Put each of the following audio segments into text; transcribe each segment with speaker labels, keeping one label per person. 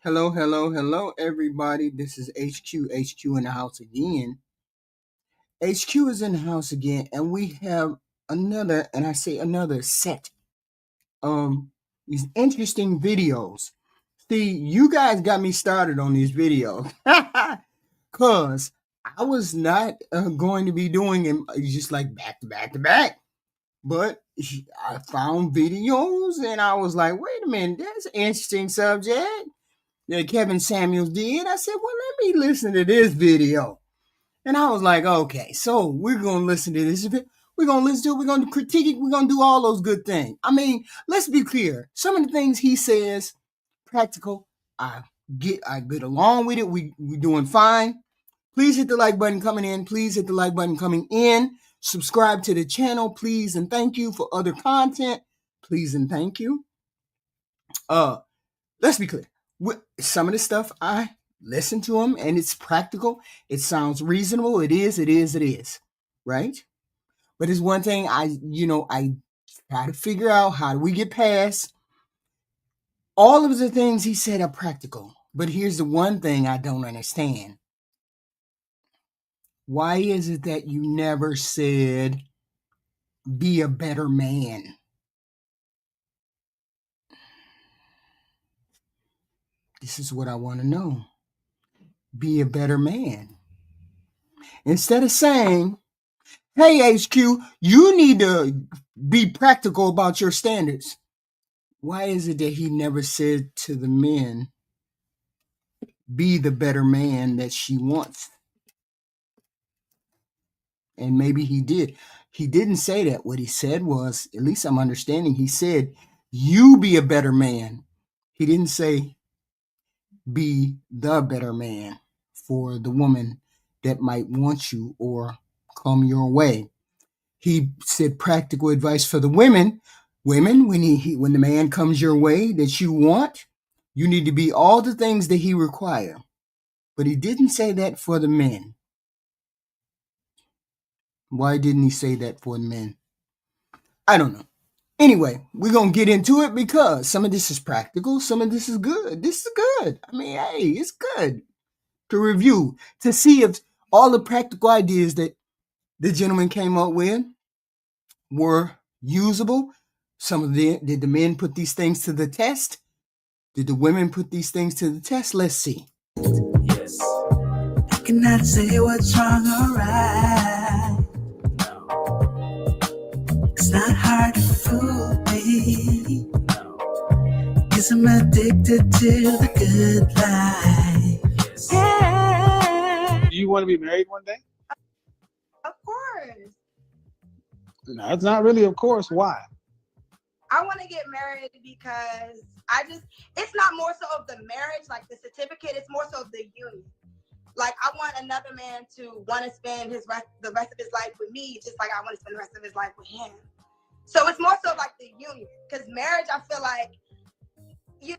Speaker 1: Hello, hello, hello, everybody. This is HQ in the house again. HQ is in the house again, and we have another, and I say another set of these interesting videos. See, you guys got me started on these videos because I was not going to be doing them just like back to back to back. But I found videos and I was like, wait a minute, that's an interesting subject that KevinSamuels did. I said, well, let me listen to this video. And I was like, okay, so we're going to listen to this. We're going to listen to it. We're going to critique it. We're going to do all those good things. I mean, let's be clear. Some of the things he says, practical, I get along with it. We're doing fine. Please hit the like button coming in. Please hit the like button coming in. Subscribe to the channel, please, and thank you for other content. Please and thank you. Let's be clear. Some of the stuff I listen to them and it's practical. It sounds reasonable. It is. Right? But it's one thing I try to figure out, how do we get past all of the things he said are practical. But here's the one thing I don't understand. Why is it that you never said be a better man? This is what I want to know. Be a better man. Instead of saying, hey, HQ, you need to be practical about your standards. Why is it that he never said to the men, be the better man that she wants? And maybe he did. He didn't say that. What he said was, at least I'm understanding, he said, you be a better man. He didn't say, be the better man for the woman that might want you or come your way. He said practical advice for the women. Women, when the man comes your way that you want, you need to be all the things that he requires. But he didn't say that for the men. Why didn't he say that for the men? I don't know. Anyway, we're going to get into it because some of this is practical. Some of this is good. This is good. I mean, hey, it's good to review, to see if all the practical ideas that the gentleman came up with were usable. Did the men put these things to the test? Did the women put these things to the test? Let's see.
Speaker 2: Yes. I cannot say what's wrong or right. No. It's not hard to fool me. No. 'Cause I'm addicted to the good life. Yes.
Speaker 3: Yeah. Do you want to be married one day?
Speaker 4: Of course.
Speaker 3: No, it's not really of course. Why?
Speaker 4: I want to get married because it's not more so of the marriage, like the certificate, it's more so of the union. Like, I want another man to want to spend the rest of his life with me, just like I want to spend the rest of his life with him. So it's more so like the union, because marriage, I feel like, you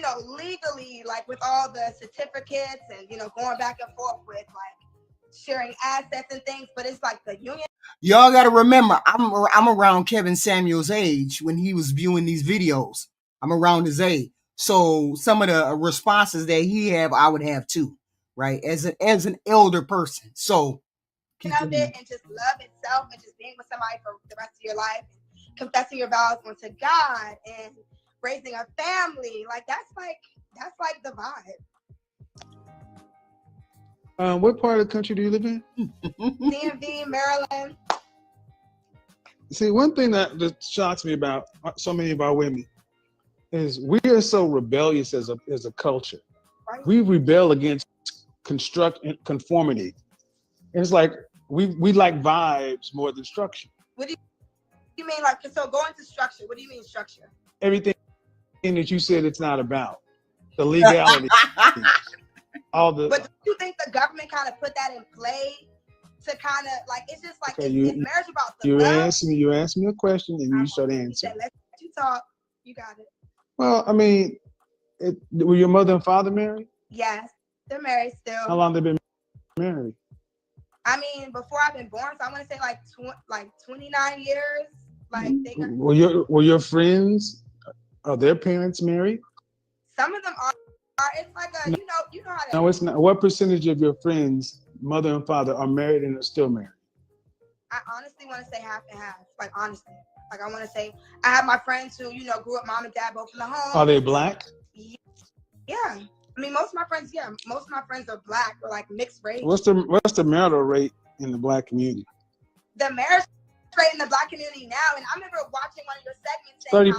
Speaker 4: know, legally, like with all the certificates and, you know, going back and forth with like sharing assets and things, but it's like the union.
Speaker 1: Y'all got to remember, I'm around KevinSamuels' age when he was viewing these videos. I'm around his age. So some of the responses that he have, I would have too, right? As an elder person. So
Speaker 4: of it and just love itself and just being with somebody for the rest of your life, confessing your vows unto God and raising a family. Like that's like the vibe.
Speaker 3: What part of the country do you live in?
Speaker 4: DMV, Maryland.
Speaker 3: See, one thing that shocks me about so many of our women is we are so rebellious as a culture.
Speaker 4: Right.
Speaker 3: We rebel against conformity. And it's like we like vibes more than structure.
Speaker 4: What do you mean? Like, so going to structure, what do you mean structure?
Speaker 3: Everything that you said it's not about. The legality.
Speaker 4: But do you think the government kind of put that in play to kind of like, it's just like,
Speaker 3: okay,
Speaker 4: it's marriage about the love?
Speaker 3: You asked me a question and you started answering.
Speaker 4: Let you talk. You got it.
Speaker 3: Well, I mean, were your mother and father married?
Speaker 4: Yes, they're married still.
Speaker 3: How long they been married?
Speaker 4: I mean, before I've been born, so I want to say like 29 years. Like they
Speaker 3: were your friends? Are their parents married?
Speaker 4: Some of them are. It's like a, you know how to.
Speaker 3: No, it's not. What percentage of your friends, mother and father, are married and are still married?
Speaker 4: I honestly want to say half and half. Like, honestly. Like, I want to say, I have my friends who, grew up mom and dad both in the home.
Speaker 3: Are they black?
Speaker 4: Yeah. I mean, most of my friends are black or like mixed race.
Speaker 3: What's the marital rate in the black community?
Speaker 4: The marriage rate in the black community now, and I remember watching one of your segments saying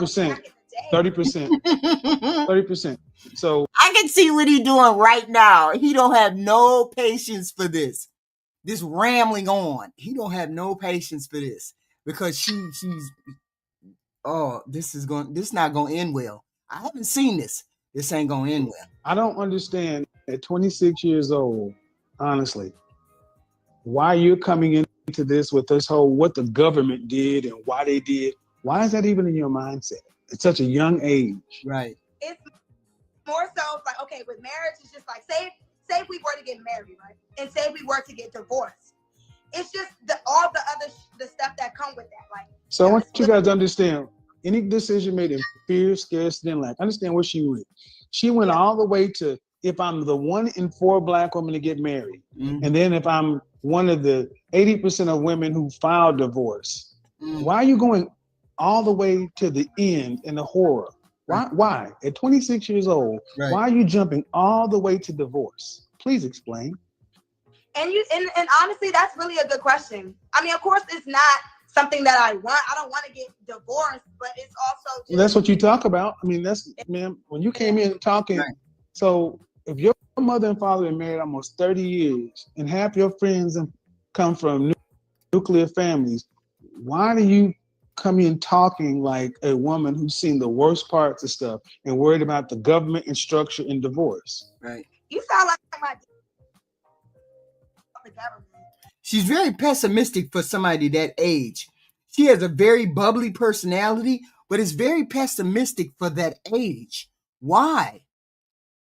Speaker 3: 30%. 30%. So
Speaker 1: I can see what he's doing right now. He don't have no patience for this. This rambling on. He don't have no patience for this because she's this not gonna end well. I haven't seen this. This ain't gonna end well.
Speaker 3: I don't understand at 26 years old, honestly, why you're coming into this with this whole what the government did and why they did. Why is that even in your mindset at such a young age?
Speaker 1: Right.
Speaker 4: It's more so like, okay, with marriage, it's just like, say if we were to get married, right? And say if we were to get divorced. It's just all the other the stuff that come with that. Like,
Speaker 3: so I want you guys to understand, any decision made in fear, scarcity, and lack. Understand where she went. She went all the way to, if I'm the 1 in 4 black women to get married, and then if I'm one of the 80% of women who file divorce, why are you going all the way to the end in the horror? Why? At 26 years old, why are you jumping all the way to divorce? Please explain.
Speaker 4: And honestly, that's really a good question. I mean, of course, it's not something that I want. I don't want to get divorced, but it's also just,
Speaker 3: that's what you talk about. I mean, ma'am, when you came in talking, so if your mother and father been married almost 30 years and half your friends come from nuclear families, why do you come in talking like a woman who's seen the worst parts of stuff and worried about the government and structure and divorce?
Speaker 4: Right. You sound like my the government.
Speaker 1: She's very pessimistic for somebody that age. She has a very bubbly personality, but is very pessimistic for that age. Why?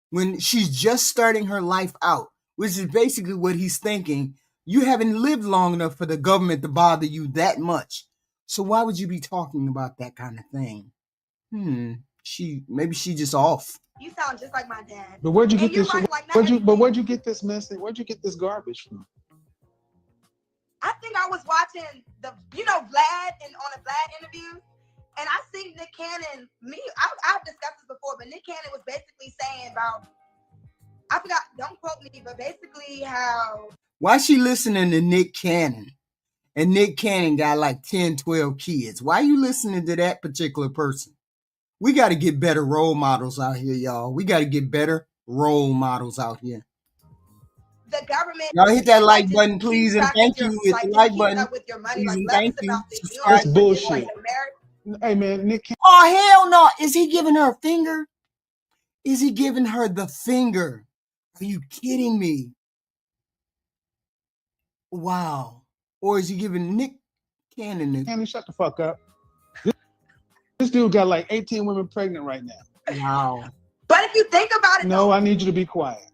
Speaker 1: When she's just starting her life out, which is basically what he's thinking. You haven't lived long enough for the government to bother you that much. So why would you be talking about that kind of thing? Maybe she's just off.
Speaker 4: You sound just like my dad.
Speaker 3: But where'd you get this? Where'd you get this message? Where'd you get this garbage from?
Speaker 4: I think I was watching Vlad on a Vlad interview, and I see Nick Cannon. I've discussed this before, but Nick Cannon was basically saying about, I forgot, don't quote me, but basically how.
Speaker 1: Why she listening to Nick Cannon? And Nick Cannon got like 10, 12 kids. Why are you listening to that particular person? We got to get better role models out here, y'all. We got to get better role models out here.
Speaker 4: The government.
Speaker 1: Y'all hit that like button, please, and thank you. Hit the like button.
Speaker 4: With your money,
Speaker 1: please, and
Speaker 4: thank
Speaker 1: you.
Speaker 3: That's bullshit. Hey, man, Nick Cannon.
Speaker 1: Oh, hell no. Is he giving her a finger? Is he giving her the finger? Are you kidding me? Wow. Or is he giving Nick Cannon the...
Speaker 3: Cannon, shut the fuck up. This dude got like 18 women pregnant right now.
Speaker 1: Wow.
Speaker 4: But if you think about it...
Speaker 3: No, I need you to be quiet.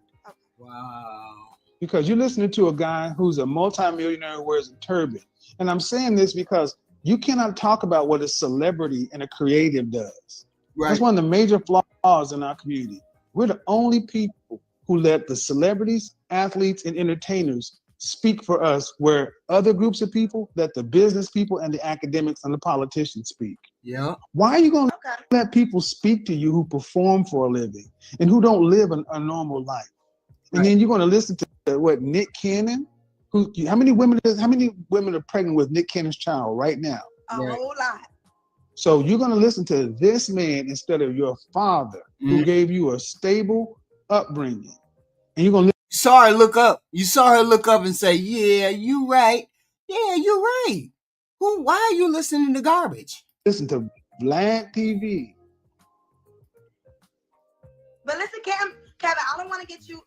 Speaker 1: Wow.
Speaker 3: Because you're listening to a guy who's a multimillionaire who wears a turban. And I'm saying this because you cannot talk about what a celebrity and a creative does. Right. That's one of the major flaws in our community. We're the only people who let the celebrities, athletes, and entertainers speak for us, where other groups of people let the business people and the academics and the politicians speak.
Speaker 1: Yeah.
Speaker 3: Why are you going to let people speak to you who perform for a living and who don't live a normal life? And then you're going to listen to what Nick Cannon, how many women are pregnant with Nick Cannon's child right now?
Speaker 4: A whole lot.
Speaker 3: So you're going to listen to this man instead of your father, who gave you a stable upbringing. And you're going to
Speaker 1: You saw her look up. You saw her look up and say, "Yeah, you right. Yeah, you're right." Why are you listening to garbage?
Speaker 3: Listen to Vlad TV.
Speaker 4: But listen, Kevin, I don't want to get you.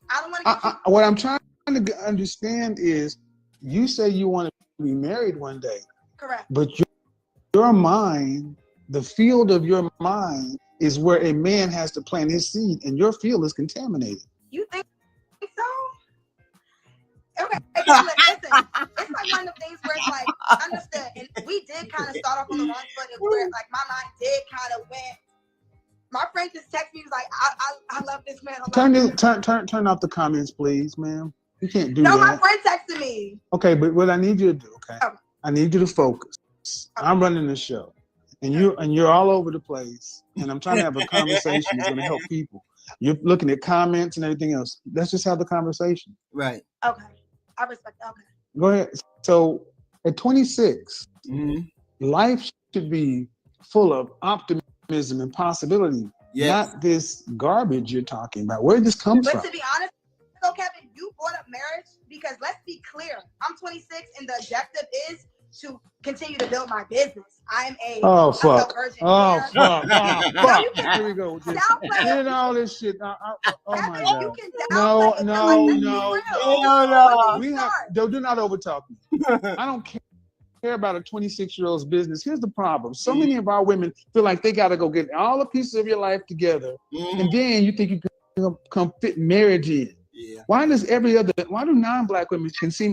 Speaker 3: What I'm trying to understand is, you say you want to be married one day.
Speaker 4: Correct.
Speaker 3: But your mind, the field of your mind, is where a man has to plant his seed, and your field is contaminated.
Speaker 4: You think so? Okay. Listen, it's like one of the things where it's like, understood, and we did kind of start off on the wrong foot, where like my mind did kind of went. My friend just texted me. He was like, I love this man.
Speaker 3: Turn off the comments, please, ma'am. You can't do that.
Speaker 4: No, my friend texted me.
Speaker 3: Okay, but what I need you to do, okay? I need you to focus. Okay. I'm running the show, and you're all over the place, and I'm trying to have a conversation that's going to help people. You're looking at comments and everything else. Let's just have the conversation.
Speaker 1: Right.
Speaker 4: Okay. I respect that. Okay.
Speaker 3: Go ahead. So at 26, life should be full of optimism and possibility. Yes. Not this garbage you're talking about. Where did this come from?
Speaker 4: But to be honest, so Kevin, you brought up marriage because let's be clear. I'm 26 and the objective is to continue to build my business. I'm a virgin.
Speaker 3: Oh, fuck. Here we go. Get all this shit. Oh, my God. No. Do not overtalk me. I don't care about a 26-year-old's business. Here's the problem. So many of our women feel like they got to go get all the pieces of your life together. And then you think you can come fit marriage in. Yeah. Why do non-black women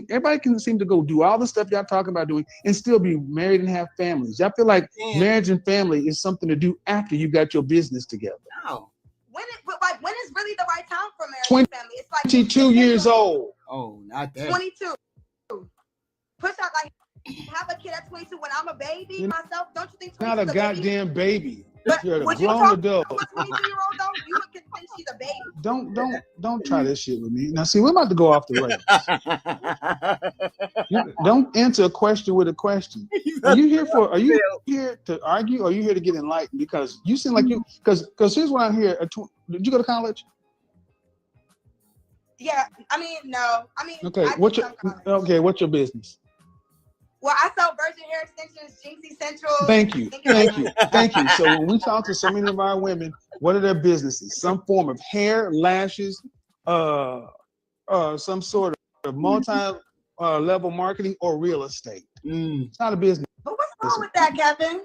Speaker 3: everybody can seem to go do all the stuff y'all talking about doing and still be married and have families? Y'all feel like marriage and family is something to do after you got your business together.
Speaker 4: No. When is really the right time for marriage and family? It's like
Speaker 3: 22 years old.
Speaker 1: Oh, not that.
Speaker 4: 22. Push out like have a kid at 22 when I'm a baby myself. Don't you think 22
Speaker 3: not a goddamn baby?
Speaker 4: But
Speaker 3: you're a
Speaker 4: grown
Speaker 3: adult.
Speaker 4: A 22-year-old though, you would think she's a baby.
Speaker 3: Don't try this shit with me. Now see, we're about to go off the rails. Don't answer a question with a question. Are you here to argue or are you here to get enlightened? Because you seem like because here's what I'm here. Did you go to college?
Speaker 4: Yeah, no.
Speaker 3: Okay, what's your business?
Speaker 4: Well, I sell virgin hair extensions, Jinxie Central.
Speaker 3: Thank you. So when we talk to so many of our women, what are their businesses? Some form of hair, lashes, some sort of multi-level marketing or real estate. It's not a business.
Speaker 4: But what's wrong with that, Kevin?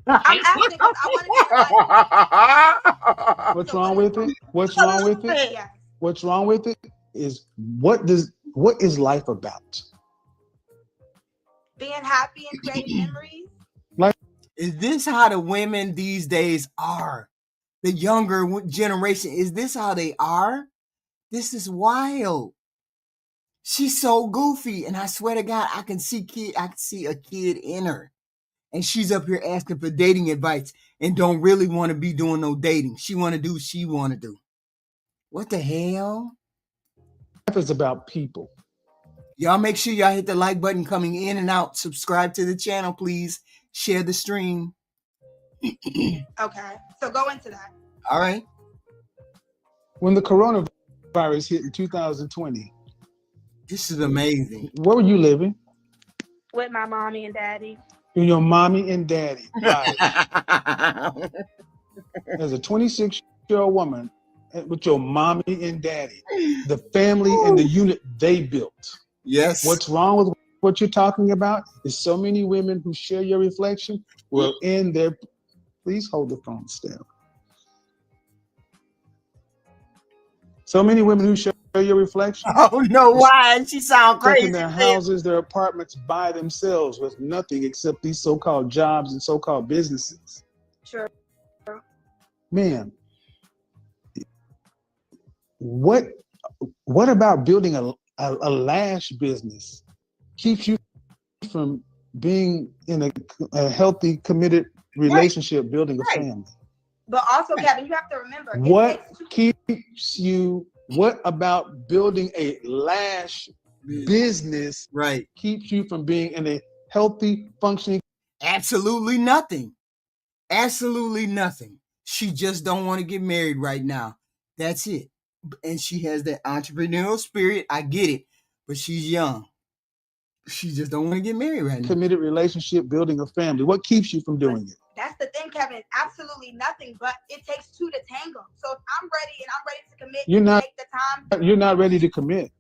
Speaker 4: I'm asking because I want to get
Speaker 3: What's wrong with it? What's wrong with it?
Speaker 4: Yes.
Speaker 3: What's wrong with it is what is life about?
Speaker 4: Being happy and creating memories.
Speaker 1: Is this how the women these days are? The younger generation, is this how they are? This is wild. She's so goofy, and I swear to God, I can see a kid in her. And she's up here asking for dating advice and don't really want to be doing no dating. She want to do what she want to do. What the hell?
Speaker 3: Life is about people.
Speaker 1: Y'all make sure y'all hit the like button coming in and out. Subscribe to the channel, please. Share the stream.
Speaker 4: Okay, so go into that.
Speaker 1: All right.
Speaker 3: When the coronavirus hit in 2020.
Speaker 1: This is amazing.
Speaker 3: Where were you living?
Speaker 4: With my mommy and daddy.
Speaker 3: With your mommy and daddy. Right. As a 26-year-old woman with your mommy and daddy, the family and the unit they built.
Speaker 1: Yes.
Speaker 3: What's wrong with what you're talking about is so many women who share your reflection were in their. Please hold the phone still. So many women who share your reflection.
Speaker 1: Oh no! Why? She sound crazy.
Speaker 3: In their houses, their apartments by themselves with nothing except these so-called jobs and so-called businesses.
Speaker 4: Sure.
Speaker 3: Man, what about building a lash business keeps you from being in a healthy, committed relationship, building a family?
Speaker 4: But also, Kevin, you have to remember.
Speaker 3: What about building a lash business keeps you from being in a healthy, functioning?
Speaker 1: Absolutely nothing. Absolutely nothing. She just don't want to get married right now. That's it. And she has that entrepreneurial spirit. I get it. But she's young. She just don't want to get married right now.
Speaker 3: Committed relationship, building a family. What keeps you from doing it?
Speaker 4: That's the thing, Kevin. Absolutely nothing. But it takes two to tango. So if I'm ready and I'm ready to commit, take the time.
Speaker 3: You're not ready to commit.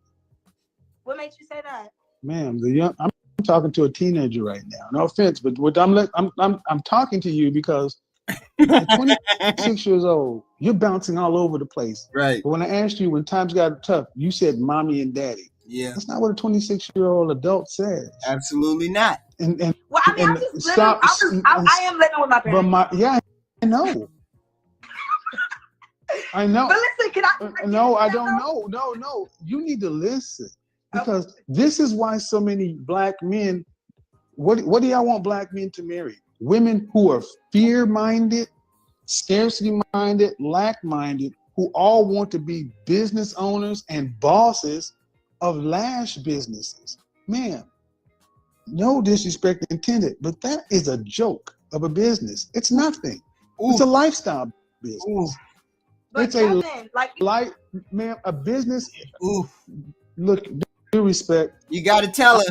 Speaker 4: What makes you say that?
Speaker 3: Ma'am, I'm talking to a teenager right now. No offense, but I'm talking to you because at 26 years old, you're bouncing all over the place.
Speaker 1: Right.
Speaker 3: But when I asked you when times got tough, you said mommy and daddy.
Speaker 1: Yeah.
Speaker 3: That's not what a 26-year-old adult says.
Speaker 1: Absolutely not.
Speaker 3: And
Speaker 4: well, I mean, I'm just living. I am living with my parents.
Speaker 3: But know. I know.
Speaker 4: But listen, can I
Speaker 3: no, I don't know. No. You need to listen. Because this is why so many black men, what do y'all want black men to marry? Women who are fear-minded, scarcity-minded, lack-minded, who all want to be business owners and bosses of lash businesses. Man, no disrespect intended, but that is a joke of a business. It's nothing. Ooh. It's a lifestyle business. Ooh.
Speaker 4: But
Speaker 3: it's Kevin, man, a business. Ooh. Look, due respect.
Speaker 1: You got to tell her.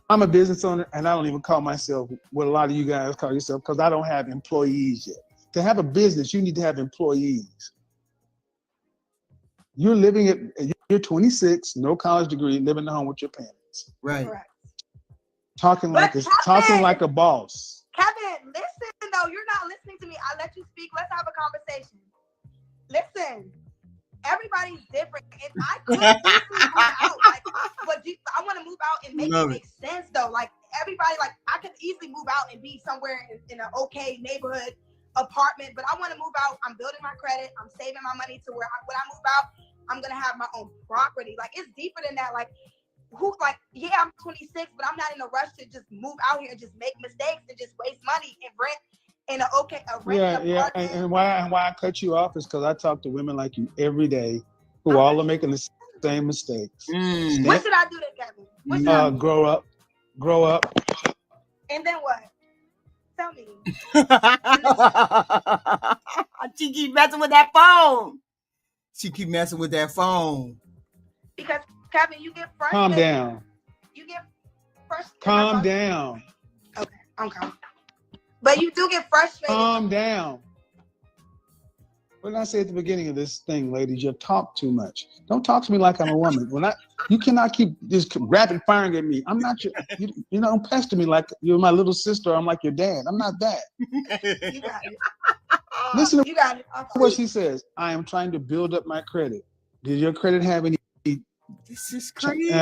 Speaker 3: I'm a business owner, and I don't even call myself what a lot of you guys call yourself because I don't have employees yet. To have a business, you need to have employees. You're you're 26, no college degree, living at home with your parents.
Speaker 1: Right.
Speaker 4: Correct.
Speaker 3: Talking like a boss.
Speaker 4: Kevin, listen though, you're not listening to me. I let you speak. Let's have a conversation. Listen, everybody's different, and I could easily move out. Like, but I want to move out and make it make sense though. Like everybody, like I could easily move out and be somewhere in an okay neighborhood apartment, but I want to move out. I'm building my credit. I'm saving my money to where when I move out, I'm gonna have my own property. Like it's deeper than that. Like I'm 26, but I'm not in a rush to just move out here and just make mistakes and just waste money and rent in
Speaker 3: an apartment. And why I cut you off is because I talk to women like you every day who all are making the same mistakes.
Speaker 4: What should I do to Kevin?
Speaker 3: Grow up.
Speaker 4: And then what? Tell me.
Speaker 1: She keep messing with that phone.
Speaker 4: Because Kevin, you get frustrated.
Speaker 3: Calm down.
Speaker 4: You get frustrated.
Speaker 3: Calm down.
Speaker 4: Okay, I'm calm. But you do get frustrated.
Speaker 3: Calm down. What did I say at the beginning of this thing, ladies? You talk too much. Don't talk to me like I'm a woman. You cannot keep just rapid firing at me. I'm not you don't pester me like you're my little sister. Or I'm like your dad. I'm not that.
Speaker 4: You got it.
Speaker 3: Listen to what she says. I am trying to build up my credit. Did your credit have any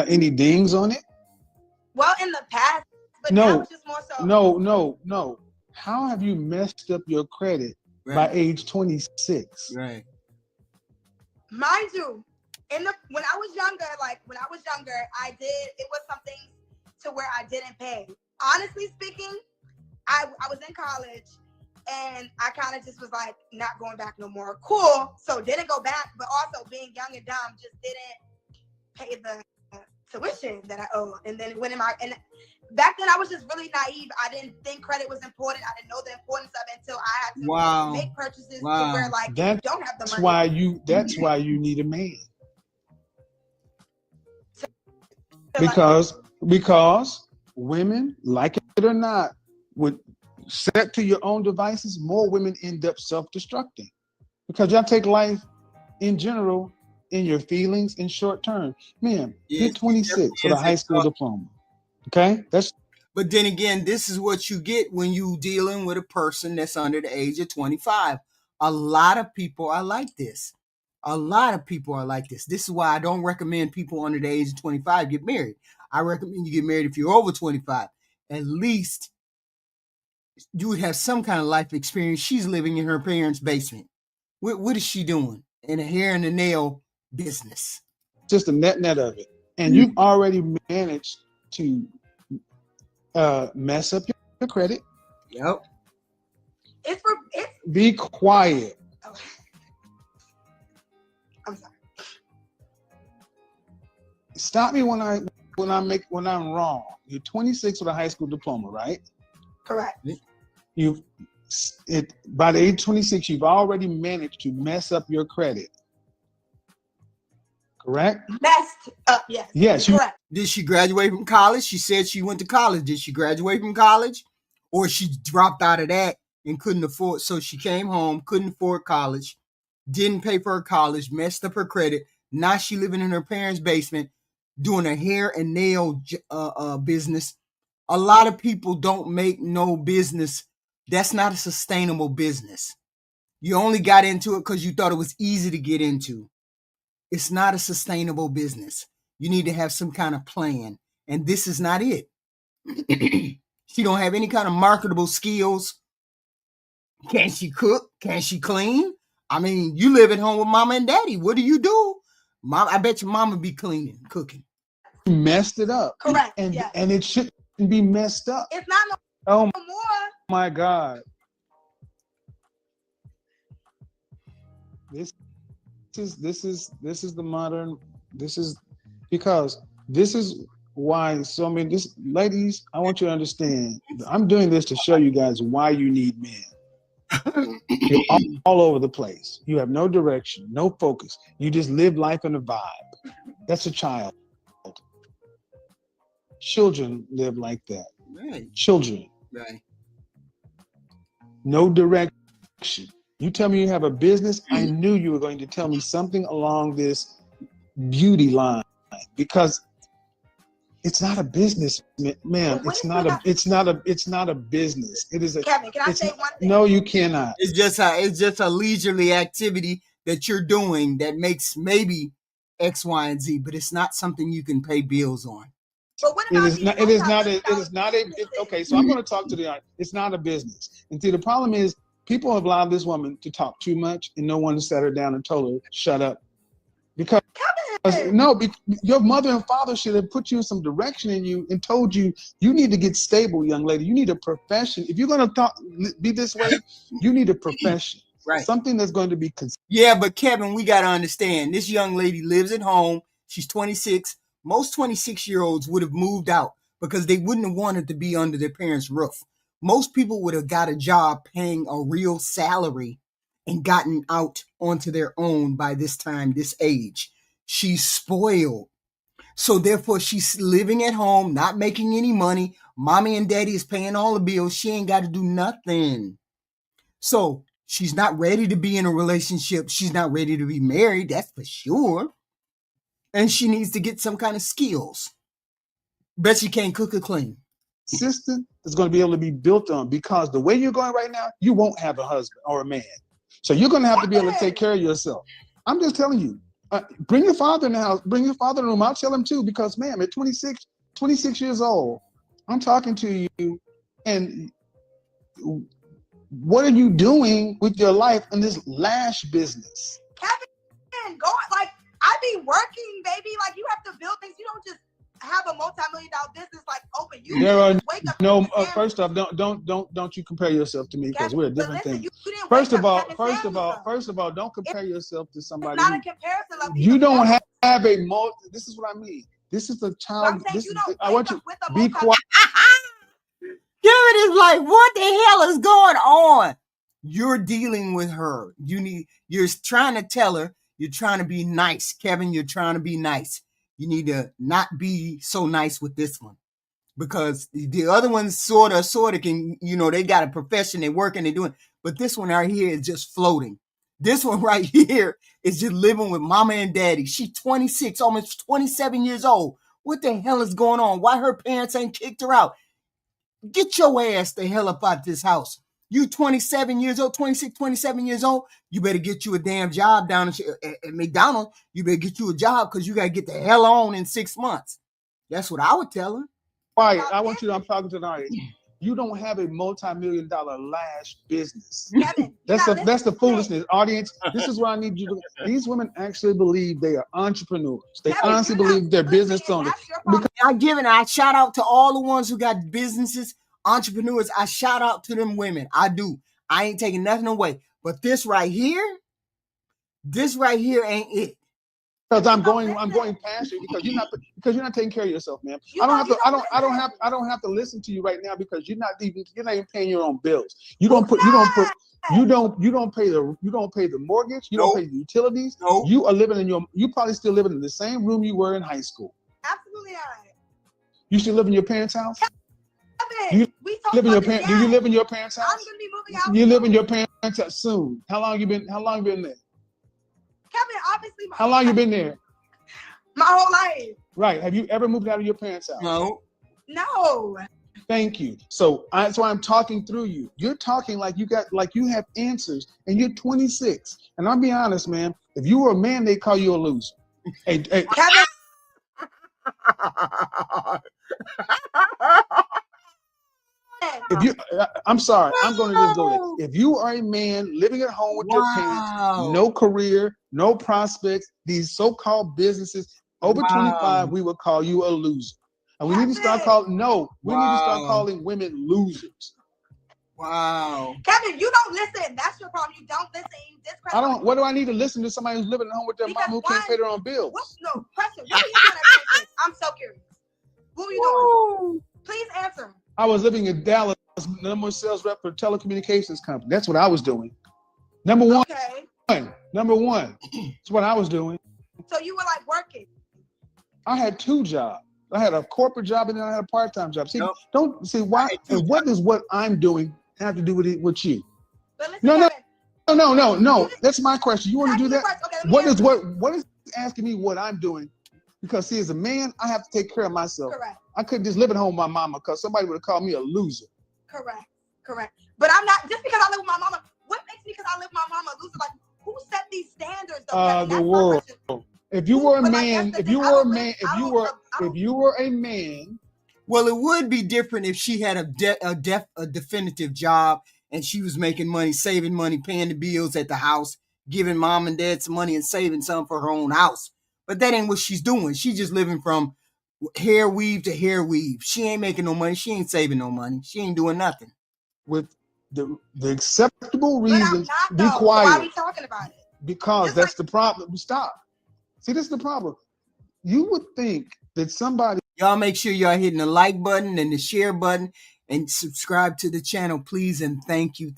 Speaker 3: any dings on it?
Speaker 4: Well, in the past, but now it's just more so.
Speaker 3: No. How have you messed up your credit by age 26?
Speaker 1: Right.
Speaker 4: Mind you, when I was younger, it was something to where I didn't pay. Honestly speaking, I was in college and I kind of just was like, not going back no more. Cool. So didn't go back, but also being young and dumb, just didn't pay the tuition that I owed. And then and back then I was just really naive. I didn't think credit was important. I didn't know the importance of it until I had to make purchases to where you don't have the money.
Speaker 3: That's why you need a man. Because women, like it or not, would set to your own devices, more women end up self-destructing. Because y'all take life in general in your feelings in short term. Man, you're 26 with a high school diploma. Okay?
Speaker 1: But then again, this is what you get when you dealing with a person that's under the age of 25. A lot of people are like this. This is why I don't recommend people under the age of 25 get married. I recommend you get married if you're over 25. At least you would have some kind of life experience. She's living in her parents' basement. What is she doing? In a hair and a nail business.
Speaker 3: Just a net of it. And you've already managed to mess up your credit.
Speaker 1: Yep.
Speaker 3: Be quiet.
Speaker 4: Oh. I'm sorry.
Speaker 3: Stop me when I'm wrong. You're 26 with a high school diploma, right?
Speaker 4: Correct.
Speaker 3: By the age of 26, you've already managed to mess up your credit. Correct?
Speaker 4: Messed up, yes.
Speaker 3: Yes.
Speaker 4: Correct.
Speaker 1: Did she graduate from college? She said she went to college. Did she graduate from college? Or she dropped out of that and couldn't afford, so she came home, couldn't afford college, didn't pay for her college, messed up her credit. Now she living in her parents' basement, doing a hair and nail business. A lot of people don't make no business. That's not a sustainable business. You only got into it because you thought it was easy to get into. It's not a sustainable business. You need to have some kind of plan. And this is not it. She don't have any kind of marketable skills. Can she cook? Can she clean? I mean, you live at home with mama and daddy. What do? Mom, I bet your mama be cleaning, cooking.
Speaker 3: You messed it up.
Speaker 4: Correct.
Speaker 3: And
Speaker 4: yes.
Speaker 3: and it shouldn't be messed up.
Speaker 4: It's not no
Speaker 3: Oh
Speaker 4: more.
Speaker 3: my God. This is the modern, because this is why so many, ladies, I want you to understand, I'm doing this to show you guys why you need men. You're all over the place. You have no direction, no focus. You just live life in a vibe. That's a child. Children live like that.
Speaker 1: Right.
Speaker 3: Children.
Speaker 1: Right.
Speaker 3: No direction. You tell me you have a business, I knew you were going to tell me something along this beauty line, because it's not a business, ma'am. It's not a business. It is a.
Speaker 4: Kevin, can I say one thing?
Speaker 3: No, you cannot.
Speaker 1: It's just a leisurely activity that you're doing that makes maybe X, Y, and Z, but it's not something you can pay bills on.
Speaker 4: But what about
Speaker 3: it is not a. Okay, so I'm going to talk to the audience. It's not a business. And see, the problem is people have allowed this woman to talk too much, and no one has sat her down and told her, shut up. Because your mother and father should have put you in some direction in you and told you, you need to get stable, young lady. You need a profession. If you're going to be this way, you need a profession.
Speaker 1: Right.
Speaker 3: Something that's going to be consistent.
Speaker 1: Yeah, but Kevin, we got to understand, this young lady lives at home. She's 26. Most 26-year-olds would have moved out because they wouldn't have wanted to be under their parents' roof. Most people would have got a job paying a real salary and gotten out onto their own by this time, this age. She's spoiled. So therefore, she's living at home, not making any money. Mommy and daddy is paying all the bills. She ain't got to do nothing. So she's not ready to be in a relationship. She's not ready to be married. That's for sure. And she needs to get some kind of skills. Bet she can't cook or clean.
Speaker 3: System is going to be able to be built on, because the way you're going right now, you won't have a husband or a man. So you're going to have to be able to take care of yourself. I'm just telling you, bring your father in the house, bring your father in the room. I'll tell him too, because ma'am, at 26 years old, I'm talking to you, and what are you doing with your life in this lash business?
Speaker 4: Kevin, go, like, I be working, baby. Like, you have to build things. You don't just have a multi-million-dollar business like open. You
Speaker 3: there are
Speaker 4: wake up
Speaker 3: no. First off, don't you compare yourself to me, because we're a different thing. First of all, don't compare yourself to somebody.
Speaker 4: It's not a comparison. Like,
Speaker 3: you don't have a multi. This is what I mean. This is the child. I want you to be quiet.
Speaker 1: Kevin is like, what the hell is going on? You're dealing with her. You're trying to tell her. You're trying to be nice, Kevin. You're trying to be nice. You need to not be so nice with this one, because the other ones sort of can, they got a profession, they working, they doing, but this one right here is just floating. This one right here is just living with mama and daddy. She's 26, almost 27 years old. What the hell is going on? Why her parents ain't kicked her out? Get your ass the hell up out this house. You 27 years old, 26, 27 years old, you better get you a damn job down at McDonald's. You better get you a job, because you got to get the hell on in 6 months. That's what I would tell her.
Speaker 3: Quiet. I'm talking to the audience. You don't have a multi-million-dollar lash business.
Speaker 4: Kevin,
Speaker 3: that's the foolishness. Audience, this is what I need you to do. These women actually believe they are entrepreneurs. They honestly believe they're business owners.
Speaker 1: I shout out to all the ones who got businesses, entrepreneurs. I shout out to them women. I do. I ain't taking nothing away. But this right here ain't it.
Speaker 3: Because I'm going past you, because you're not taking care of yourself, man. I don't have to listen to you right now, because you're not even paying your own bills. You don't pay the mortgage, you don't pay the utilities.
Speaker 1: Nope.
Speaker 3: You probably still living in the same room you were in high school.
Speaker 4: Absolutely not.
Speaker 3: You still live in your parents' house?
Speaker 4: Do you
Speaker 3: live in your parents' house?
Speaker 4: I'm gonna be moving out.
Speaker 3: You live in your parents' house soon. How long you been there?
Speaker 4: Kevin, obviously.
Speaker 3: How long you been there?
Speaker 4: My whole life.
Speaker 3: Right. Have you ever moved out of your parents' house?
Speaker 4: No.
Speaker 3: Thank you. So that's why I'm talking through you. You're talking like you have answers, and you're 26. And I'll be honest, man. If you were a man, they call you a loser. Hey,
Speaker 4: Kevin.
Speaker 3: if you, I'm sorry, I'm going to just go there. If you are a man living at home with your parents, no career, no prospects, these so-called businesses, over 25, we would call you a loser. And we need to start calling, we need to start calling women losers.
Speaker 1: Wow.
Speaker 4: Kevin, you don't listen. That's your problem. You don't listen. You discredit.
Speaker 3: I don't. What do I need to listen to somebody who's living at home with their mom who can't pay their own bills?
Speaker 4: No, question. What were you doing at 26? I'm so curious. What were you doing? Please answer.
Speaker 3: I was living in Dallas, number one sales rep for a telecommunications company. That's what I was doing. Number one. Okay. Number one. That's what I was doing.
Speaker 4: So you were like working.
Speaker 3: I had 2 jobs. I had a corporate job and then I had a part-time job. See, don't see why. And what does what I'm doing have to do with you?
Speaker 4: But listen,
Speaker 3: no. That's my question. You want to do that? Okay, what is asking me what I'm doing? Because see, as a man, I have to take care of myself.
Speaker 4: Correct.
Speaker 3: I couldn't just live at home with my mama because somebody would have called me a loser.
Speaker 4: Correct. But I'm not, just because I live with my mama, what makes me, because I live with my mama, a loser? Like, who set these standards?
Speaker 3: The world. If you were a man, if you were a man.
Speaker 1: Well, it would be different if she had a definitive job and she was making money, saving money, paying the bills at the house, giving mom and dad some money and saving some for her own house. But that ain't what she's doing. She's just living from hair weave to hair weave. She ain't making no money. She ain't saving no money. She ain't doing nothing.
Speaker 3: With the acceptable reasons, be quiet.
Speaker 4: So why are we talking about it?
Speaker 3: Because that's the problem. Stop. See, this is the problem. You would think that somebody.
Speaker 1: Y'all make sure y'all hitting the like button and the share button and subscribe to the channel, please, and thank you,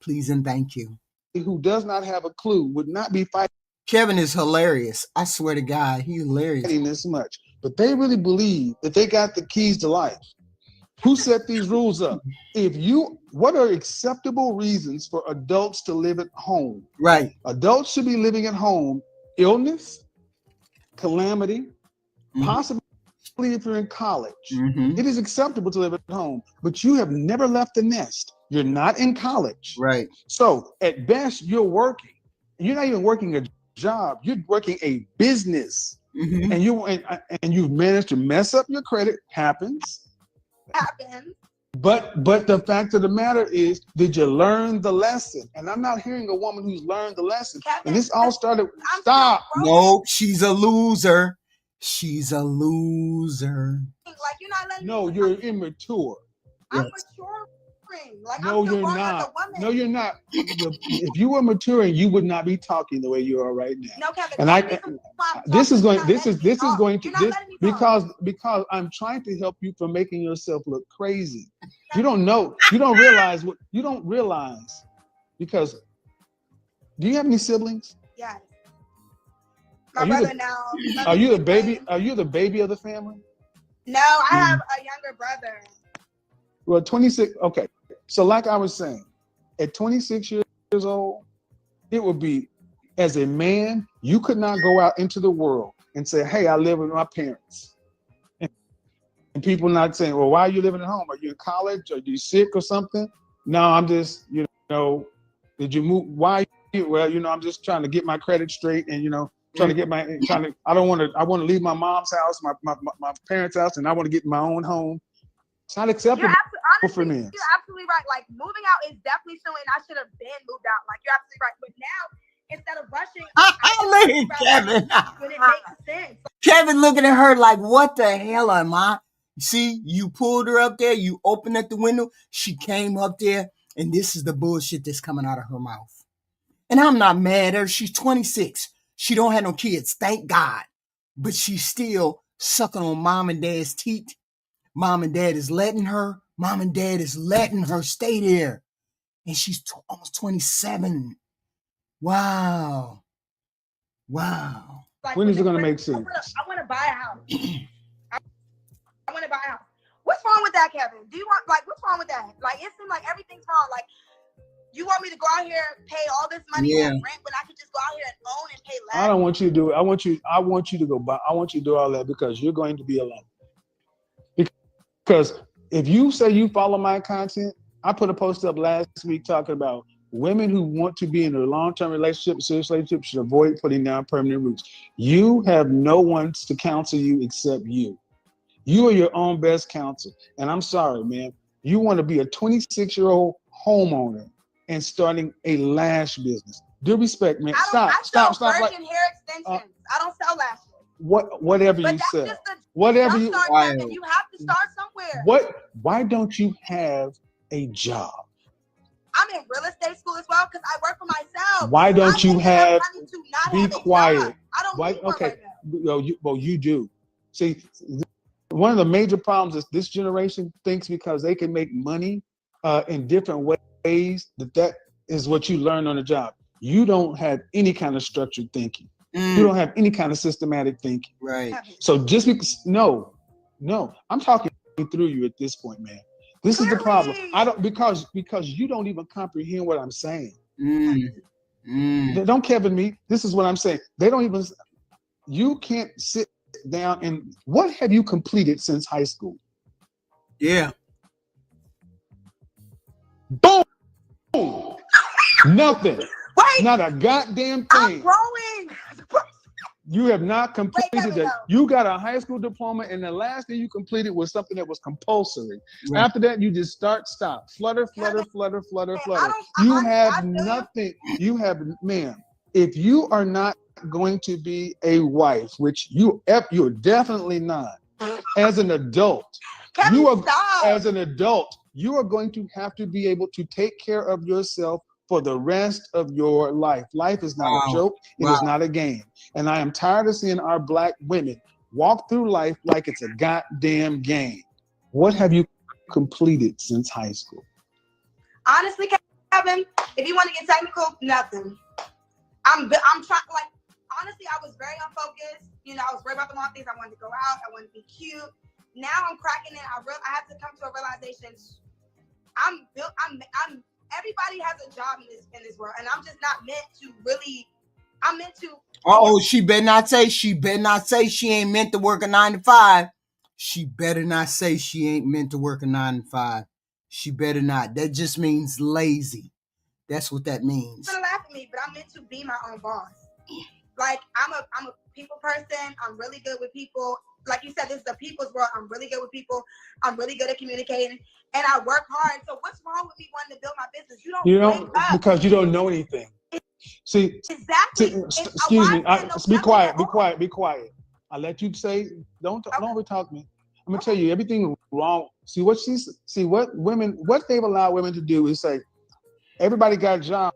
Speaker 1: please, and thank you.
Speaker 3: Who does not have a clue would not be fighting.
Speaker 1: Kevin is hilarious. I swear to God, he's hilarious.
Speaker 3: This much, but they really believe that they got the keys to life. Who set these rules up? What are acceptable reasons for adults to live at home?
Speaker 1: Right.
Speaker 3: Adults should be living at home. Illness, calamity, possibly if you're in college. It is acceptable to live at home, but you have never left the nest. You're not in college.
Speaker 1: Right.
Speaker 3: So at best, you're working. You're not even working a job. You're working a business. And you've managed to mess up your credit. Happens. But the fact of the matter is, did you learn the lesson? And I'm not hearing a woman who's learned the lesson.
Speaker 4: Kevin,
Speaker 3: and this all started. Stop.
Speaker 1: No, she's a loser. She's a loser.
Speaker 4: Like, you're not letting
Speaker 3: No, you're immature.
Speaker 4: I'm maturing. Like,
Speaker 3: no, you're not. No, you're not. If you were maturing, you would not be talking the way you are right now.
Speaker 4: No, Kevin.
Speaker 3: And this is going to because I'm trying to help you from making yourself look crazy. You don't realize because do you have any siblings?
Speaker 4: Yes.
Speaker 3: Are you the baby? Are you the baby of the family?
Speaker 4: No, I have a younger brother.
Speaker 3: Well, 26. Okay. So like I was saying, at 26 years old, it would be, as a man, you could not go out into the world and say, hey, I live with my parents. And people not saying, well, why are you living at home? Are you in college? Are you sick or something? No, I'm just, did you move? Why? Well, I'm just trying to get my credit straight and, I want to leave my mom's house, my parents' house, and I want to get my own home. It's not acceptable for me.
Speaker 4: You're absolutely right. Like, moving out is definitely something I should have been moved out. Like, you're absolutely right. But now, instead of rushing,
Speaker 1: look at Kevin.
Speaker 4: When it makes sense.
Speaker 1: Kevin looking at her like, what the hell am I? See, you pulled her up there. You opened at the window. She came up there, and this is the bullshit that's coming out of her mouth. And I'm not mad at her. She's 26. She don't have no kids, thank God. But she's still sucking on mom and dad's teeth. Mom and dad is letting her. Mom and dad is letting her stay there. And she's almost 27. Wow.
Speaker 4: Like,
Speaker 3: when is it going to make sense?
Speaker 4: I want to buy a house. I want to buy a house. What's wrong with that, Kevin? What's wrong with that? Like, it seems like everything's wrong. Like, you want me to go out here and pay all this money and rent when I could just go out here and own and pay less?
Speaker 3: I don't want you to do it. I want you to go buy. I want you to do all that because you're going to be alone. Because if you say you follow my content, I put a post up last week talking about women who want to be in a long-term relationship, serious relationship, should avoid putting down permanent roots. You have no one to counsel you except you. You are your own best counsel. And I'm sorry, man. You want to be a 26-year-old homeowner and starting a lash business. Due respect, man.
Speaker 4: I
Speaker 3: Stop.
Speaker 4: sell virgin
Speaker 3: Like,
Speaker 4: hair extensions. I don't sell lashes.
Speaker 3: Whatever
Speaker 4: But
Speaker 3: you
Speaker 4: that's
Speaker 3: sell,
Speaker 4: just the
Speaker 3: whatever you.
Speaker 4: start, Kevin. You have to start somewhere.
Speaker 3: Why don't you have a job?
Speaker 4: I'm in real estate school as well because I work for myself.
Speaker 3: Why don't you have? Be quiet.
Speaker 4: I don't need one right
Speaker 3: now. Well, you do. See, one of the major problems is this generation thinks because they can make money in different ways that is what you learn on the job. You don't have any kind of structured thinking. You don't have any kind of systematic thinking.
Speaker 1: Right.
Speaker 3: So just because no, I'm talking through you at this point, man. This is the problem. I don't because you don't even comprehend what I'm saying. Don't Kevin me. This is what I'm saying. They don't even. You can't sit down and what have you completed since high school?
Speaker 1: Yeah.
Speaker 3: Boom. Nothing.
Speaker 4: Wait.
Speaker 3: Not a goddamn thing.
Speaker 4: I'm growing.
Speaker 3: You have not completed that. You got a high school diploma, and the last thing you completed was something that was compulsory. Right. After that, you just stop, flutter. You have nothing. You have, ma'am. If you are not going to be a wife, which you're definitely not, as an adult, as an adult, you are going to have to be able to take care of yourself for the rest of your life. Life is not a joke. It is not a game. And I am tired of seeing our Black women walk through life like it's a goddamn game. What have you completed since high school?
Speaker 4: Honestly, Kevin, if you want to get technical, nothing. I'm trying, like, honestly, I was very unfocused. You know, I was worried about the wrong things. I wanted to go out. I wanted to be cute. Now I'm cracking it. I have to come to a realization. Everybody has a job in this world, and I'm just not meant to really. I'm meant to.
Speaker 1: She better not say she ain't meant to work a 9 to 5. She better not say she ain't meant to work a 9 to 5. She better not. That just means lazy. That's what that means.
Speaker 4: You're gonna laugh at me, but I'm meant to be my own boss. Like I'm a people person. I'm really good with people. Like you said, this is the people's world. I'm really good with people. I'm really good at communicating, and I work hard. So what's wrong with me wanting to build my business? You don't
Speaker 3: because you don't know anything. See,
Speaker 4: exactly.
Speaker 3: Excuse me. Be quiet. I let you say. Don't overtalk me. I'm gonna tell you everything wrong. What they've allowed women to do is say, everybody got jobs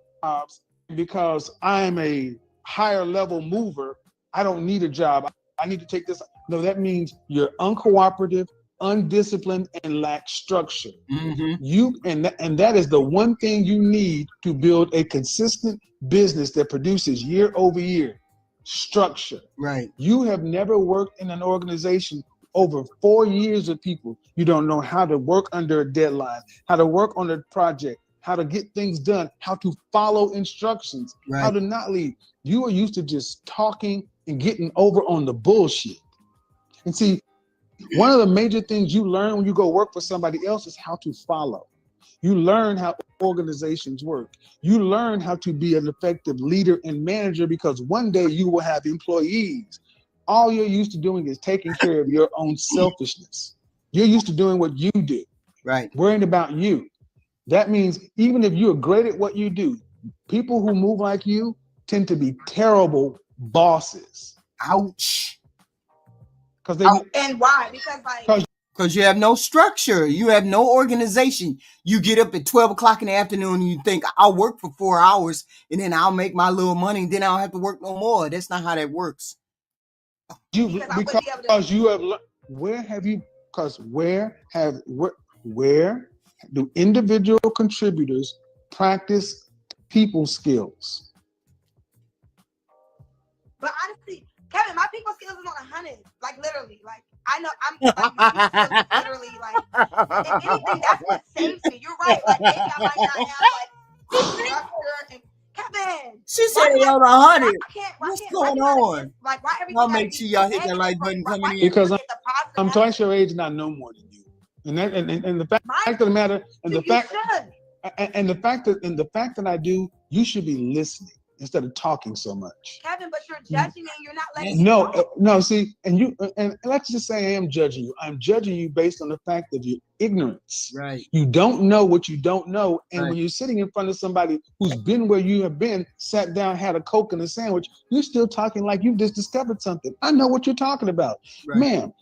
Speaker 3: because I'm a higher level mover. I don't need a job. I need to take this. No, that means you're uncooperative, undisciplined, and lack structure. And that is the one thing you need to build a consistent business that produces year over year. Structure.
Speaker 1: Right.
Speaker 3: You have never worked in an organization over 4 years with people. You don't know how to work under a deadline, how to work on a project, how to get things done, how to follow instructions, how to not leave. You are used to just talking and getting over on the bullshit. And see, one of the major things you learn when you go work for somebody else is how to follow. You learn how organizations work. You learn how to be an effective leader and manager because one day you will have employees. All you're used to doing is taking care of your own selfishness. You're used to doing what you do.
Speaker 1: Right.
Speaker 3: Worrying about you. That means even if you're great at what you do, people who move like you tend to be terrible bosses.
Speaker 1: Ouch.
Speaker 4: And why? Because
Speaker 1: you have no structure. You have no organization. You get up at 12 o'clock in the afternoon and you think, I'll work for 4 hours and then I'll make my little money and then I'll have to work no more. That's not how that works.
Speaker 3: Where do individual contributors practice people skills?
Speaker 4: But honestly, Kevin, my people skills is on 100. Like literally, like I know I'm literally like if anything, that's what saves me. You're right. Like maybe I might not have like structure and Kevin.
Speaker 1: She said on 100. What's going on?
Speaker 4: Like why everything?
Speaker 1: I'll make sure y'all hit that like button coming in.
Speaker 3: Because I'm twice your age and I know more than you. And the fact of the matter, and the fact that I do, you should be listening. instead of talking so much.
Speaker 4: Kevin, but you're judging me and you're not letting me talk.
Speaker 3: No, see, and let's just say I am judging you. I'm judging you based on the fact of your ignorance.
Speaker 1: Right.
Speaker 3: You don't know what you don't know. And
Speaker 1: Right.
Speaker 3: when you're sitting in front of somebody who's been where you have been, sat down, had a Coke and a sandwich, you're still talking like you've just discovered something. I know what you're talking about.
Speaker 1: Right.
Speaker 3: Ma'am,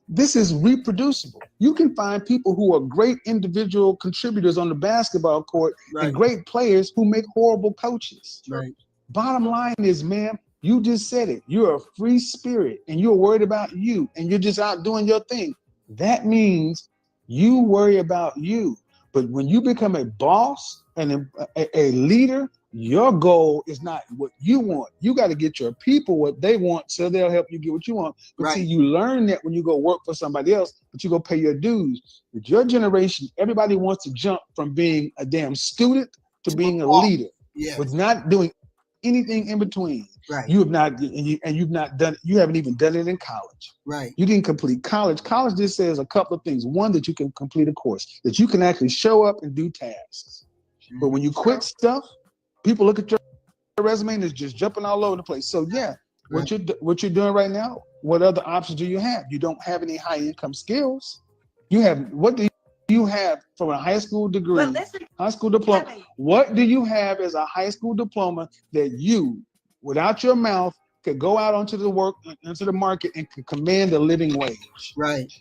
Speaker 3: this is reproducible. You can find people who are great individual contributors on the basketball court
Speaker 1: Right.
Speaker 3: and great players who make horrible coaches.
Speaker 1: Right.
Speaker 3: Bottom line is, ma'am, you just said it. You're a free spirit and you're worried about you and you're just out doing your thing. That means you worry about you. But when you become a boss and a leader, your goal is not what you want. You got to get your people what they want so they'll help you get what you want. But see, you learn that when you go work for somebody else, but you go pay your dues. With your generation, everybody wants to jump from being a damn student to being a leader.
Speaker 1: Yes.
Speaker 3: With not doing anything in between.
Speaker 1: Right.
Speaker 3: You have not, and you've not done. You haven't even done it in college.
Speaker 1: Right.
Speaker 3: You didn't complete college. College just says a couple of things. One, that you can complete a course, that you can actually show up and do tasks. Mm-hmm. But when you quit stuff, people look at your resume and it's just jumping all over the place. So yeah, right. what you're doing right now. What other options do you have? You don't have any high income skills. You have what do you have from a high school degree, high school diploma? Kevin. What do you have as a high school diploma that you, without your mouth, could go out into the market and can command a living wage?
Speaker 1: Right.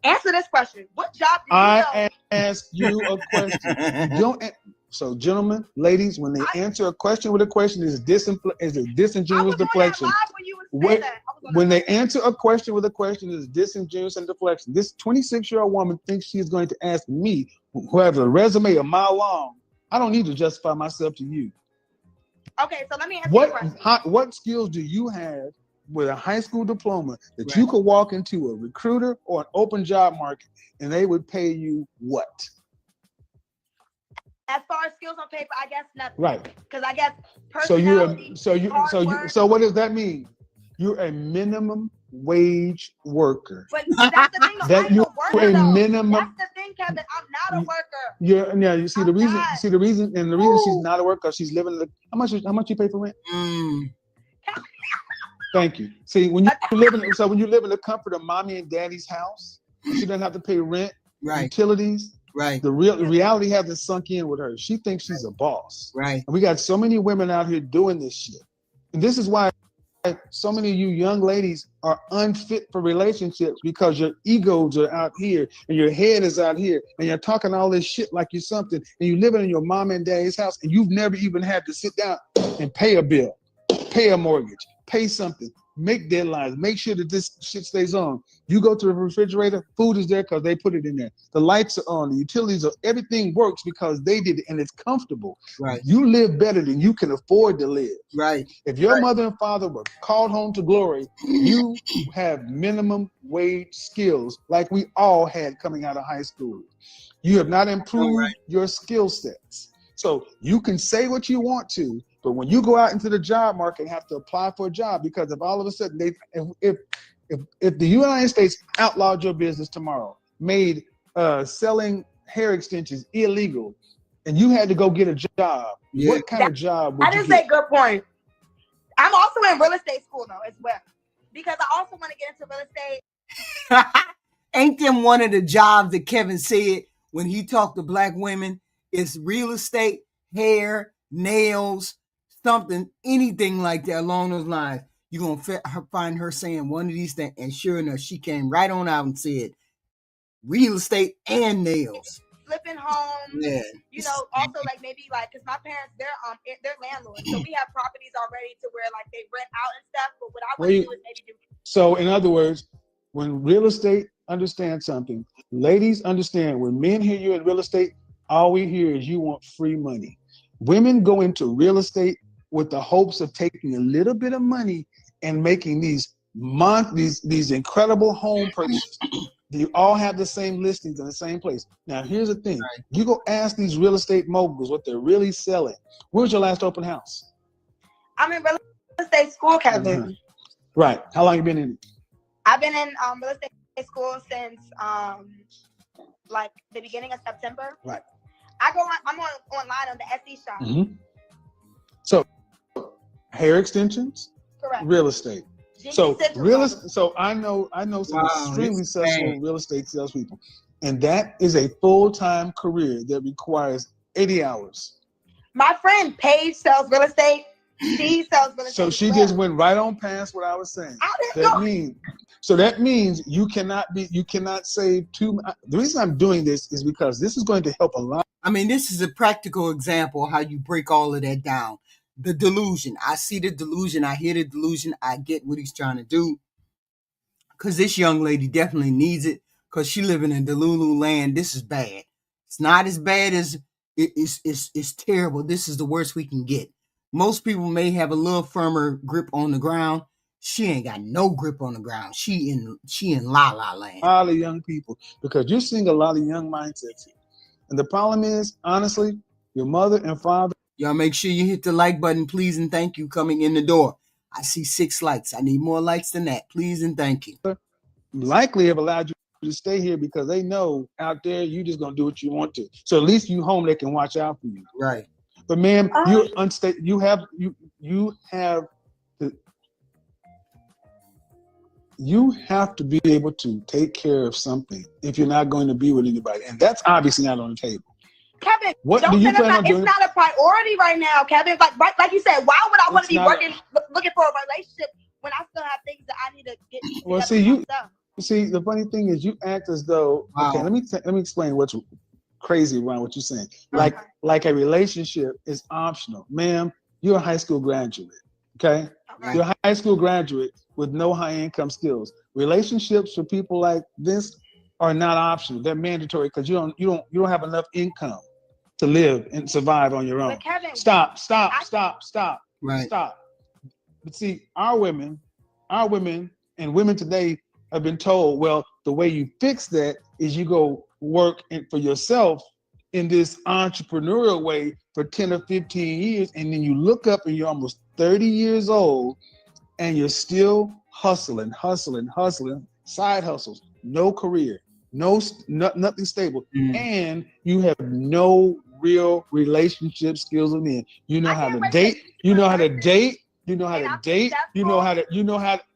Speaker 4: Answer this question. What job do you
Speaker 3: I ask you a question. So, gentlemen, ladies, when they answer a question with a question, is a disingenuous deflection. When they answer a question with a question, is disingenuous and deflection. This 26-year-old woman thinks she's going to ask me, who has a resume a mile long. I don't need to justify myself to you.
Speaker 4: Okay, so let me answer your question.
Speaker 3: What skills do you have with a high school diploma that you could walk into a recruiter or an open job market and they would pay you what?
Speaker 4: As far as skills on paper, I guess nothing.
Speaker 3: Right.
Speaker 4: Because I guess personality.
Speaker 3: So what does that mean? You're a minimum wage worker.
Speaker 4: But that's the thing.
Speaker 3: That you're a minimum.
Speaker 4: That's the thing, Kevin. I'm not a worker.
Speaker 3: You see the reason. And the reason she's not a worker, she's living in how much you pay for rent? Thank you. See, when you live in the comfort of mommy and daddy's house, she doesn't have to pay rent, utilities.
Speaker 1: Right.
Speaker 3: The reality hasn't sunk in with her. She thinks she's a boss.
Speaker 1: Right.
Speaker 3: And we got so many women out here doing this shit. And this is why so many of you young ladies are unfit for relationships, because your egos are out here and your head is out here and you're talking all this shit like you're something, and you're living in your mom and daddy's house and you've never even had to sit down and pay a bill, pay a mortgage, pay something, make deadlines, make sure that this shit stays on. You go to the refrigerator, food is there because they put it in there. The lights are on, the utilities are, everything works because they did it and it's comfortable.
Speaker 1: Right.
Speaker 3: You live better than you can afford to live.
Speaker 1: Right.
Speaker 3: If your mother and father were called home to glory, you have minimum wage skills like we all had coming out of high school. You have not improved your skill sets. So you can say what you want to, but when you go out into the job market and have to apply for a job, because if all of a sudden if the United States outlawed your business tomorrow, made selling hair extensions illegal, and you had to go get a job, what kind of job would you get?
Speaker 4: That is a good point. I'm also in real estate school though as well, because I also want to get into real estate.
Speaker 1: Ain't them one of the jobs that Kevin said when he talked to black women? It's real estate, hair, nails, something, anything like that along those lines. You're going to find her saying one of these things. And sure enough, she came right on out and said, real estate and nails.
Speaker 4: Flipping homes. Yeah. You know, also like maybe like, because my parents, they're landlords. So we have properties already to where like they rent out and stuff. But what I want to do is maybe do.
Speaker 3: So in other words, when real estate understands something, ladies understand when men hear you in real estate, all we hear is you want free money. Women go into real estate with the hopes of taking a little bit of money and making these incredible home purchases. You all have the same listings in the same place. Now, here's the thing. You go ask these real estate moguls what they're really selling. Where's your last open house?
Speaker 4: I'm in real estate school, Kevin.
Speaker 3: Right. How long you been in it?
Speaker 4: I've been in real estate school since like the beginning of September.
Speaker 3: Right.
Speaker 4: I'm online on the SE shop.
Speaker 3: So hair extensions,
Speaker 4: Correct.
Speaker 3: real estate. So I know some extremely successful real estate salespeople, and that is a full-time career that requires 80 hours.
Speaker 4: My friend Paige sells real estate. She sells real estate.
Speaker 3: So she just went right on past what I was saying. That means you cannot save too. The reason I'm doing this is because this is going to help a lot.
Speaker 1: I mean, this is a practical example of how you break all of that down. The delusion. I see the delusion. I hear the delusion. I get what he's trying to do. Because this young lady definitely needs it. Because she living in Delulu land. This is bad. It's not as bad as it's terrible. This is the worst we can get. Most people may have a little firmer grip on the ground. She ain't got no grip on the ground. She in la la land.
Speaker 3: A lot of young people, because you're seeing a lot of young mindsets here. And the problem is, honestly, your mother and father.
Speaker 1: Y'all make sure you hit the like button, please and thank you, coming in the door. I see 6 likes. I need more likes than that. Please and thank you.
Speaker 3: Likely have allowed you to stay here because they know out there you just gonna do what you want to. So at least you home, they can watch out for you.
Speaker 1: Right.
Speaker 3: But ma'am, you're unstable. You have to be able to take care of something if you're not going to be with anybody, and that's obviously not on the table.
Speaker 4: Kevin, it's not a priority right now, Kevin. Like you said, why would I want to be looking for a relationship when I still have things that I need to get?
Speaker 3: Well, see, the funny thing is, you act as though. Wow. Okay, let me explain what's crazy around what you're saying. Like a relationship is optional, ma'am. You're a high school graduate. Okay, you're a high school graduate with no high income skills. Relationships for people like this are not optional. They're mandatory because you don't have enough income to live and survive on your own.
Speaker 4: But Kevin,
Speaker 3: stop.
Speaker 1: Right.
Speaker 3: Stop. But see, our women and women today have been told, well, the way you fix that is you go work for yourself in this entrepreneurial way for 10 or 15 years, and then you look up and you're almost 30 years old and you're still hustling, side hustles, no career, nothing stable, and you have no real relationship skills with men. You know how to date. You know how to date. You know how to date. You know how to date.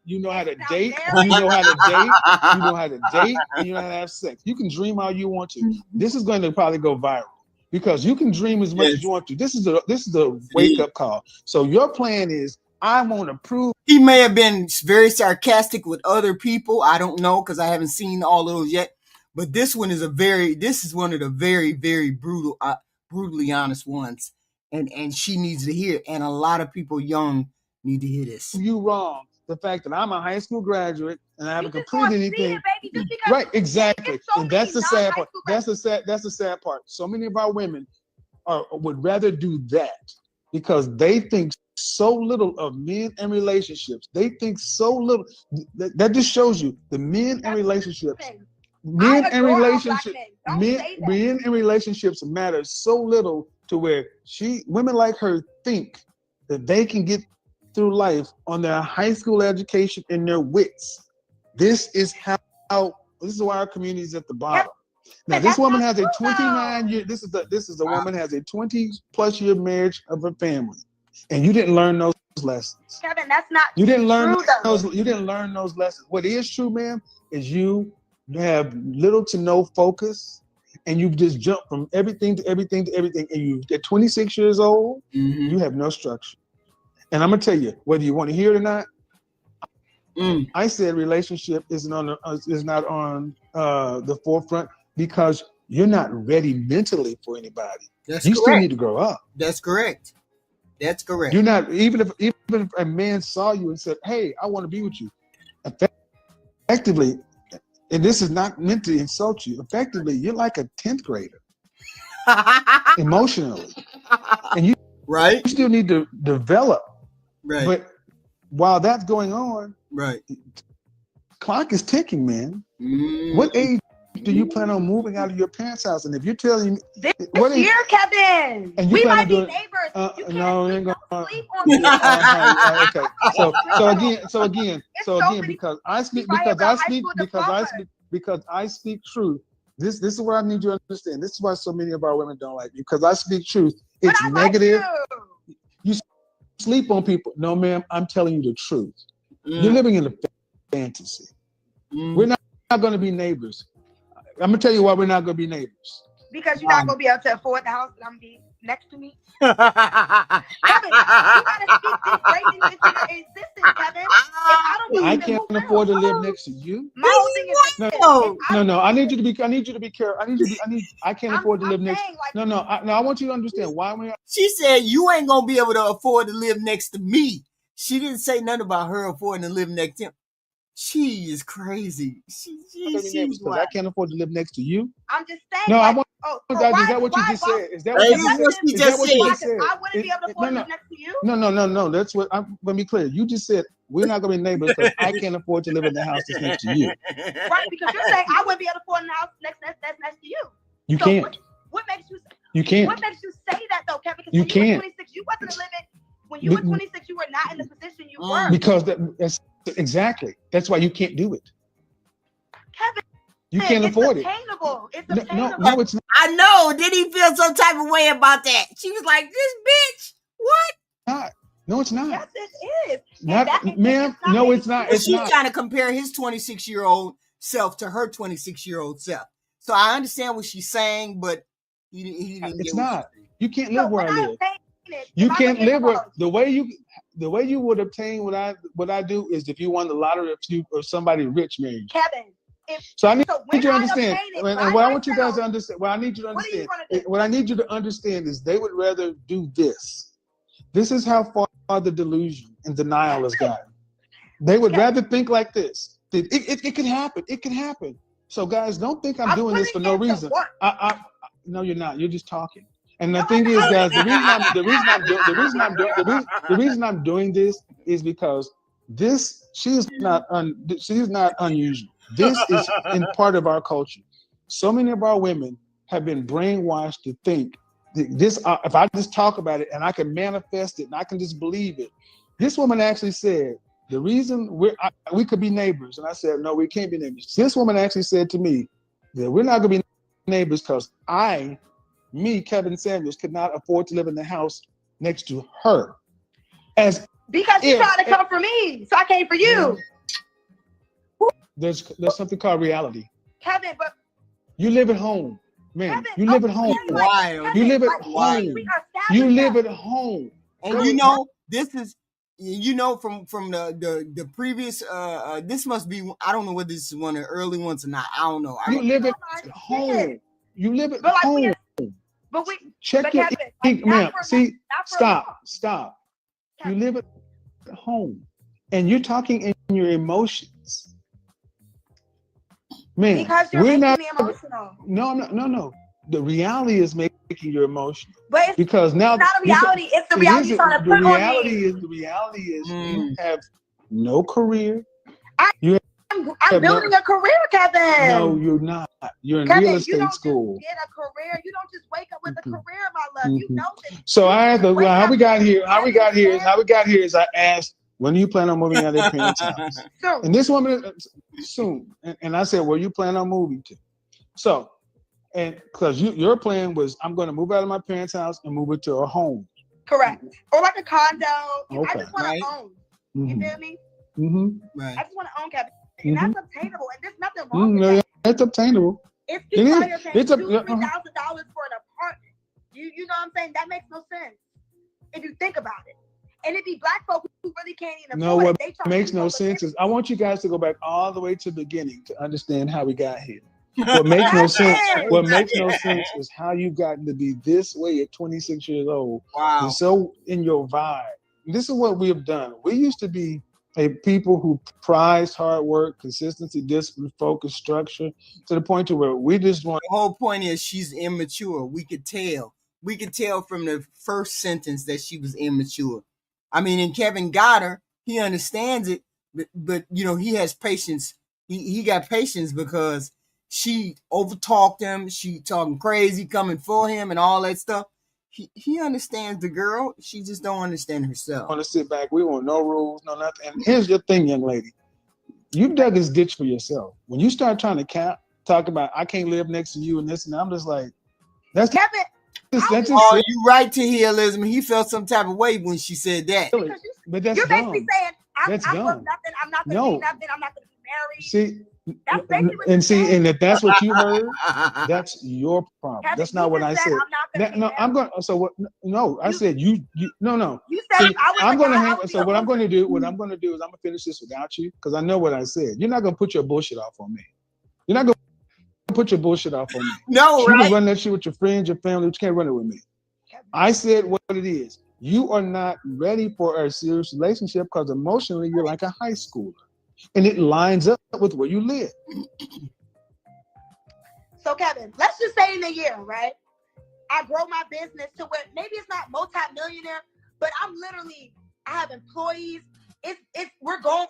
Speaker 3: You know how to date. You know how to date, and you know how to have sex. You can dream all you want to. This is going to probably go viral because you can dream as much as you want to. This is a wake up call. So your plan is, I want to prove.
Speaker 1: He may have been very sarcastic with other people. I don't know because I haven't seen all of those yet. But this one is one of the very, very brutally honest ones. And she needs to hear it. And a lot of people young need to hear this.
Speaker 3: You wrong. The fact that I'm a high school graduate and I haven't completed anything. Right, exactly. And that's the sad part. That's the sad part. So many of our women would rather do that because they think so little of men and relationships. They think so little. That just shows you the men and relationships. Men and relationships matter so little to where women like her think that they can get through life on their high school education and their wits. This is why our community is at the bottom. Now, this woman has a 29-year. This is a woman has a 20+ year marriage of a family, and you didn't learn those lessons.
Speaker 4: Kevin, that's not.
Speaker 3: You didn't learn those. You didn't learn those lessons. What is true, ma'am, is you have little to no focus, and you just jump from everything to everything to everything. And you at 26 years old, you have no structure. And I'm gonna tell you, whether you want to hear it or not, I said relationship is not on the forefront because you're not ready mentally for anybody. You still need to grow up.
Speaker 1: That's correct.
Speaker 3: You're not, even if a man saw you and said, "Hey, I want to be with you," effectively, and this is not meant to insult you, effectively, you're like a 10th grader emotionally, and you still need to develop.
Speaker 1: Right.
Speaker 3: But while that's going on, clock is ticking, man. What age do you plan on moving out of your parents' house? And if you're telling me
Speaker 4: this year, Kevin, and we might be neighbors. You can't sleep on me.
Speaker 3: Okay. So again, because I speak truth. This is what I need you to understand. This is why so many of our women don't like me, because I speak truth. It's negative. sleep on people. No, ma'am, I'm telling you the truth. You're living in a fantasy. We're not going to be neighbors. I'm going to tell you why we're not going to be neighbors.
Speaker 4: Because you're not going to be able to afford the house that I'm going to be next to me. Kevin, you got to speak these great things into your existence, Kevin. If I don't believe
Speaker 3: I
Speaker 4: it,
Speaker 3: can't afford to live next to you.
Speaker 4: My whole thing is
Speaker 3: no. I need you to be careful. I can't afford to live next. I want you to understand why we.
Speaker 1: She said you ain't gonna be able to afford to live next to me. She didn't say nothing about her affording to live next to him. She is crazy. She's
Speaker 3: I can't afford to live next to you.
Speaker 4: I'm just saying.
Speaker 3: No, I want. Is that what you just said? Is that what you just said?
Speaker 4: I wouldn't be able to afford to live next to you.
Speaker 3: No. That's what I'm going to be clear. You just said we're not going to be neighbors because I can't afford to live in the house that's next to you.
Speaker 4: Right, because you're saying I wouldn't be able to afford the house that's next to you.
Speaker 3: You can't.
Speaker 4: What makes you?
Speaker 3: You can't.
Speaker 4: What makes you say that though, Kevin? Because
Speaker 3: you
Speaker 4: can't.
Speaker 3: You
Speaker 4: were 26, you wasn't living. When you were 26, you were not in the position you were.
Speaker 3: Because that's exactly. That's why you can't do it.
Speaker 4: Kevin,
Speaker 3: you can't afford
Speaker 4: it. It's attainable.
Speaker 3: No, it's not.
Speaker 1: I know. Did he feel some type of way about that? She was like, "This bitch, what?"
Speaker 3: Not. No, it's not.
Speaker 4: Yes, it is.
Speaker 3: Ma'am. No, it's not. It's
Speaker 1: she's trying to compare his 26-year-old self to her 26-year-old self. So I understand what she's saying, but he didn't.
Speaker 3: It's not. You can't live where I live. You can't live where the way you would obtain what I do is if you won the lottery or somebody rich married.
Speaker 4: Kevin.
Speaker 3: So I need you to understand, and what I want you guys to understand, what I need you to understand, what I need you to understand is they would rather do this. This is how far the delusion and denial has gotten. They would rather think like this. It can happen. It can happen. So guys, don't think I'm doing this for no reason. No, you're not. You're just talking. And the thing is, guys, the reason I'm doing this is because she's not unusual. This is in part of our culture. So many of our women have been brainwashed to think this. If I just talk about it and I can manifest it and I can just believe it. This woman actually said the reason we could be neighbors, and I said no, we can't be neighbors. This woman actually said to me that we're not going to be neighbors because me, Kevin Samuels, could not afford to live in the house next to her.
Speaker 4: Because you tried to come for me, so I came for you.
Speaker 3: There's something called reality.
Speaker 4: Kevin, but
Speaker 3: you live at home, man. You live at home. You live at home. You live at home.
Speaker 1: And this is from the previous this must be, I don't know whether this is one of the early ones or not. I don't know.
Speaker 3: You live at home. You live at home.
Speaker 4: But
Speaker 3: check your ink, ma'am. See, stop. You live at home, and you're talking in your emotions, man.
Speaker 4: Because you're making me emotional.
Speaker 3: No. The reality is making you emotional.
Speaker 4: But
Speaker 3: because now
Speaker 4: it's not a reality. It's the reality trying to put on me.
Speaker 3: The reality is you have no career.
Speaker 4: I'm building a career, Kevin.
Speaker 3: No, you're not. You're in real estate school.
Speaker 4: You don't just get a career. You don't just wake up with a career, my love. You know this.
Speaker 3: So how we got here is I asked, when do you plan on moving out of your parents' house?
Speaker 4: Soon.
Speaker 3: And this woman, soon. And I said, where you plan on moving to? So, and because your plan was, I'm going to move out of my parents' house and move it to a home.
Speaker 4: Correct. Or like a condo.
Speaker 3: Okay.
Speaker 4: I just want to own. You feel me?
Speaker 3: Right.
Speaker 4: I just want to own, Kevin. And that's obtainable, and there's nothing wrong with that.
Speaker 3: It's obtainable.
Speaker 4: If people out here paying $2,000 to $3,000 for an apartment, you know what I'm saying? That makes no sense if you think about it. And it be black folk who really can't even afford it. What
Speaker 3: makes no sense is I want you guys to go back all the way to the beginning to understand how we got here. What makes no sense? What makes no sense is how you've gotten to be this way at 26 years old.
Speaker 1: Wow.
Speaker 3: And so in your vibe. This is what we have done. We used to be people who prized hard work, consistency, discipline, focus, structure, to the point to where we just want.
Speaker 1: The whole point is she's immature. We could tell. We could tell from the first sentence that she was immature. I mean, and Kevin got her. He understands it, but he has patience. He got patience because she overtalked him. She talking crazy, coming for him, and all that stuff. He understands the girl. She just don't understand herself.
Speaker 3: Want to sit back. We want no rules, no nothing. And here's your thing, young lady. You dug this ditch for yourself. When you start trying to talk about I can't live next to you and this and that, I'm just like, that's
Speaker 4: Kevin.
Speaker 3: That's just
Speaker 1: Oh, you right to hear, Elizabeth. He felt some type of way when she said that.
Speaker 3: silly. But that's
Speaker 4: You're basically
Speaker 3: dumb.
Speaker 4: saying, I'm
Speaker 3: That's
Speaker 4: worth
Speaker 3: dumb.
Speaker 4: nothing. I'm not going to be nothing. I'm not going to be married.
Speaker 3: See,
Speaker 4: That's basically what
Speaker 3: and
Speaker 4: you
Speaker 3: see,
Speaker 4: said.
Speaker 3: and if that's what you heard, that's your problem.
Speaker 4: Kevin,
Speaker 3: That's
Speaker 4: you
Speaker 3: not what
Speaker 4: just
Speaker 3: I
Speaker 4: said.
Speaker 3: said.
Speaker 4: I'm not going to be
Speaker 3: No,
Speaker 4: married.
Speaker 3: I'm going. So what? No, I said you. No.
Speaker 4: You said
Speaker 3: See,
Speaker 4: if I was
Speaker 3: I'm
Speaker 4: a
Speaker 3: going to
Speaker 4: guy, I
Speaker 3: hang.
Speaker 4: would
Speaker 3: So
Speaker 4: be
Speaker 3: what
Speaker 4: a
Speaker 3: I'm going to do? What I'm going to do is I'm going to finish this without you because I know what I said. You're not going to put your bullshit off on me. You're not going to put your bullshit off on me.
Speaker 1: No,
Speaker 3: You
Speaker 1: right?
Speaker 3: can run that shit with your friends, your family. But you can't run it with me. I said what it is. You are not ready for a serious relationship because emotionally you're like a high schooler, and it lines up with where you live.
Speaker 4: So Kevin, let's just say in a year, right? I grow my business to where maybe it's not multi-millionaire, but I have employees. We're going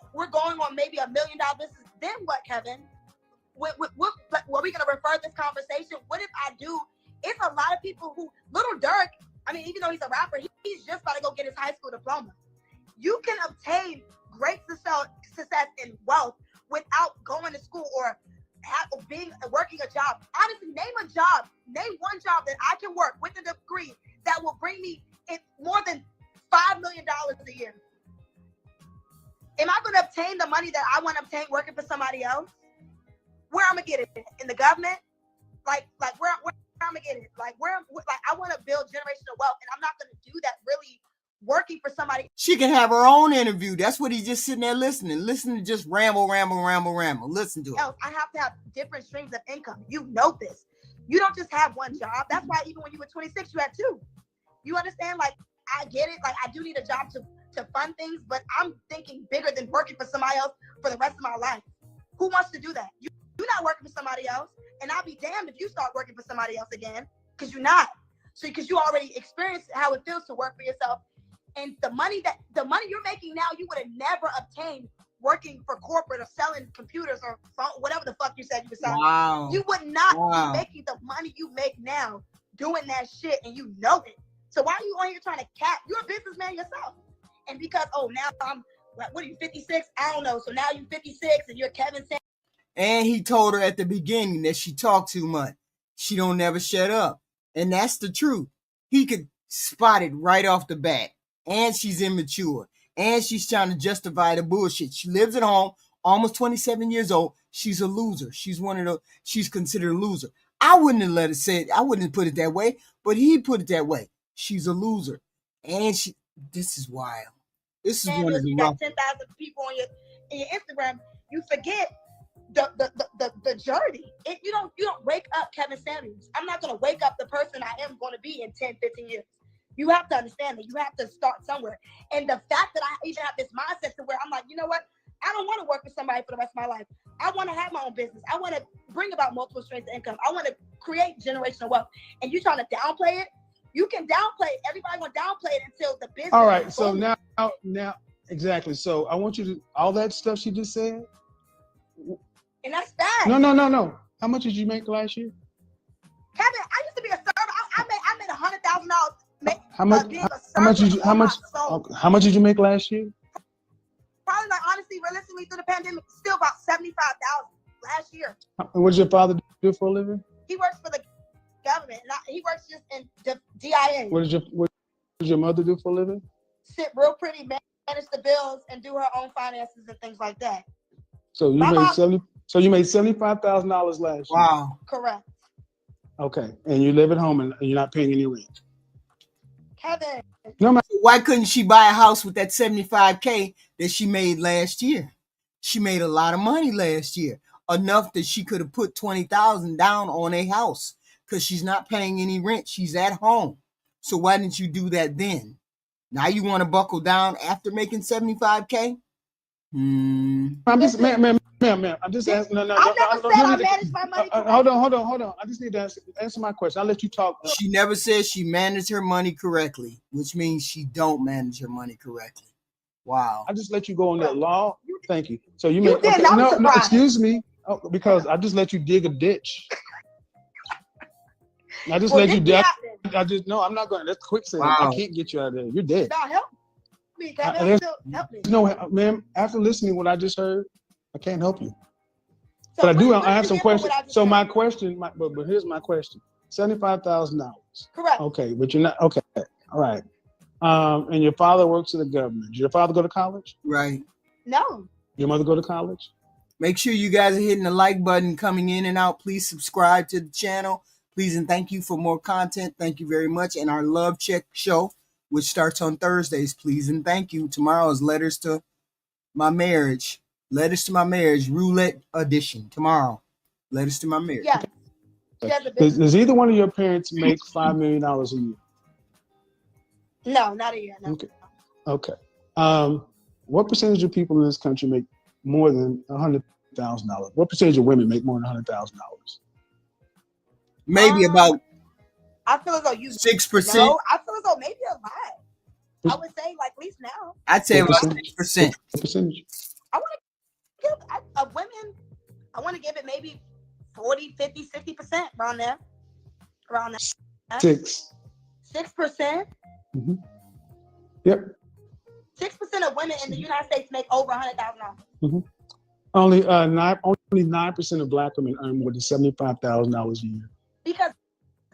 Speaker 4: on maybe $1 million business. Then what, Kevin? What are we gonna refer this conversation? What if I do? It's a lot of people who Little Dirk. I mean, even though he's a rapper, he's just about to go get his high school diploma. You can obtain great success and wealth without going to school or working a job. Honestly, name one job that I can work with a degree that will bring me more than $5 million a year. Am I going to obtain the money that I want to obtain working for somebody else? Where I'm gonna get it? In the government? Like where I'm gonna get it? Like I want to build generational wealth, and I'm not gonna do that really working for somebody.
Speaker 1: She can have her own interview. That's what he's just sitting there listening to just ramble. Listen to it.
Speaker 4: I have to have different streams of income. You know this. You don't just have one job. That's why even when you were 26, you had two. You understand? Like, I get it. Like, I do need a job to fund things, but I'm thinking bigger than working for somebody else for the rest of my life. Who wants to do that? You're not working for somebody else, and I'll be damned if you start working for somebody else again, because you're not. So because you already experienced how it feels to work for yourself, and the money you're making now, you would have never obtained working for corporate or selling computers or whatever the fuck you said you were selling.
Speaker 1: Wow.
Speaker 4: You would not be making the money you make now doing that shit, and you know it. So why are you on here trying to cap? You're a businessman yourself, and because now I'm what are you 56? I don't know. So now you're 56 and you're KevinSamuels.
Speaker 1: And he told her at the beginning that she talked too much. She don't never shut up. And that's the truth. He could spot it right off the bat. And she's immature. And she's trying to justify the bullshit. She lives at home, almost 27 years old. She's a loser. She's considered a loser. I wouldn't have let it say it. I wouldn't have put it that way, but he put it that way. She's a loser. And this is wild. This is one of the
Speaker 4: you got 10,000 people on your Instagram. You forget the journey. You don't wake up KevinSamuels. I'm not going to wake up the person I am going to be in 10, 15 years. You have to understand that you have to start somewhere. And the fact that I even have this mindset to where I'm like, you know what? I don't want to work with somebody for the rest of my life. I want to have my own business. I want to bring about multiple streams of income. I want to create generational wealth. And you trying to downplay it? You can downplay it. Everybody will downplay it until the business.
Speaker 3: All right. So now, exactly. So I want you to, all that stuff she just said.
Speaker 4: And that's bad.
Speaker 3: No. How much did you make last year?
Speaker 4: Kevin, I used to be a server. I made $100,000.
Speaker 3: How much did you make last year?
Speaker 4: Probably, like, honestly, realistically, through the pandemic, still about $75,000 last year.
Speaker 3: What does your father do for a living?
Speaker 4: He works for the government. He works just in the DIA.
Speaker 3: What does your mother do for a living?
Speaker 4: Sit real pretty, manage the bills, and do her own finances and things like that.
Speaker 3: So you made $75,000 last year.
Speaker 1: Wow.
Speaker 4: Correct.
Speaker 3: Okay, and you live at home and you're not paying any rent.
Speaker 4: Kevin.
Speaker 1: Why couldn't she buy a house with that $75K that she made last year? She made a lot of money last year, enough that she could have put $20,000 down on a house because she's not paying any rent. She's at home. So why didn't you do that then? Now you want to buckle down after making $75K?
Speaker 3: I'm just, ma'am. I'm just asking. No.
Speaker 4: I never said I managed my money.
Speaker 3: Hold on. I just need to answer my question. I'll let you talk.
Speaker 1: She never said she managed her money correctly, which means she don't manage her money correctly. Wow.
Speaker 3: I just let you go on that law. Thank you. So you
Speaker 4: did.
Speaker 3: okay,
Speaker 4: No,
Speaker 3: excuse me, because I just let you dig a ditch. I just let you dig. I'm not going. That's quicksand. Wow. I can't get you out of there. You're dead.
Speaker 4: No, help me. Help me.
Speaker 3: No, ma'am. After listening to what I just heard, I can't help you. So but I have some questions. So my question, but here's my question. $75,000.
Speaker 4: Correct.
Speaker 3: Okay, but you're not okay. All right. And your father works in the government. Did your father go to college?
Speaker 1: Right.
Speaker 4: No.
Speaker 3: Your mother go to college?
Speaker 1: Make sure you guys are hitting the like button, coming in and out. Please subscribe to the channel. Please and thank you for more content. Thank you very much. And our Love Check show, which starts on Thursdays. Please and thank you. Tomorrow is Letters to My Marriage. Letters to My Marriage Roulette Edition. Tomorrow. Letters to My Marriage.
Speaker 4: Yeah.
Speaker 3: Okay. Does either one of your parents make $5 million a year?
Speaker 4: No, not a year. No.
Speaker 3: Okay. What percentage of people in this country make more than $100,000? What percentage of women make more than $100,000?
Speaker 1: Maybe about.
Speaker 4: I feel as though you
Speaker 1: 6%.
Speaker 4: No, I feel as though maybe a lot. I would say like at least now.
Speaker 1: I'd say about 6%.
Speaker 3: What percentage?
Speaker 4: I want to give women. I want to give it maybe 40, 50, 60% around there. Around that. 6%.
Speaker 3: Mm-hmm. Yep.
Speaker 4: 6% of women in the United States make over $100,000.
Speaker 3: Mm-hmm. Only 9% of Black women earn more than $75,000 a year.
Speaker 4: Because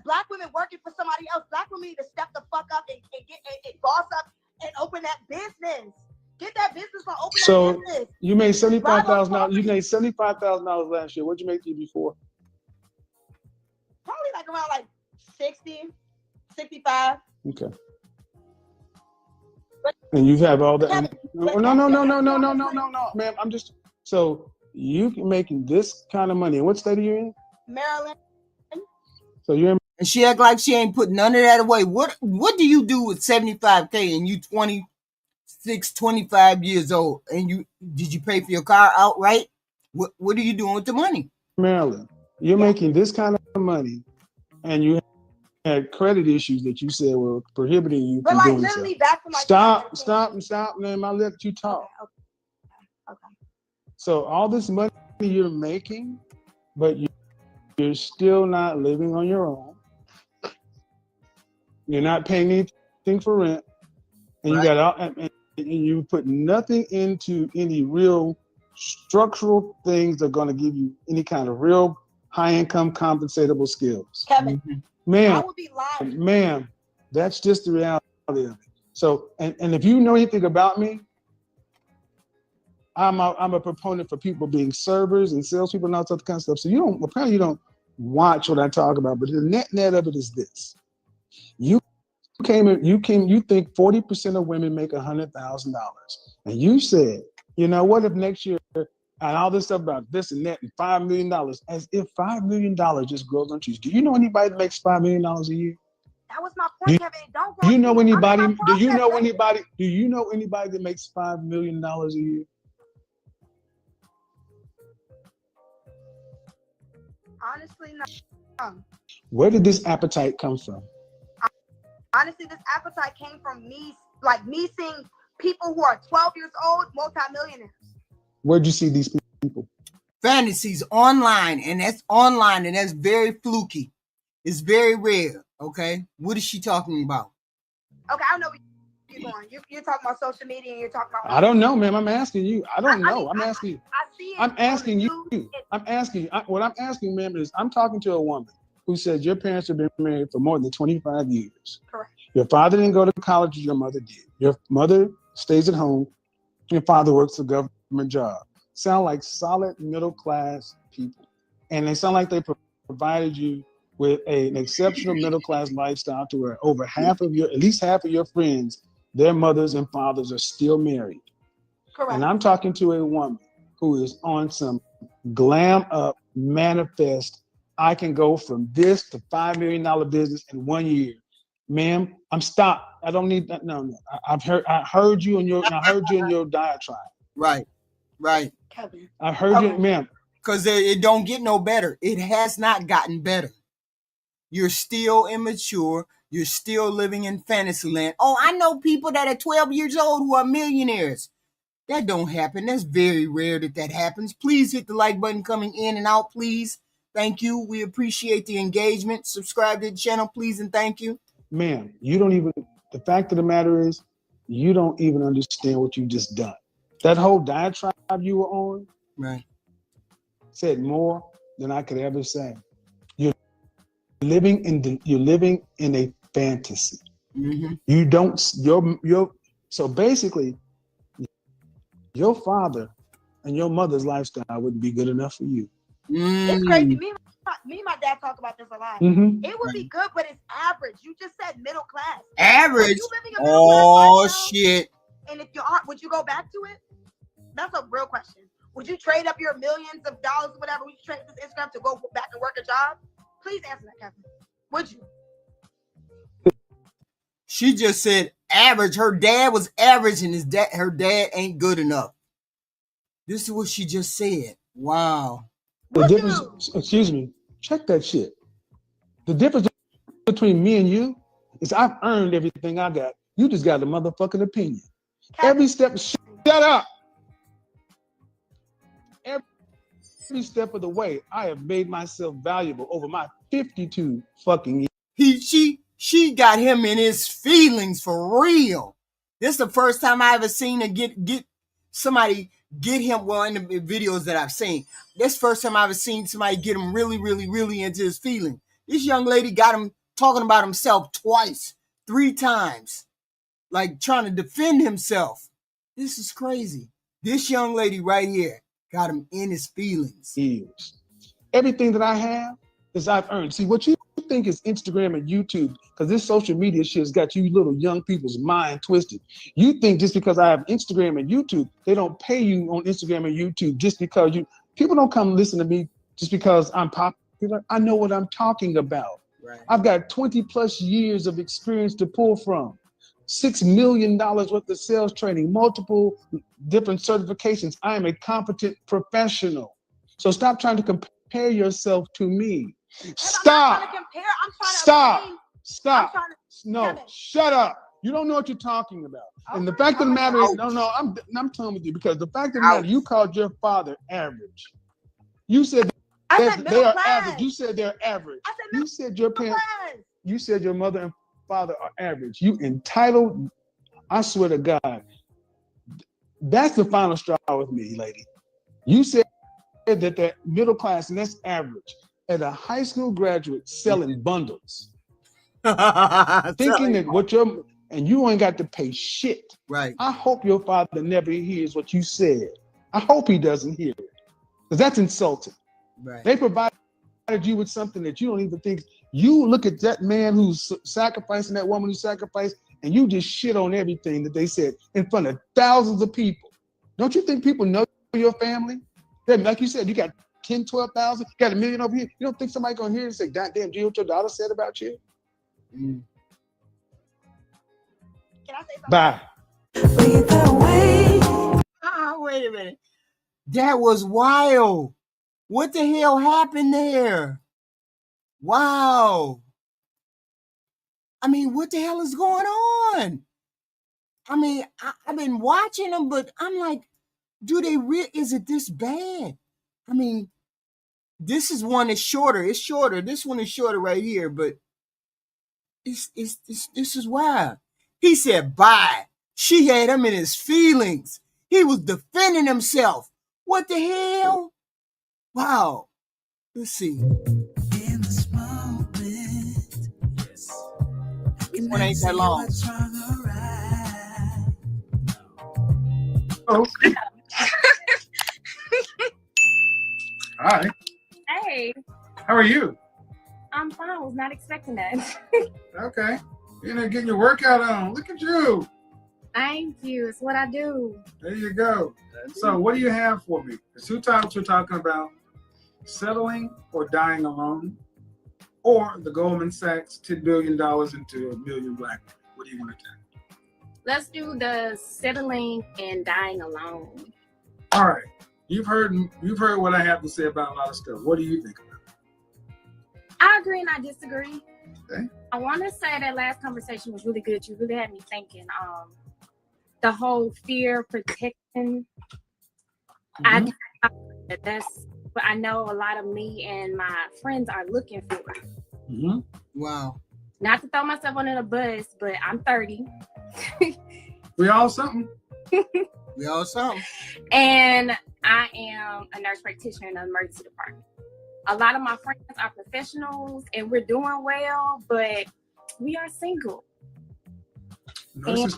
Speaker 4: Black women working for somebody else, Black women need to step the fuck up and get and boss up and open that business. Get that business or open that business.
Speaker 3: So you made $75,000. You made $75,000 last year. What'd you make the year before?
Speaker 4: Probably like around like 60, 65.
Speaker 3: Okay. And you have all that. No, ma'am. I'm just so you making this kind of money. What state are you in?
Speaker 4: Maryland.
Speaker 3: So you're in.
Speaker 1: And she act like she ain't put none of that away. What do you do with $75K and you 26, 25 years old? And did you pay for your car outright? What are you doing with the money?
Speaker 3: Maryland. You're making this kind of money, and you had credit issues that you said were prohibiting you from doing
Speaker 4: literally
Speaker 3: so.
Speaker 4: Back from like
Speaker 3: Stop, ma'am. I'll let you talk.
Speaker 4: Okay.
Speaker 3: So all this money you're making, but you're still not living on your own. You're not paying anything for rent, and you got and you put nothing into any real structural things that are going to give you any kind of real high-income compensatable skills.
Speaker 4: Kevin,
Speaker 3: ma'am,
Speaker 4: I would be lying.
Speaker 3: Ma'am, that's just the reality of it. So, and if you know anything about me, I'm a proponent for people being servers and salespeople and all that other kind of stuff. So you don't watch what I talk about, but the net of it is this: you think 40% of women make $100,000, and you said, you know what, if next year and all this stuff about this and that and $5 million, as if $5 million just grows on trees. Do you know anybody that makes $5 million a year?
Speaker 4: That was my point, Kevin. Don't
Speaker 3: Do you know anybody?
Speaker 4: Do you know
Speaker 3: anybody that makes $5 million a year?
Speaker 4: Honestly, no.
Speaker 3: Where did this appetite come from?
Speaker 4: Honestly, this appetite came from me seeing people who are 12 years old, multimillionaires.
Speaker 3: Where'd you see these people?
Speaker 1: Fantasies online, and that's very fluky. It's very rare. Okay, what is she talking about?
Speaker 4: Okay, I don't know where you're going. You're talking about social media, and you're talking about.
Speaker 3: I don't know, ma'am. I'm asking you. I don't know. I'm asking you.
Speaker 4: I see it.
Speaker 3: I'm asking you. I'm asking you. What I'm asking, ma'am, is I'm talking to a woman who said your parents have been married for more than 25 years.
Speaker 4: Correct.
Speaker 3: Your father didn't go to college as your mother did. Your mother stays at home. Your father works a government job. Sound like solid middle class people. And they sound like they provided you with an exceptional middle class lifestyle to where at least half of your friends, their mothers and fathers are still married.
Speaker 4: Correct.
Speaker 3: And I'm talking to a woman who is on some glam up manifest. I can go from this to $5 million business in 1 year. Ma'am, I'm stopped. I don't need that. No. I heard you in your diatribe.
Speaker 1: Right.
Speaker 4: Kevin.
Speaker 3: I heard you, ma'am.
Speaker 1: Because it don't get no better. It has not gotten better. You're still immature. You're still living in fantasy land. Oh, I know people that are 12 years old who are millionaires. That don't happen. That's very rare that happens. Please hit the like button coming in and out, please. Thank you. We appreciate the engagement. Subscribe to the channel, please, and thank you.
Speaker 3: Ma'am, the fact of the matter is, you don't even understand what you just done. That whole diatribe you were on,
Speaker 1: right,
Speaker 3: said more than I could ever say. You're living in a fantasy.
Speaker 1: Mm-hmm.
Speaker 3: You don't so basically your father and your mother's lifestyle wouldn't be good enough for you.
Speaker 4: It's crazy. Me and my dad talk about this a lot.
Speaker 3: Mm-hmm.
Speaker 4: It would be good, but it's average. You just said middle class.
Speaker 1: Average.
Speaker 4: You living a middle class lifestyle,
Speaker 1: shit.
Speaker 4: And if you aren't, would you go back to it? That's a real question. Would you trade up your millions of dollars, whatever? Would you trade this Instagram to go back and work a job? Please answer that, Kevin. Would you?
Speaker 1: She just said average. Her dad was average, and her dad ain't good enough. This is what she just said. Wow.
Speaker 3: The difference, excuse me, check that shit. The difference between me and you is I've earned everything I got. You just got a motherfucking opinion.
Speaker 4: Kevin.
Speaker 3: Every step, shut up. Every step of the way, I have made myself valuable over my 52 fucking years.
Speaker 1: She got him in his feelings for real. This is the first time I ever seen her get somebody get him. Well, in the videos that I've seen, this first time I ever seen somebody get him really, really, really into his feelings. This young lady got him talking about himself twice, 3 times, like trying to defend himself. This is crazy. This young lady right here got him in his feelings.
Speaker 3: Years. Everything that I have is I've earned. See, what you think is Instagram and YouTube, because this social media shit has got you little young people's mind twisted. You think just because I have Instagram and YouTube, they don't pay you on Instagram and YouTube just because people don't come listen to me just because I'm popular. I know what I'm talking about.
Speaker 1: Right.
Speaker 3: I've got 20 plus years of experience to pull from. $6 million worth of sales training, multiple different certifications. I am a competent professional. So stop trying to compare yourself to me. Stop.
Speaker 4: I'm not trying to compare. I'm trying to
Speaker 3: Stop. No,
Speaker 4: Kevin.
Speaker 3: shut up. You don't know what you're talking about. And the fact of the matter is, I'm telling with you, because the fact of the matter, you called your father average. You said they are average. You said they're average. You said your parents. You said your mother and father are average. You entitled. I swear to God, that's the final straw with me, lady. You said that they're middle class and that's average. At a high school graduate selling bundles, thinking that and you ain't got to pay shit.
Speaker 1: Right.
Speaker 3: I hope your father never hears what you said. I hope he doesn't hear it, because that's insulting.
Speaker 1: Right.
Speaker 3: They provided you with something that you don't even think. You look at that man who's sacrificing, that woman who sacrificed, and you just shit on everything that they said in front of thousands of people. Don't you think people know your family? Like you said, you got 10, 12,000, got $1 million over here. You don't think somebody gonna hear it and say, "God damn, do you know what your daughter said about you?"
Speaker 1: Mm.
Speaker 4: Can I say something?
Speaker 3: Bye.
Speaker 1: Wait a minute. That was wild. What the hell happened there? Wow. I mean, what the hell is going on? I mean, I've been watching them, but I'm like, is it this bad? I mean, this is one that's shorter. It's shorter. This one is shorter right here, but this is wild. He said bye. She had him in his feelings. He was defending himself. What the hell? Wow. Let's see. This one ain't that long.
Speaker 5: Oh. Hi.
Speaker 6: Hey.
Speaker 5: How are you?
Speaker 6: I'm fine. I was not expecting that.
Speaker 5: Okay. You're not getting your workout on. Look at you.
Speaker 6: Thank you. It's what I do.
Speaker 5: There you go. So what do you have for me? There's 2 topics we're talking about. Settling or dying alone, or the Goldman Sachs $10 billion into $1 million black men. What do you want to take?
Speaker 6: Let's do the settling and dying alone.
Speaker 5: All right. You've heard what I have to say about a lot of stuff. What do you think about it?
Speaker 6: I agree and I disagree.
Speaker 5: Okay.
Speaker 6: I want to say that last conversation was really good. You really had me thinking. The whole fear protection.
Speaker 5: Mm-hmm.
Speaker 6: That's what I know a lot of me and my friends are looking for.
Speaker 5: Mm-hmm.
Speaker 1: Wow.
Speaker 6: Not to throw myself under the bus, but I'm 30.
Speaker 5: We all something.
Speaker 1: We all something.
Speaker 6: And I am a nurse practitioner in the emergency department. a lot of my friends are professionals and we're doing well, but we are single.
Speaker 5: Nurses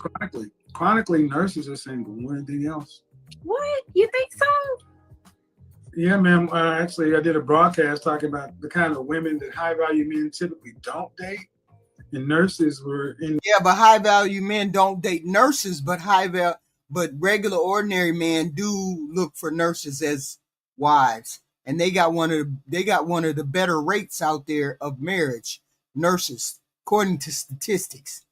Speaker 5: chronically nurses are single more than anything else.
Speaker 6: What? You think so?
Speaker 5: Yeah, ma'am. Actually, I did a broadcast talking about the kind of women that high value men typically don't date, and nurses were in.
Speaker 1: Yeah, but high value men don't date nurses, but regular ordinary men do look for nurses as wives, and they got one of the better rates out there of marriage nurses, according to statistics,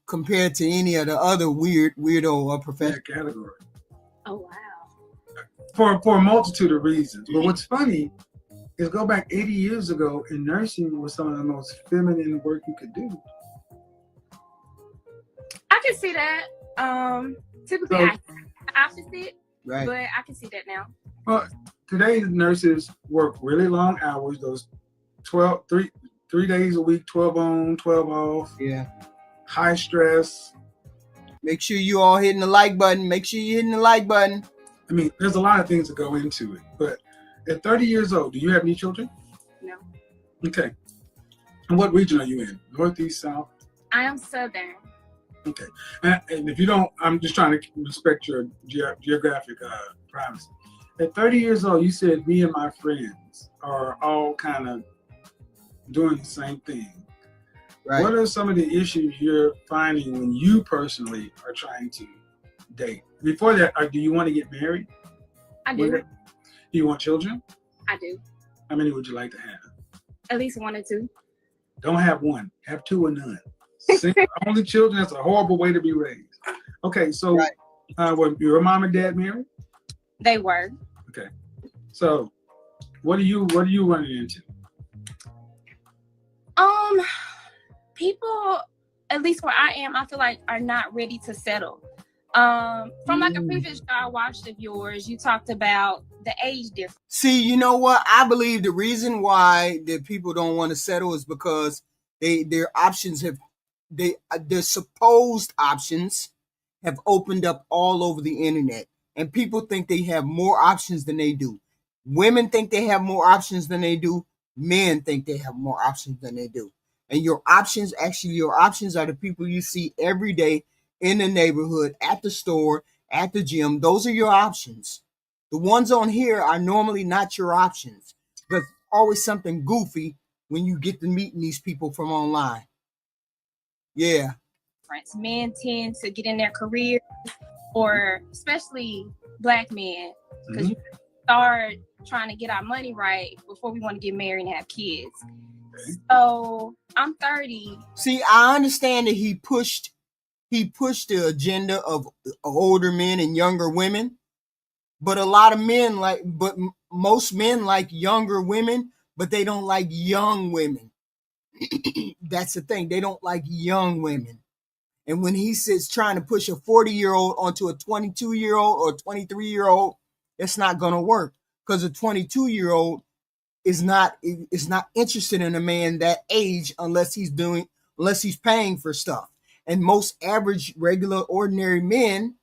Speaker 1: compared to any of the other weirdo professions.
Speaker 5: That category.
Speaker 6: Oh wow.
Speaker 5: For a multitude of reasons. But what's funny is go back 80 years ago, and nursing was some of the most feminine work you could do.
Speaker 6: I can see that. Typically, I opposite, right? But I can see that now.
Speaker 5: Well, today nurses work really long hours. Those 3 days a week, 12 on, 12 off.
Speaker 1: Yeah.
Speaker 5: High stress.
Speaker 1: Make sure you all hitting the like button. Make sure you're hitting the like button.
Speaker 5: I mean, there's a lot of things that go into it. But at 30 years old, do you have any children?
Speaker 6: No.
Speaker 5: Okay. And what region are you in? Northeast, South?
Speaker 6: I am Southern.
Speaker 5: Okay. And if you don't, I'm just trying to respect your geographic privacy. At 30 years old, you said me and my friends are all kind of doing the same thing. Right. What are some of the issues you're finding when you personally are trying to date? Before that, do you want to get married?
Speaker 6: I do.
Speaker 5: Do you want children?
Speaker 6: I do.
Speaker 5: How many would you like to have?
Speaker 6: At least 1 or 2.
Speaker 5: Don't have one. Have 2 or none. Only children, that's a horrible way to be raised. Okay, so were your mom and dad married?
Speaker 6: They were.
Speaker 5: Okay. So what are you running into?
Speaker 6: People, at least where I am, I feel like are not ready to settle. From like a previous show I watched of yours, you talked about the age difference.
Speaker 1: See, you know what? I believe the reason why that people don't want to settle is because their options their supposed options have opened up all over the internet, and people think they have more options than they do. Women think they have more options than they do. Men think they have more options than they do. And your options are the people you see every day in the neighborhood, at the store, at the gym. Those are your options. The ones on here are normally not your options. There's always something goofy when you get to meeting these people from online. Yeah.
Speaker 6: Men tend to get in their career, or especially black men, because you start trying to get our money right before we want to get married and have kids. So I'm 30.
Speaker 1: See, I understand that he pushed the agenda of older men and younger women, but most men like younger women, but they don't like young women. That's the thing. They don't like young women. And when he says trying to push a 40-year-old onto a 22-year-old or 23-year-old, it's not going to work, because a 22-year-old is not interested in a man that age unless he's paying for stuff. And most average, regular, ordinary men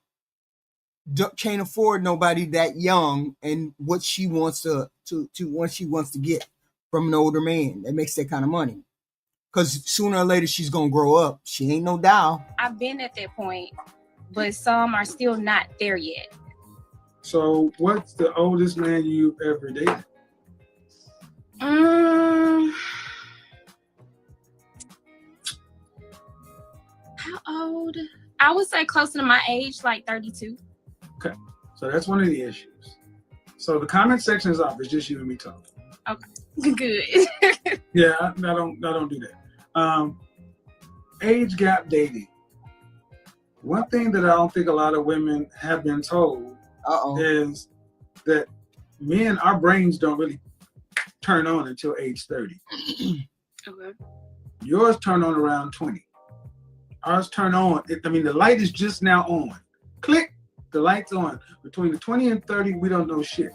Speaker 1: can't afford nobody that young and what she wants to get from an older man that makes that kind of money. Because sooner or later she's gonna grow up. She ain't no doll.
Speaker 6: I've been at that point, but some are still not there yet.
Speaker 5: So what's the oldest man you've ever dated?
Speaker 6: How old? I would say closer to my age, like 32.
Speaker 5: Okay, so that's one of the issues. So the comment section is off. It's just you and me talking.
Speaker 6: Okay, good.
Speaker 5: Yeah, I don't do that. Age gap dating. One thing that I don't think a lot of women have been told is that men, our brains don't really turn on until age 30.
Speaker 6: Okay.
Speaker 5: Yours turn on around 20. Ours turn on. The light is just now on. Click, the light's on. Between the 20 and 30, we don't know shit.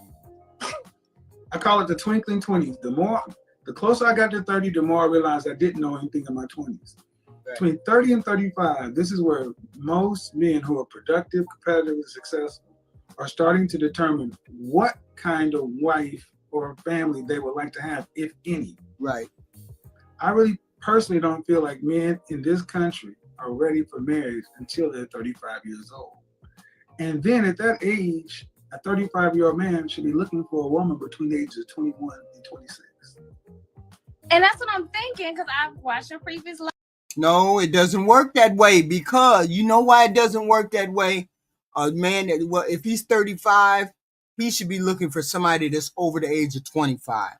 Speaker 5: I call it the twinkling 20s. The closer I got to 30, the more I realized I didn't know anything in my 20s. Right. Between 30 and 35, this is where most men who are productive, competitive, and successful are starting to determine what kind of wife or family they would like to have, if any.
Speaker 1: Right.
Speaker 5: I really personally don't feel like men in this country are ready for marriage until they're 35 years old. And then at that age, a 35-year-old man should be looking for a woman between the ages of 21 and 26.
Speaker 6: And that's what I'm thinking, because I've watched your previous life.
Speaker 1: No, it doesn't work that way, because you know why it doesn't work that way? A man that, well, if he's 35, he should be looking for somebody that's over the age of 25.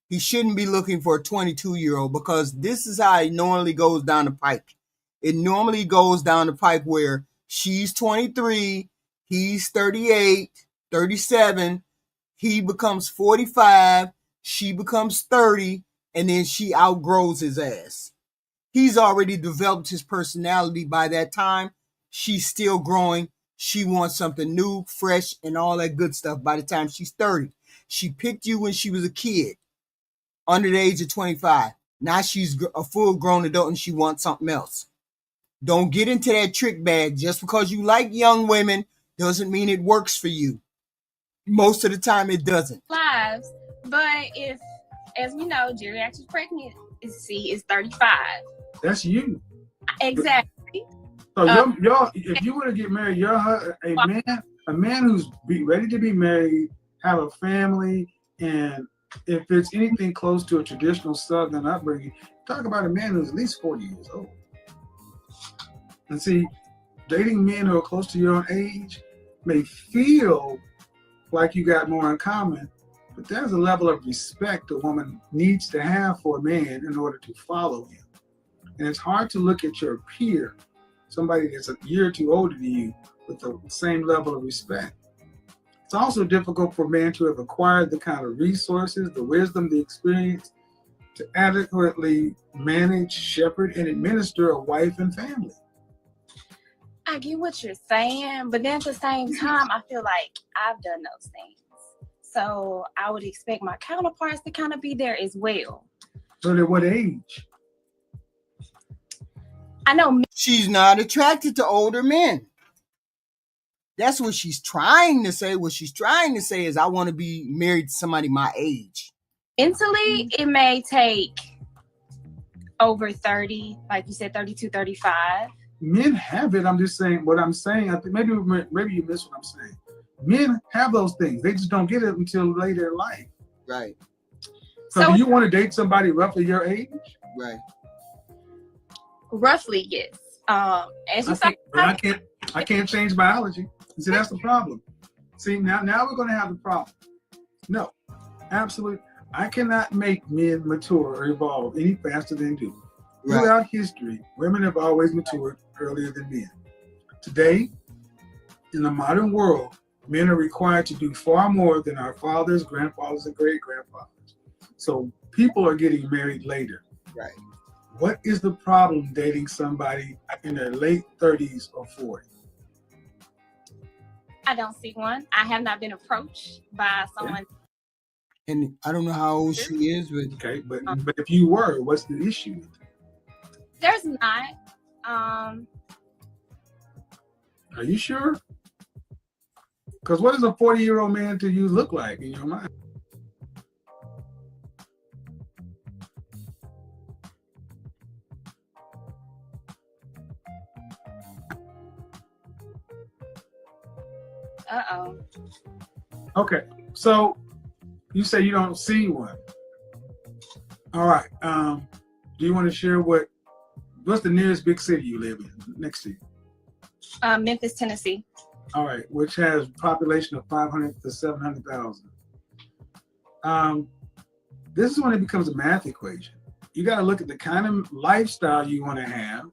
Speaker 1: He shouldn't be looking for a 22-year-old, because this is how it normally goes down the pike. It normally goes down the pike where she's 23, he's 38, 37, he becomes 45, she becomes 30, and then she outgrows his ass. He's already developed his personality by that time. She's still growing. She wants something new, fresh, and all that good stuff by the time she's 30. She picked you when she was a kid, under the age of 25. Now she's a full-grown adult and she wants something else. Don't get into that trick bag. Just because you like young women doesn't mean it works for you. Most of the time it doesn't.
Speaker 6: Lives, but if, as we know, geriatric pregnancy is 35.
Speaker 5: That's you.
Speaker 6: Exactly.
Speaker 5: So if you want to get married, a man who's ready to be married, have a family, and if it's anything close to a traditional Southern upbringing, talk about a man who's at least 40 years old. And see, dating men who are close to your own age may feel like you got more in common, but there's a level of respect a woman needs to have for a man in order to follow him. And it's hard to look at your peer, somebody that's a year or two older than you, with the same level of respect. It's also difficult for a man to have acquired the kind of resources, the wisdom, the experience to adequately manage, shepherd, and administer a wife and family.
Speaker 6: I get what you're saying, but then at the same time, I feel like I've done those things. So I would expect my counterparts to kind of be there as well.
Speaker 5: So at what age?
Speaker 6: I know
Speaker 1: she's not attracted to older men. That's what she's trying to say. What she's trying to say is, I want to be married to somebody my age.
Speaker 6: Mentally, it may take over 30, like you said, 32, 35.
Speaker 5: Men have it. I'm just saying what I'm saying. I think maybe you miss what I'm saying. Men have those things. They just don't get it until later in life.
Speaker 1: Right.
Speaker 5: So do you want to date somebody roughly your age?
Speaker 1: Right.
Speaker 6: Roughly, yes. As you said,
Speaker 5: I can't change biology. See, that's the problem. See, now we're going to have the problem. No, absolutely. I cannot make men mature or evolve any faster than do. Right. Throughout history, women have always matured earlier than men. Today, in the modern world, men are required to do far more than our fathers, grandfathers, and great-grandfathers. So people are getting married later.
Speaker 1: Right.
Speaker 5: What is the problem dating somebody in their late 30s or 40s?
Speaker 6: I don't see one. I have not been approached by someone.
Speaker 1: And I don't know how old she is, but
Speaker 5: okay, but if you were, what's the issue?
Speaker 6: There's not.
Speaker 5: Are you sure? Because what does a 40-year-old man to you look like in your mind?
Speaker 6: Uh-oh.
Speaker 5: Okay, so you say you don't see one. All right. Do you want to share what's the nearest big city you live in next to you?
Speaker 6: Memphis, Tennessee.
Speaker 5: All right, which has a population of 500 to 700,000. This is when it becomes a math equation. You got to look at the kind of lifestyle you want to have,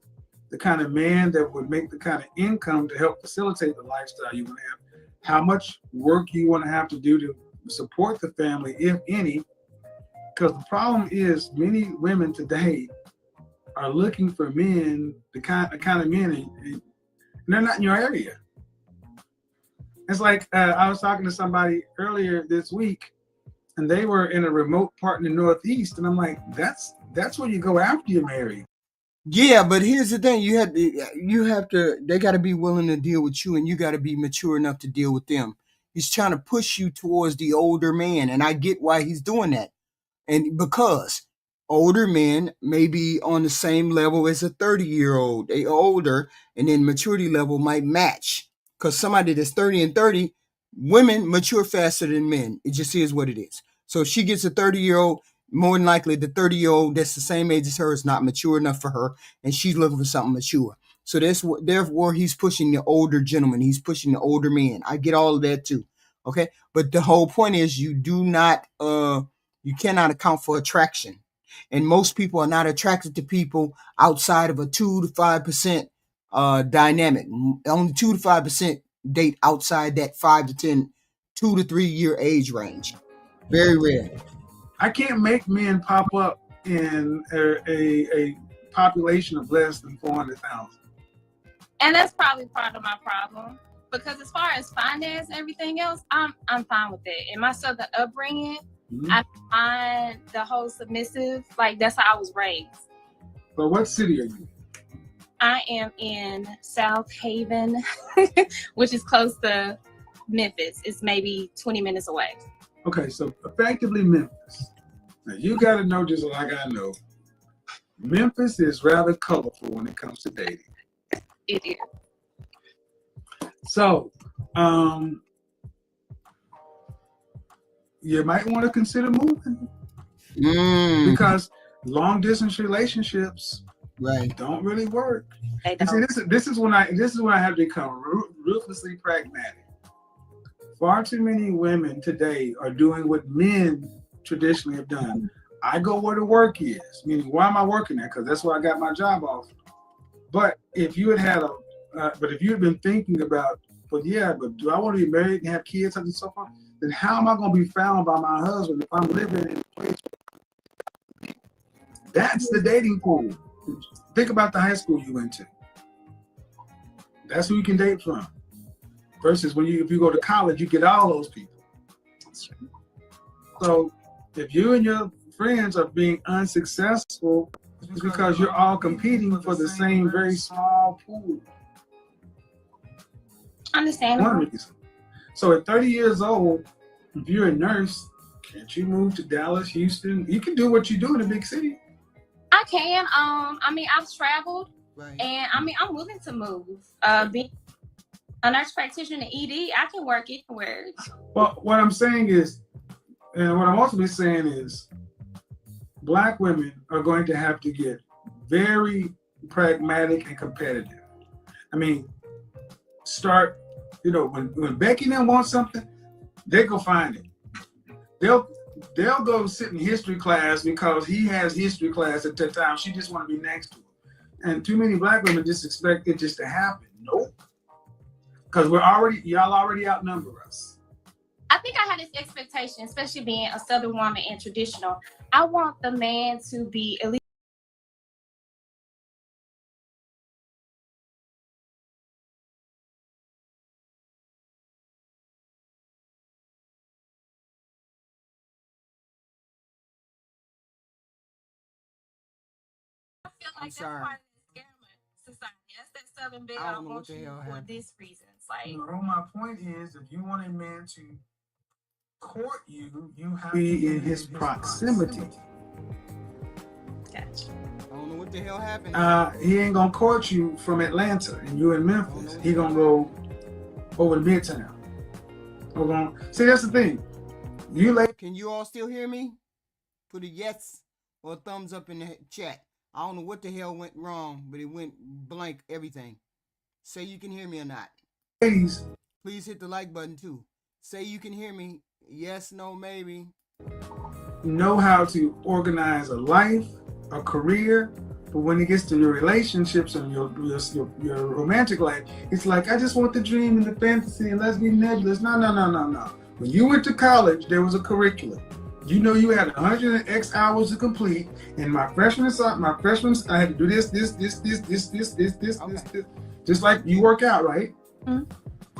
Speaker 5: the kind of man that would make the kind of income to help facilitate the lifestyle you want to have, how much work you want to have to do to support the family, if any. Because the problem is many women today are looking for men, the kind of men, and they're not in your area. It's like I was talking to somebody earlier this week, and they were in a remote part in the Northeast, and I'm like, that's where you go after you're married.
Speaker 1: Yeah, but here's the thing: you have to. They got to be willing to deal with you, and you got to be mature enough to deal with them. He's trying to push you towards the older man. And I get why he's doing that. And because older men may be on the same level as a 30-year-old. They older, and then maturity level might match. Because somebody that's 30 and 30, women mature faster than men. It just is what it is. So if she gets a 30-year-old, more than likely the 30-year-old that's the same age as her is not mature enough for her, and she's looking for something mature. So that's what, therefore, he's pushing the older gentleman. He's pushing the older man. I get all of that too. Okay, but the whole point is you cannot account for attraction, and most people are not attracted to people outside of a 2 to 5% dynamic. Only 2 to 5% date outside that 5 to 10, 2 to 3 year age range. Very rare.
Speaker 5: I can't make men pop up in a population of less than 400,000.
Speaker 6: And that's probably part of my problem, because as far as finance and everything else, I'm fine with it. In my southern upbringing, I find the whole submissive, like that's how I was raised.
Speaker 5: But what city are you in?
Speaker 6: I am in South Haven, which is close to Memphis. It's maybe 20 minutes away.
Speaker 5: Okay, so effectively Memphis. Now you got to know, just like I know, Memphis is rather colorful when it comes to dating.
Speaker 6: It is.
Speaker 5: So, you might want to consider moving because long distance relationships don't really work.
Speaker 6: They don't.
Speaker 5: You see, this is when I have become ruthlessly pragmatic. Far too many women today are doing what men traditionally have done. I go where the work is, meaning why am I working there? Because that's where I got my job off. But if you had if you had been thinking about, but do I want to be married and have kids and so forth? Then how am I going to be found by my husband if I'm living in a place? That's the dating pool. Think about the high school you went to. That's who you can date from. Versus if you go to college, you get all those people. So if you and your friends are being unsuccessful, it's because you're all competing for the same very small pool.
Speaker 6: Understandable.
Speaker 5: One reason. So at 30 years old, if you're a nurse, can't you move to Dallas, Houston? You can do what you do in a big city.
Speaker 6: I can. I've traveled, and I'm willing to move. Being a nurse practitioner in ED, I can work anywhere.
Speaker 5: Well, what I'm saying is, and what I'm also saying is, Black women are going to have to get very pragmatic and competitive. I mean, when Becky and them want something, they go find it. They'll go sit in history class because he has history class at that time. She just want to be next to him. And too many Black women just expect it just to happen. Nope. Because y'all already outnumber us.
Speaker 6: I think I had this expectation, especially being a Southern woman and traditional. I want the man to be at least
Speaker 1: I'm sorry.
Speaker 6: That's that Southern belle.
Speaker 1: I don't know what the hell happened.
Speaker 6: For this reason. It's like,
Speaker 5: no, my point is, if you want a man to court you, you have to be in his proximity.
Speaker 6: Gotcha.
Speaker 1: I don't know what the hell happened.
Speaker 5: He ain't gonna court you from Atlanta and you in Memphis. He gonna go over to Midtown. See, that's the thing.
Speaker 1: Can you all still hear me? Put a yes or a thumbs up in the chat. I don't know what the hell went wrong, but it went blank everything. Say you can hear me or not.
Speaker 5: Ladies,
Speaker 1: please hit the like button too. Say you can hear me. Yes, no, maybe.
Speaker 5: Know how to organize a life, a career, but when it gets to your relationships and your romantic life, it's like, I just want the dream and the fantasy and let's be nebulous. No. When you went to college, there was a curriculum. You know you had 100 X hours to complete. And my freshman, I had to do this. Just like you work out, right?
Speaker 6: Mm-hmm.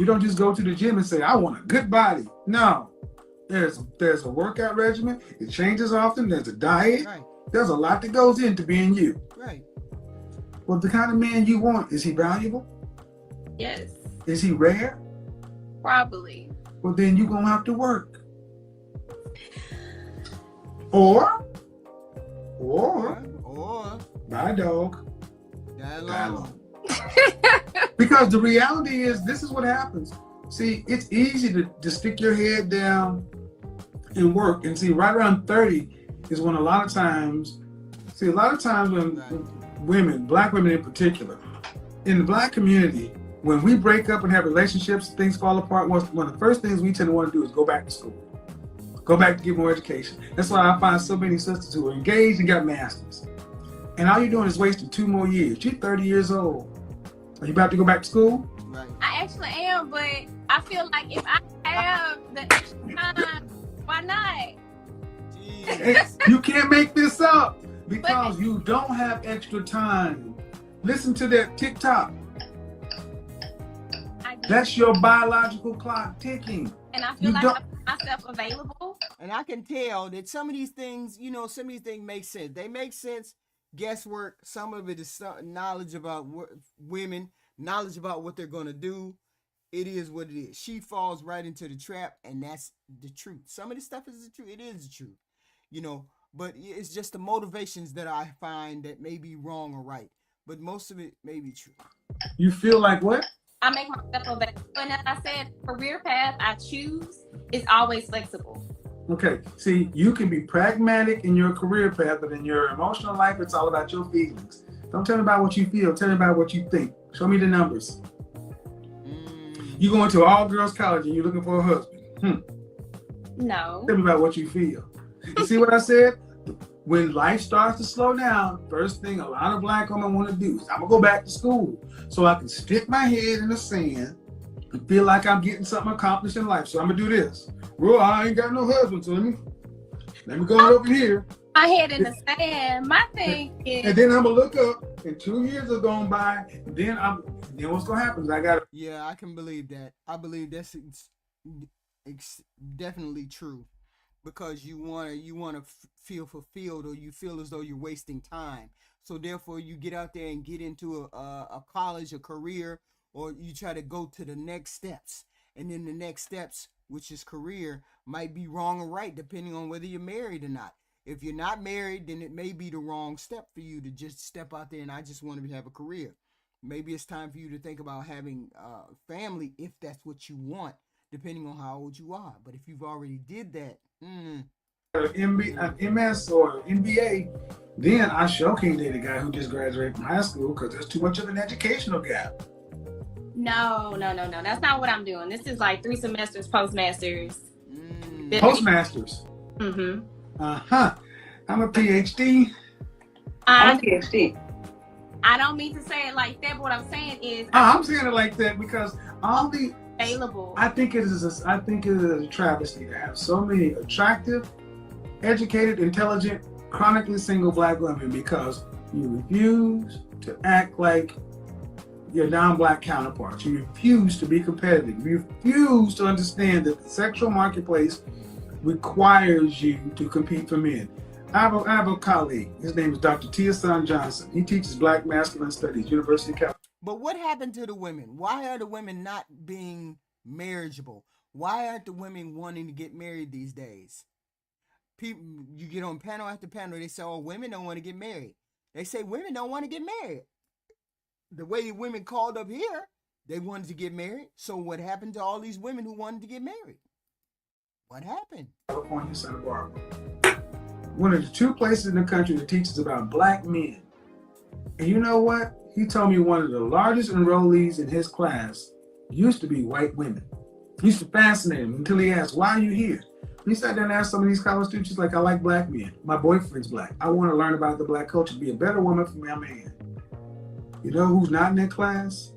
Speaker 5: You don't just go to the gym and say, I want a good body. No. There's a workout regimen. It changes often. There's a diet.
Speaker 1: Right.
Speaker 5: There's a lot that goes into being you.
Speaker 1: Right.
Speaker 5: Well, the kind of man you want, is he valuable?
Speaker 6: yes,
Speaker 5: Is he rare?
Speaker 6: probably.
Speaker 5: well, then you're going to have to work. Or buy a dog. Die alone. Because the reality is, this is what happens. See, it's easy to stick your head down and work. And see, right around 30 is when a lot of times when women, black women in particular, in the black community, when we break up and have relationships, things fall apart, one of the first things we tend to want to do is go back to school. Go back to get more education. That's why I find so many sisters who are engaged and got masters. And all you're doing is wasting 2 more years. You're 30 years old. Are you about to go back to school?
Speaker 6: Right. I actually am, but I feel like if I have the extra time, why not?
Speaker 5: You can't make this up because you don't have extra time. Listen to that TikTok. That's your biological clock ticking.
Speaker 6: And I feel like I put myself available.
Speaker 1: And I can tell that some of these things, make sense. They make sense. Guesswork. Some of it is knowledge about women, knowledge about what they're going to do. It is what it is. She falls right into the trap, and that's the truth. Some of this stuff is the truth. It is the truth, but it's just the motivations that I find that may be wrong or right. But most of it may be true.
Speaker 5: You feel like what?
Speaker 6: I make myself available. And as I said, career path I choose is always flexible.
Speaker 5: Okay, see, you can be pragmatic in your career path, but in your emotional life, it's all about your feelings. Don't tell me about what you feel. Tell me about what you think. Show me the numbers. You going to an all-girls college and you're looking for a husband.
Speaker 6: No.
Speaker 5: Tell me about what you feel. You see what I said? When life starts to slow down, first thing a lot of black women want to do is, I'm going to go back to school so I can stick my head in the sand and feel like I'm getting something accomplished in life. So I'm going to do this. Well, I ain't got no husband, so let me go over here.
Speaker 6: My head in the sand. My thing is...
Speaker 5: And then I'm going to look up, and 2 years have gone by, and then what's going to happen is I got to...
Speaker 1: Yeah, I can believe that. I believe that's definitely true. Because you want to feel fulfilled, or you feel as though you're wasting time. So therefore, you get out there and get into a college, a career, or you try to go to the next steps. And then the next steps, which is career, might be wrong or right, depending on whether you're married or not. If you're not married, then it may be the wrong step for you to just step out there and I just want to have a career. Maybe it's time for you to think about having family if that's what you want, depending on how old you are. But if you've already did that, an
Speaker 5: MS or MBA, then I sure can't date a guy who just graduated from high school because there's too much of an educational gap.
Speaker 6: No. That's not what I'm doing. This is like 3 semesters, postmasters.
Speaker 5: Postmasters?
Speaker 6: Mm-hmm.
Speaker 5: Uh-huh. I'm a PhD.
Speaker 6: I'm a PhD. I don't mean to say it like that, but what I'm saying is...
Speaker 5: I'm saying it like that because all the...
Speaker 6: available.
Speaker 5: I think it is a travesty to have so many attractive, educated, intelligent, chronically single black women because you refuse to act like your non-black counterparts. You refuse to be competitive. You refuse to understand that the sexual marketplace requires you to compete for men. I have a colleague. His name is Dr. Tia Johnson. He teaches Black Masculine Studies, University of California.
Speaker 1: But what happened to the women? Why are the women not being marriageable? Why aren't the women wanting to get married these days? People, you get on panel after panel, they say, oh, women don't want to get married. They say women don't want to get married. The way women called up here, they wanted to get married. So what happened to all these women who wanted to get married? What happened?
Speaker 5: California, Santa Barbara. One of the 2 places in the country that teaches about black men. And you know what? He told me one of the largest enrollees in his class used to be white women. It used to fascinate him until he asked, why are you here? He sat down and asked some of these college students, like, I like black men. My boyfriend's black. I want to learn about the black culture, be a better woman for my man. You know who's not in that class?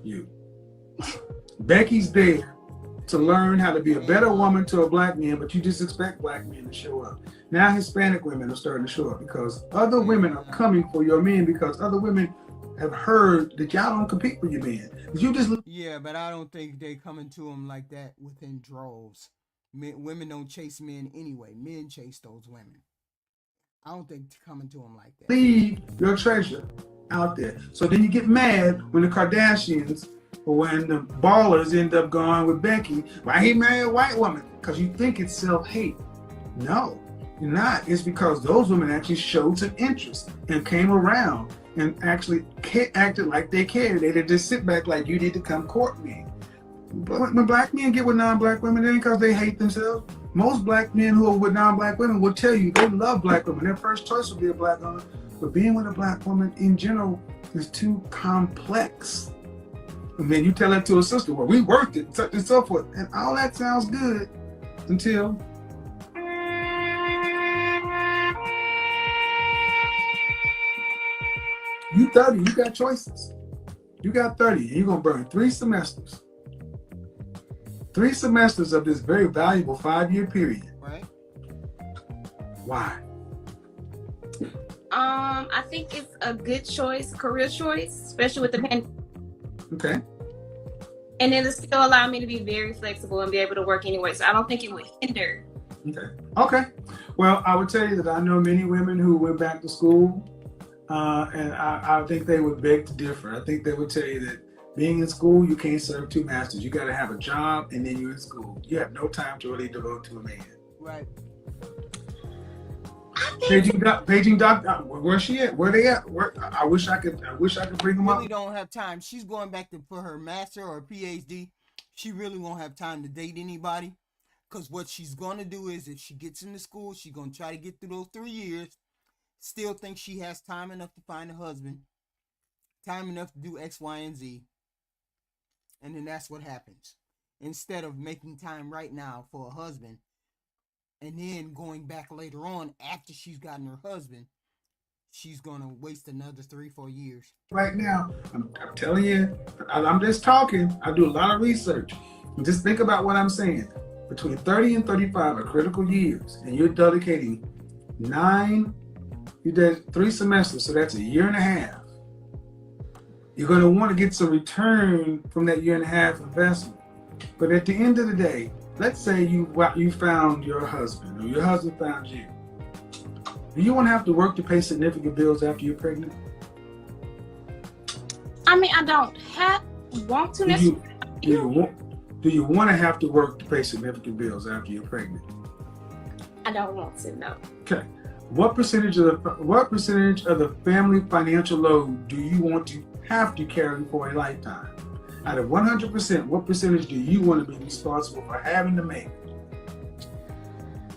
Speaker 5: You. Becky's there to learn how to be a better woman to a black man, but you just expect black men to show up. Now Hispanic women are starting to show up because other women are coming for your men because other women have heard that y'all don't compete for your men.
Speaker 1: Yeah, but I don't think they coming to them like that within droves. Women don't chase men anyway. Men chase those women. I don't think coming to them like that.
Speaker 5: Leave your treasure out there. So then you get mad when the Kardashians But when the ballers end up going with Becky, why he married a white woman? Because you think it's self-hate. No, you're not. It's because those women actually showed some interest and came around and actually acted like they cared. They didn't just sit back like, you need to come court me. But when black men get with non-black women, it ain't because they hate themselves. Most black men who are with non-black women will tell you they love black women. Their first choice will be a black woman. But being with a black woman in general is too complex. And then you tell that to a sister, well, we worked it, such and so forth. And all that sounds good until you 30, you got choices. You got 30, and you're going to burn 3 semesters. 3 semesters of this very valuable 5-year period.
Speaker 1: Right.
Speaker 5: Why?
Speaker 6: I think it's a good choice, career choice, especially with the pandemic.
Speaker 5: Okay.
Speaker 6: And it'll still allow me to be very flexible and be able to work anyway. So I don't think it would hinder.
Speaker 5: Okay. Well, I would tell you that I know many women who went back to school, and I think they would beg to differ. I think they would tell you that being in school, you can't serve 2 masters. You got to have a job, and then you're in school. You have no time to really devote to a man.
Speaker 1: Right.
Speaker 5: Paging Doc, where's she at? Where they at? I wish I could bring them
Speaker 1: Really
Speaker 5: up.
Speaker 1: don't have time. She's going back for her master or PhD. She really won't have time to date anybody, because what she's going to do is, if she gets into school, she's going to try to get through those 3 years, still think she has time enough to find a husband, time enough to do X, Y, and Z, and then that's what happens. Instead of making time right now for a husband, and then going back later on after she's gotten her husband, she's going to waste another 3-4 years.
Speaker 5: Right now, I'm telling you, I'm just talking. I do a lot of research. Just think about what I'm saying. Between 30 and 35 are critical years, and you're dedicating 3 semesters, so that's a year and a half. You're going to want to get some return from that year and a half investment. But at the end of the day, let's say you found your husband, or your husband found you. Do you want to have to work to pay significant bills after you're pregnant?
Speaker 6: I mean, I don't want to necessarily.
Speaker 5: Do you want to have to work to pay significant bills after you're pregnant?
Speaker 6: I don't want to, no.
Speaker 5: Okay. What percentage of the family financial load do you want to have to carry for a lifetime? Out of 100%, what percentage do you want to be responsible for having to make?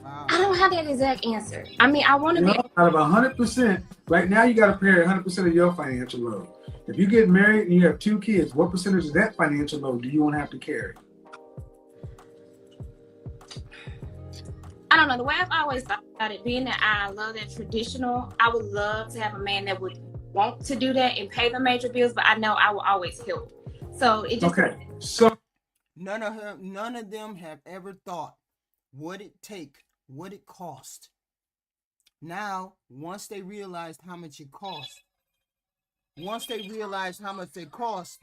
Speaker 1: Wow.
Speaker 6: I don't have that exact answer. I mean, I want to be.
Speaker 5: Out of 100%, right now you got to carry 100% of your financial load. If you get married and you have 2 kids, what percentage of that financial load do you want to have to carry?
Speaker 6: I don't know. The way I've always thought about it, being that I love that traditional, I would love to have a man that would want to do that and pay the major bills, but I know I will always help. So it just
Speaker 5: Okay. So
Speaker 1: None of them have ever thought what it cost. Now, once they realized how much it cost,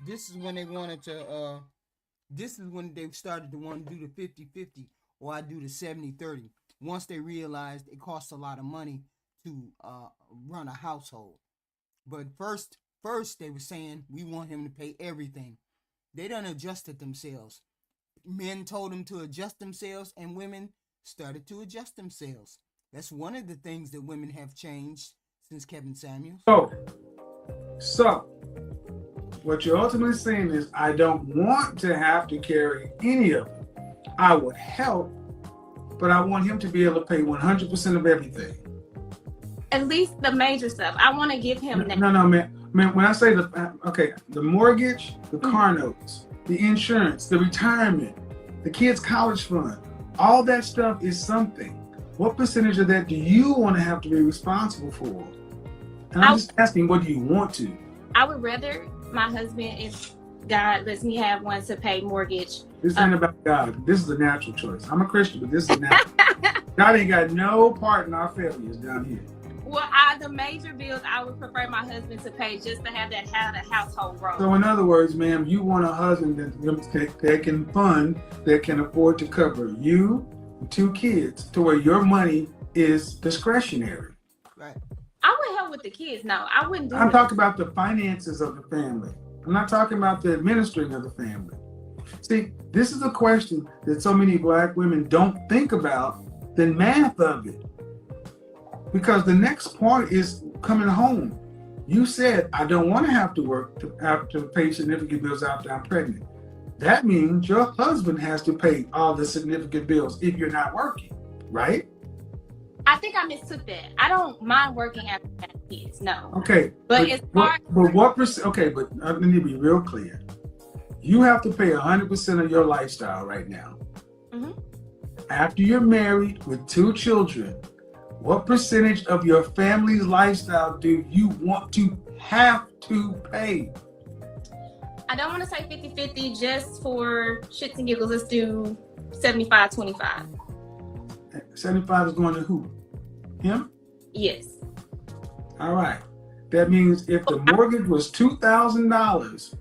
Speaker 1: this is when they wanted to, this is when they started to want to do the 50-50, or I do the 70-30. Once they realized it costs a lot of money to run a household. But first they were saying, we want him to pay everything. They done adjusted themselves. Men told them to adjust themselves, and women started to adjust themselves. That's one of the things that women have changed since KevinSamuels.
Speaker 5: So what you're ultimately saying is, I don't want to have to carry any of it. I would help, but I want him to be able to pay 100% of everything.
Speaker 6: at least the major stuff. I want to give him that.
Speaker 5: No, man. When I say the mortgage, the car notes, the insurance, the retirement, the kids' college fund, all that stuff is something. What percentage of that do you want to have to be responsible for? And I'm just asking, what do you want to?
Speaker 6: I would rather my husband, if God lets me have one, to pay mortgage.
Speaker 5: This ain't about God. This is a natural choice. I'm a Christian, but this is natural. God ain't got no part in our failures down here.
Speaker 6: Well, the major bills, I would prefer my husband to pay just to have the household roll.
Speaker 5: So in other words, ma'am, you want a husband that can fund, that can afford to cover you, 2 kids, to where your money is discretionary.
Speaker 1: Right.
Speaker 6: I would help with the kids. No, I wouldn't do
Speaker 5: I'm talking about the finances of the family. I'm not talking about the administrating of the family. See, this is a question that so many Black women don't think about the math of it. Because the next part is coming home. You said, I don't want to have to work to pay significant bills after I'm pregnant. That means your husband has to pay all the significant bills if you're not working, right?
Speaker 6: I think I mistook that. I don't mind working after having kids, no.
Speaker 5: Okay.
Speaker 6: But it's hard.
Speaker 5: But what percent? Okay, but I need to be real clear. You have to pay 100% of your lifestyle right now.
Speaker 6: Mm-hmm.
Speaker 5: After you're married with 2 children, what percentage of your family's lifestyle do you want to have to pay?
Speaker 6: I don't want to say 50-50 just for shits and giggles. Let's do 75-25.
Speaker 5: 75 is going to who? Him?
Speaker 6: Yes.
Speaker 5: All right. That means if the mortgage was $2,000,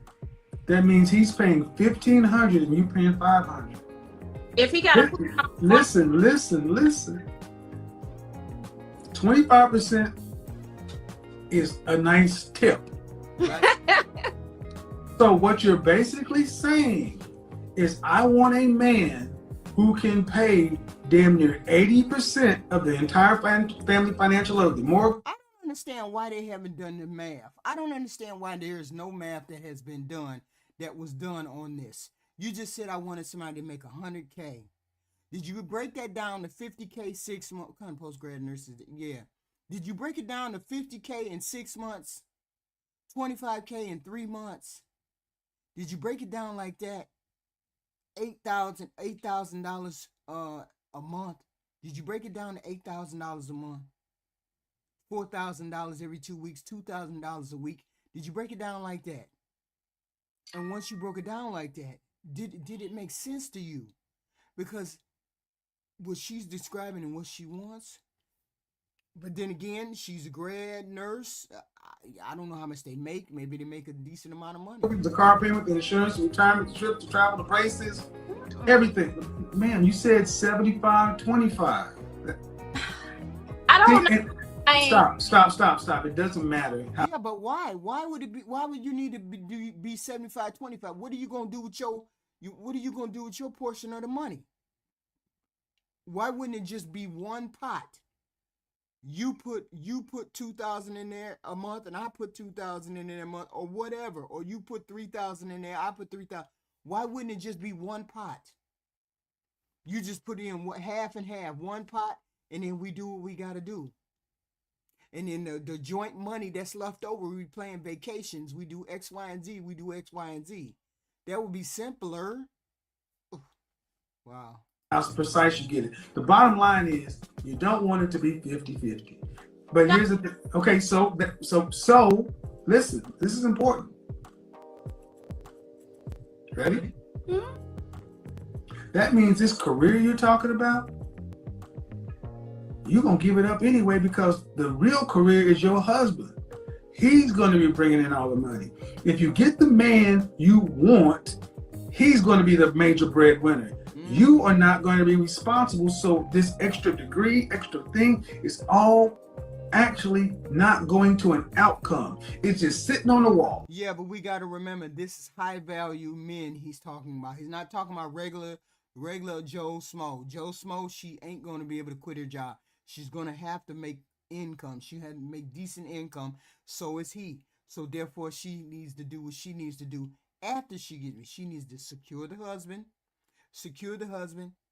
Speaker 5: that means he's paying $1,500 and you paying $500.
Speaker 6: If he got
Speaker 5: listen. 25% is a nice tip. Right? So what you're basically saying is I want a man who can pay damn near 80% of the entire family financial load. The more
Speaker 1: I don't understand why they haven't done the math. I don't understand why there is no math that has been done that was done on this. You just said I wanted somebody to make $100K. Did you break that down to $50K 6 months? What kind of postgrad nurses? Yeah. Did you break it down to $50K in 6 months? $25K in 3 months? Did you break it down like that? $8,000 a month. Did you break it down to $8,000 a month? $4,000 every 2 weeks, $2,000 a week. Did you break it down like that? And once you broke it down like that, did it make sense to you? Because what she's describing and what she wants, but then again, she's a grad nurse. I don't know how much they make. Maybe they make a decent amount of money.
Speaker 5: The car payment, the insurance, the retirement, the trip, to travel, the braces, everything. Man, you said 75-25.
Speaker 6: I don't know.
Speaker 5: Stop. It doesn't matter.
Speaker 1: Yeah, but why? Why would it be? Why would you need to be 75-25? What are you gonna do with your portion of the money? Why wouldn't it just be one pot? You put $2,000 in there a month, and I put $2,000 in there a month, or whatever. Or you put $3,000 in there, I put $3,000. Why wouldn't it just be one pot? You just put in half and half, one pot, and then we do what we gotta do. And then the joint money that's left over, we plan vacations. We do X, Y, and Z. We do X, Y, and Z. That would be simpler. Wow.
Speaker 5: How precise you get it. The bottom line is you don't want it to be 50-50. But here's the thing. Okay, so listen, this is important. Ready?
Speaker 6: Mm-hmm.
Speaker 5: That means this career you're talking about, you're going to give it up anyway because the real career is your husband. He's going to be bringing in all the money. If you get the man you want, he's going to be the major breadwinner. You are not going to be responsible. So this extra degree, extra thing is all actually not going to an outcome. It's just sitting on the wall.
Speaker 1: Yeah, but we got to remember this is high value men he's talking about. He's not talking about regular Joe Smo. Joe Smo, she ain't going to be able to quit her job. She's going to have to make income. She had to make decent income. So is he. So therefore she needs to do what she needs to do after she gets me. She needs to secure the husband,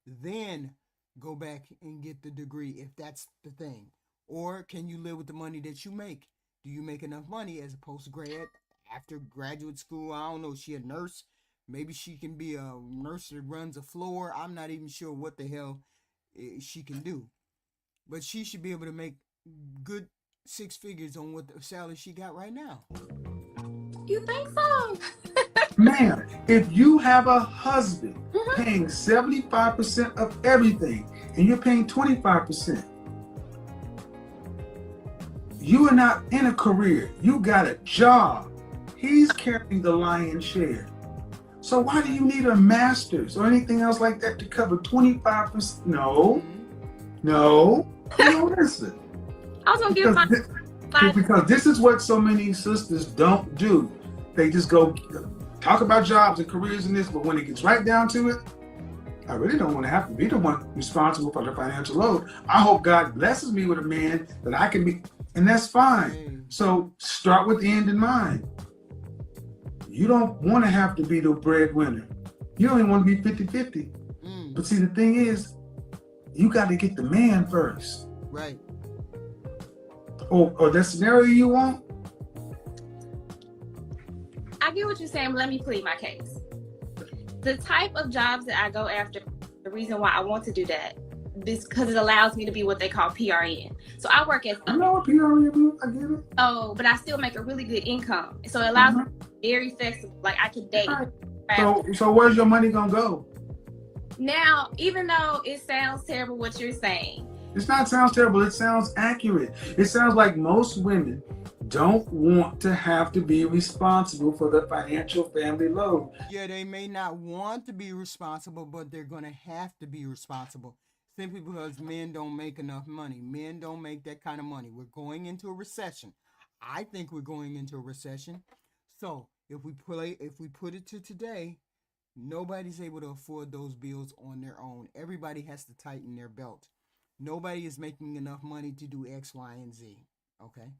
Speaker 1: then go back and get the degree if that's the thing. Or can you live with the money that you make? Do you make enough money as a postgrad after graduate school? I don't know. She a nurse. Maybe she can be a nurse that runs a floor. I'm not even sure what the hell she can do. But she should be able to make good 6 figures on what the salary she got right now.
Speaker 6: You think so?
Speaker 5: Man, if you have a husband paying 75% of everything and you're paying 25%, you are not in a career. You got a job. He's carrying the lion's share. So why do you need a master's or anything else like that to cover 25%? No. Listen.
Speaker 6: I was gonna give
Speaker 5: because this is what so many sisters don't do. they just go talk about jobs and careers and this, but when it gets right down to it, I really don't want to have to be the one responsible for the financial load. I hope God blesses me with a man that I can be, and that's fine. So start with the end in mind. You don't want to have to be the breadwinner. You don't even want to be 50-50. But see, the thing is, you got to get the man first.
Speaker 1: Right.
Speaker 5: Or that scenario you want.
Speaker 6: I get what you're saying, but let me plead my case. The type of jobs that I go after, the reason why I want to do that is because it allows me to be what they call PRN. So I work as
Speaker 5: I know what PRN is, I get it.
Speaker 6: Oh, but I still make a really good income. So it allows me to be very flexible. Like I can date.
Speaker 5: Right. So where's your money gonna go?
Speaker 6: Now, even though it sounds terrible what you're saying.
Speaker 5: It's not sounds terrible, it sounds accurate. It sounds like most women don't want to have to be responsible for the financial family load.
Speaker 1: Yeah, they may not want to be responsible, but they're going to have to be responsible simply because men don't make enough money. Men don't make that kind of money. We're going into a recession. I think we're going into a recession. So if we put it to today, nobody's able to afford those bills on their own. Everybody has to tighten their belt. Nobody is making enough money to do X, Y, and Z. Okay?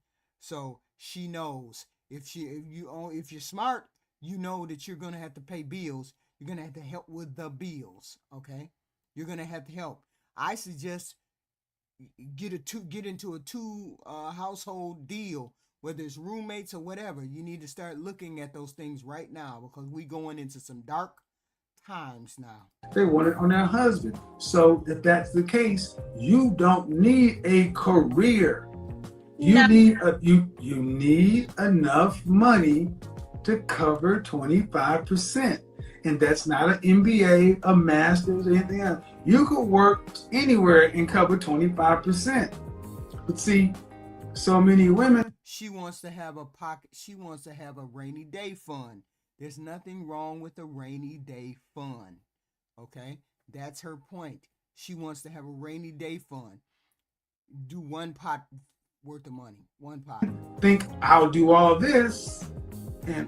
Speaker 1: So she knows if you're smart, you know that you're gonna have to pay bills. You're gonna have to help with the bills. Okay, you're gonna have to help. I suggest get into a two household deal, whether it's roommates or whatever. You need to start looking at those things right now because we going into some dark times now.
Speaker 5: They want it on their husband. So if that's the case, you don't need a career. You need enough money to cover 25%. And that's not an MBA, a master's, or anything else. You could work anywhere and cover 25%. But see, so many women.
Speaker 1: She wants to have a pocket. She wants to have a rainy day fund. There's nothing wrong with a rainy day fund. Okay? That's her point. She wants to have a rainy day fund. Do one pot worth of money, one pot.
Speaker 5: Think I'll do all this, and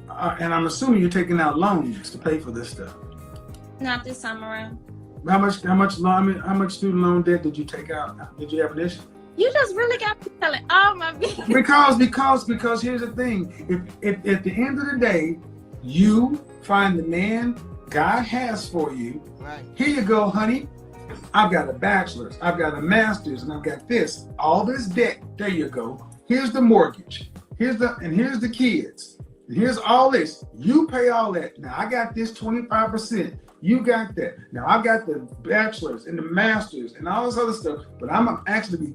Speaker 5: I'm assuming you're taking out loans to pay for this stuff.
Speaker 6: Not this time around.
Speaker 5: How much student loan debt did you take out? Did you have an issue?
Speaker 6: You just really got me telling all my business.
Speaker 5: Because here's the thing. If at the end of the day, you find the man God has for you,
Speaker 1: right.
Speaker 5: Here you go, honey. I've got a bachelor's, I've got a master's, and I've got this, all this debt. There you go. Here's the mortgage. Here's the kids. And here's all this. You pay all that. Now I got this 25%. You got that. Now I got the bachelor's and the master's and all this other stuff, but I'm actually be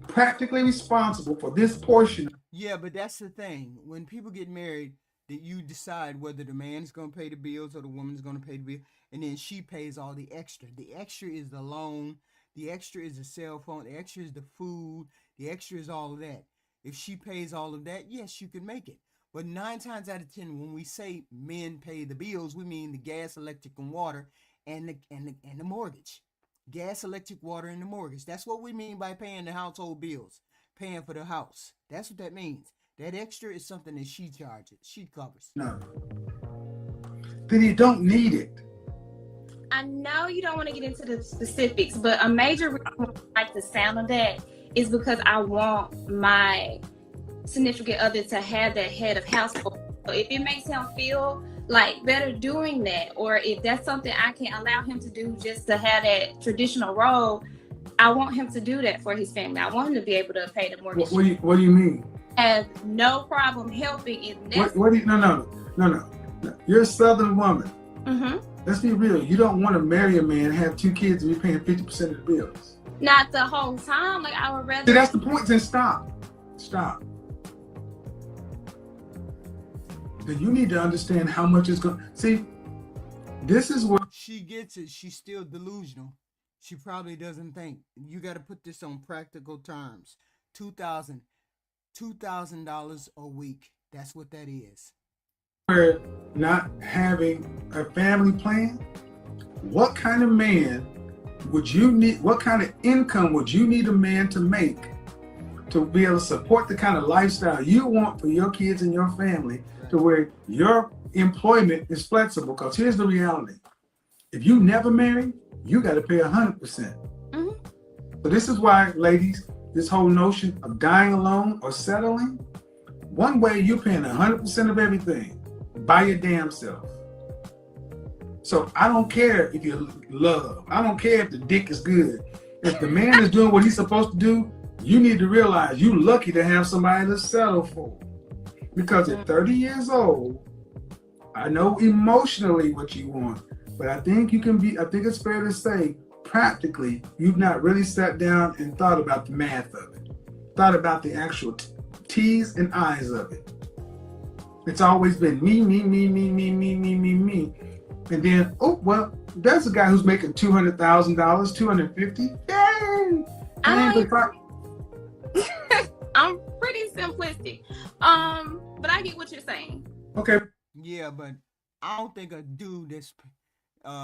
Speaker 5: practically responsible for this portion.
Speaker 1: Yeah, but that's the thing. When people get married, that you decide whether the man's going to pay the bills or the woman's going to pay the bill, and then she pays all the extra. The extra is the loan, the extra is the cell phone, the extra is the food, the extra is all of that. If she pays all of that, yes, you can make it. But 9 times out of 10, when we say men pay the bills, we mean the gas, electric, and water, and the mortgage. Gas, electric, water, and the mortgage. That's what we mean by paying the household bills, paying for the house. That's what that means. That extra is something that she charges, she covers.
Speaker 5: No. Then you don't need it.
Speaker 6: I know you don't want to get into the specifics, but a major reason I like the sound of that is because I want my significant other to have that head of household. So if it makes him feel like better doing that, or if that's something I can allow him to do just to have that traditional role, I want him to do that for his family. I want him to be able to pay the mortgage.
Speaker 5: What do you mean?
Speaker 6: Have no problem helping if necessary.
Speaker 5: What do you, no. You're a Southern woman.
Speaker 6: Mm-hmm.
Speaker 5: Let's be real. You don't want to marry a man, have 2 kids, and be paying 50% of the bills.
Speaker 6: Not the whole time. Like, I would rather.
Speaker 5: See, that's the point. Then stop. Then you need to understand how much it's going. See, this is what
Speaker 1: she gets it. She's still delusional. She probably doesn't think. You got to put this on practical terms. $2,000 a week. That's what that is.
Speaker 5: We're not having a family plan. What kind of man would you need? What kind of income would you need a man to make to be able to support the kind of lifestyle you want for your kids and your family, to where your employment is flexible. Because here's the reality. If you never marry, you got to pay 100%. So this is why, ladies, this whole notion of dying alone or settling, one way you're paying 100% of everything by your damn self. So I don't care if you love. I don't care if the dick is good. If the man is doing what he's supposed to do, you need to realize you're lucky to have somebody to settle for. Because at 30 years old, I know emotionally what you want, but I think it's fair to say, practically, you've not really sat down and thought about the math of it, thought about the actual T's and I's of it. It's always been me. And then, oh, well, there's a guy who's making $200,000, $250,000. Yay!
Speaker 6: I'm pretty simplistic. But I get what you're saying.
Speaker 5: Okay.
Speaker 1: Yeah, but I don't think a dude that's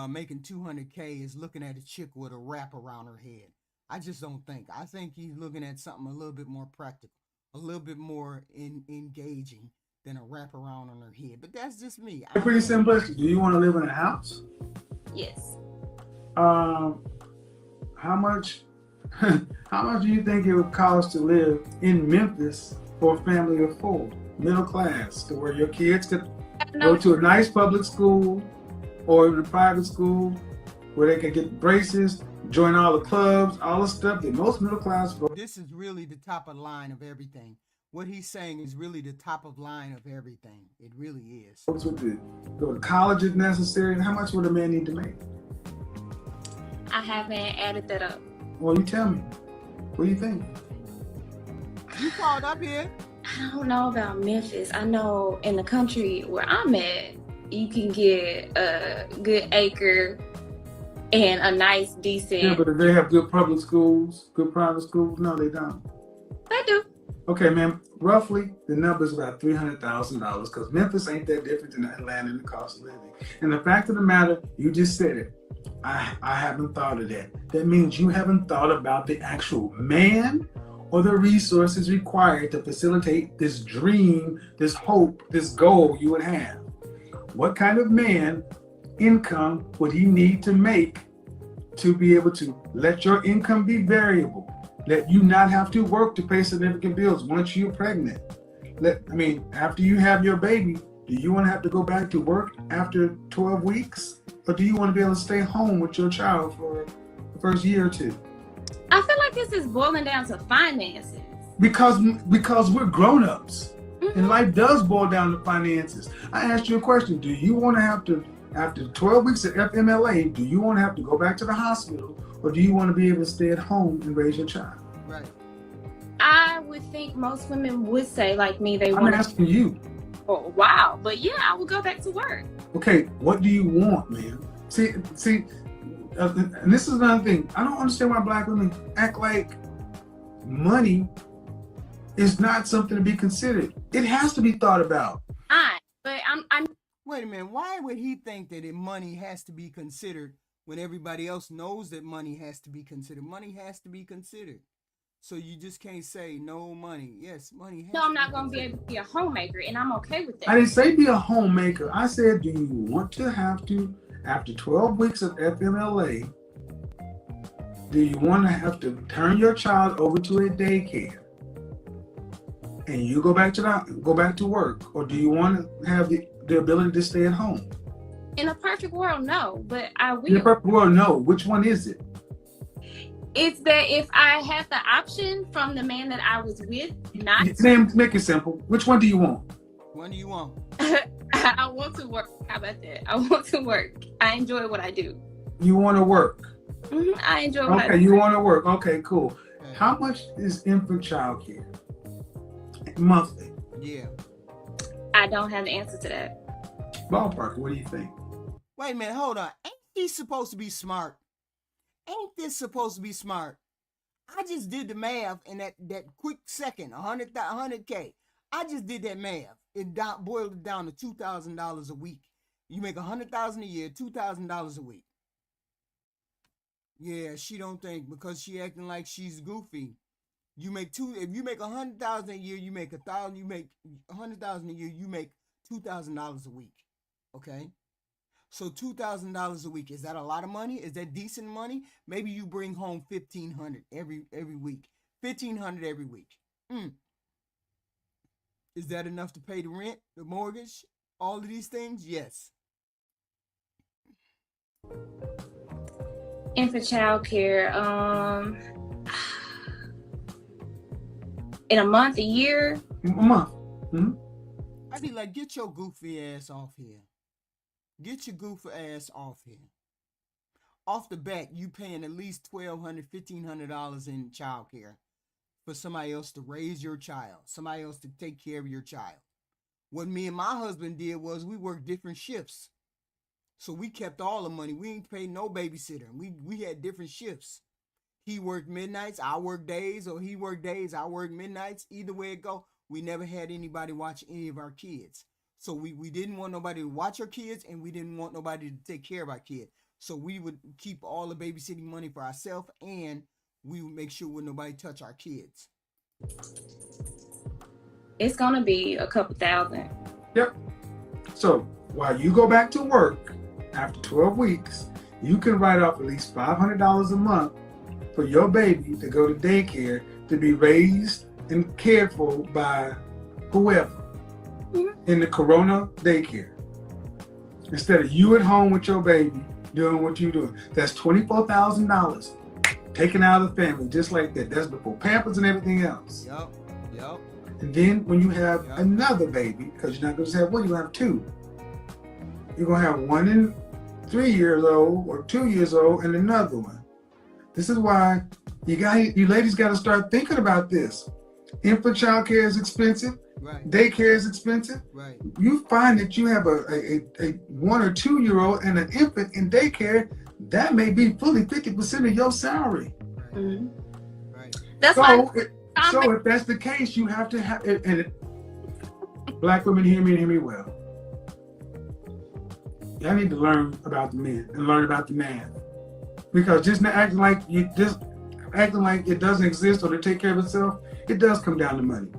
Speaker 1: making $200K is looking at a chick with a wrap around her head. I just don't think. I think he's looking at something a little bit more practical, a little bit more engaging than a wrap around on her head. But that's just me.
Speaker 5: It's pretty simplistic. Do you want to live in a house?
Speaker 6: Yes.
Speaker 5: How much do you think it would cost to live in Memphis for a family of 4, middle class, to where your kids could go to a nice public school or even a private school where they can get braces, join all the clubs, all the stuff that most middle class go?
Speaker 1: This is really the top of the line of everything. What he's saying is really the top of line of everything. It really is.
Speaker 5: Folks would go to college if necessary. How much would a man need to make?
Speaker 6: I haven't added that up.
Speaker 5: Well, you tell me. What do you think?
Speaker 1: You called up here.
Speaker 6: I don't know about Memphis. I know in the country where I'm at, you can get a good acre and a nice, decent.
Speaker 5: Yeah, but do they have good public schools, good private schools? No, they don't.
Speaker 6: They do.
Speaker 5: Okay, ma'am. Roughly, the number is about $300,000 because Memphis ain't that different than Atlanta in the cost of living. And the fact of the matter, you just said it. I haven't thought of that. That means you haven't thought about the actual man or the resources required to facilitate this dream, this hope, this goal you would have. What kind of man income would he need to make to be able to let your income be variable? Let you not have to work to pay significant bills once you're pregnant. After you have your baby, do you want to have to go back to work after 12 weeks? Or do you want to be able to stay home with your child for the first year or two?
Speaker 6: I feel like this is boiling down to finances.
Speaker 5: Because we're grown-ups. And life does boil down to finances. I asked you a question. Do you want to have to, after 12 weeks of FMLA, do you want to have to go back to the hospital? Or do you want to be able to stay at home and raise your child?
Speaker 1: Right.
Speaker 6: I would think most women would say, like me, they want.
Speaker 5: I'm asking you.
Speaker 6: Oh, wow. But yeah, I would go back to work.
Speaker 5: Okay, what do you want, man? See, and this is another thing. I don't understand why black women act like money is not something to be considered. It has to be thought about.
Speaker 6: But I'm.
Speaker 1: Wait a minute. Why would he think that money has to be considered when everybody else knows that money has to be considered? Money has to be considered. So you just can't say no money. Yes, money has to be considered.
Speaker 6: No, I'm not going to be able to be a homemaker, and I'm okay with that.
Speaker 5: I didn't say be a homemaker. I said, do you want to have to, after 12 weeks of FMLA, do you want to have to turn your child over to a daycare and you go back to work, or do you want to have the ability to stay at home?
Speaker 6: In a perfect world, no, but I will.
Speaker 5: In a perfect world, no. Which one is it?
Speaker 6: It's that if I had the option from the man that I was with, not
Speaker 5: make it simple. Which one do you want?
Speaker 1: When do you want?
Speaker 6: I want to work. How about that? I want to work. I enjoy what I do.
Speaker 5: You want to work?
Speaker 6: Mm-hmm. I enjoy what I do.
Speaker 5: Okay, you want to work. Okay, cool. How much is infant child care monthly?
Speaker 1: Yeah.
Speaker 6: I don't have the answer to that.
Speaker 5: Ballpark, what do you think?
Speaker 1: Wait a minute, hold on. Ain't he supposed to be smart? Ain't this supposed to be smart? I just did the math in that quick second, 100K. I just did that math. It boiled it down to $2,000 a week. You make $100,000 a year, $2,000 a week. Yeah, she don't think because she acting like she's goofy You make two. If you make 100,000 a year, you make 1,000. You make 100,000 a year, you make $2,000 a week. Okay. So $2,000 a week, is that a lot of money? Is that decent money? Maybe you bring home 1,500 every week. 1,500 every week. Is that enough to pay the rent, the mortgage, all of these things? Yes.
Speaker 6: And for childcare, in a month, a year?
Speaker 5: A month. Mm-hmm.
Speaker 1: I'd be like, get your goofy ass off here. Get your goofy ass off here. Off the bat, you paying at least $1,200, $1,500 in childcare for somebody else to raise your child, somebody else to take care of your child. What me and my husband did was we worked different shifts. So we kept all the money. We ain't paid no babysitter. We had different shifts. He worked midnights, I worked days, or he worked days, I worked midnights. Either way it go, we never had anybody watch any of our kids. So we didn't want nobody to watch our kids, and we didn't want nobody to take care of our kids. So we would keep all the babysitting money for ourselves, and we would make sure wouldn't nobody touch our kids.
Speaker 6: It's gonna be a couple thousand.
Speaker 5: Yep. So while you go back to work after 12 weeks, you can write off at least $500 a month for your baby to go to daycare to be raised and cared for by whoever in the Corona daycare. Instead of you at home with your baby doing what you're doing. That's $24,000 taken out of the family just like that. That's before Pampers and everything else.
Speaker 1: Yep.
Speaker 5: And then when you have another baby, because you're not going to just have one, you have two. You're going to have one in 3 years old or 2 years old and another one. This is why you ladies got to start thinking about this. Infant child care is expensive.
Speaker 1: Right.
Speaker 5: Daycare is expensive.
Speaker 1: Right.
Speaker 5: You find that you have a 1 or 2 year old and an infant in daycare, that may be fully 50% of your salary.
Speaker 1: Right.
Speaker 6: Mm-hmm.
Speaker 1: Right.
Speaker 6: That's
Speaker 5: So if that's the case, you have to have, and Black women hear me well. Y'all need to learn about the men and learn about the man. Because just acting like it doesn't exist or to take care of itself, it does come down to money.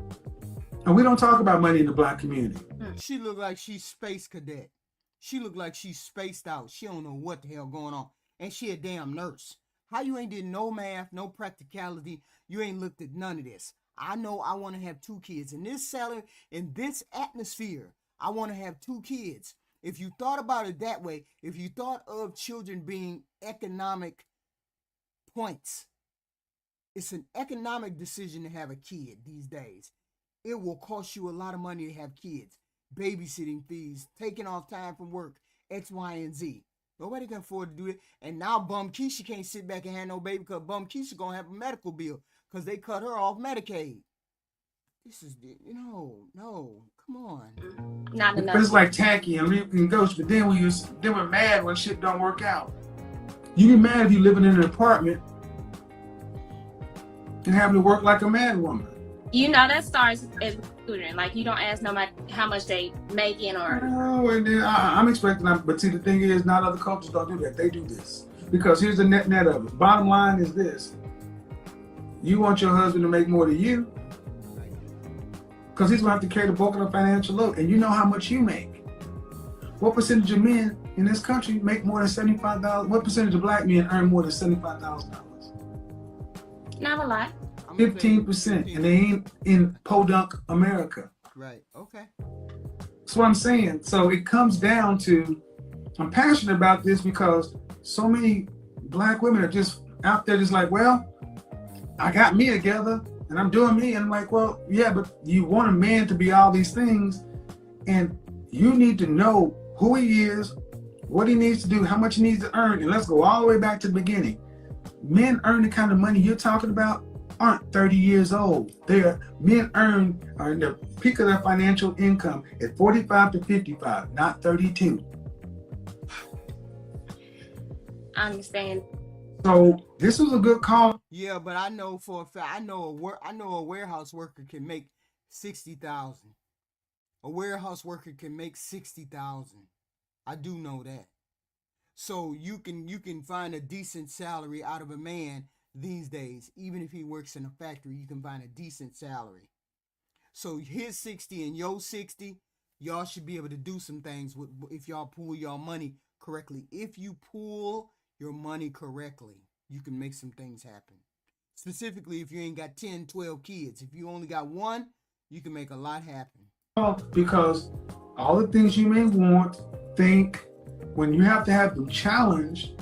Speaker 5: And we don't talk about money in the Black community.
Speaker 1: She look like she's space cadet. She look like she's spaced out. She don't know what the hell going on. And she a damn nurse. How you ain't did no math, no practicality? You ain't looked at none of this. I know I want to have 2 kids. In this salary, in this atmosphere, I want to have 2 kids. If you thought about it that way, if you thought of children being economic points, it's an economic decision to have a kid these days. It will cost you a lot of money to have kids. Babysitting fees, taking off time from work, X, Y, and Z. Nobody can afford to do it. And now Bum Keisha can't sit back and have no baby because Bum Keisha going to have a medical bill because they cut her off Medicaid. This is, no, come on.
Speaker 6: Not enough.
Speaker 5: It's like tacky and ghost, but then we're mad when shit don't work out. You get mad if you living in an apartment and having to work like a mad woman.
Speaker 6: That starts as children. Like, you don't ask nobody how much they making or.
Speaker 5: No, and then I'm expecting that. But see, the thing is, not other cultures don't do that. They do this. Because here's the net of it. Bottom line is this. You want your husband to make more than you. Because he's going to have to carry the bulk of the financial load. And you know how much you make. What percentage of men in this country make more than $75,000? What percentage of Black men earn more than $75,000?
Speaker 6: Not a lot.
Speaker 5: 15%, and they ain't in podunk America.
Speaker 1: Right. Okay.
Speaker 5: That's what I'm saying. So it comes down to, I'm passionate about this because so many Black women are just out there just like, well, I got me together and I'm doing me. And I'm like, well, yeah, but you want a man to be all these things, and you need to know who he is, what he needs to do, how much he needs to earn. And let's go all the way back to the beginning. Men earn the kind of money you're talking about aren't 30 years old. Men are in the peak of their financial income at 45 to 55, not 32.
Speaker 6: I understand.
Speaker 5: So this was a good call.
Speaker 1: Yeah, but I know for a fact, I know a warehouse worker can make 60,000. A warehouse worker can make 60,000. I do know that. So you can find a decent salary out of a man these days. Even if he works in a factory, you can find a decent salary. So his 60 and your 60, y'all should be able to do some things with, if y'all pool your money correctly. If you pool your money correctly, you can make some things happen. Specifically, if you ain't got 10, 12 kids. If you only got one, you can make a lot happen.
Speaker 5: Because all the things you may want, think, when you have to have them challenged,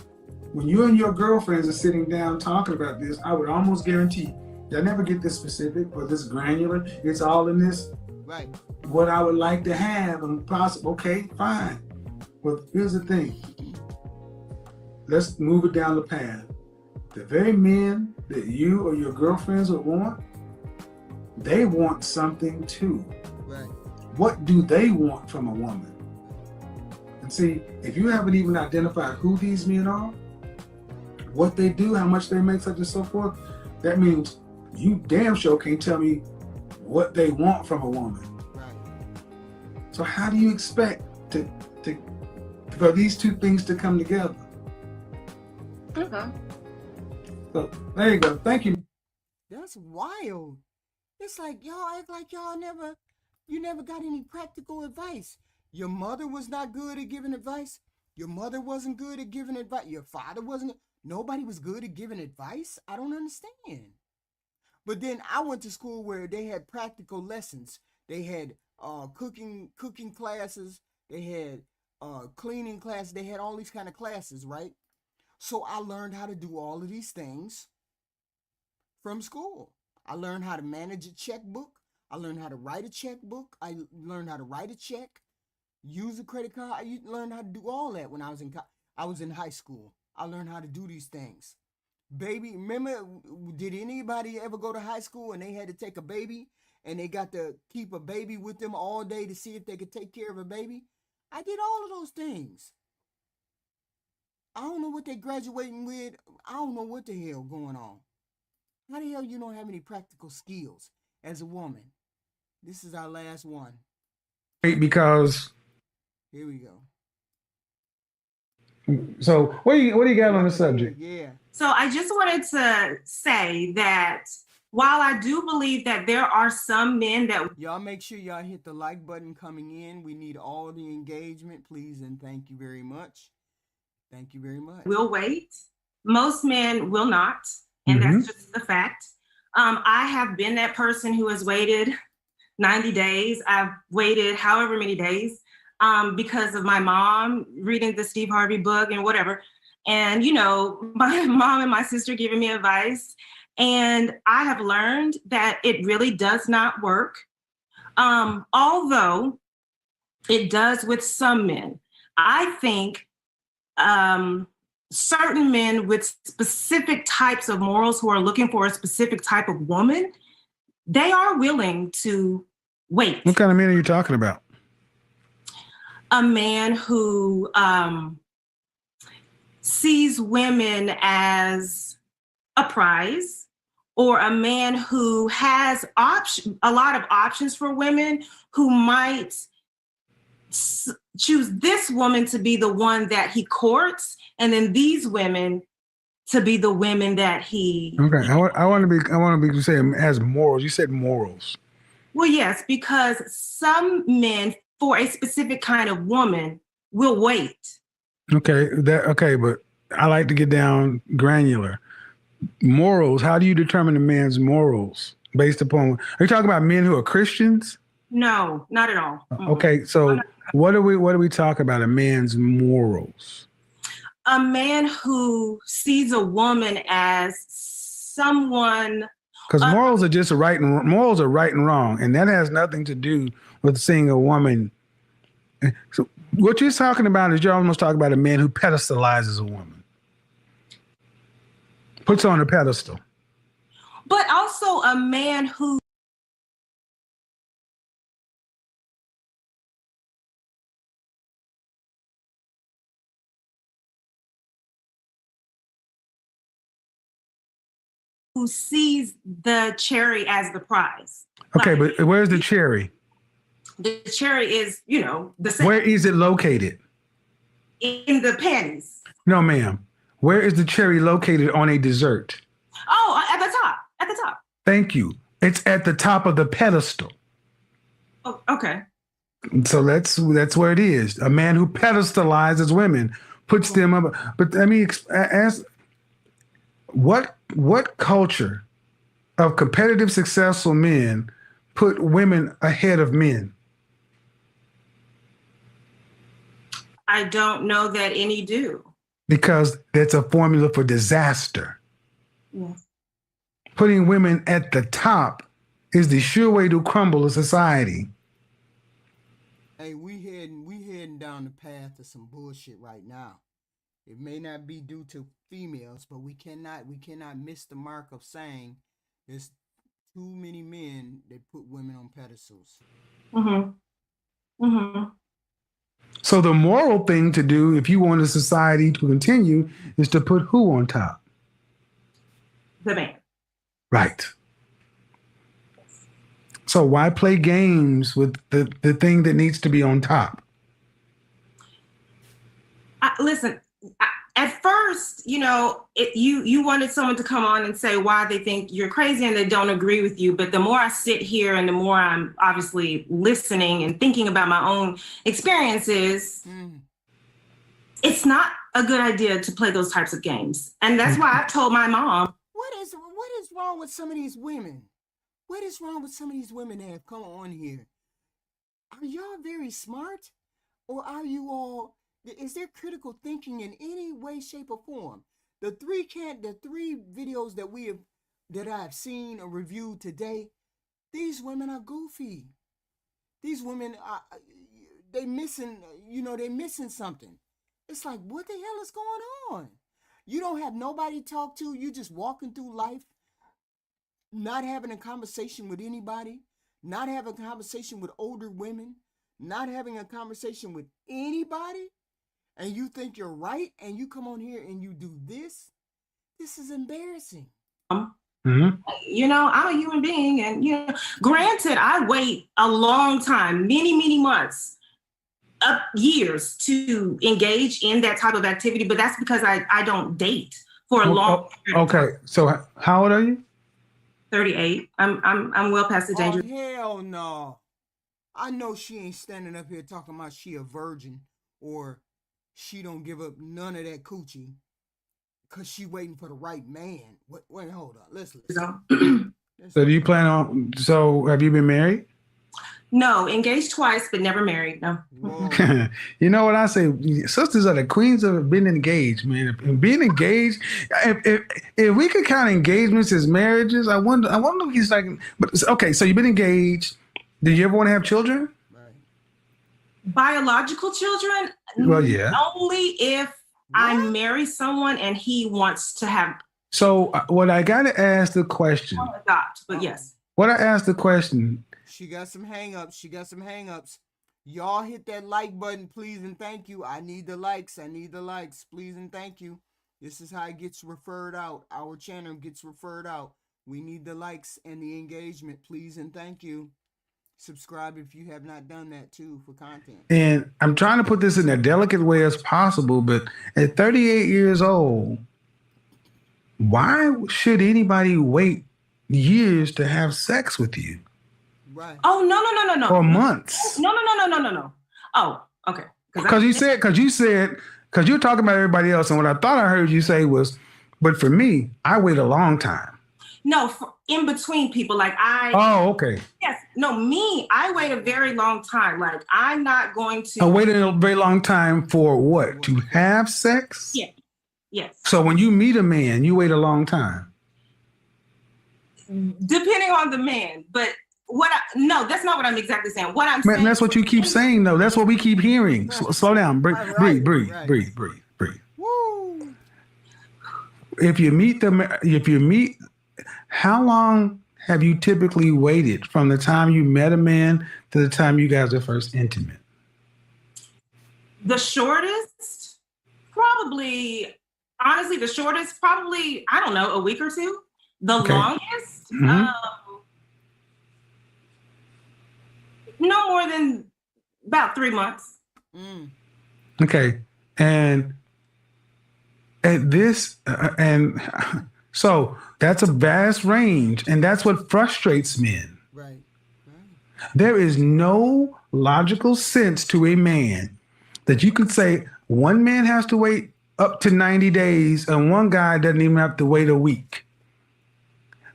Speaker 5: when you and your girlfriends are sitting down talking about this, I would almost guarantee y'all never get this specific or this granular. It's all in this.
Speaker 1: Right.
Speaker 5: What I would like to have and possible. Okay, fine. But here's the thing. Let's move it down the path. The very men that you or your girlfriends would want, they want something too.
Speaker 1: Right.
Speaker 5: What do they want from a woman? And see, if you haven't even identified who these men are, what they do, how much they make, such and so forth, that means you damn sure can't tell me what they want from a woman.
Speaker 1: Right.
Speaker 5: So how do you expect for these two things to come together?
Speaker 4: Okay.
Speaker 5: So there you go. Thank you.
Speaker 1: That's wild. It's like y'all act like you never got any practical advice. Your mother was not good at giving advice. Your mother wasn't good at giving advice. Your father wasn't. Nobody was good at giving advice. I don't understand. But then I went to school where they had practical lessons. They had cooking classes. They had cleaning classes. They had all these kind of classes, right? So I learned how to do all of these things from school. I learned how to manage a checkbook. I learned how to write a checkbook. I learned how to write a check, use a credit card. I learned how to do all that when I was in high school. I learned how to do these things. Baby, remember, did anybody ever go to high school and they had to take a baby and they got to keep a baby with them all day to see if they could take care of a baby? I did all of those things. I don't know what they're graduating with. I don't know what the hell going on. How the hell you don't have any practical skills as a woman? This is our last one.
Speaker 5: Because
Speaker 1: Here we go.
Speaker 5: so what do you got on the subject?
Speaker 1: Yeah.
Speaker 7: So I just wanted to say that while I do believe that there are some men that
Speaker 1: Y'all make sure y'all hit the like button coming in. We need all the engagement, please, and thank you very much. Thank you very much.
Speaker 7: will wait, most men will not, and that's just the fact. I have been that person who has waited 90 days. I've waited however many days because of my mom reading the Steve Harvey book and whatever. And, you know, my mom and my sister giving me advice. And I have learned that it really does not work. Although it does with some men. I think certain men with specific types of morals who are looking for a specific type of woman, they are willing to wait.
Speaker 5: What kind of men are you talking about?
Speaker 7: A man who sees women as a prize, or a man who has a lot of options for women, who might choose this woman to be the one that he courts, and then these women to be the women that he.
Speaker 5: Okay, I want to be saying as morals. You said morals.
Speaker 7: Well, yes, because some men for a specific kind of woman will wait.
Speaker 5: Okay, but I like to get down granular. Morals. How do you determine a man's morals based upon? Are you talking about men who are Christians?
Speaker 7: No, not at all.
Speaker 5: Okay, so what do we talk about a man's morals?
Speaker 7: A man who sees a woman as someone.
Speaker 5: Because morals are just right and wrong, and that has nothing to do with seeing a woman. So what you're talking about is you're almost talking about a man who pedestalizes a woman, puts her on a pedestal.
Speaker 7: But also a man who sees the cherry as the prize.
Speaker 5: Okay, but where's the cherry?
Speaker 7: The cherry is, the same.
Speaker 5: Where is it located?
Speaker 7: In the panties.
Speaker 5: No, ma'am. Where is the cherry located on a dessert?
Speaker 7: Oh, at the top. At the top.
Speaker 3: Thank you. It's at the top of the pedestal.
Speaker 7: Oh, okay.
Speaker 3: So that's where it is. A man who pedestalizes women, puts them up. But let me ask, what culture of competitive, successful men put women ahead of men?
Speaker 7: I don't know that any do.
Speaker 3: Because that's a formula for disaster.
Speaker 7: Yes.
Speaker 3: Putting women at the top is the sure way to crumble a society.
Speaker 1: Hey, we heading down the path of some bullshit right now. It may not be due to females, but we cannot miss the mark of saying there's too many men that put women on pedestals.
Speaker 7: Mm-hmm. Mm-hmm.
Speaker 3: So the moral thing to do, if you want a society to continue, is to put who on top?
Speaker 7: The man.
Speaker 3: Right. So why play games with the thing that needs to be on top?
Speaker 7: Listen, at first, you wanted someone to come on and say why they think you're crazy and they don't agree with you. But the more I sit here and the more I'm obviously listening and thinking about my own experiences, it's not a good idea to play those types of games. And that's why I told my mom.
Speaker 1: What is wrong with some of these women? What is wrong with some of these women that have come on here? Are y'all very smart? Or are you all, is there critical thinking in any way, shape, or form? The three videos that I've seen or reviewed today, these women are goofy. These women they're missing something. It's like, what the hell is going on? You don't have nobody to talk to. You just walking through life, not having a conversation with anybody, not having a conversation with older women, not having a conversation with anybody, and you think you're right, and you come on here and you do this. This is embarrassing.
Speaker 7: I'm a human being, and granted, I wait a long time, many months, up years to engage in that type of activity, but that's because I don't date for a long period of time.
Speaker 3: Okay, so how old are you?
Speaker 7: 38. I'm well past the danger.
Speaker 1: Oh, hell no. I know she ain't standing up here talking about she a virgin or she don't give up none of that coochie because she waiting for the right man. Wait, hold on. Listen.
Speaker 3: So do you plan on, have you been married?
Speaker 7: No, engaged twice, but never married. No.
Speaker 3: You know what I say? Sisters are the queens of being engaged, man. And being engaged, if we could count engagements as marriages, I wonder if he's like. But okay, so you've been engaged. Do you ever want to have children?
Speaker 1: Right.
Speaker 7: Biological children?
Speaker 3: Well, yeah.
Speaker 7: Only if I marry someone and he wants to have.
Speaker 3: So what I got to ask the question.
Speaker 7: I'll adopt, but yes.
Speaker 3: What I asked the question.
Speaker 1: She got some hang-ups. Y'all hit that like button, please and thank you. I need the likes, please and thank you. This is how it gets referred out. Our channel gets referred out. We need the likes and the engagement, please and thank you. Subscribe if you have not done that too for content.
Speaker 3: And I'm trying to put this in a delicate way as possible, but at 38 years old, why should anybody wait years to have sex with you?
Speaker 1: Right.
Speaker 7: Oh, no.
Speaker 3: Or months.
Speaker 7: No. Oh, okay.
Speaker 3: Because you were talking about everybody else, and what I thought I heard you say was, but for me, I wait a long time.
Speaker 7: No, in between people, like I.
Speaker 3: Oh, okay.
Speaker 7: Yes. No, me, I wait a very long time. Like I'm not going to.
Speaker 3: I waited a very long time for what? To have sex?
Speaker 7: Yeah. Yes.
Speaker 3: So when you meet a man, you wait a long time.
Speaker 7: Depending on the man, but. No, that's not what I'm exactly saying. What I'm saying.
Speaker 3: That's what you keep saying, though. That's what we keep hearing. Slow down. Breathe.
Speaker 1: Woo.
Speaker 3: If you meet, how long have you typically waited from the time you met a man to the time you guys are first intimate?
Speaker 7: The shortest, probably, honestly, I don't know, a week or two. The longest, no more than about 3 months.
Speaker 3: Okay. And at this, and So that's a vast range, and that's what frustrates men.
Speaker 1: Right.
Speaker 3: There is no logical sense to a man that you could say one man has to wait up to 90 days and one guy doesn't even have to wait a week.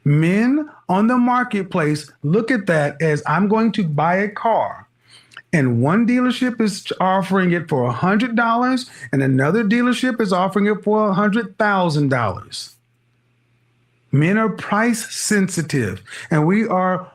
Speaker 3: Men on the marketplace look at that as I'm going to buy a car, and one dealership is offering it for $100 and another dealership is offering it for $100,000. Men are price sensitive, and we are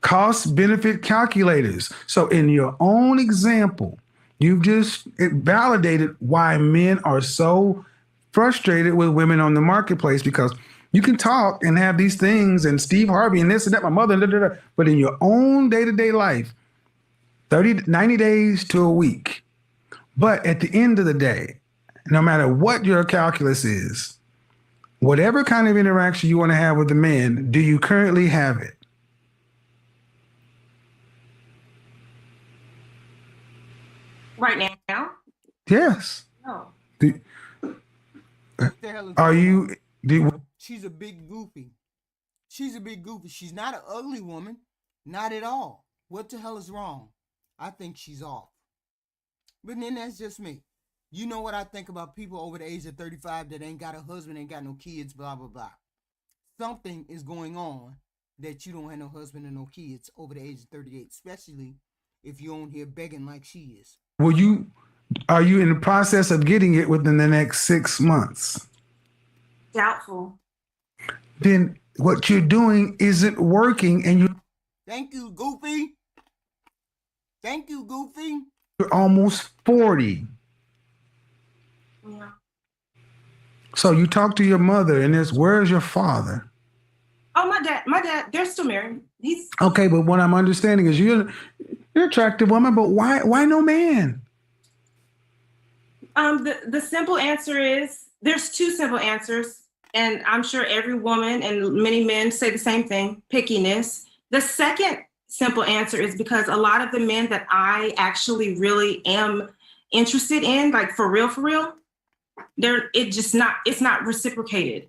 Speaker 3: cost benefit calculators. So in your own example, you've just validated why men are so frustrated with women on the marketplace, because you can talk and have these things and Steve Harvey and this and that, my mother, but in your own day-to-day life, 90 days to a week. But at the end of the day, no matter what your calculus is, whatever kind of interaction you want to have with the man, do you currently have it?
Speaker 7: Right now?
Speaker 3: Yes.
Speaker 7: No.
Speaker 3: Are you?
Speaker 1: She's a big goofy. She's a big goofy. She's not an ugly woman. Not at all. What the hell is wrong? I think she's off. But then that's just me. You know what I think about people over the age of 35 that ain't got a husband, ain't got no kids, blah, blah, blah. Something is going on that you don't have no husband and no kids over the age of 38, especially if you're on here begging like she is.
Speaker 3: Are you in the process of getting it within the next 6 months?
Speaker 7: Doubtful.
Speaker 3: Then what you're doing isn't working, and
Speaker 1: Thank you, Goofy. Thank you, Goofy.
Speaker 3: You're almost 40.
Speaker 7: Yeah.
Speaker 3: So you talk to your mother, and where's your father?
Speaker 7: Oh, my dad, they're still married. He's
Speaker 3: okay, but what I'm understanding is you're an attractive woman, but why no man?
Speaker 7: The simple answer is there's two simple answers, and I'm sure every woman and many men say the same thing: pickiness. The second simple answer is because a lot of the men that I actually really am interested in, like for real, it's not reciprocated.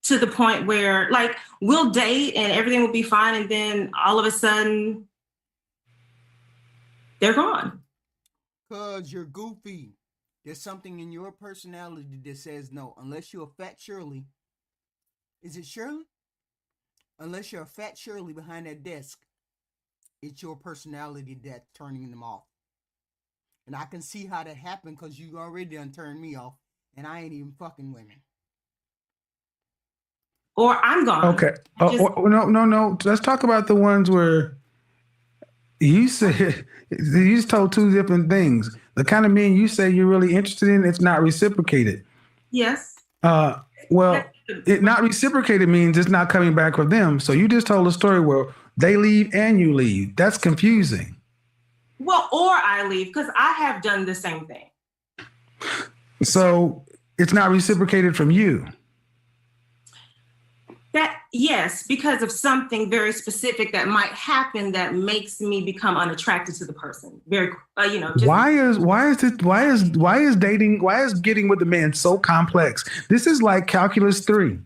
Speaker 7: To the point where like we'll date and everything will be fine, and then all of a sudden they're gone.
Speaker 1: Cause you're goofy. There's something in your personality that says no. Unless you're a fat Shirley. Is it Shirley? Unless you're a fat Shirley behind that desk, it's your personality that's turning them off. And I can see how that happened because you already done turned me off, and I ain't even fucking women.
Speaker 7: Or I'm gone.
Speaker 3: Okay. No. Let's talk about the ones where you said you just told two different things. The kind of men you say you're really interested in, it's not reciprocated.
Speaker 7: Yes.
Speaker 3: Well, it not reciprocated means it's not coming back for them. So you just told a story where they leave and you leave. That's confusing.
Speaker 7: Well, or I leave because I have done the same thing.
Speaker 3: So it's not reciprocated from you.
Speaker 7: Yes, because of something very specific that might happen that makes me become unattracted to the person. Very, just,
Speaker 3: why is getting with the man so complex? This is like calculus 3.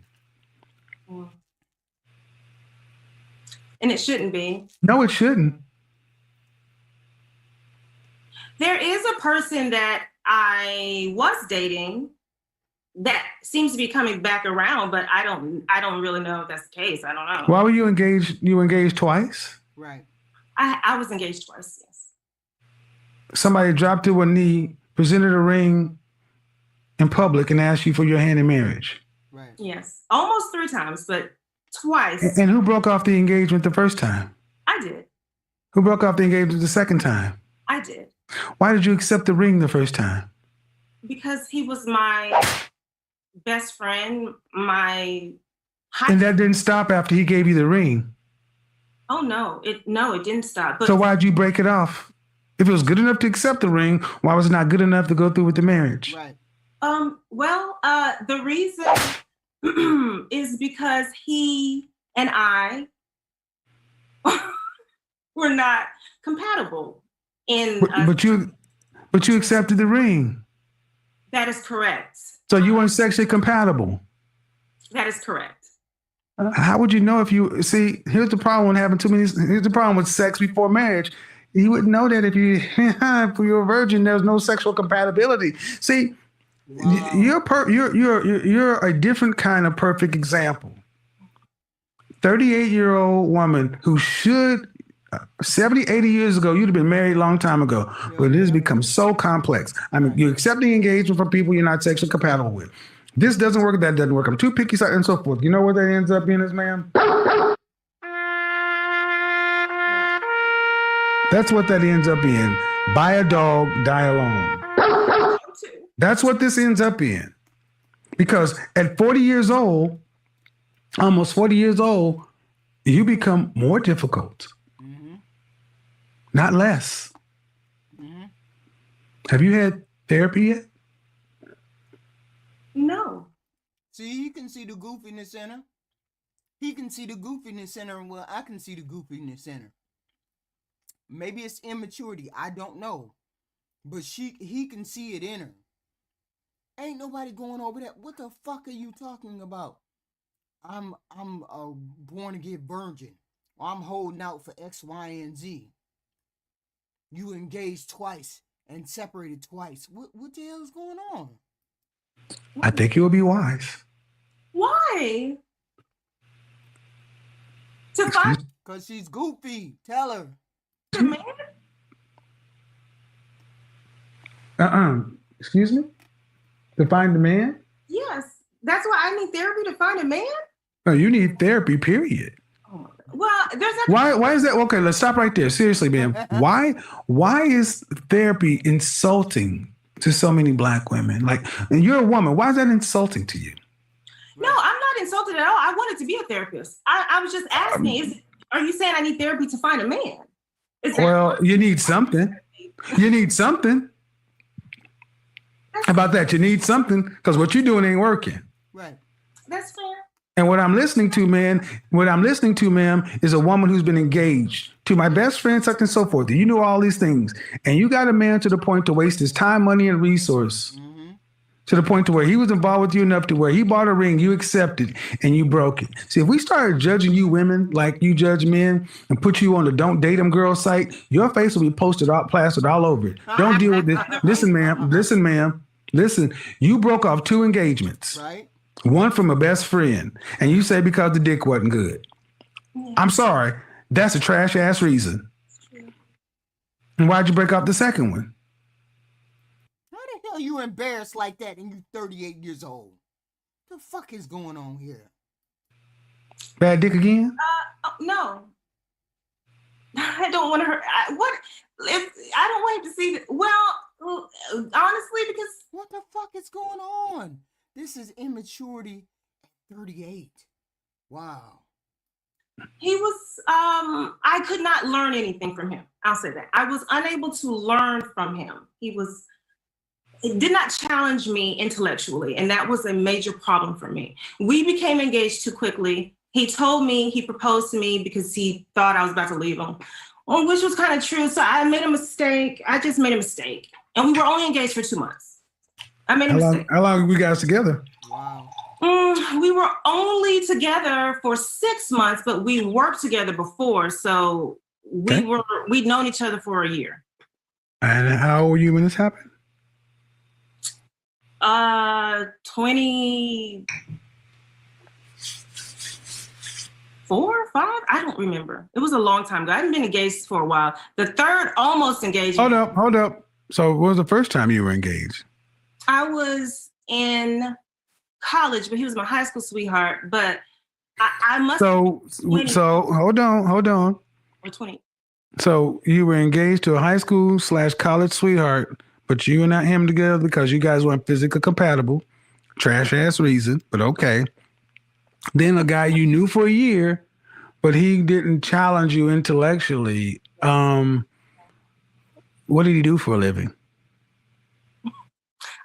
Speaker 7: And it shouldn't be.
Speaker 3: No, it shouldn't.
Speaker 7: There is a person that I was dating that seems to be coming back around, but I don't really know if that's the case. I don't know.
Speaker 3: Why were you engaged? You were engaged twice?
Speaker 1: Right.
Speaker 7: I was engaged twice, yes.
Speaker 3: Somebody dropped to a knee, presented a ring in public, and asked you for your hand in marriage.
Speaker 1: Right.
Speaker 7: Yes. Almost 3 times, but twice.
Speaker 3: And who broke off the engagement the first time?
Speaker 7: I did.
Speaker 3: Who broke off the engagement the second time?
Speaker 7: I did.
Speaker 3: Why did you accept the ring the first time?
Speaker 7: Because he was my best friend, and
Speaker 3: that didn't stop after he gave you the ring.
Speaker 7: Oh no, it didn't stop. But
Speaker 3: so why'd you break it off? If it was good enough to accept the ring, why was it not good enough to go through with the marriage?
Speaker 1: Right.
Speaker 7: The reason is because he and I were not compatible
Speaker 3: but you accepted the ring.
Speaker 7: That is correct.
Speaker 3: So you weren't sexually compatible.
Speaker 7: That is correct.
Speaker 3: How would you know if you see? Here's the problem with having too many. Here's the problem with sex before marriage. You wouldn't know that if you if you're a virgin, there's no sexual compatibility. See,
Speaker 1: Wow.
Speaker 3: you're a different kind of perfect example. 38-year-old woman who should 70, 80 years ago, you'd have been married a long time ago. But it has become so complex. I mean, you're accepting engagement from people you're not sexually compatible with. This doesn't work, that doesn't work. I'm too picky, and so forth. You know what that ends up being as, ma'am? That's what that ends up in. Buy a dog, die alone. That's what this ends up in. Because at 40 years old, almost 40 years old, you become more difficult, not less. Have you had therapy yet?
Speaker 7: No.
Speaker 1: See, he can see the goofiness in her. He can see the goofiness in her. Well, I can see the goofiness in her. Maybe it's immaturity. I don't know. But he can see it in her. Ain't nobody going over that. What the fuck are you talking about? I'm a born again virgin. Or I'm holding out for X, Y, and Z. You engaged twice and separated twice. What the hell is going on?
Speaker 3: I think you'll be wise.
Speaker 7: Why? To find
Speaker 1: Because she's goofy. Tell her.
Speaker 7: a man?
Speaker 3: Excuse me? To find a man?
Speaker 7: Yes. That's why I need therapy to find a man?
Speaker 3: No, you need therapy, period.
Speaker 7: Oh, well, there's a
Speaker 3: Why is that? Okay, let's stop right there. Seriously, ma'am. Why is therapy insulting to so many Black women? Like, and you're a woman. Why is that insulting to you?
Speaker 7: No, I'm not insulted at all. I wanted to be a therapist. I was just asking, are you saying I need therapy to find a man?
Speaker 3: Well, you need something. You need something. How about that? You need something because what you're doing ain't working.
Speaker 1: Right.
Speaker 7: That's fair.
Speaker 3: And what I'm listening to, ma'am, is a woman who's been engaged to my best friend, such and so forth. You know all these things. And you got a man to the point to waste his time, money, and resource to the point to where he was involved with you enough to where he bought a ring, you accepted, and you broke it. See, if we started judging you women like you judge men and put you on the Don't Date 'Em Girl site, your face will be posted out, plastered all over it. Don't deal with this. Listen, ma'am. Listen, you broke off 2 engagements.
Speaker 1: Right.
Speaker 3: One from a best friend, and you say because the dick wasn't good. I'm sorry. That's a trash ass reason. And why'd you break off the second one?
Speaker 1: How the hell you embarrassed like that and you 38 years old? The fuck is going on here?
Speaker 3: Bad dick again?
Speaker 7: No. I don't want to hurt. I don't want him to see that. Well, honestly, because
Speaker 1: what the fuck is going on? This is immaturity at 38. Wow.
Speaker 7: He was, I could not learn anything from him. I'll say that. I was unable to learn from him. It did not challenge me intellectually, and that was a major problem for me. We became engaged too quickly. He told me, he proposed to me because he thought I was about to leave him, which was kind of true. So I made a mistake. I just made a mistake. And we were only engaged for 2 months. I made a mistake.
Speaker 3: How long were you guys together?
Speaker 1: Wow.
Speaker 7: We were only together for 6 months, but we worked together before. So we'd known each other for a year.
Speaker 3: And how old were you when this happened?
Speaker 7: 24, 5? I don't remember. It was a long time ago. I hadn't been engaged for a while. The third almost engagement.
Speaker 3: Hold up. So what was the first time you were engaged?
Speaker 7: I was in college, but he was my high school sweetheart. But I must.
Speaker 3: So hold on.
Speaker 7: Or 20.
Speaker 3: So you were engaged to a high school / college sweetheart, but you were not him together because you guys weren't physically compatible. Trash ass reason, but okay. Then a guy you knew for a year, but he didn't challenge you intellectually. What did he do for a living?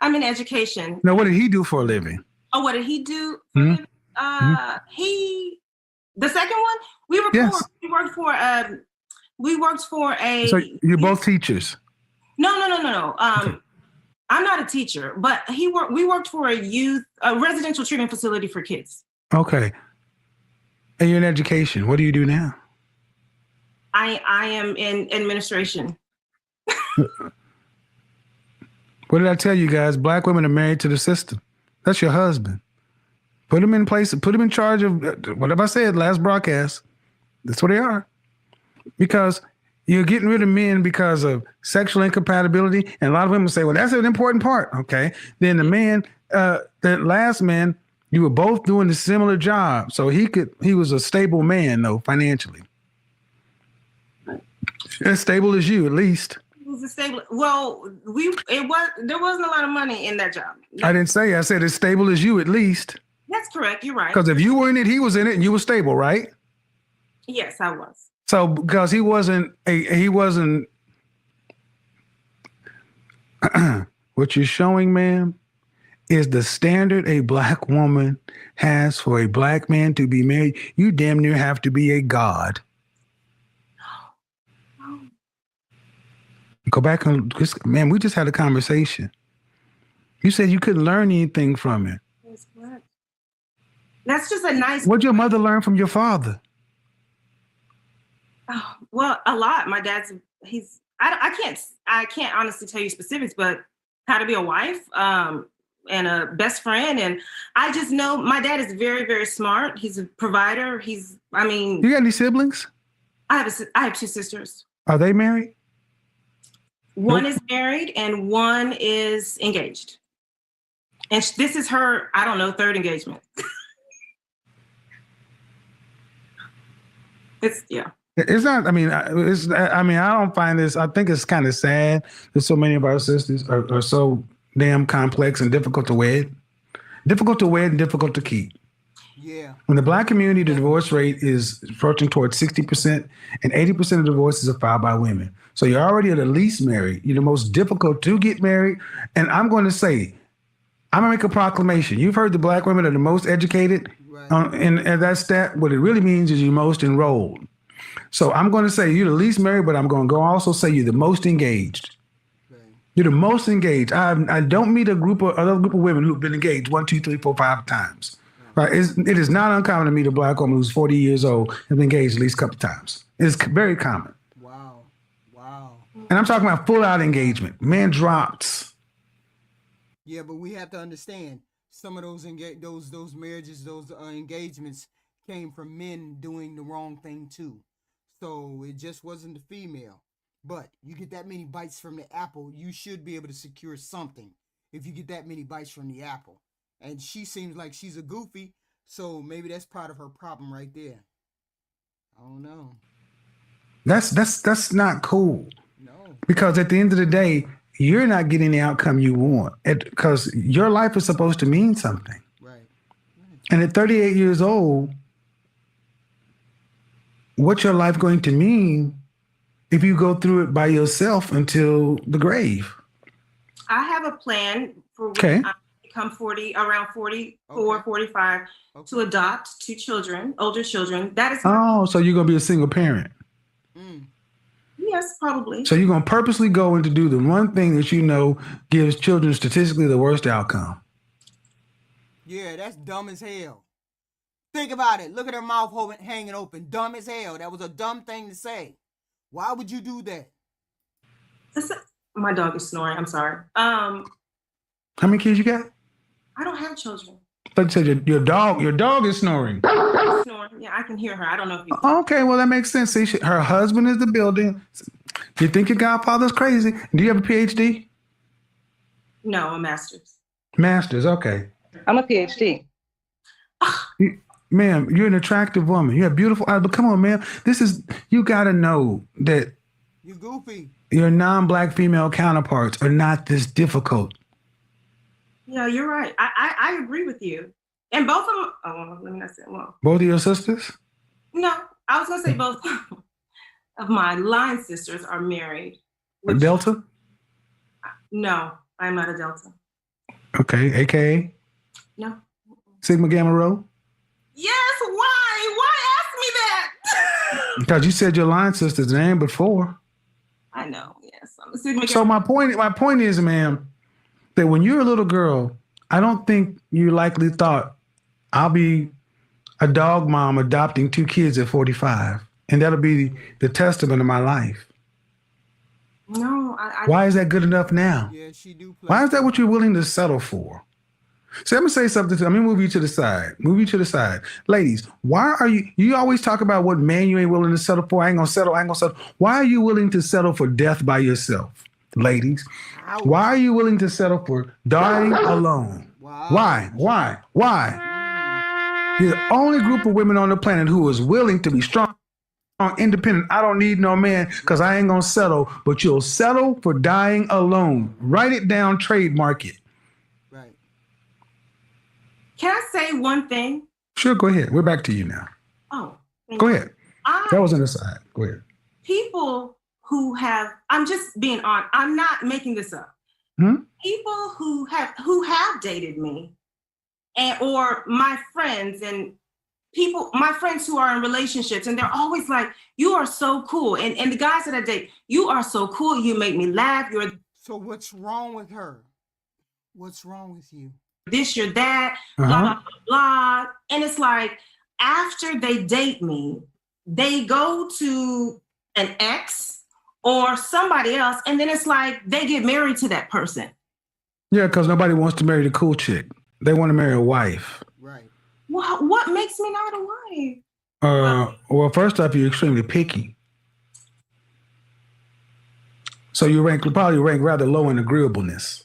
Speaker 7: I'm in education.
Speaker 3: No, what did he do for a living?
Speaker 7: Oh, what did he do? The second one, we were poor. We worked for a.
Speaker 3: So you're both teachers?
Speaker 7: No. I'm not a teacher, but we worked for a residential treatment facility for kids.
Speaker 3: Okay. And you're in education. What do you do now?
Speaker 7: I am in administration.
Speaker 3: What did I tell you guys? Black women are married to the system. That's your husband. Put them in place. Put them in charge of whatever I said last broadcast. That's what they are. Because you're getting rid of men because of sexual incompatibility. And a lot of women say, well, that's an important part. Okay. Then the man, that last man, you were both doing a similar job. So he was a stable man, though, financially. As stable as you, at least.
Speaker 7: It was a stable. Well, there wasn't a lot of money in that job.
Speaker 3: I didn't say. I said as stable as you, at least.
Speaker 7: That's correct. You're right.
Speaker 3: Because if you were in it, he was in it, and you were stable, right?
Speaker 7: Yes, I was.
Speaker 3: So because he wasn't. What you're showing, ma'am, is the standard a black woman has for a black man to be married. You damn near have to be a god. Go back and man, we just had a conversation. You said you couldn't learn anything from it.
Speaker 7: That's correct. That's just a nice.
Speaker 3: What'd your mother learn from your father?
Speaker 7: Oh, well, a lot. My dad's. I can't honestly tell you specifics, but how to be a wife, and a best friend, and I just know my dad is very, very smart. He's a provider. You got
Speaker 3: any siblings?
Speaker 7: I have 2 sisters.
Speaker 3: Are they married?
Speaker 7: One is married and one is engaged. And this is her, I don't know, 3rd engagement.
Speaker 3: It's not, I don't find this, I think it's kind of sad that so many of our sisters are so damn complex and difficult to wed. Difficult to wed and difficult to keep.
Speaker 1: Yeah.
Speaker 3: In the black community, the divorce rate is approaching towards 60%, and 80% of divorces are filed by women. So you're already at the least married. You're the most difficult to get married. And I'm going to say, I'm going to make a proclamation. You've heard the black women are the most educated. Right. And that stat, what it really means is you're most enrolled. So I'm going to say you're the least married, but I'm going to go also say you're the most engaged. Right. You're the most engaged. I don't meet another group of women who've been engaged 1, 2, 3, 4, 5 times. Right? It is not uncommon to meet a black woman who's 40 years old and been engaged at least a couple of times. It's very common.
Speaker 1: Wow.
Speaker 3: And I'm talking about full out engagement. Man dropped.
Speaker 1: Yeah, but we have to understand some of those marriages, those engagements came from men doing the wrong thing too. So it just wasn't the female. But you get that many bites from the apple, you should be able to secure something if you get that many bites from the apple. And she seems like she's a goofy, so maybe that's part of her problem right there. I don't know.
Speaker 3: That's not cool.
Speaker 1: No.
Speaker 3: Because at the end of the day, you're not getting the outcome you want. Because your life is supposed to mean something.
Speaker 1: Right.
Speaker 3: And at 38 years old, what's your life going to mean if you go through it by yourself until the grave?
Speaker 7: I have a plan for when I become 40, around 44, 45, to adopt 2 children, older children. That is.
Speaker 3: So you're going to be a single parent.
Speaker 7: Yes, probably.
Speaker 3: So you're going to purposely go in to do the one thing that you know gives children statistically the worst outcome.
Speaker 1: Yeah, that's dumb as hell. Think about it. Look at her mouth hanging open. Dumb as hell. That was a dumb thing to say. Why would you do that?
Speaker 7: My dog is snoring. I'm sorry.
Speaker 3: How many kids you got?
Speaker 7: I don't have children.
Speaker 3: But you said your dog is snoring.
Speaker 7: Snoring. Yeah, I can hear her. I don't know if you.
Speaker 3: Okay, well that makes sense. See, her husband is the building. You think your godfather's crazy? Do you have a PhD?
Speaker 7: No, a master's.
Speaker 3: Master's, okay.
Speaker 8: I'm a PhD.
Speaker 3: Ma'am, you're an attractive woman. You have beautiful eyes, but come on, ma'am. You gotta know that
Speaker 1: you're goofy.
Speaker 3: Your non-black female counterparts are not this difficult.
Speaker 7: Yeah, you're right. I agree with you. And both of them, let me not say, well.
Speaker 3: Both of your sisters?
Speaker 7: No, I was gonna say both of my line sisters are married.
Speaker 3: A Delta?
Speaker 7: No, I'm not a Delta.
Speaker 3: Okay, AKA?
Speaker 7: No.
Speaker 3: Sigma Gamma Rho?
Speaker 7: Yes, why? Why ask me that?
Speaker 3: Because you said your line sister's name before.
Speaker 7: I know, yes. I'm a Sigma Gamma.
Speaker 3: So my point is, ma'am, that when you're a little girl, I don't think you likely thought, I'll be a dog mom adopting 2 kids at 45, and that'll be the testament of my life.
Speaker 7: No,
Speaker 3: Why is that good enough now?
Speaker 1: Yeah, she do play.
Speaker 3: Why is that what you're willing to settle for? So I'm gonna say something. I'm gonna move you to the side. Ladies, why are you always talk about what man you ain't willing to settle for? I ain't gonna settle. Why are you willing to settle for death by yourself? Ladies, why are you willing to settle for dying alone? Why? You're the only group of women on the planet who is willing to be strong, independent. I don't need no man because I ain't gonna settle, but you'll settle for dying alone. Write it down, trademark it.
Speaker 1: Right.
Speaker 7: Can I say one thing?
Speaker 3: Sure, go ahead. We're back to you now.
Speaker 7: Oh,
Speaker 3: go ahead. That was on the side. Go ahead.
Speaker 7: People who have, I'm just being honest, I'm not making this up. People who have dated me or my friends and my friends who are in relationships, and they're always like, you are so cool. And the guys that I date, you are so cool. You make me laugh.
Speaker 1: So what's wrong with her? What's wrong with you?
Speaker 7: This, you're that, blah, blah, blah, blah. And it's like, after they date me, they go to an ex or somebody else, and then it's like they get married to that person.
Speaker 3: Yeah, because nobody wants to marry the cool chick. They want to marry a wife.
Speaker 1: Right.
Speaker 7: What makes me not a wife?
Speaker 3: Well, first off, you're extremely picky. So you probably rank rather low in agreeableness.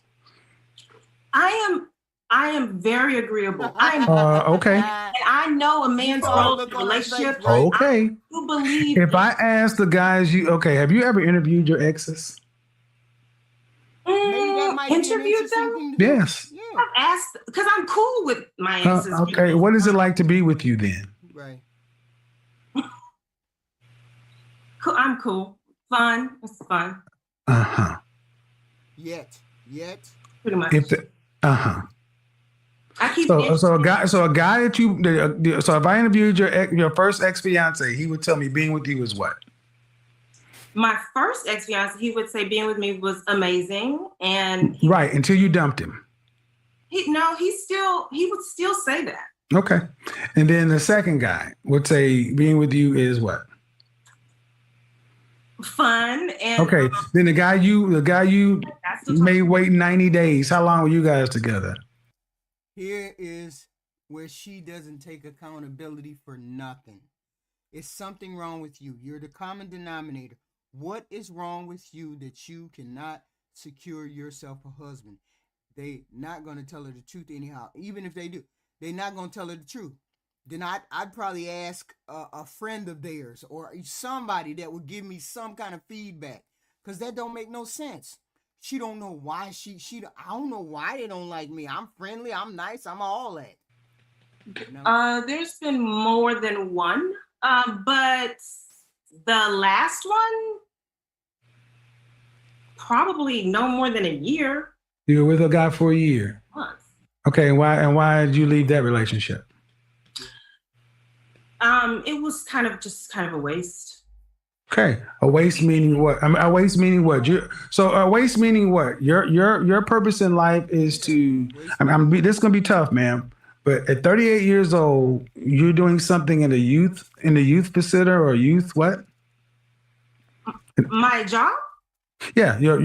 Speaker 7: I am very agreeable.
Speaker 3: Okay.
Speaker 7: And I know a man's role in a relationship.
Speaker 3: Okay.
Speaker 7: You believe.
Speaker 3: If I ask the guys, have you ever interviewed your exes?
Speaker 7: Interviewed them?
Speaker 3: Yes.
Speaker 7: Yeah. I've asked because I'm cool with my exes.
Speaker 3: Okay. What is it like to be with you then?
Speaker 1: Right.
Speaker 7: I'm cool. Fun. It's fun.
Speaker 1: Yet.
Speaker 7: Pretty much.
Speaker 3: I keep so a guy that you so if I interviewed your first ex-fiance, he would tell me being with you is what?
Speaker 7: My first ex-fiance, he would say being with me was amazing, and
Speaker 3: right until you dumped him.
Speaker 7: He would still say that.
Speaker 3: Okay, and then the second guy would say being with you is what?
Speaker 7: Fun. And
Speaker 3: okay, then the guy you may wait 90 days. How long were you guys together?
Speaker 1: Here is where she doesn't take accountability for nothing. It's something wrong with you. You're the common denominator. What is wrong with you that you cannot secure yourself a husband? They not going to tell her the truth anyhow. Even if they do, they're not going to tell her the truth. Then I'd probably ask a friend of theirs or somebody that would give me some kind of feedback, because that don't make no sense. She don't know why I don't know why they don't like me. I'm friendly, I'm nice, I'm all that. You know?
Speaker 7: There's been more than one, but the last one, probably no more than a year.
Speaker 3: You were with a guy for a year.
Speaker 7: Months.
Speaker 3: Okay, and why did you leave that relationship?
Speaker 7: It was kind of a waste.
Speaker 3: Okay, a waste meaning what? A waste meaning what? A waste meaning what? Your purpose in life is to. This is gonna be tough, man. But at 38 years old, you're doing something in the youth facility or youth what?
Speaker 7: My job?
Speaker 3: Yeah, your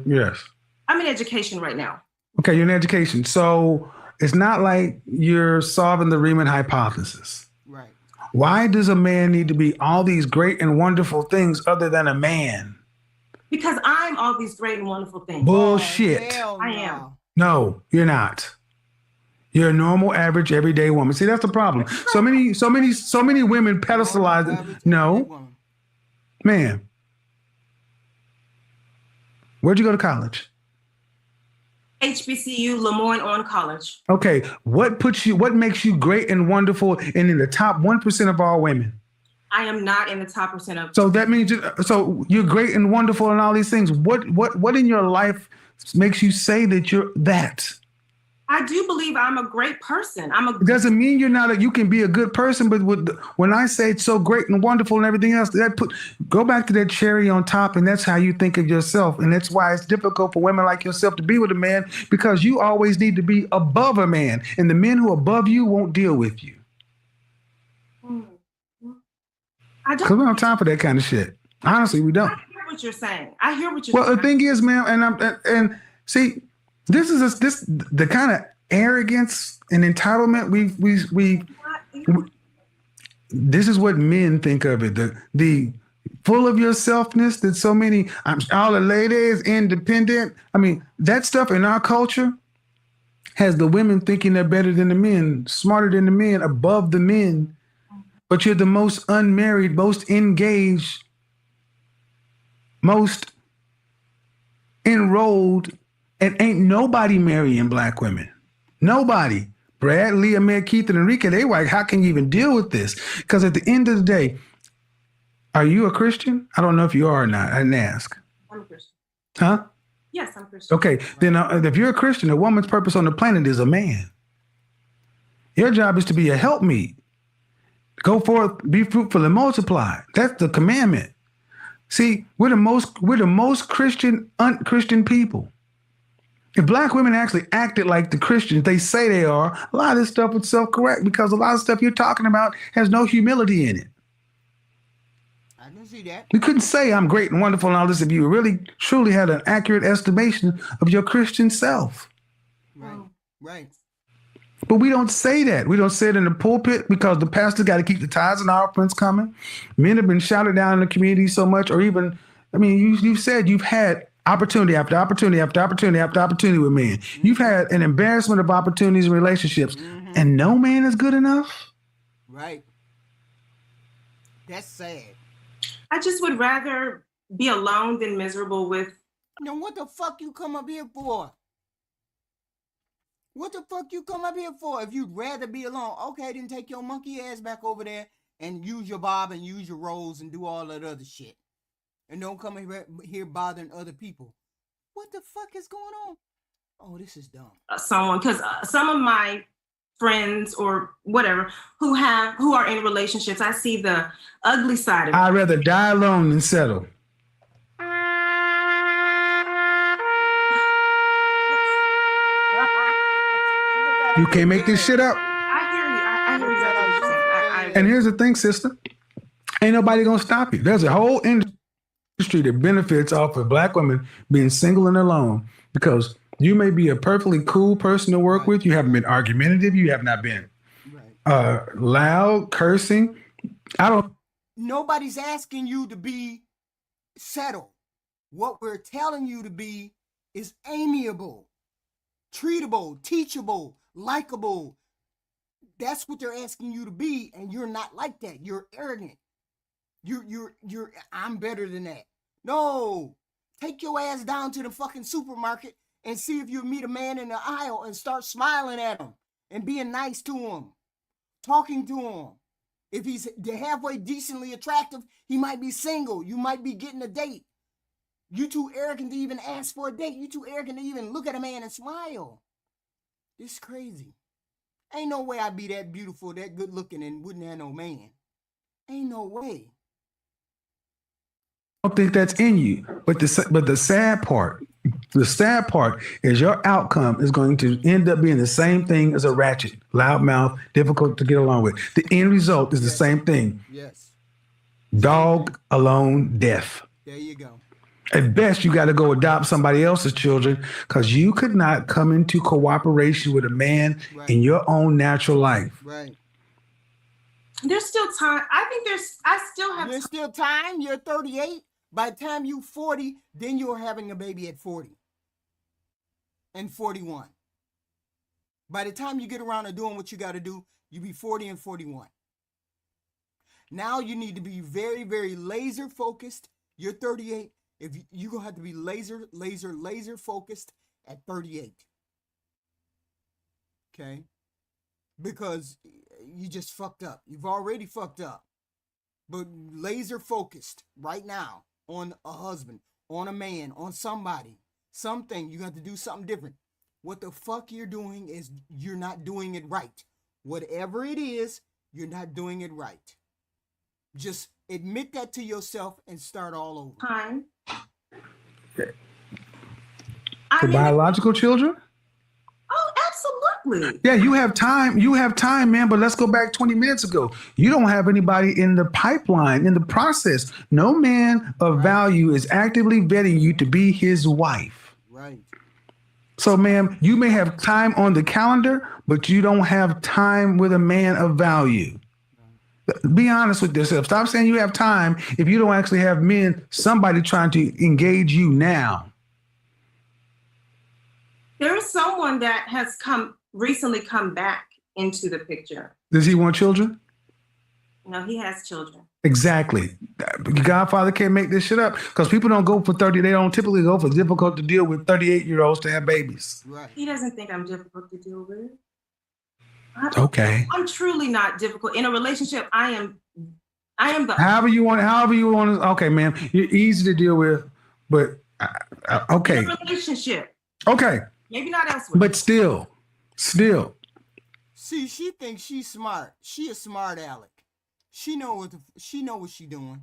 Speaker 3: yes.
Speaker 7: I'm in education right now.
Speaker 3: Okay, you're in education, so it's not like you're solving the Riemann hypothesis.
Speaker 1: Right.
Speaker 3: Why does a man need to be all these great and wonderful things other than a man?
Speaker 7: Because I'm all these great and wonderful things.
Speaker 3: Bullshit.
Speaker 1: Oh,
Speaker 7: I am.
Speaker 3: No, you're not. You're a normal, average, everyday woman. See, that's the problem. So many women pedestalize it. No, man. Where'd you go to college?
Speaker 7: HBCU, Lemoyne on College.
Speaker 3: Okay, what makes you great and wonderful and in the top 1% of all women?
Speaker 7: I am not in the top percent of.
Speaker 3: So that means you're great and wonderful and all these things. What in your life makes you say that you're that?
Speaker 7: I do believe I'm a great person.
Speaker 3: It doesn't mean you're not. You can be a good person, but when I say it's so great and wonderful and everything else, go back to that cherry on top, and that's how you think of yourself, and that's why it's difficult for women like yourself to be with a man, because you always need to be above a man, and the men who are above you won't deal with you. Because we don't have time for that kind of shit. Honestly, we don't.
Speaker 7: I hear what you're saying. I hear what you're saying.
Speaker 3: Well, the thing is, ma'am, and see, this is the kind of arrogance and entitlement we this is what men think of it. The full of yourselfness that so many, all the ladies independent. I mean, that stuff in our culture has the women thinking they're better than the men, smarter than the men, above the men. But you're the most unmarried, most engaged, most enrolled, and ain't nobody marrying black women. Nobody. Brad, Leah, Meg, Keith, and Enrique, they were like, how can you even deal with this? Because at the end of the day, are you a Christian? I don't know if you are or not. I didn't ask.
Speaker 7: I'm a Christian.
Speaker 3: Huh?
Speaker 7: Yes, I'm a Christian.
Speaker 3: Okay, then if you're a Christian, a woman's purpose on the planet is a man. Your job is to be a helpmeet. Go forth, be fruitful, and multiply. That's the commandment. See, we're the most Christian, unchristian people. If black women actually acted like the Christians they say they are, a lot of this stuff would self-correct because a lot of stuff you're talking about has no humility in it.
Speaker 1: I can see that.
Speaker 3: You couldn't say I'm great and wonderful and all this if you really, truly had an accurate estimation of your Christian self.
Speaker 1: Right, right.
Speaker 3: But we don't say that. We don't say it in the pulpit because the pastor's got to keep the tithes and offerings coming. Men have been shouted down in the community so much, or even, I mean, you've said you've had opportunity after opportunity after opportunity after opportunity with men. Mm-hmm. You've had an embarrassment of opportunities and relationships, and no man is good enough?
Speaker 1: Right. That's sad.
Speaker 7: I just would rather be alone than miserable with.
Speaker 1: Then what the fuck you come up here for? What the fuck you come up here for? If you'd rather be alone, okay, then take your monkey ass back over there and use your bob and use your rolls and do all that other shit. And don't come here bothering other people. What the fuck is going on? Oh, this is dumb.
Speaker 7: Someone, because some of my friends or whatever who are in relationships, I see the ugly side of it.
Speaker 3: I'd rather die alone than settle. You can't make this shit up.
Speaker 7: I hear you. I hear exactly what you're saying.
Speaker 3: And here's the thing, sister. Ain't nobody gonna stop you. There's a whole industry that benefits off of black women being single and alone because you may be a perfectly cool person to work with. You haven't been argumentative. You have not been loud, cursing.
Speaker 1: Nobody's asking you to be settled. What we're telling you to be is amiable, treatable, teachable, likable. That's what they're asking you to be, and you're not like that. You're arrogant. You're I'm better than that. No. Take your ass down to the fucking supermarket and see if you meet a man in the aisle and start smiling at him and being nice to him, talking to him. If he's halfway decently attractive, he might be single. You might be getting a date. You too arrogant to even ask for a date. You too arrogant to even look at a man and smile. This is crazy. Ain't no way I'd be that beautiful, that good looking, and wouldn't have no man. Ain't no way.
Speaker 3: I don't think that's in you. But the sad part is your outcome is going to end up being the same thing as a ratchet, loudmouth, difficult to get along with. The end result is the same thing.
Speaker 1: Yes.
Speaker 3: Dog, alone, deaf.
Speaker 1: There you go.
Speaker 3: At best, you got to go adopt somebody else's children because you could not come into cooperation with a man in your own natural life.
Speaker 1: Right.
Speaker 7: There's still time. I still have.
Speaker 1: There's still time. You're 38. By the time you're 40, then you're having a baby at 40 and 41. By the time you get around to doing what you got to do, you be 40 and 41. Now you need to be very, very laser focused. You're 38. If you're going to have to be laser focused at 38. Okay? Because you just fucked up. You've already fucked up. But laser focused right now on a husband, on a man, on somebody, something. You got to do something different. What the fuck you're doing is you're not doing it right. Whatever it is, you're not doing it right. Just admit that to yourself and start all over.
Speaker 7: Time.
Speaker 3: For biological children?
Speaker 7: Oh, Absolutely.
Speaker 3: Yeah, you have time. You have time, man. But let's go back 20 minutes ago. You don't have anybody in the pipeline, in the process. No man of value is actively vetting you to be his wife.
Speaker 1: Right.
Speaker 3: So, ma'am, you may have time on the calendar, but you don't have time with a man of value. Be honest with yourself. Stop saying you have time if you don't actually have somebody trying to engage you now.
Speaker 7: There is someone that has recently come back into the picture.
Speaker 3: Does he want children?
Speaker 7: No, he has children.
Speaker 3: Exactly. Godfather can't make this shit up because people don't go for 30. They don't typically go for difficult to deal with 38-year-olds to have babies.
Speaker 1: Right.
Speaker 7: He doesn't think I'm difficult to deal with.
Speaker 3: Okay.
Speaker 7: I'm truly not difficult. In a relationship, I am the.
Speaker 3: However you want. Okay, ma'am. You're easy to deal with, but okay.
Speaker 7: In a relationship.
Speaker 3: Okay.
Speaker 7: Maybe not elsewhere.
Speaker 3: But still.
Speaker 1: See, she thinks she's smart. She a smart aleck. She know what she doing.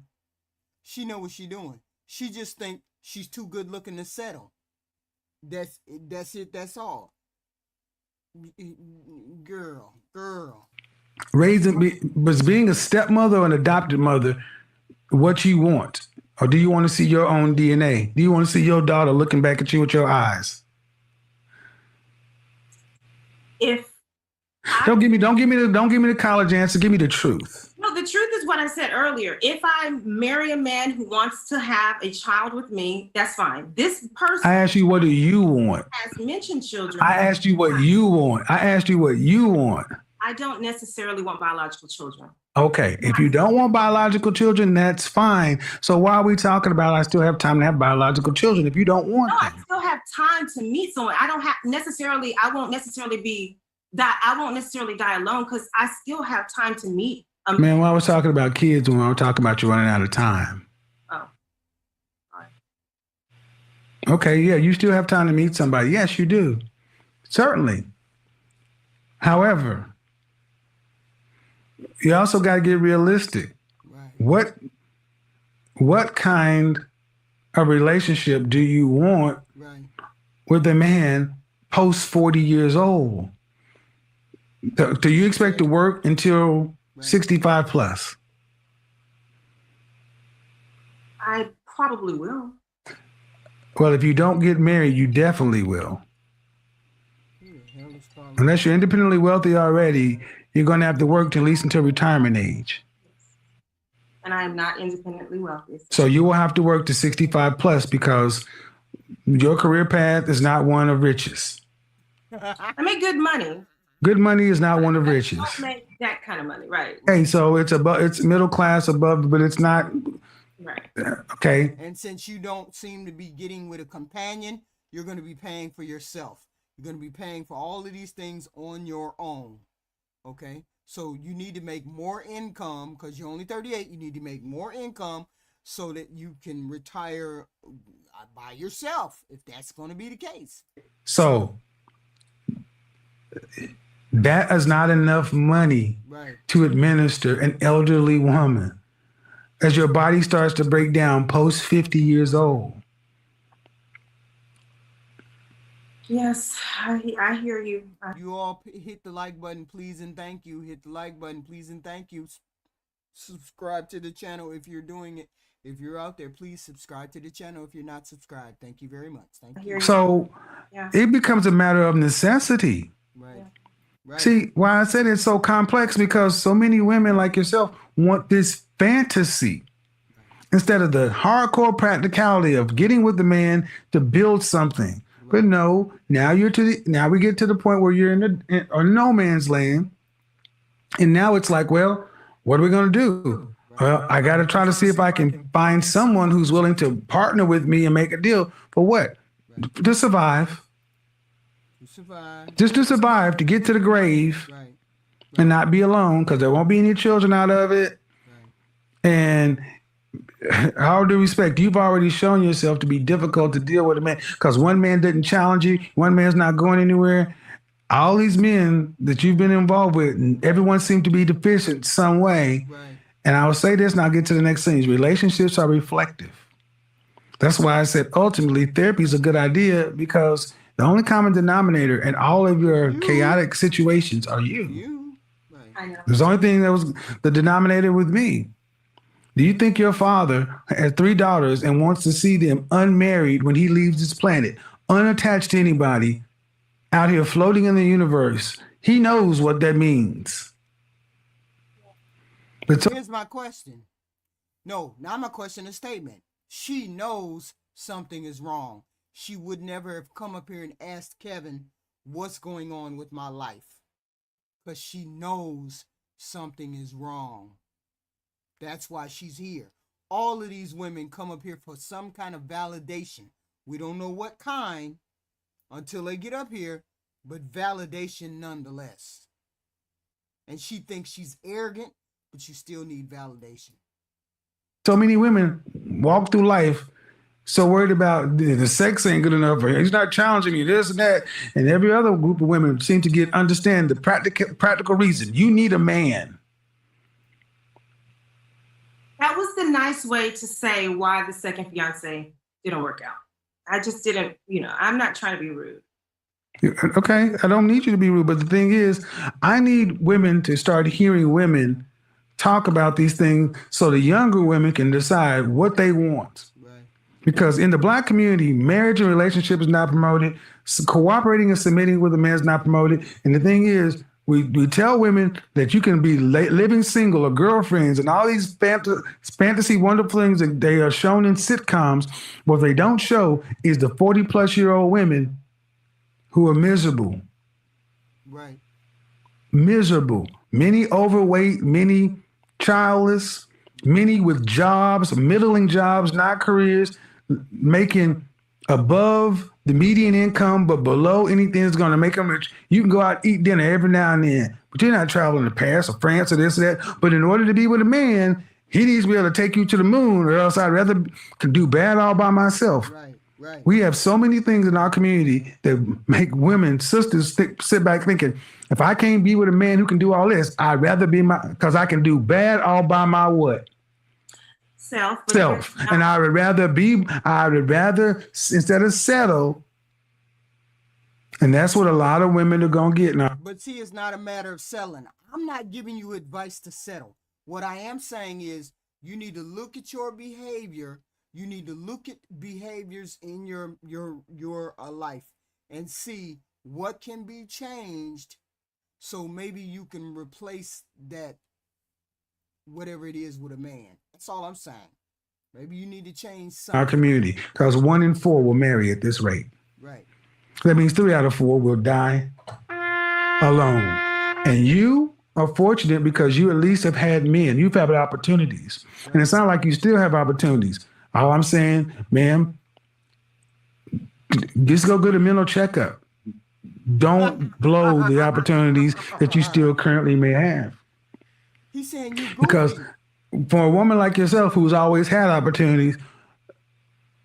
Speaker 1: She know what she doing. She just think she's too good looking to settle. That's it. That's all. Girl.
Speaker 3: Being a stepmother or an adopted mother, what you want? Or do you want to see your own DNA? Do you want to see your daughter looking back at you with your eyes? Don't give me the college answer. Give me the truth.
Speaker 7: No, the truth is what I said earlier. If I marry a man who wants to have a child with me, that's fine. This person.
Speaker 3: I asked you, what do you want?
Speaker 7: Has mentioned children.
Speaker 3: I asked you what you want.
Speaker 7: I don't necessarily want biological children.
Speaker 3: Okay. If you don't want biological children, that's fine. So why are we talking about I still have time to have biological children if you don't want them?
Speaker 7: I still have time to meet someone. I won't necessarily die alone because I still have time to meet.
Speaker 3: Man, when I was talking about kids, when I was talking about you running out of time.
Speaker 7: Oh. All right.
Speaker 3: Okay, yeah, you still have time to meet somebody. Yes, you do. Certainly. However, you also got to get realistic. Right. What kind of relationship do you want with a man post 40 years old? Do you expect to work until 65 plus?
Speaker 7: I probably will.
Speaker 3: Well, if you don't get married, you definitely will. Unless you're independently wealthy already, you're going to have to work at least until retirement age.
Speaker 7: And I am not independently wealthy.
Speaker 3: So you will have to work to 65 plus because your career path is not one of riches.
Speaker 7: I make good money.
Speaker 3: Good money is not one of riches.
Speaker 7: I don't make that kind of money, right?
Speaker 3: Okay, so it's middle class above, but it's not.
Speaker 7: Right.
Speaker 3: Okay.
Speaker 1: And since you don't seem to be getting with a companion, you're going to be paying for yourself. You're going to be paying for all of these things on your own. Okay? So you need to make more income because you're only 38. You need to make more income so that you can retire by yourself, if that's going to be the case.
Speaker 3: So that is not enough money to administer an elderly woman as your body starts to break down post 50 years old.
Speaker 7: Yes, I hear you.
Speaker 1: You all hit the like button, please and thank you. Hit the like button, please and thank you. Subscribe to the channel if you're doing it. If you're out there, please subscribe to the channel if you're not subscribed. Thank you very much. Thank you.
Speaker 3: So it becomes a matter of necessity.
Speaker 1: Right.
Speaker 7: Yeah.
Speaker 1: Right.
Speaker 3: See, why I said it's so complex because so many women like yourself want this fantasy instead of the hardcore practicality of getting with the man to build something. But no, now we get to the point where you're in no man's land, and now it's like, well, what are we going to do? Well, I got to try to see if I can find someone who's willing to partner with me and make a deal for what? To survive. Just to survive, to get to the grave and not be alone because there won't be any children out of it. And all due respect, you've already shown yourself to be difficult to deal with a man because one man didn't challenge you. One man's not going anywhere. All these men that you've been involved with, everyone seemed to be deficient some way. And I will say this and I'll get to the next thing. Relationships are reflective. That's why I said ultimately therapy is a good idea because The only common denominator in all of your chaotic situations are you.
Speaker 1: You. Right.
Speaker 7: I know.
Speaker 3: There's the only thing that was the denominator with me. Do you think your father has 3 daughters and wants to see them unmarried when he leaves this planet, unattached to anybody, out here floating in the universe? He knows what that means. But
Speaker 1: Here's my question. No, not my question, a statement. She knows something is wrong. She would never have come up here and asked Kevin what's going on with my life. Because she knows something is wrong. That's why she's here. All of these women come up here for some kind of validation. We don't know what kind until they get up here, but validation nonetheless. And she thinks she's arrogant, but you still need validation.
Speaker 3: so many women walk through life so worried about the sex ain't good enough, or he's not challenging me, this and that. And every other group of women seem to understand the practical reason. You need a man.
Speaker 7: That was the nice way to say why the second fiance didn't work out. I just didn't, I'm not trying to be rude.
Speaker 3: Okay, I don't need you to be rude, but the thing is, I need women to start hearing women talk about these things so the younger women can decide what they want.
Speaker 1: Right.
Speaker 3: Because in the Black community, marriage and relationship is not promoted. Cooperating and submitting with a man is not promoted. And the thing is, we tell women that you can be living single or girlfriends and all these fantasy wonderful things that they are shown in sitcoms. What they don't show is the 40-plus-year-old women who are miserable.
Speaker 1: Right.
Speaker 3: Miserable. Many overweight, many childless, many with jobs, middling jobs, not careers, making above the median income, but below anything that's going to make them rich. You can go out eat dinner every now and then, but you're not traveling to Paris or France or this or that. But in order to be with a man, he needs to be able to take you to the moon, or else I'd rather do bad all by myself.
Speaker 1: Right. Right.
Speaker 3: We have so many things in our community that make women, sisters, sit back thinking, if I can't be with a man who can do all this, I'd rather be because I can do bad all by my what? Self. And I would rather instead of settle. And that's what a lot of women are going to get now.
Speaker 1: But see, it's not a matter of settling. I'm not giving you advice to settle. What I am saying is you need to look at your behavior. You need to look at behaviors in your life and see what can be changed, so maybe you can replace that whatever it is with a man. That's all I'm saying. Maybe you need to change something.
Speaker 3: Our community, because 1 in 4 will marry at this rate.
Speaker 1: Right.
Speaker 3: That means 3 out of 4 will die alone. And you are fortunate because you at least have had men. You've had opportunities. Right. And it's not like you still have opportunities. All I'm saying, ma'am, just go get a mental checkup. Don't blow the opportunities that you still currently may have.
Speaker 1: He's saying you goofy.
Speaker 3: Because for a woman like yourself who's always had opportunities,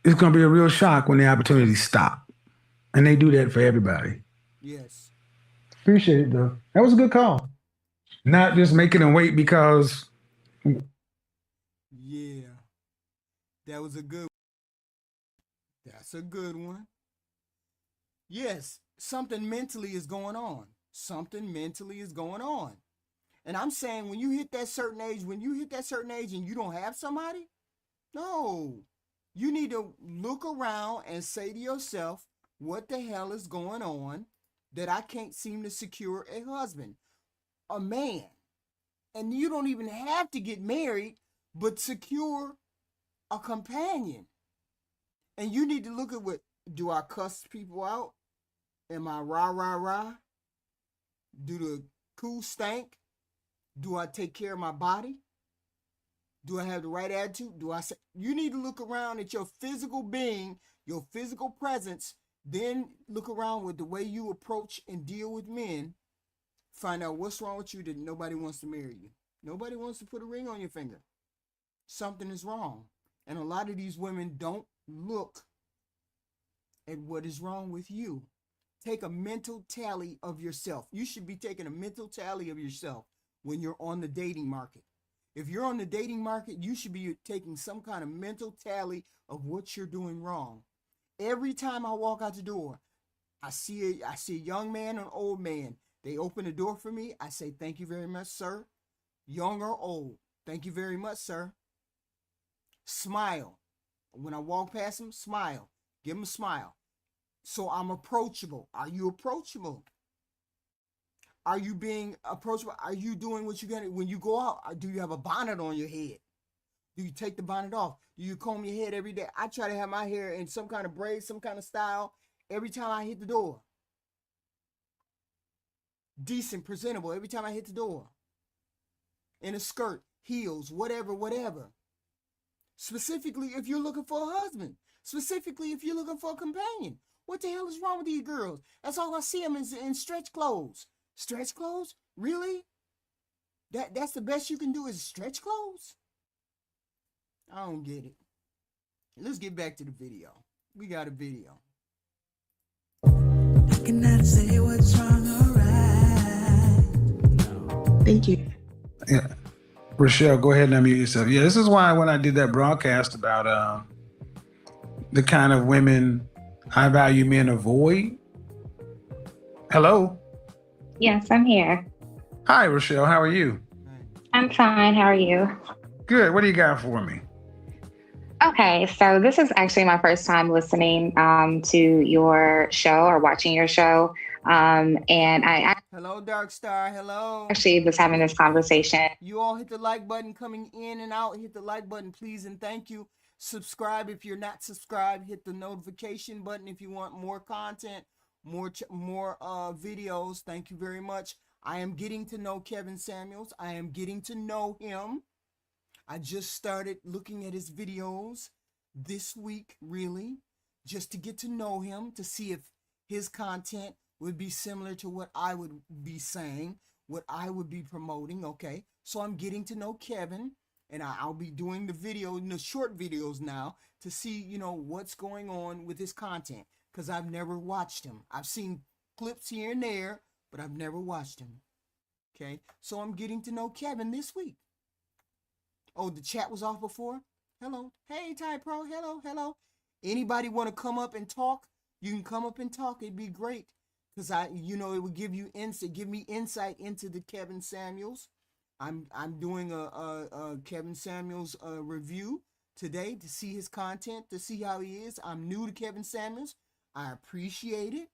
Speaker 3: it's going to be a real shock when the opportunities stop. And they do that for everybody.
Speaker 1: Yes.
Speaker 3: Appreciate it, though. That was a good call. Not just making them wait because...
Speaker 1: Yeah. That was a good one. That's a good one. Yes, something mentally is going on. Something mentally is going on. And I'm saying when you hit that certain age and you don't have somebody, no. You need to look around and say to yourself, what the hell is going on that I can't seem to secure a husband, a man? And you don't even have to get married, but secure a companion. And you need to look at do I cuss people out? Am I rah? Do the cool stank? Do I take care of my body? Do I have the right attitude? You need to look around at your physical being, your physical presence, then look around with the way you approach and deal with men. Find out what's wrong with you that nobody wants to marry you. Nobody wants to put a ring on your finger. Something is wrong. And a lot of these women don't look at what is wrong with you. Take a mental tally of yourself. You should be taking a mental tally of yourself when you're on the dating market. If you're on the dating market, you should be taking some kind of mental tally of what you're doing wrong. Every time I walk out the door, I see a young man or an old man. They open the door for me. I say, thank you very much, sir. Young or old, thank you very much, sir. Smile. When I walk past them, smile. Give them a smile. So I'm approachable. Are you approachable? Are you being approachable? Are you doing what you got to when you go out? Do you have a bonnet on your head? Do you take the bonnet off? Do you comb your head every day? I try to have my hair in some kind of braid, some kind of style every time I hit the door. Decent, presentable every time I hit the door. In a skirt, heels, whatever, whatever. Specifically, if you're looking for a husband. Specifically, if you're looking for a companion. What the hell is wrong with these girls? That's all I see them in stretch clothes. Stretch clothes? Really? That's the best you can do is stretch clothes? I don't get it. Let's get back to the video. We got a video.
Speaker 2: I cannot say what's wrong or right.
Speaker 8: Thank you.
Speaker 5: Yeah. Rochelle, go ahead and unmute yourself. Yeah, this is why when I did that broadcast about the kind of women high value men avoid. Hello.
Speaker 9: Yes, I'm here.
Speaker 5: Hi, Rochelle. How are you?
Speaker 9: I'm fine. How are you?
Speaker 5: Good. What do you got for me?
Speaker 9: Okay, so this is actually my first time listening to your show or watching your show. And I
Speaker 1: Hello, Dark Star. Hello.
Speaker 9: actually was having this conversation.
Speaker 1: You all hit the like button coming in and out. Hit the like button, please, and thank you. Subscribe if you're not subscribed. Hit the notification button if you want more content, more videos. Thank you very much. I am getting to know Kevin Samuels. I am getting to know him. I just started looking at his videos this week, really, just to get to know him, to see if his content would be similar to what I would be saying, what I would be promoting, okay? So I'm getting to know Kevin, and I'll be doing the short videos now to see, what's going on with his content, because I've never watched him. I've seen clips here and there, but I've never watched him, okay? So I'm getting to know Kevin this week. Oh, the chat was off before? Hello. Hey, Ty Pro. Hello, hello. Anybody want to come up and talk? You can come up and talk. It'd be great. Because it would give you insight into the Kevin Samuels. I'm doing a Kevin Samuels review today to see his content, to see how he is. I'm new to Kevin Samuels. I appreciate it.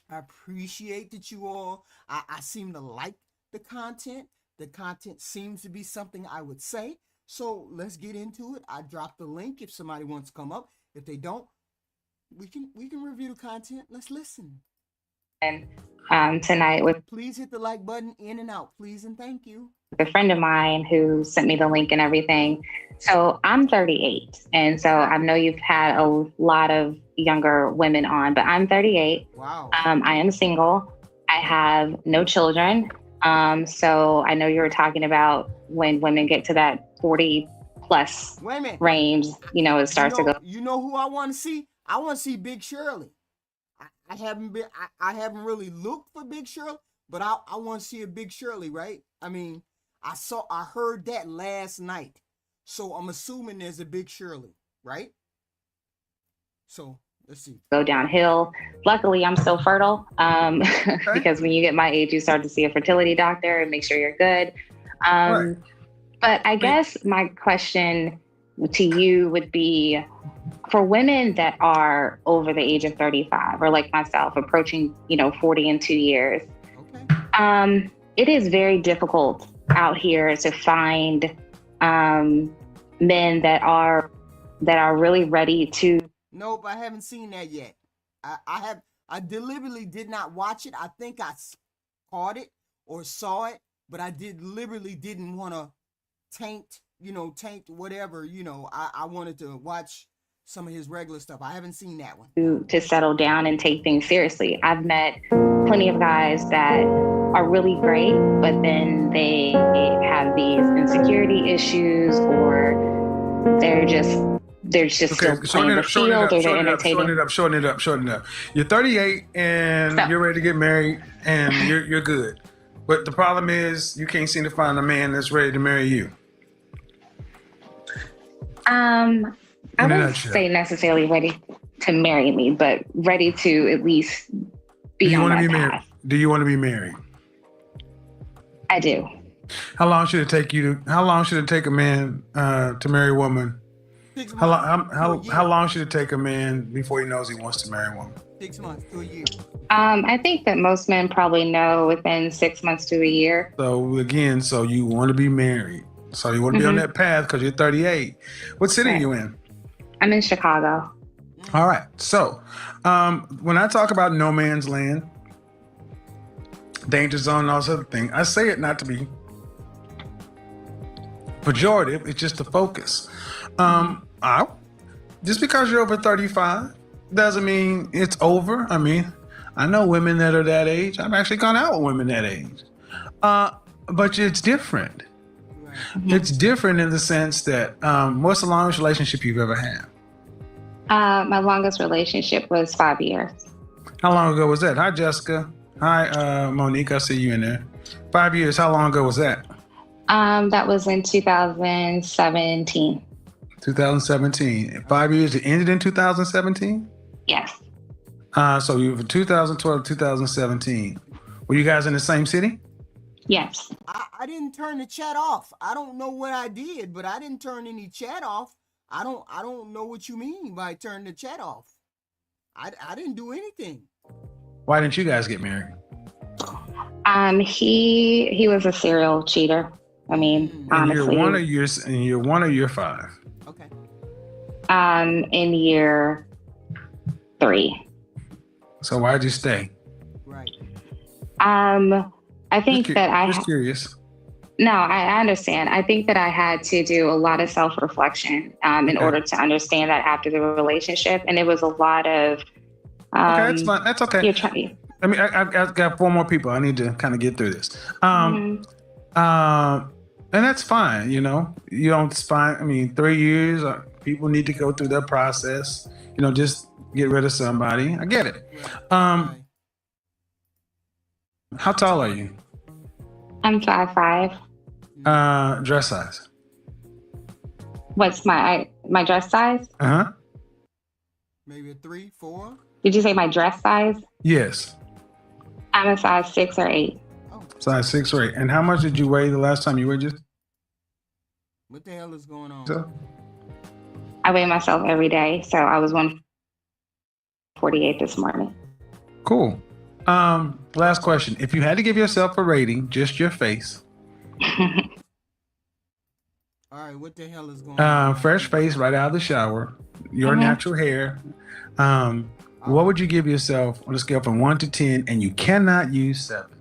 Speaker 1: I appreciate that you all, I seem to like the content. The content seems to be something I would say. So let's get into it. I dropped the link if somebody wants to come up. If they don't, we can review the content. Let's listen.
Speaker 9: And tonight with
Speaker 1: Please hit the like button in and out, please, and thank you.
Speaker 9: a friend of mine who sent me the link and everything. So I'm 38. And so I know you've had a lot of younger women on, but I'm 38.
Speaker 1: Wow.
Speaker 9: I am single. I have no children. So I know you were talking about when women get to that 40 plus range, it starts to go.
Speaker 1: You know who I want to see? I want to see Big Shirley. I haven't really looked for Big Shirley, but I want to see a Big Shirley, right? I mean, I heard that last night. So I'm assuming there's a Big Shirley, right? So let's see.
Speaker 9: Go downhill. Luckily, I'm still fertile because when you get my age, you start to see a fertility doctor and make sure you're good.
Speaker 5: Right.
Speaker 9: But I guess my question to you would be, for women that are over the age of 35 or like myself, approaching 40 in 2 years,
Speaker 1: okay.
Speaker 9: It is very difficult out here to find men that are really ready to.
Speaker 1: Nope, I haven't seen that yet. I deliberately did not watch it. I think I caught it or saw it, but I deliberately didn't want to taint whatever, I wanted to watch some of his regular stuff. I haven't seen that one.
Speaker 9: To settle down and take things seriously. I've met plenty of guys that are really great, but then they have these insecurity issues, or they're just still playing the field, or they're entertaining.
Speaker 5: Shorten it up. You're 38 and you're ready to get married and you're good. But the problem is you can't seem to find a man that's ready to marry you.
Speaker 9: I wouldn't say necessarily ready. to marry me, but ready to at least be on that path.
Speaker 5: Do you want to be married?
Speaker 9: I do.
Speaker 5: How long should it take a man to marry a woman?
Speaker 1: 6 months.
Speaker 5: How long should it take a man before he knows he wants to marry a woman?
Speaker 1: 6 months to a year.
Speaker 9: I think that most men probably know within 6 months to a year.
Speaker 5: So again, you want to be married. So you want to be on that path because you're 38. What city are you in?
Speaker 9: I'm in Chicago.
Speaker 5: All right. So when I talk about no man's land, danger zone, and all this other thing, I say it not to be pejorative. It's just a focus. Just because you're over 35 doesn't mean it's over. I mean, I know women that are that age. I've actually gone out with women that age. But it's different. It's different in the sense that what's the longest relationship you've ever had?
Speaker 9: My longest relationship was 5 years.
Speaker 5: How long ago was that? Hi, Jessica. Hi, Monique. I see you in there. 5 years. How long ago was that?
Speaker 9: That was in 2017.
Speaker 5: 2017. 5 years. It ended in 2017?
Speaker 9: Yes.
Speaker 5: So you were 2012, 2017. Were you guys in the same city?
Speaker 9: Yes.
Speaker 1: I didn't turn the chat off. I don't know what I did, but I didn't turn any chat off. I don't know what you mean by turn the chat off. I didn't do anything.
Speaker 5: Why didn't you guys get married?
Speaker 9: He was a serial cheater. I mean, honestly.
Speaker 5: You're one or year 5?
Speaker 1: Okay.
Speaker 9: In year 3.
Speaker 5: So why'd you stay?
Speaker 1: Right.
Speaker 9: I think that I
Speaker 5: just curious.
Speaker 9: No, I understand. I think that I had to do a lot of self-reflection in order to understand that after the relationship, and it was a lot of.
Speaker 5: Okay, that's fine. That's okay.
Speaker 9: You're trying.
Speaker 5: I mean, I've got 4 more people. I need to kind of get through this. And that's fine. You know, you don't find. I mean, 3 years. People need to go through their process. You know, just get rid of somebody. I get it. How tall are you?
Speaker 9: I'm 5'5".
Speaker 5: Dress size.
Speaker 9: What's my dress size?
Speaker 1: Maybe a 3, 4.
Speaker 9: Did you say my dress size?
Speaker 5: Yes.
Speaker 9: I'm a size 6 or 8.
Speaker 1: Oh.
Speaker 5: Size 6 or 8. And how much did you weigh the last time you weighed?
Speaker 1: What the hell is going on?
Speaker 9: I weigh myself every day, so I was 148 this morning.
Speaker 5: Cool. Last question. If you had to give yourself a rating, just your face.
Speaker 1: All right, what the hell is going on?
Speaker 5: Fresh face right out of the shower, your natural hair. What would you give yourself on a scale from 1 to 10, and you cannot use 7?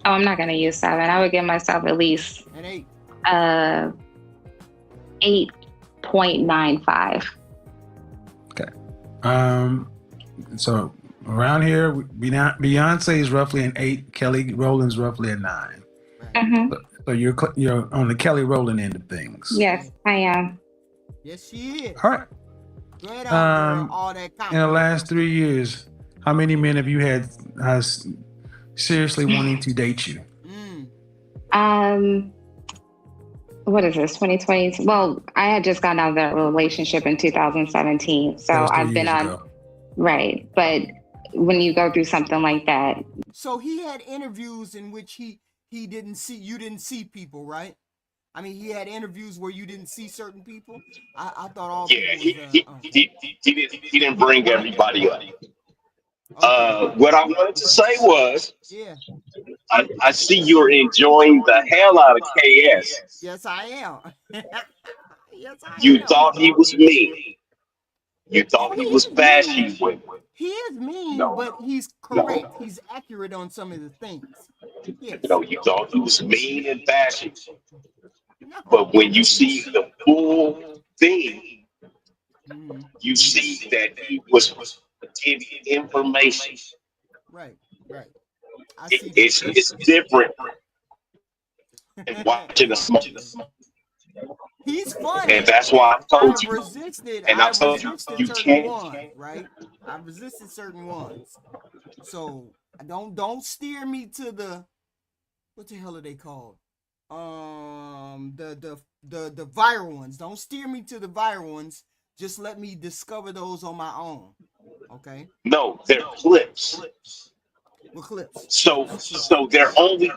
Speaker 9: Oh, I'm not going to use 7. I would give myself at least
Speaker 1: an 8.
Speaker 9: 8.95.
Speaker 5: Okay. So around here, Beyonce is roughly an 8. Kelly Rowland's roughly a 9. So you're on the Kelly Rowland end of things.
Speaker 9: Yes, I am.
Speaker 1: Yes, she is.
Speaker 5: All right.
Speaker 1: Right on, girl, all that
Speaker 5: in the last 3 years, how many men have you had seriously wanting to date you?
Speaker 9: What is this? 2020? Well, I had just gotten out of that relationship in 2017, so I've been on. Right, but when you go through something like that,
Speaker 1: so he had interviews in which you didn't see people, right? I mean, he had interviews where you didn't see certain people. I thought all people.
Speaker 10: He didn't bring everybody up. What I wanted to say was, I see you're enjoying the hell out of KS.
Speaker 1: Yes, I am. Yes, I am.
Speaker 10: You thought he was mean. You thought he was bashing with.
Speaker 1: He is mean, but he's correct. He's accurate on some of the things. Yes.
Speaker 10: You thought he was mean and bashing. But when you see the full thing, you see that he was giving information.
Speaker 1: Right.
Speaker 10: It's different than watching a smoke.
Speaker 1: He's funny.
Speaker 10: And that's why I told you.
Speaker 1: I've resisted certain ones, right? I've resisted certain ones. So don't steer me to the, what the hell are they called? The viral ones. Don't steer me to the viral ones. Just let me discover those on my own. Okay.
Speaker 10: No, they're clips.
Speaker 1: With clips.
Speaker 10: So they're only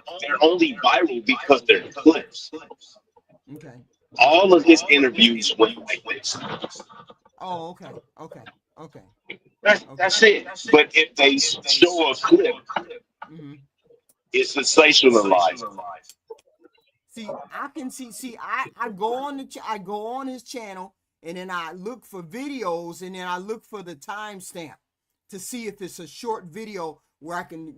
Speaker 10: viral because they're clips.
Speaker 1: Okay.
Speaker 10: All of his interviews were like this.
Speaker 1: Oh, okay. Okay. Okay.
Speaker 10: That's it. But if they show a clip,
Speaker 1: Mm-hmm.
Speaker 10: it's sensationalized.
Speaker 1: See, I can see I go on I go on his channel and then I look for videos and then I look for the timestamp to see if it's a short video where I can,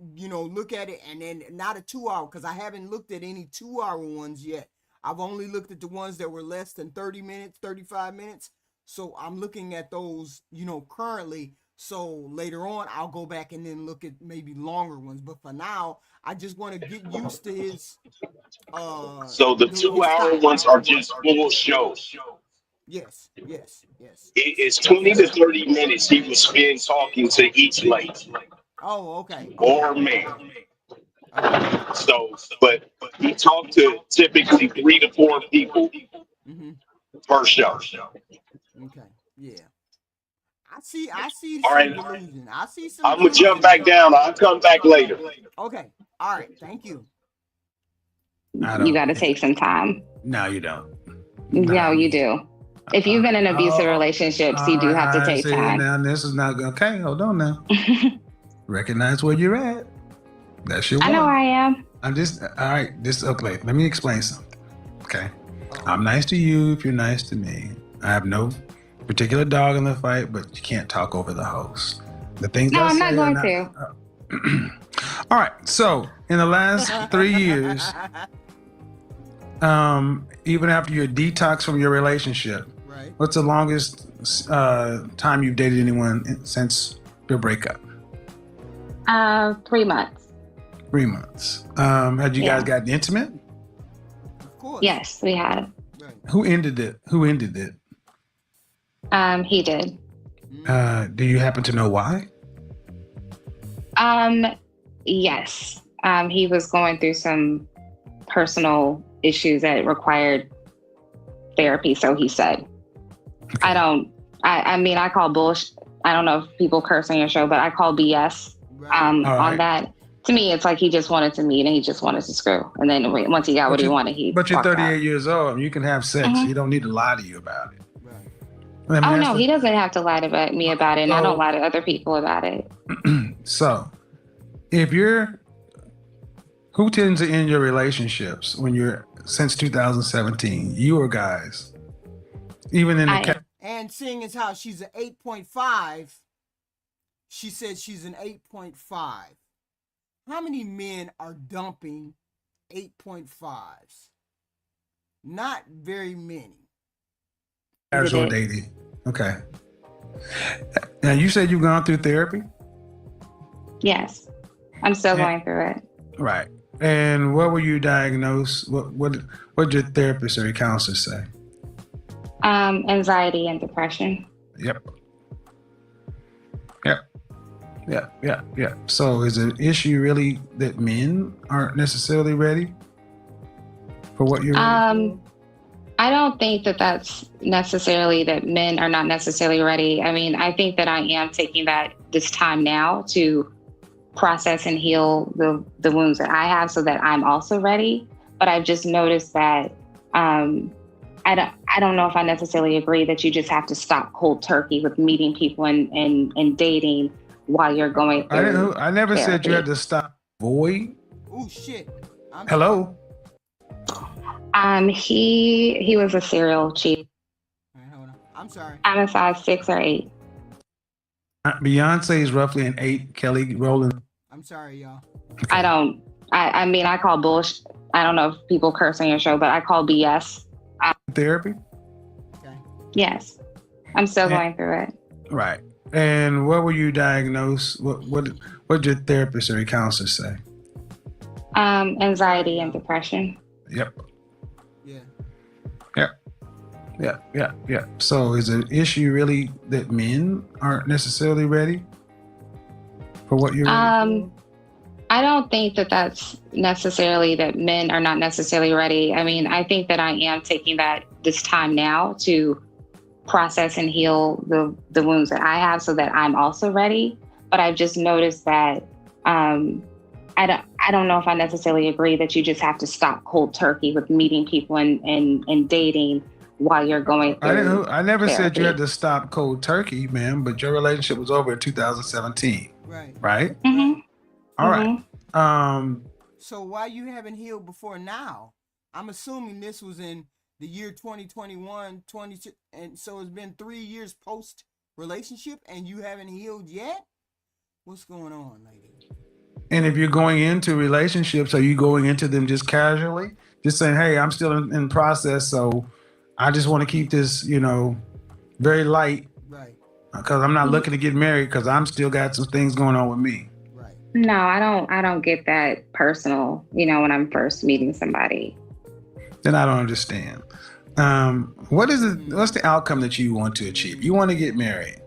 Speaker 1: look at it, and then not a 2 hour, because I haven't looked at any 2 hour ones yet. I've only looked at the ones that were less than 30 minutes, 35 minutes. So I'm looking at those, currently. So later on, I'll go back and then look at maybe longer ones. But for now, I just want to get used to his
Speaker 10: So the two
Speaker 1: his
Speaker 10: hour
Speaker 1: style.
Speaker 10: ones are just full show.
Speaker 1: Yes.
Speaker 10: It's 20 to 30 minutes he will spend talking to each lady
Speaker 1: Oh, okay.
Speaker 10: or man.
Speaker 1: Okay.
Speaker 10: So, but he talked to typically 3 to 4 people
Speaker 1: Mm-hmm.
Speaker 10: per show.
Speaker 1: Okay. Yeah. I see
Speaker 10: All
Speaker 1: some
Speaker 10: right,
Speaker 1: delusion. I see some
Speaker 10: I'm gonna jump
Speaker 1: delusion
Speaker 10: back
Speaker 1: there.
Speaker 10: down. I'll come back later.
Speaker 1: Okay. All right. Thank you.
Speaker 9: You got to take some time.
Speaker 3: No, you don't.
Speaker 9: No, you do. If you've been in abusive
Speaker 3: Oh,
Speaker 9: relationships, you do have to take
Speaker 3: see,
Speaker 9: time.
Speaker 3: now this is not okay. Hold on now. Recognize where you're at. That's your one.
Speaker 9: I know I am.
Speaker 3: I'm just all right. Okay. Let me explain something. Okay, I'm nice to you if you're nice to me. I have no particular dog in the fight, but you can't talk over the host. The things
Speaker 9: No,
Speaker 3: I
Speaker 9: I'm
Speaker 3: say
Speaker 9: not
Speaker 3: are
Speaker 9: going
Speaker 3: not.
Speaker 9: to.
Speaker 3: All right. So in the last 3 years, even after your detox from your relationship,
Speaker 1: Right.
Speaker 3: what's the longest time you've dated anyone since your breakup?
Speaker 9: 3 months.
Speaker 3: 3 months. Had you guys gotten intimate?
Speaker 1: Of course.
Speaker 9: Yes, we had.
Speaker 1: Right.
Speaker 3: Who ended it?
Speaker 9: He did.
Speaker 3: Do you happen to know why?
Speaker 9: Yes. He was going through some personal issues that required therapy, so he said.
Speaker 3: Okay.
Speaker 9: I call bullshit. I don't know if people curse on your show, but I call BS on that. To me, it's like he just wanted to meet and he just wanted to screw. And then once he got what he wanted,
Speaker 3: But you're
Speaker 9: walked
Speaker 3: 38
Speaker 9: out.
Speaker 3: years old. You can have sex. You don't need to lie to you about it.
Speaker 1: Right.
Speaker 9: Oh, no, he doesn't have to lie to me about it, and I don't lie to other people about it.
Speaker 3: So, who tends to end your relationships when you're since 2017? You or guys? Even in the
Speaker 1: and seeing as how she's an 8.5, she said she's an 8.5. How many men are dumping 8.5s? Not very many.
Speaker 3: casual dating. Okay. Now you said you've gone through therapy?
Speaker 9: Yes. I'm still going through it.
Speaker 3: Right. And what were you diagnosed? What did your therapist or your counselor say?
Speaker 9: Anxiety and depression.
Speaker 3: Yep. So is the issue really that men aren't necessarily ready for what you're ready for?
Speaker 9: I don't think that that's necessarily that men are not necessarily ready. I mean, I think that I am taking this time now to process and heal the wounds that I have so that I'm also ready. But I've just noticed that I don't know if I necessarily agree that you just have to stop cold turkey with meeting people and dating while you're going through
Speaker 3: I never
Speaker 9: therapy.
Speaker 3: said you had to stop. Void.
Speaker 1: Oh shit.
Speaker 3: Hello.
Speaker 9: He was a serial cheat.
Speaker 1: Right, hold on. I'm sorry.
Speaker 9: I'm a size 6 or 8.
Speaker 3: Beyonce is roughly an 8. Kelly Rowland.
Speaker 1: I'm sorry, y'all.
Speaker 9: Okay. I call bullshit. I don't know if people curse on your show, but I call BS.
Speaker 3: Therapy?
Speaker 1: Okay.
Speaker 9: Yes. I'm still going through it.
Speaker 3: Right. And what were you diagnosed? What did your therapist or your counselor say?
Speaker 9: Anxiety and depression.
Speaker 3: Yep.
Speaker 1: Yeah.
Speaker 3: So is the issue really that men aren't necessarily ready for what you're ready for?
Speaker 9: I don't think that that's necessarily that men are not necessarily ready. I mean, I think that I am taking this time now to process and heal the wounds that I have so that I'm also ready. But I've just noticed that I don't know if I necessarily agree that you just have to stop cold turkey with meeting people and dating while you're going through.
Speaker 3: I never said you had
Speaker 9: therapy.
Speaker 3: to stop cold turkey, man, but your relationship was over in 2017.
Speaker 1: Right.
Speaker 3: Right?
Speaker 9: Mm-hmm.
Speaker 3: All right.
Speaker 1: So why you haven't healed before now? I'm assuming this was in the year 2021, 22, and so it's been 3 years post relationship and you haven't healed yet? What's going on, lady?
Speaker 3: And if you're going into relationships, are you going into them just casually? Just saying, hey, I'm still in process, so I just want to keep this, very light.
Speaker 1: Right.
Speaker 3: Because I'm not looking to get married because I'm still got some things going on with me.
Speaker 1: Right.
Speaker 9: No, I don't get that personal, when I'm first meeting somebody.
Speaker 3: Then I don't understand. What's the outcome that you want to achieve? You want to get married.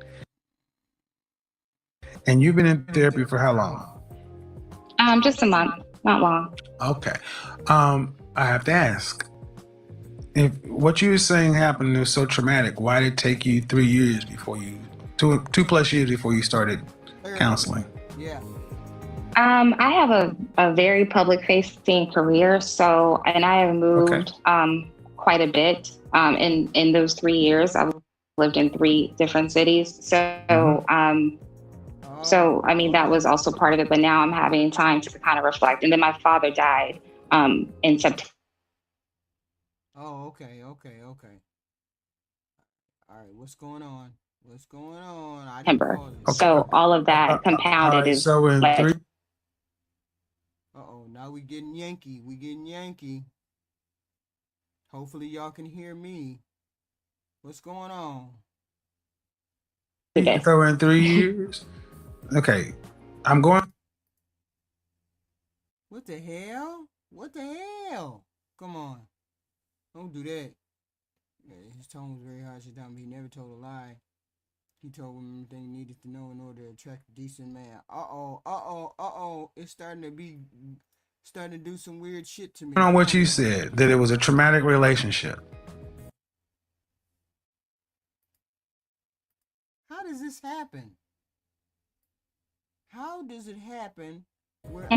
Speaker 3: And you've been in therapy for how long?
Speaker 9: Just a month, not long.
Speaker 3: Okay. I have to ask, if what you were saying happened was so traumatic, why did it take you 3 years before you, 2+ years before you started counseling?
Speaker 1: Yeah.
Speaker 9: I have a very public facing career, and I have moved quite a bit. In those 3 years, I've lived in 3 different cities. So I mean, that was also part of it, but now I'm having time to kind of reflect. And then my father died in September.
Speaker 1: Oh, okay. All right, what's going on?
Speaker 9: So all of that compounded is.
Speaker 3: So in 3.
Speaker 1: Now we getting Yankee. Hopefully y'all can hear me. What's going on?
Speaker 3: So in 3 years. Okay, I'm going.
Speaker 1: What the hell? Come on. Don't do that. Yeah, his tone was very harsh. He never told a lie. He told him everything he needed to know in order to attract a decent man. It's starting to do some weird shit to me.
Speaker 3: On what you said, that it was a traumatic relationship.
Speaker 1: How does this happen? How does it happen where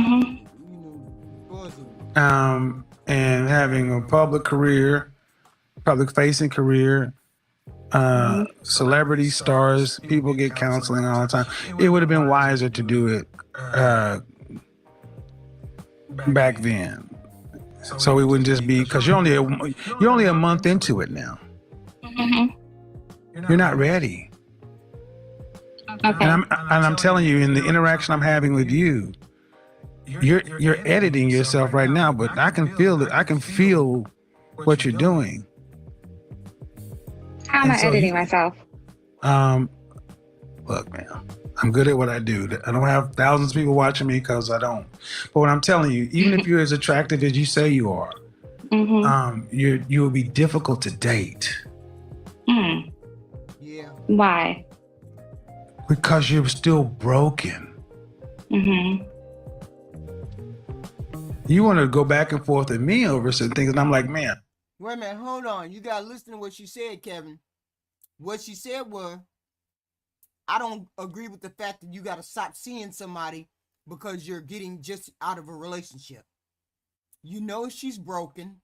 Speaker 3: and having a public facing career, celebrity stars, people get counseling all the time. It would have been wiser to do it back then. So it wouldn't just be, because you're only a month into it now. You're not ready.
Speaker 9: Okay.
Speaker 3: And I'm telling you, in the interaction I'm having with you, you're editing yourself right now, but I can feel it. I can feel what you're doing.
Speaker 9: How am I editing myself?
Speaker 3: Look, man, I'm good at what I do. I don't have thousands of people watching me because I don't. But what I'm telling you, even if you're as attractive as you say you are, you will be difficult to date.
Speaker 1: Yeah.
Speaker 9: Why?
Speaker 3: Because you're still broken. You want to go back and forth with me over certain things, and I'm like, man.
Speaker 1: Wait a minute, hold on. You gotta listen to what she said, Kevin. What she said was, I don't agree with the fact that you gotta stop seeing somebody because you're getting just out of a relationship. You know she's broken,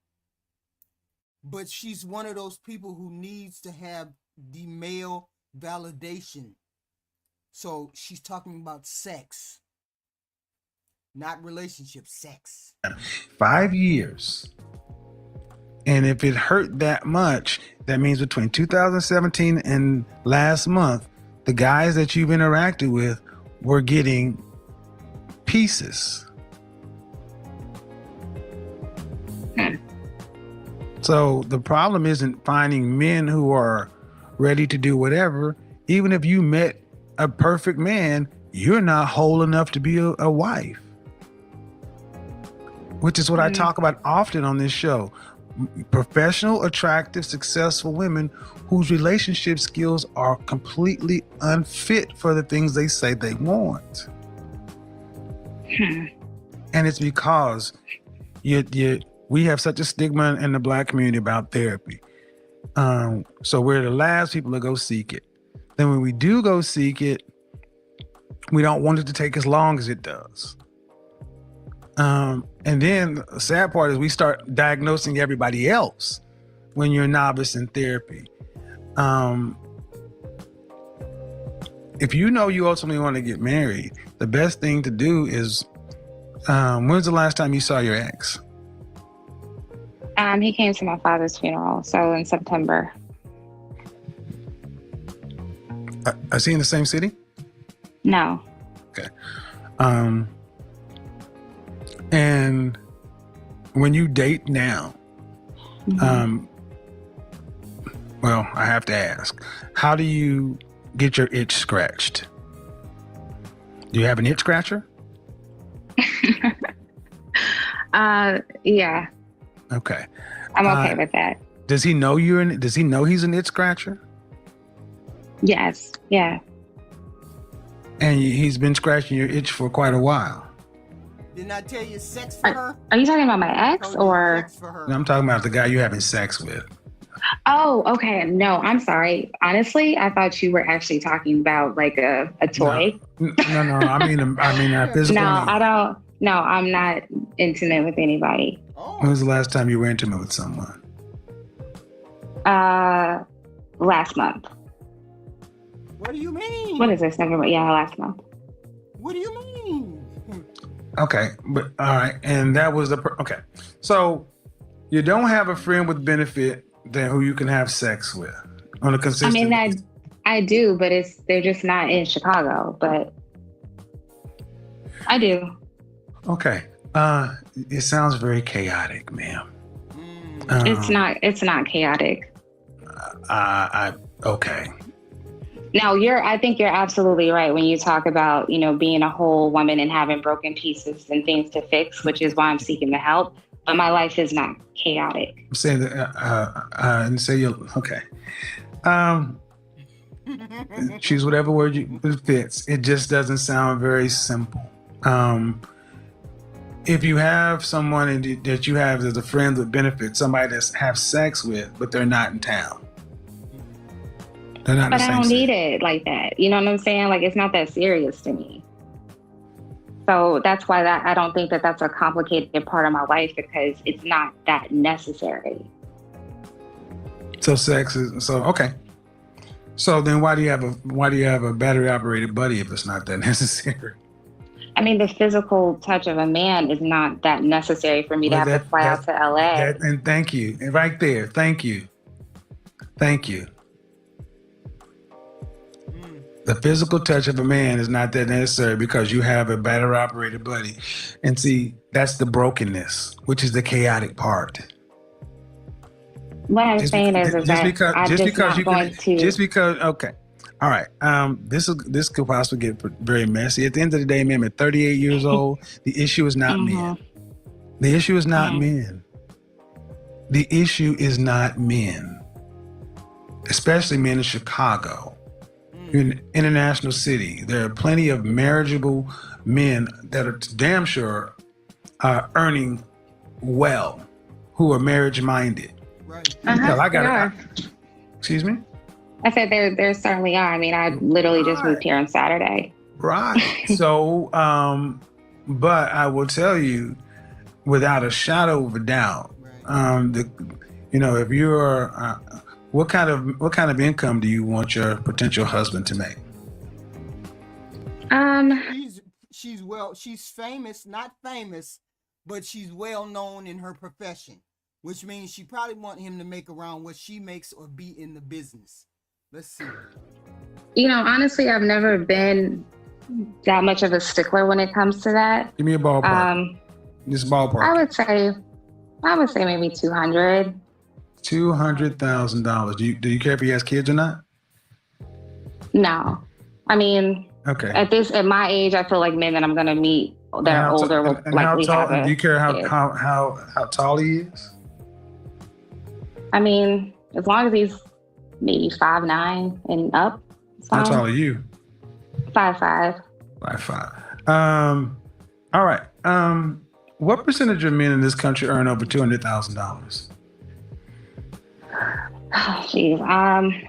Speaker 1: but she's one of those people who needs to have the male validation. So she's talking about sex, not relationship, sex.
Speaker 3: 5 years. And if it hurt that much, that means between 2017 and last month, the guys that you've interacted with were getting pieces. So the problem isn't finding men who are ready to do whatever. Even if you met a perfect man, you're not whole enough to be a wife. Which is what I talk about often on this show. Professional, attractive, successful women whose relationship skills are completely unfit for the things they say they want. And it's because we have such a stigma in the Black community about therapy. So we're the last people to go seek it. Then when we do go seek it, we don't want it to take as long as it does. And then the sad part is we start diagnosing everybody else when you're a novice in therapy. If you know you ultimately want to get married, the best thing to do is, when's the last time you saw your ex?
Speaker 9: He came to my father's funeral, so in September.
Speaker 3: Is he in the same city?
Speaker 9: No.
Speaker 3: Okay. And when you date now, well, I have to ask, how do you get your itch scratched? Do you have an itch scratcher?
Speaker 9: Yeah.
Speaker 3: Okay.
Speaker 9: I'm okay with that.
Speaker 3: Does he know does he know he's an itch scratcher?
Speaker 9: Yes. Yeah.
Speaker 3: And he's been scratching your itch for quite a while.
Speaker 1: Didn't I tell you sex for her?
Speaker 9: Are you talking about my ex or?
Speaker 3: No, I'm talking about the guy you're having sex with.
Speaker 9: Oh, okay. No, I'm sorry. Honestly, I thought you were actually talking about like a toy.
Speaker 3: No. I mean a physical.
Speaker 9: No, I don't. No, I'm not intimate with anybody.
Speaker 3: When was the last time you were intimate with someone?
Speaker 9: Last month.
Speaker 1: What do you mean?
Speaker 9: What is this? November? Yeah, last month.
Speaker 1: What do you mean?
Speaker 3: Okay, but all right, and that was okay. So you don't have a friend with benefit that who you can have sex with on a consistent.
Speaker 9: I mean, I do, but they're just not in Chicago. But I do.
Speaker 3: Okay. It sounds very chaotic, ma'am.
Speaker 9: It's not chaotic.
Speaker 3: Okay.
Speaker 9: Now I think you're absolutely right when you talk about, being a whole woman and having broken pieces and things to fix, which is why I'm seeking the help. But my life is not chaotic.
Speaker 3: I'm saying that, and say you okay. Choose whatever word it fits. It just doesn't sound very simple. If you have someone that you have as a friend with benefits, somebody that's have sex with, but they're not in town. They're not.
Speaker 9: But I don't need it like that. You know what I'm saying? Like, it's not that serious to me. So that's why I don't think that that's a complicated part of my life, because it's not that necessary.
Speaker 3: So sex is okay. So then why do you have a battery operated buddy if it's not that necessary?
Speaker 9: I mean, the physical touch of a man is not that necessary for me to have to fly out to LA.
Speaker 3: And thank you. And right there. Thank you. Thank you. The physical touch of a man is not that necessary because you have a battery operated buddy. And see, that's the brokenness, which is the chaotic part.
Speaker 9: What I'm saying is
Speaker 3: okay. All right. This could possibly get very messy. At the end of the day, ma'am, at 38 years old, the issue is not men. The issue is not men. The issue is not men. Especially men in Chicago. In an international city, there are plenty of marriageable men that are damn sure are earning well, who are marriage minded. Right. Excuse me?
Speaker 9: I said there certainly are. I mean, I literally just moved here on Saturday.
Speaker 3: Right. So, but I will tell you, without a shadow of a doubt, if you're, what kind of income do you want your potential husband to make?
Speaker 1: She's famous, not famous, but she's well known in her profession, which means she probably want him to make around what she makes or be in the business. Let's see.
Speaker 9: Honestly, I've never been that much of a stickler when it comes to that.
Speaker 3: Give me a ballpark. This ballpark.
Speaker 9: I would say maybe 200.
Speaker 3: $200,000. Do you care if he has kids or not?
Speaker 9: No. I mean,
Speaker 3: okay.
Speaker 9: At my age, I feel like men that I'm gonna meet that are older will likely have a
Speaker 3: do you care how tall he is?
Speaker 9: I mean, as long as he's maybe 5'9" and up.
Speaker 3: How tall are you?
Speaker 9: 5'5".
Speaker 3: 5'5". All right. What percentage of men in this country earn over $200,000?
Speaker 9: Oh, geez.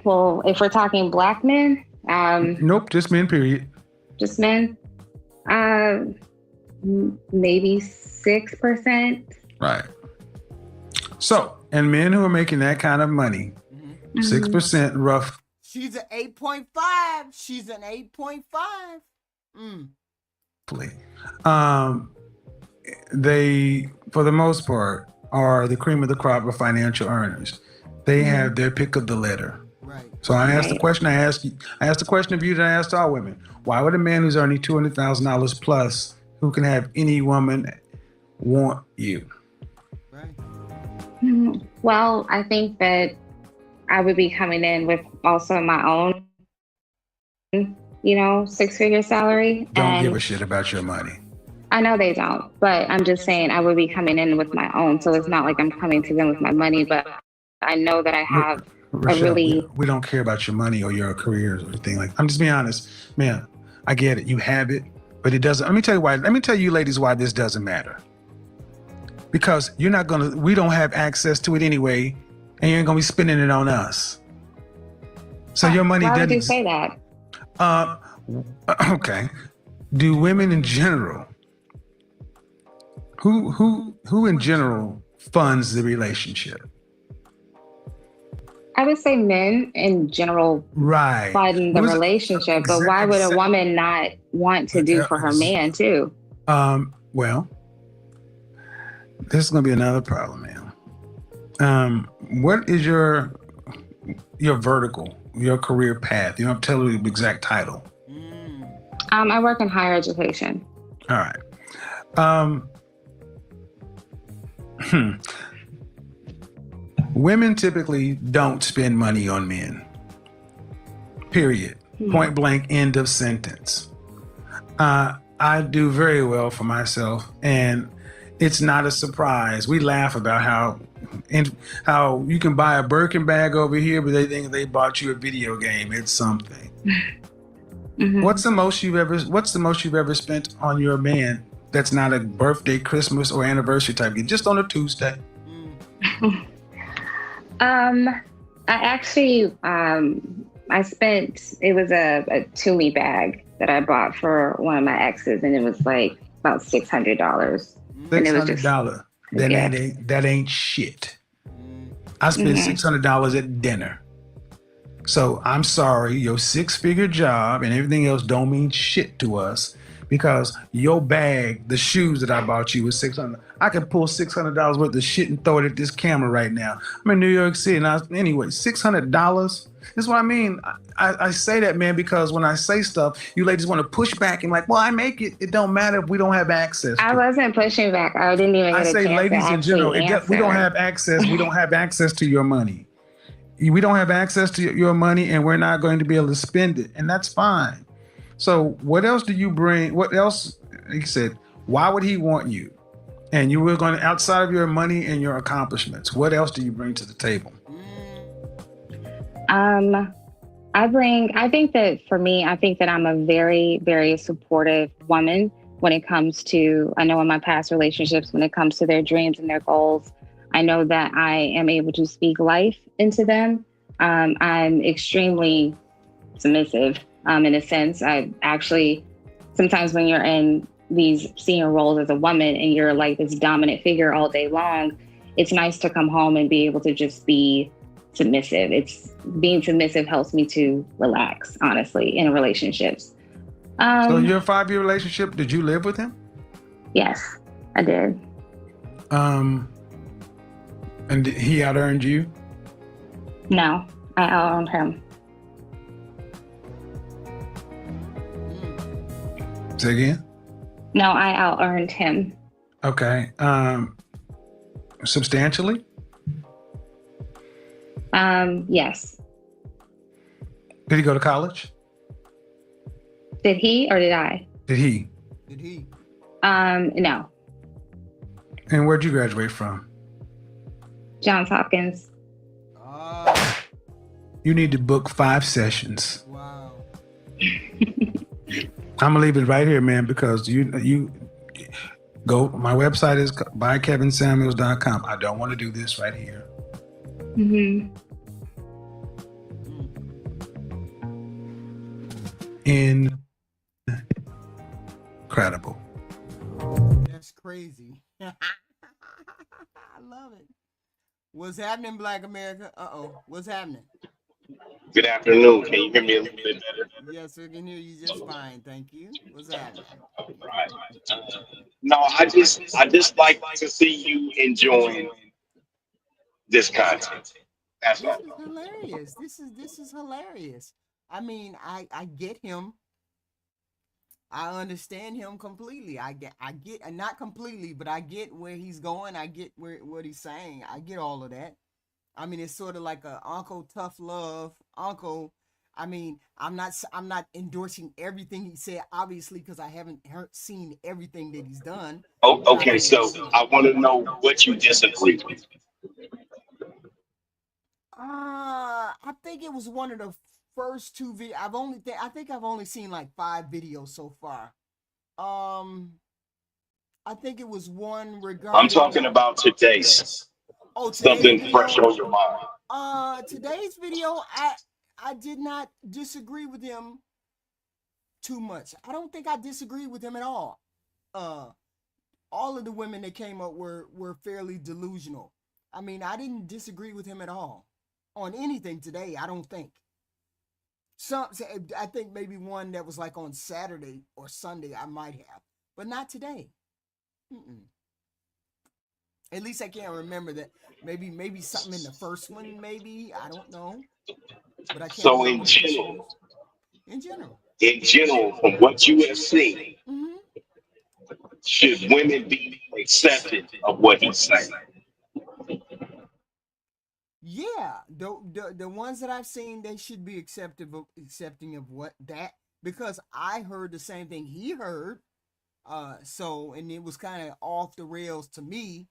Speaker 9: Well, if we're talking black men,
Speaker 3: Nope, just men, period.
Speaker 9: just men, maybe 6%.
Speaker 3: Right. So, and men who are making that kind of money, 6% rough.
Speaker 1: She's an 8.5. She's an 8.5.
Speaker 3: They, for the most part, are the cream of the crop of financial earners. They have their pick of the litter.
Speaker 1: Right.
Speaker 3: So I asked the question I asked the question of you that I asked all women. Why would a man who's earning $200,000 plus, who can have any woman, want you?
Speaker 1: Right.
Speaker 9: Well, I think that I would be coming in with also my own, 6-figure salary.
Speaker 3: Don't give a shit about your money.
Speaker 9: I know they don't, but I'm just saying I would be coming in with my own. So it's not like I'm coming to them with my money, but I know that I have
Speaker 3: Rochelle, we don't care about your money or your careers or anything like. I'm just being honest, man. I get it. You have it, but it doesn't. Let me tell you why. Let me tell you, ladies, why this doesn't matter. Because we don't have access to it anyway, and you ain't gonna be spending it on us. So your money doesn't.
Speaker 9: Why would you say that?
Speaker 3: Okay. Do women in general, who in general funds the relationship?
Speaker 9: I would say men in general fund the relationship, but why would a woman not want to do for her man too?
Speaker 3: Well, this is gonna be another problem, man. What is your vertical, your career path? You don't tell me the exact title.
Speaker 9: I work in higher education.
Speaker 3: All right. Women typically don't spend money on men. Period. Point blank, end of sentence. I do very well for myself, and it's not a surprise. We laugh about how you can buy a Birkin bag over here, but they think they bought you a video game. It's something. What's the most you've ever spent on your man that's not a birthday, Christmas, or anniversary type gift, just on a Tuesday?
Speaker 9: I actually, I spent, it was a Tumi bag that I bought for one of my exes, and it was like about $600.
Speaker 3: $600. That ain't shit. I spent $600 at dinner. So I'm sorry, your 6-figure job and everything else don't mean shit to us, because your bag, the shoes that I bought you was $600. I can pull $600 worth of shit and throw it at this camera right now. I'm in New York City, and anyway, $600. This is what I mean. I say that, man, because when I say stuff, you ladies want to push back and like, well, I make it. It don't matter if we don't have access.
Speaker 9: I wasn't pushing back. I didn't even get a chance
Speaker 3: ladies
Speaker 9: to
Speaker 3: in general, we don't have access. We don't have access to your money. We don't have access to your money, and we're not going to be able to spend it, and that's fine. So what else do you bring? What else? He said, why would he want you? And you were going to, outside of your money and your accomplishments, what else do you bring to the table?
Speaker 9: I think that for me, I think that I'm a very, very supportive woman when it comes to, I know in my past relationships, when it comes to their dreams and their goals, I know that I am able to speak life into them. I'm extremely submissive in a sense. I actually, sometimes when you're in these senior roles as a woman and you're like this dominant figure all day long, it's nice to come home and be able to just be submissive. Being submissive helps me to relax, honestly, in relationships.
Speaker 3: So your 5-year relationship, did you live with him?
Speaker 9: Yes, I did.
Speaker 3: And he out-earned you?
Speaker 9: No, I out-earned him.
Speaker 3: Say again?
Speaker 9: No, I out-earned him.
Speaker 3: Okay. Substantially?
Speaker 9: Yes.
Speaker 3: Did he go to college?
Speaker 9: Did he or did I?
Speaker 3: Did he?
Speaker 9: No.
Speaker 3: And where'd you graduate from?
Speaker 9: Johns Hopkins.
Speaker 3: You need to book 5 sessions.
Speaker 1: Wow.
Speaker 3: I'm gonna leave it right here, man, because you go. My website is by KevinSamuels.com. I don't want to do this right here. Incredible.
Speaker 1: That's crazy. I love it. What's happening, Black America? What's happening?
Speaker 10: Good afternoon. Can you hear me a little bit better?
Speaker 1: Yes, we can hear you just fine. Thank you. What's happening?
Speaker 10: Right. No, I just like to see you enjoying this content. That's
Speaker 1: This
Speaker 10: all.
Speaker 1: is hilarious. This is hilarious. I mean, I get him. I understand him completely. I get and not completely, but I get where he's going. I get what he's saying. I get all of that. I mean, it's sort of like a Uncle Tough Love. Uncle, I mean, I'm not endorsing everything he said, obviously, because I haven't seen everything that he's done.
Speaker 10: Oh,
Speaker 1: But I
Speaker 10: okay,
Speaker 1: mean,
Speaker 10: so I want to know what you disagree with.
Speaker 1: I think it was one of the first two videos. I think I've only seen like 5 videos so far. Um, I think it was one
Speaker 10: I'm
Speaker 1: regarding.
Speaker 10: talking about today's
Speaker 1: Oh, today's
Speaker 10: something fresh
Speaker 1: video.
Speaker 10: on your mind.
Speaker 1: Today's video, I did not disagree with him too much. I don't think I disagree with him at all. Uh, all of the women that came up were fairly delusional. I mean, I didn't disagree with him at all on anything today. I don't think. Some, I think maybe one that was like on Saturday or Sunday I might have, but not today. Mm-mm. At least I can't remember that. Maybe something in the first one. Maybe I don't know, but I can't
Speaker 10: So
Speaker 1: remember what this one is. In general.
Speaker 10: in general, from what you have seen,
Speaker 1: Mm-hmm.
Speaker 10: should women be accepted of what he's saying?
Speaker 1: Yeah, the ones that I've seen, they should be accepting of what that, because I heard the same thing he heard. So and it was kind of off the rails to me.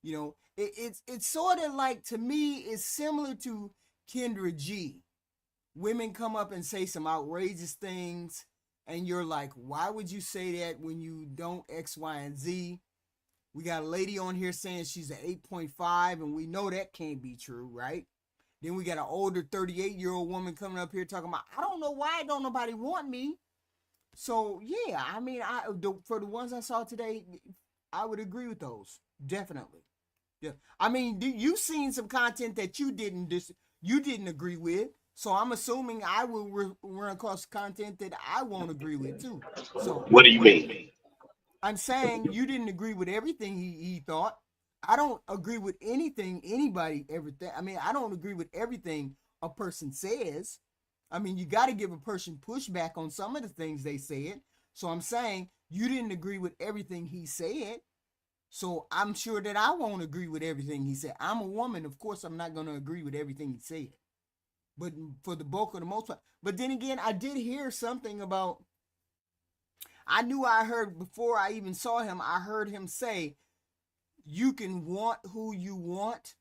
Speaker 1: You know, it's sort of like, to me, it's similar to Kendra G. Women come up and say some outrageous things, and you're like, why would you say that when you don't X, Y, and Z? We got a lady on here saying she's an 8.5, and we know that can't be true, right? Then we got an older 38-year-old woman coming up here talking about, I don't know why don't nobody want me. So yeah, I mean, for the ones I saw today, I would agree with those, definitely. Yeah, I mean, you've seen some content that you didn't agree with, so I'm assuming I will run across content that I won't agree with too. So
Speaker 10: What do you mean?
Speaker 1: I'm saying you didn't agree with everything he thought. I don't agree with anything anybody ever I mean, I don't agree with everything a person says. I mean, you got to give a person pushback on some of the things they said. So I'm saying you didn't agree with everything he said. So I'm sure that I won't agree with everything he said. I'm a woman. Of course, I'm not going to agree with everything he said. But for the bulk of the most part. But then again, I did hear something about, I heard before I even saw him, I heard him say, you can want who you want,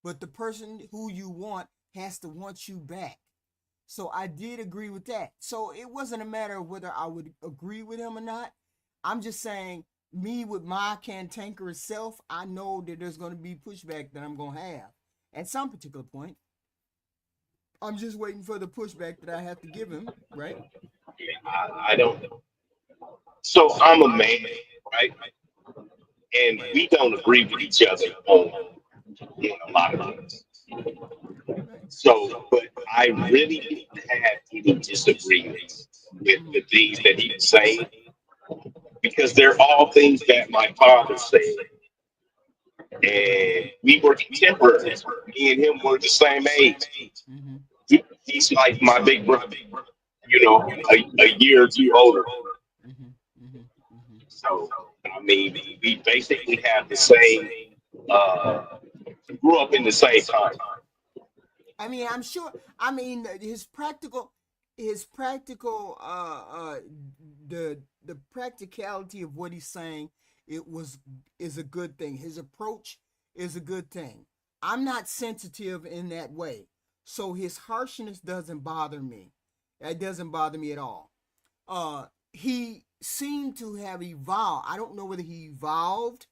Speaker 1: but the person who you want has to want you back. So I did agree with that. So it wasn't a matter of whether I would agree with him or not. I'm just saying, me with my cantankerous self, I know that there's going to be pushback that I'm going to have at some particular point. I'm just waiting for the pushback that I have to give him, right?
Speaker 10: I don't. So I'm a man, right? And we don't agree with each other on a lot of things.
Speaker 1: Right.
Speaker 10: So, but I really didn't have any disagreements with the things that he was saying, because they're all things that my father said. And we were contemporaries. Me and him were the same age.
Speaker 1: Mm-hmm.
Speaker 10: He's like my big brother, a year or two older.
Speaker 1: Mm-hmm. Mm-hmm. Mm-hmm.
Speaker 10: So, I mean, we basically have the same, uh, grew up in the same time.
Speaker 1: I mean, I'm sure. I mean, his practical, the practicality of what he's saying, is a good thing. His approach is a good thing. I'm not sensitive in that way, so his harshness doesn't bother me. That doesn't bother me at all. He seemed to have evolved. I don't know whether he evolved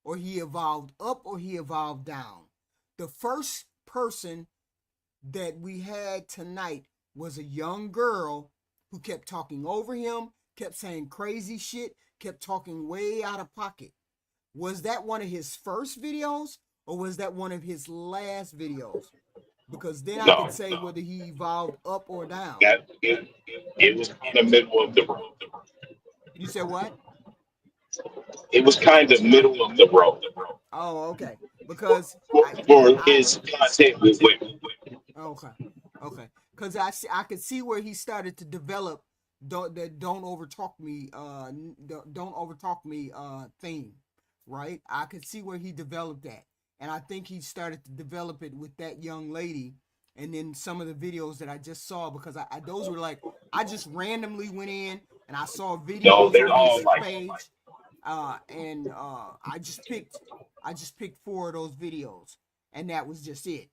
Speaker 1: or he evolved up or he evolved down. The first person that we had tonight was a young girl who kept talking over him, kept saying crazy shit, kept talking way out of pocket. Was that one of his first videos or was that one of his last videos? Because then I could say whether he evolved up or down.
Speaker 10: It was in the middle of the road.
Speaker 1: You said what?
Speaker 10: It was kind of middle of the road.
Speaker 1: Oh, okay. Because
Speaker 10: For his content with women.
Speaker 1: Okay. Because I could see where he started to develop don't overtalk me don't overtalk me theme, right? I could see where he developed that, and I think he started to develop it with that young lady, and then some of the videos that I just saw, because I those were like, I just randomly went in and I saw
Speaker 10: No,
Speaker 1: videos
Speaker 10: they
Speaker 1: on
Speaker 10: all
Speaker 1: his
Speaker 10: like
Speaker 1: page, and I just picked 4 of those videos, and that was just it.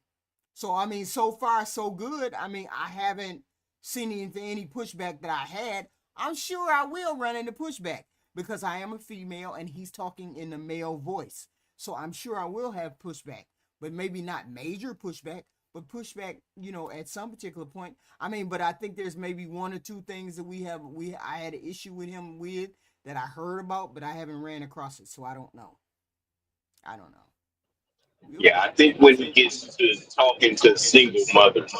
Speaker 1: So I mean, so far so good. I mean, I haven't seen any pushback that I had. I'm sure I will run into pushback because I am a female and he's talking in a male voice. So I'm sure I will have pushback, but maybe not major pushback, but pushback, at some particular point. I mean, but I think there's maybe 1 or 2 things that I had an issue with him with that I heard about, but I haven't ran across it, so I don't know.
Speaker 10: Yeah, I think when he gets to talking to single mothers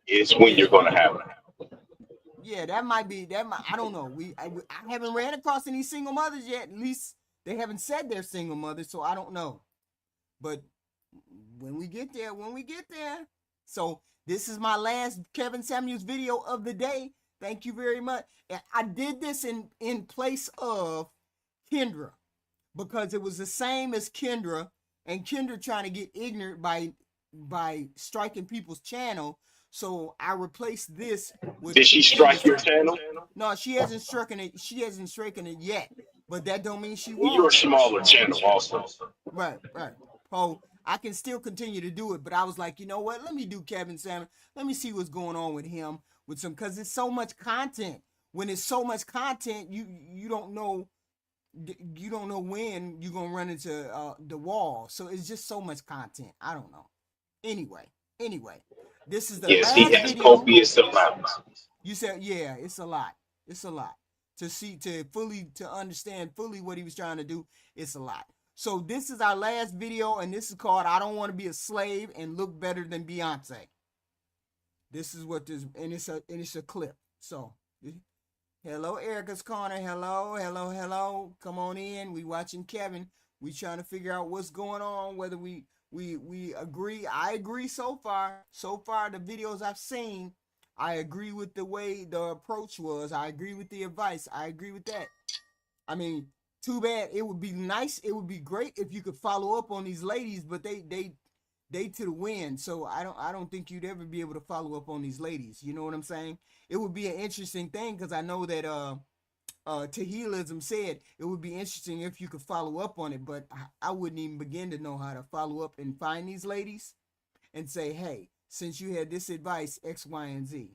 Speaker 10: is when you're going to have it.
Speaker 1: Yeah, that might be that. I don't know. I haven't ran across any single mothers yet. At least they haven't said they're single mothers, so I don't know. But when we get there. So this is my last KevinSamuels video of the day. Thank you very much. I did this in place of Kendra because it was the same as Kendra, and Kendra trying to get ignorant by striking people's channel. So I replaced this with.
Speaker 10: Did she strike your channel?
Speaker 1: No, she hasn't stricken it. She hasn't stricken it yet, but that don't mean she
Speaker 10: You're a
Speaker 1: won't.
Speaker 10: smaller channel, also.
Speaker 1: Right. Oh, I can still continue to do it, but I was like, you know what? Let me do KevinSamuels. Let me see what's going on with him because it's so much content. When it's so much content, you don't know when you're gonna run into the wall. So it's just so much content. I don't know. Anyway, this is the
Speaker 10: yes,
Speaker 1: last
Speaker 10: he has
Speaker 1: video.
Speaker 10: copious amounts.
Speaker 1: You said, yeah, it's a lot. To understand fully what he was trying to do. It's a lot. So this is our last video, and this is called "I Don't Want to Be a Slave and Look Better Than Beyonce." This is what this, and it's a clip. So, hello, Erica's Corner. Hello. Come on in. We watching Kevin. We trying to figure out what's going on. Whether we agree. I agree so far. So far, the videos I've seen, I agree with the way the approach was. I agree with the advice. I agree with that. I mean, too bad. It would be nice. It would be great if you could follow up on these ladies, but they to the wind. So I don't think you'd ever be able to follow up on these ladies. You know what I'm saying? It would be an interesting thing because I know that Tahilism said it would be interesting if you could follow up on it, but I wouldn't even begin to know how to follow up and find these ladies and say, hey, since you had this advice, X, Y, and Z,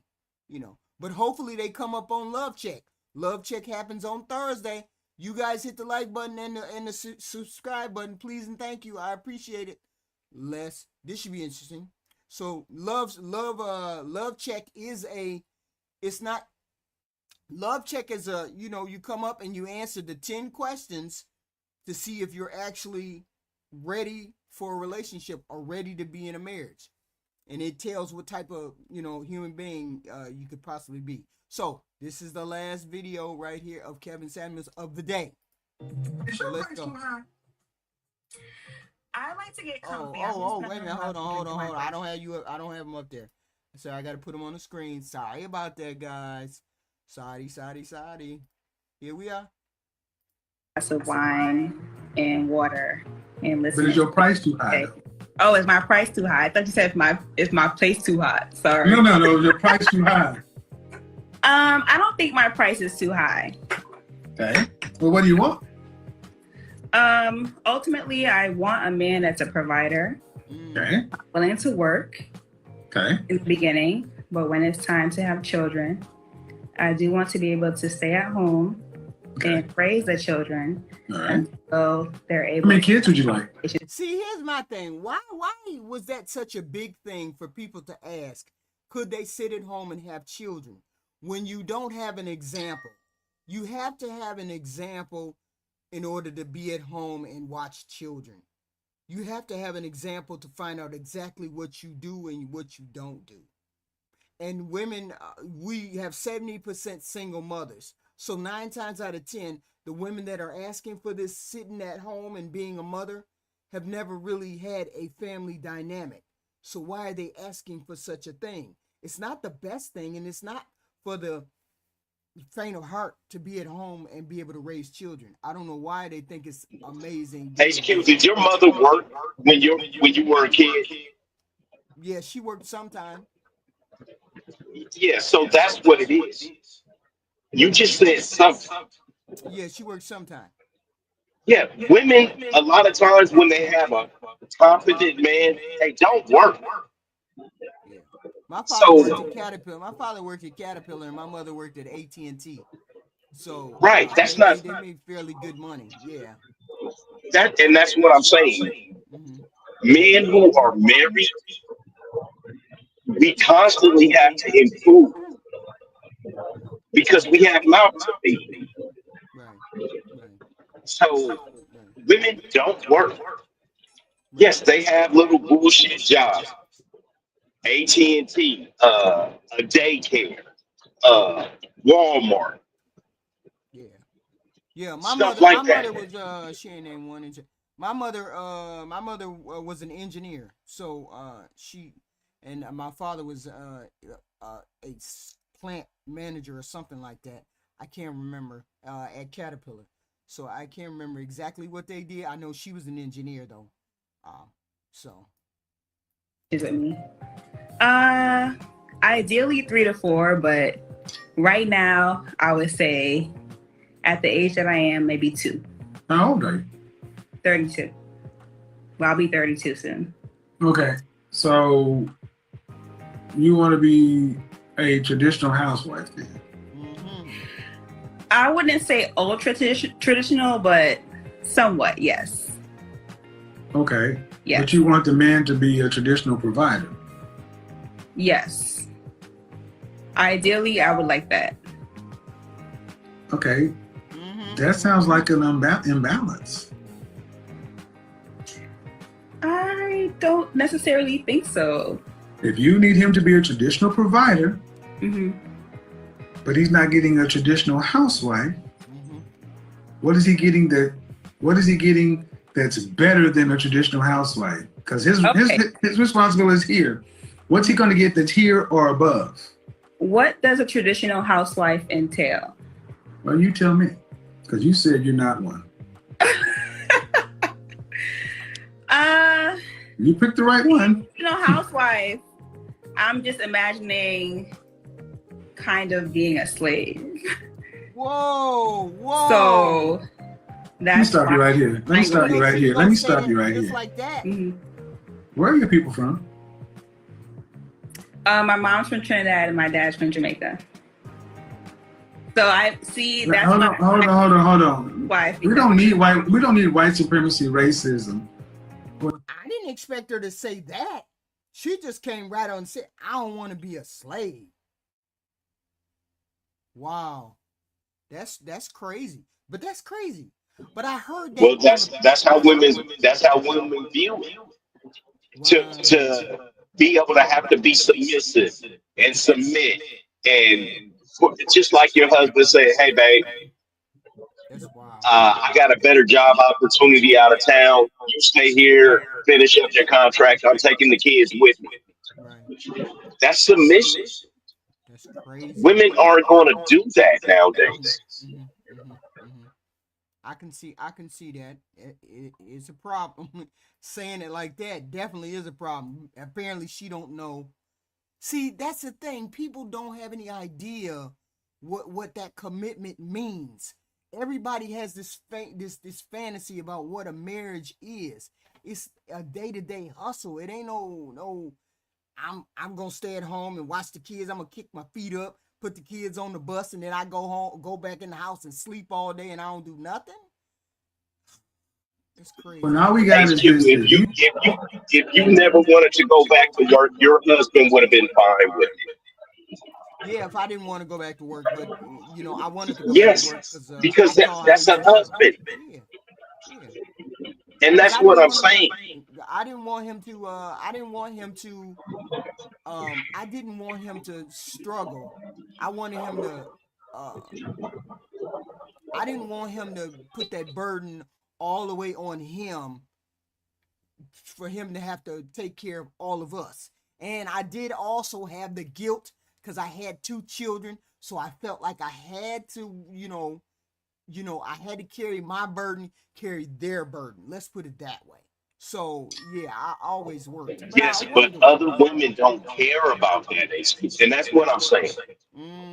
Speaker 1: But hopefully they come up on Love Check. Love Check happens on Thursday. You guys hit the like button and the subscribe button, please and thank you. I appreciate it. This should be interesting. So Love Check is Love Check is you come up and you answer the 10 questions to see if you're actually ready for a relationship or ready to be in a marriage. And it tells what type of, human being you could possibly be. So this is the last video right here of KevinSamuels of the day. So let's go.
Speaker 11: I like to get comfy.
Speaker 1: Wait a minute. Hold on. I don't have them up there. So I got to put them on the screen. Sorry about that, guys. Sorry. Here we are.
Speaker 11: Glass of wine and water and listen.
Speaker 5: But is your price too high?
Speaker 11: Okay. Oh, is my price too high? I thought you said is my place too hot. Sorry.
Speaker 5: No. Is your price too high?
Speaker 11: I don't think my price is too high.
Speaker 5: Okay. Well, what do you want?
Speaker 11: Ultimately, I want a man that's a provider.
Speaker 5: Okay.
Speaker 11: Willing to work.
Speaker 5: Okay.
Speaker 11: In the beginning, but when it's time to have children, I do want to be able to stay at home and raise the children until they're able.
Speaker 5: How many kids would you like?
Speaker 1: See, here's my thing. Why was that such a big thing for people to ask? Could they sit at home and have children? when you don't have an example. You have to have an example in order to be at home and watch children. You have to have an example to find out exactly what you do and what you don't do. And women, we have 70% single mothers. So 9 times out of 10, the women that are asking for this sitting at home and being a mother have never really had a family dynamic. So why are they asking for such a thing? It's not the best thing, and it's not for the faint of heart to be at home and be able to raise children. I don't know why they think it's amazing.
Speaker 10: HQ, did your mother work when you were a kid?
Speaker 1: Yeah, she worked sometime.
Speaker 10: Yeah, so that's what it is. You just said something.
Speaker 1: Yeah, she worked sometime.
Speaker 10: Yeah, women, a lot of times when they have a confident man, they don't work.
Speaker 1: Yeah. My father worked
Speaker 10: So,
Speaker 1: at Caterpillar. My father worked at Caterpillar, and my mother worked at AT&T. So
Speaker 10: right, that's not
Speaker 1: they made fairly good money. Yeah.
Speaker 10: and that's what I'm saying.
Speaker 1: Hmm.
Speaker 10: Men who are married, we constantly have to improve because we have mouth to feed.
Speaker 1: Right. Right.
Speaker 10: So,
Speaker 1: Right.
Speaker 10: women don't work.
Speaker 1: Right.
Speaker 10: Yes, they have little bullshit jobs, AT&T, a daycare, uh, Walmart,
Speaker 1: Yeah. Yeah.
Speaker 10: stuff
Speaker 1: My
Speaker 10: like
Speaker 1: mother
Speaker 10: that.
Speaker 1: was she ain't named one. My mother was an engineer. So she and my father was a plant manager or something like that. I can't remember at Caterpillar. So I can't remember exactly what they did. I know she was an engineer though. So
Speaker 11: Is it me? Ideally 3 to 4, but right now I would say at the age that I am, maybe 2.
Speaker 5: How old are you?
Speaker 11: 32. Well, I'll be 32 soon.
Speaker 5: Okay, so you want to be a traditional housewife then?
Speaker 11: I wouldn't say ultra traditional, but somewhat, yes.
Speaker 5: Okay.
Speaker 11: Yes.
Speaker 5: But you want the man to be a traditional provider?
Speaker 11: Yes. Ideally, I would like that.
Speaker 5: Okay. That sounds like an imbalance.
Speaker 11: I don't necessarily think so.
Speaker 5: If you need him to be a traditional provider, but he's not getting a traditional housewife, what is he getting that's better than a traditional housewife? Because his responsibility is here. What's he going to get that's here or above?
Speaker 11: What does a traditional housewife entail?
Speaker 5: Well, you tell me, because you said you're not one. You picked the right one.
Speaker 11: Housewife, I'm just imagining kind of being a slave.
Speaker 1: Whoa.
Speaker 11: So that's
Speaker 5: Let me stop you right here. Let me stop you right here. Let me stop you right
Speaker 1: Just
Speaker 5: here.
Speaker 1: like that.
Speaker 5: Where are your people from?
Speaker 11: My mom's from Trinidad and my dad's from Jamaica. So I see that's
Speaker 5: Hold on.
Speaker 11: Wife.
Speaker 5: We don't need white supremacy, racism.
Speaker 1: I didn't expect her to say that. She just came right on and said, I don't want to be a slave. Wow. That's crazy. But that's crazy. But I heard that.
Speaker 10: Well, that's how women view it. To be able to have to be submissive and submit and just like your husband said, hey babe, I got a better job opportunity out of town. You stay here, finish up your contract. I'm taking the kids with me.
Speaker 1: Right.
Speaker 10: That's submission.
Speaker 1: That's crazy.
Speaker 10: Women aren't going to do that nowadays.
Speaker 1: I can see that. It is a problem. Saying it like that definitely is a problem. Apparently she don't know. See, that's the thing. People don't have any idea what that commitment means. Everybody has this fantasy about what a marriage is. It's a day-to-day hustle. It ain't no I'm gonna stay at home and watch the kids. I'm gonna kick my feet up, put the kids on the bus, and then I go back in the house and sleep all day and I don't do nothing. It's crazy.
Speaker 5: Well, now we got
Speaker 10: HQ, if you never wanted to go back to work, your husband would have been fine with it.
Speaker 1: Yeah, if I didn't want to go back to work, but you know, I wanted to go back to
Speaker 10: Yes,
Speaker 1: work
Speaker 10: because
Speaker 1: I saw how
Speaker 10: that's
Speaker 1: he
Speaker 10: her
Speaker 1: was doing.
Speaker 10: husband,
Speaker 1: Yeah, yeah.
Speaker 10: and
Speaker 1: Because
Speaker 10: that's
Speaker 1: I
Speaker 10: what
Speaker 1: didn't
Speaker 10: I'm
Speaker 1: want
Speaker 10: saying.
Speaker 1: I didn't want him to. I didn't want him to. I didn't want him to struggle. I wanted him to. Uh, I didn't want him to put that burden all the way on him for him to have to take care of all of us. And I did also have the guilt because I had 2 children, so I felt like I had to, I had to carry my burden, carry their burden. Let's put it that way. So yeah, I always worked, but I
Speaker 10: Yes, but
Speaker 1: wanted to work.
Speaker 10: other women don't care about that, and that's what I'm saying.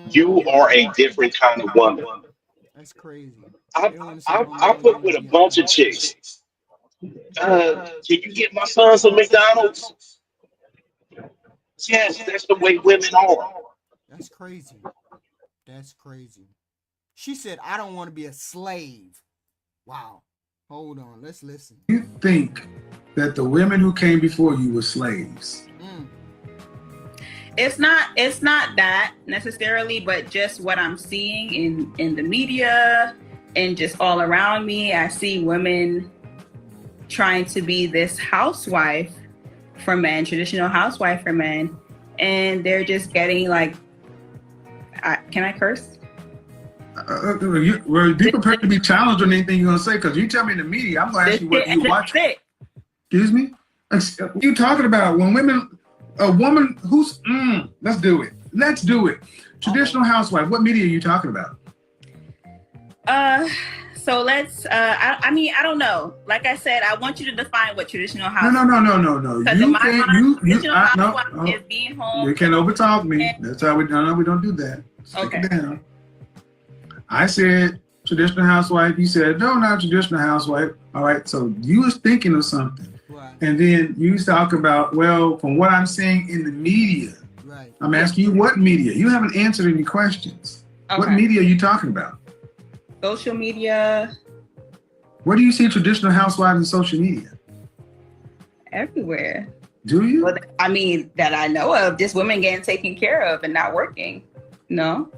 Speaker 10: You
Speaker 1: Mm,
Speaker 10: are a different kind of woman.
Speaker 1: that's crazy.
Speaker 10: I
Speaker 1: They don't want to see a
Speaker 10: I,
Speaker 1: woman
Speaker 10: I
Speaker 1: always
Speaker 10: fuck
Speaker 1: want
Speaker 10: with
Speaker 1: to
Speaker 10: a
Speaker 1: be at
Speaker 10: bunch
Speaker 1: home.
Speaker 10: of chicks. Can you get my son some McDonald's? Yes, that's the way women are.
Speaker 1: That's crazy. That's crazy. She said, "I don't want to be a slave." Wow. Hold on. Let's listen.
Speaker 5: You think that the women who came before you were slaves?
Speaker 1: Mm.
Speaker 11: It's not that necessarily, but just what I'm seeing in the media and just all around me. I see women trying to be this housewife for men, traditional housewife for men, and they're just getting like, can I curse?
Speaker 5: Be prepared to be challenged on anything you're gonna say, because you tell me in the media, I'm gonna ask you what you watch. Excuse me? What are you talking about? When women, a woman who's, let's do it. Let's do it. Traditional housewife, what media are you talking about?
Speaker 11: So let's, I mean, I don't know. Like I said, I want you to define what traditional housewife
Speaker 5: No.
Speaker 11: Because in my mind, traditional housewife is being home.
Speaker 5: You can't overtalk me. That's how we don't do that. Stick it down. I said traditional housewife. You said, no, not traditional housewife. All right, so you was thinking of something.
Speaker 1: Right.
Speaker 5: And then you talk about, well, from what I'm saying in the media.
Speaker 1: Right.
Speaker 5: I'm asking you what media. You haven't answered any questions.
Speaker 11: Okay.
Speaker 5: What media are you talking about?
Speaker 11: Social media.
Speaker 5: Where do you see traditional housewives in social media?
Speaker 11: Everywhere.
Speaker 5: Do you?
Speaker 11: Well, I mean, that I know of, just women getting taken care of and not working. No.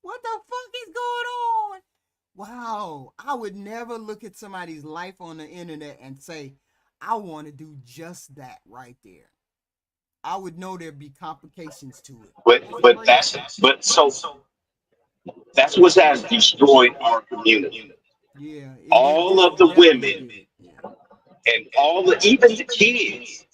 Speaker 1: What the fuck is going on? Wow. I would never look at somebody's life on the internet and say, I want to do just that right there. I would know there'd be complications to it.
Speaker 10: That's what has destroyed our community.
Speaker 1: Yeah.
Speaker 10: All of the women and even the kids.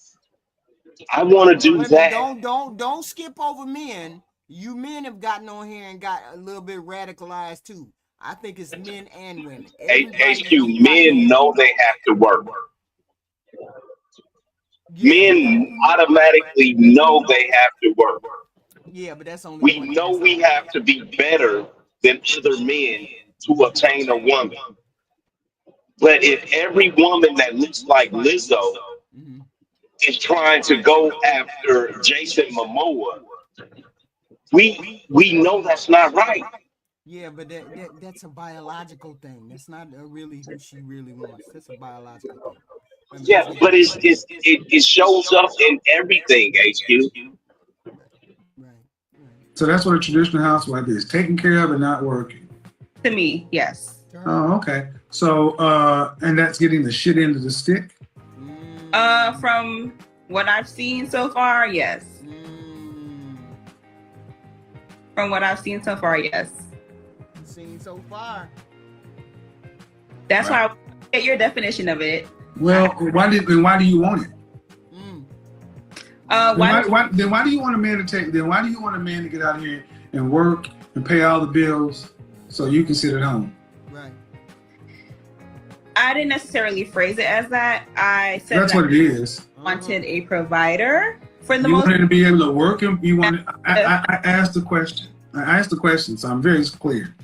Speaker 10: I want to do that.
Speaker 1: Don't skip over men. You men have gotten on here and got a little bit radicalized too. I think it's men and women.
Speaker 10: HQ, men know they have to work.
Speaker 1: Yeah,
Speaker 10: men automatically know they have to work.
Speaker 1: Yeah, but that's only
Speaker 10: we know we have to be better than other men to obtain a woman. But if every woman that looks like Lizzo is trying to go after Jason Momoa, we know that's not right.
Speaker 1: Yeah, but that's a biological thing. That's not really who she really wants. That's a biological thing.
Speaker 10: Yeah, but it shows up in everything, HQ.
Speaker 1: Right.
Speaker 5: So that's what a traditional housewife is: taking care of and not working.
Speaker 11: To me, yes.
Speaker 5: Oh, okay. So, and that's getting the shit end of the stick?
Speaker 11: From what I've seen so far, yes. From what I've seen so far, yes.
Speaker 1: Seen so far.
Speaker 11: That's why I get your definition of it.
Speaker 5: Well, why do you want it?
Speaker 11: Why
Speaker 5: do you want a man to take? Then why do you want a man to get out here and work and pay all the bills so you can sit at home?
Speaker 1: Right.
Speaker 11: I didn't necessarily phrase it as that. I said
Speaker 5: that's what it is.
Speaker 11: Wanted a provider for the
Speaker 5: you
Speaker 11: most.
Speaker 5: You wanted to be able to work, and you wanted. I asked the question. So I'm very clear.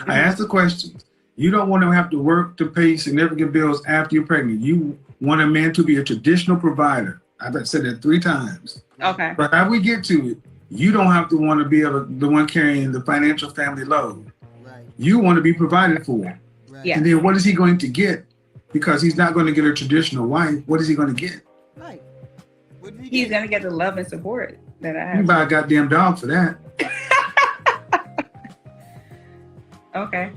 Speaker 5: I asked the question. You don't want to have to work to pay significant bills after you're pregnant. You want a man to be a traditional provider. I've said that 3 times.
Speaker 11: Okay.
Speaker 5: But how we get to it, you don't have to want to be the one carrying the financial family load.
Speaker 1: Right.
Speaker 5: You want to be provided for.
Speaker 1: Right.
Speaker 11: Yes.
Speaker 5: And then what is he going to get? Because he's not going to get a traditional wife. What is he going to get?
Speaker 1: Right.
Speaker 11: He's gonna get the love and support that I have.
Speaker 5: You buy a goddamn dog for that.
Speaker 11: Okay.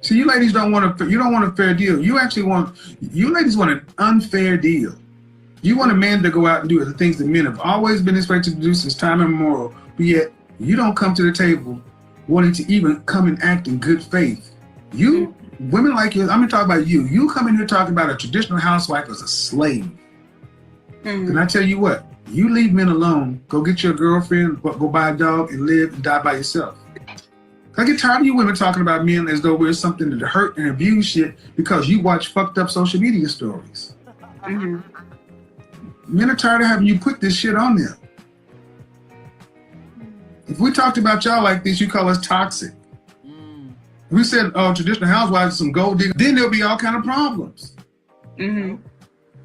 Speaker 5: See, you ladies don't want a fair deal. You ladies want an unfair deal. You want a man to go out and do the things that men have always been expected to do since time immemorial, but yet you don't come to the table wanting to even come and act in good faith. You, women like you, I'm gonna talk about you. You come in here talking about a traditional housewife as a slave. And I tell you what, you leave men alone, go get your girlfriend, go buy a dog and live and die by yourself. I get tired of you women talking about men as though we're something to hurt and abuse shit because you watch fucked up social media stories. Men are tired of having you put this shit on them. If we talked about y'all like this, you call us toxic. If we said, oh, traditional housewives are some gold diggers, then there'll be all kind of problems.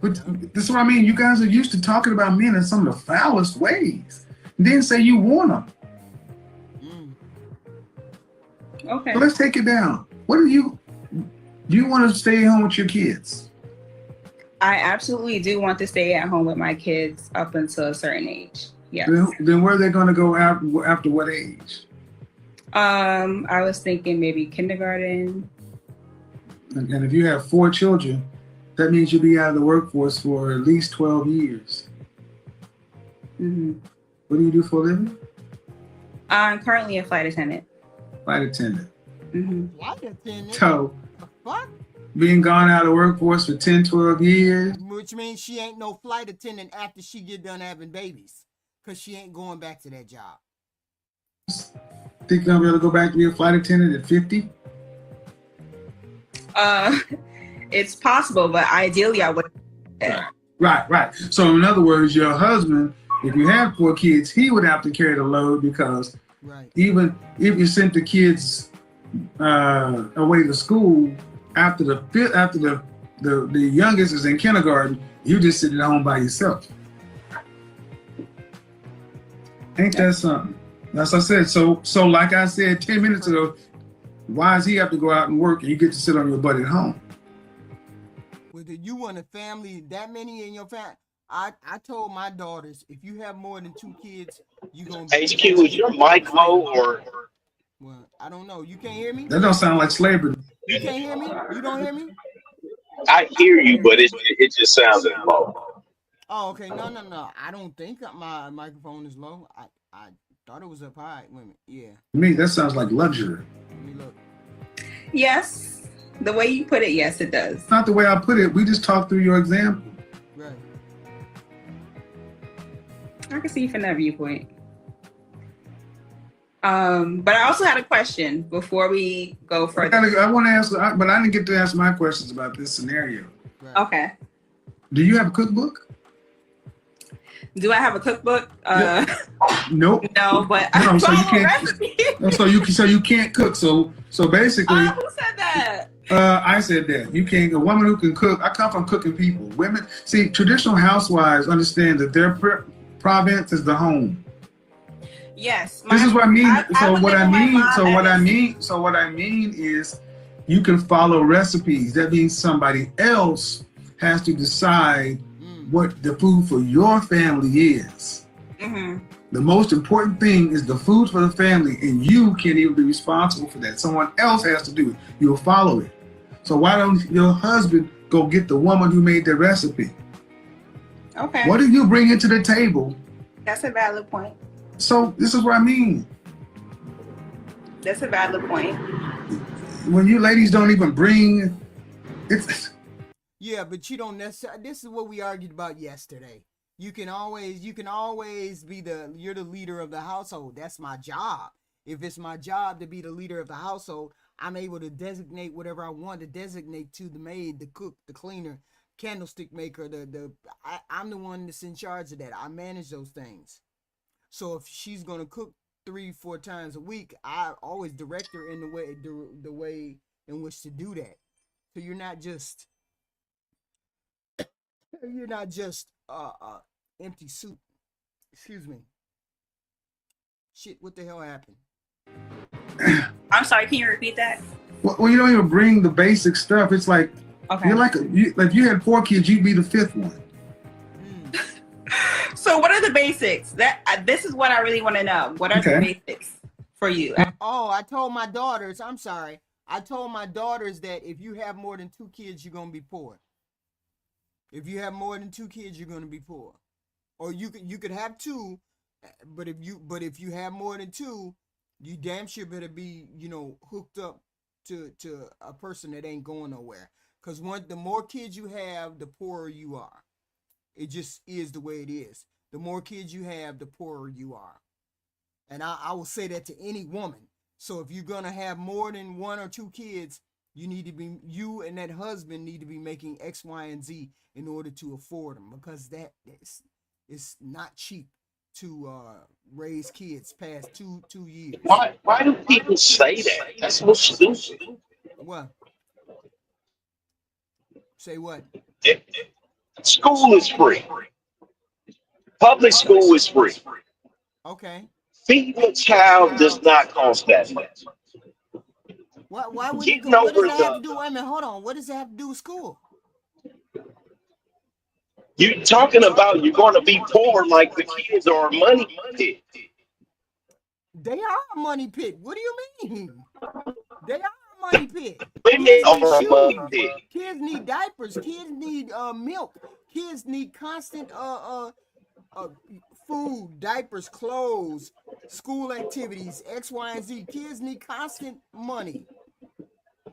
Speaker 5: But this is what I mean. You guys are used to talking about men in some of the foulest ways. And then say you want them.
Speaker 11: Okay.
Speaker 5: So let's take it down. Do you want to stay home with your kids?
Speaker 11: I absolutely do want to stay at home with my kids up until a certain age. Yeah.
Speaker 5: Then where are they going to go after what age?
Speaker 11: I was thinking maybe kindergarten.
Speaker 5: And if you have 4 children, that means you'll be out of the workforce for at least 12 years. What do you do for a living?
Speaker 11: I'm currently a flight attendant.
Speaker 5: Flight attendant.
Speaker 1: Flight attendant?
Speaker 5: So,
Speaker 1: What?
Speaker 5: being gone out of the workforce for 10, 12 years.
Speaker 1: Which means she ain't no flight attendant after she get done having babies. Because she ain't going back to that job.
Speaker 5: Think you're going to be able to go back to be a flight attendant at 50?
Speaker 11: It's possible, but ideally I would.
Speaker 5: Right. So in other words, your husband, if you have 4 kids, he would have to carry the load because even if you sent the kids away to school after the youngest is in kindergarten, you just sitting at home by yourself. Ain't that something? As I said, so like I said 10 minutes ago, why does he have to go out and work and you get to sit on your butt at home?
Speaker 1: Well, do you want a family, that many in your family? I told my daughters, if you have more than 2 kids, you're going to be...
Speaker 10: HQ, is your mic low or...
Speaker 1: Well, I don't know. You can't hear me?
Speaker 5: That don't sound like slavery.
Speaker 1: You can't hear me? You don't hear me?
Speaker 10: I hear you, but it just sounds low.
Speaker 1: Oh, okay. No. I don't think my microphone is low. I thought it was up high. Wait a minute. Yeah.
Speaker 5: To me, that sounds like luxury.
Speaker 1: Let me look.
Speaker 11: Yes. The way you put it, yes, it does.
Speaker 5: It's not the way I put it. We just talked through your example.
Speaker 1: Right.
Speaker 11: I can see from that viewpoint. But I also had a question before we go further.
Speaker 5: I want to ask, but I didn't get to ask my questions about this scenario.
Speaker 1: Right.
Speaker 11: Okay.
Speaker 5: Do you have a cookbook?
Speaker 11: Do I have a cookbook?
Speaker 5: Nope.
Speaker 11: No, but
Speaker 5: No,
Speaker 11: I
Speaker 5: so you
Speaker 11: follow
Speaker 5: can't.
Speaker 11: recipes.
Speaker 5: So you can't cook. So basically,
Speaker 11: Who said that?
Speaker 5: I said that you can't. A woman who can cook. I come from cooking people. Women, see, traditional housewives understand that their province is the home.
Speaker 11: Yes.
Speaker 5: This is what I mean. What I
Speaker 11: mean
Speaker 5: mean is, you can follow recipes. That means somebody else has to decide what the food for your family is. The most important thing is the food for the family, and you can't even be responsible for that. Someone else has to do it. You'll follow it. So why don't your husband go get the woman who made the recipe?
Speaker 11: Okay.
Speaker 5: What do you bring into the table?
Speaker 11: That's a valid point.
Speaker 5: So this is what I mean.
Speaker 11: That's a valid point.
Speaker 5: When you ladies don't even bring, it's...
Speaker 1: Yeah, but you don't necessarily. This is what we argued about yesterday. You can always be you're the leader of the household. That's my job. If it's my job to be the leader of the household, I'm able to designate whatever I want to designate to the maid, the cook, the cleaner, candlestick maker. I'm the one that's in charge of that. I manage those things. So if she's gonna cook 3-4 times a week, I always direct her in the way in which to do that. So you're not just empty soup. Excuse me. Shit, what the hell happened?
Speaker 11: I'm sorry, can you repeat that?
Speaker 5: Well, you don't even bring the basic stuff. It's like,
Speaker 11: okay.
Speaker 5: You're like you had 4 kids, you'd be the 5th one.
Speaker 11: So what are the basics? This is what I really want to know. What are the basics for you?
Speaker 1: Oh, I told my daughters, I'm sorry. I told my daughters that if you have more than 2 kids, you're going to be poor. If you have more than 2 kids, you're going to be poor. Or you could have 2, but if you have more than 2, you damn sure better be, hooked up to a person that ain't going nowhere. Because the more kids you have, the poorer you are. It just is the way it is. The more kids you have, the poorer you are. And I will say that to any woman. So if you're gonna have more than 1 or 2 kids, you and that husband need to be making X, Y, and Z in order to afford them, because it's not cheap to raise kids past two years.
Speaker 10: Why do people say that? That's so stupid.
Speaker 1: What? Say what?
Speaker 10: School is free. Public school is free.
Speaker 1: Okay.
Speaker 10: Feeding a child does not cost that much.
Speaker 1: Why would
Speaker 10: Getting
Speaker 1: what does
Speaker 10: over
Speaker 1: that have to do? Wait a minute, hold on. What does that have to do with school?
Speaker 10: You're talking about you're going to be poor like the kids are a money pit.
Speaker 1: They are a money pit. What do you mean? They are a money pit.
Speaker 10: Women
Speaker 1: Kids need
Speaker 10: are a money
Speaker 1: shoes.
Speaker 10: pit.
Speaker 1: Kids need diapers. Kids need milk. Kids need constant food, diapers, clothes, school activities, X, Y, and Z. Kids need constant money.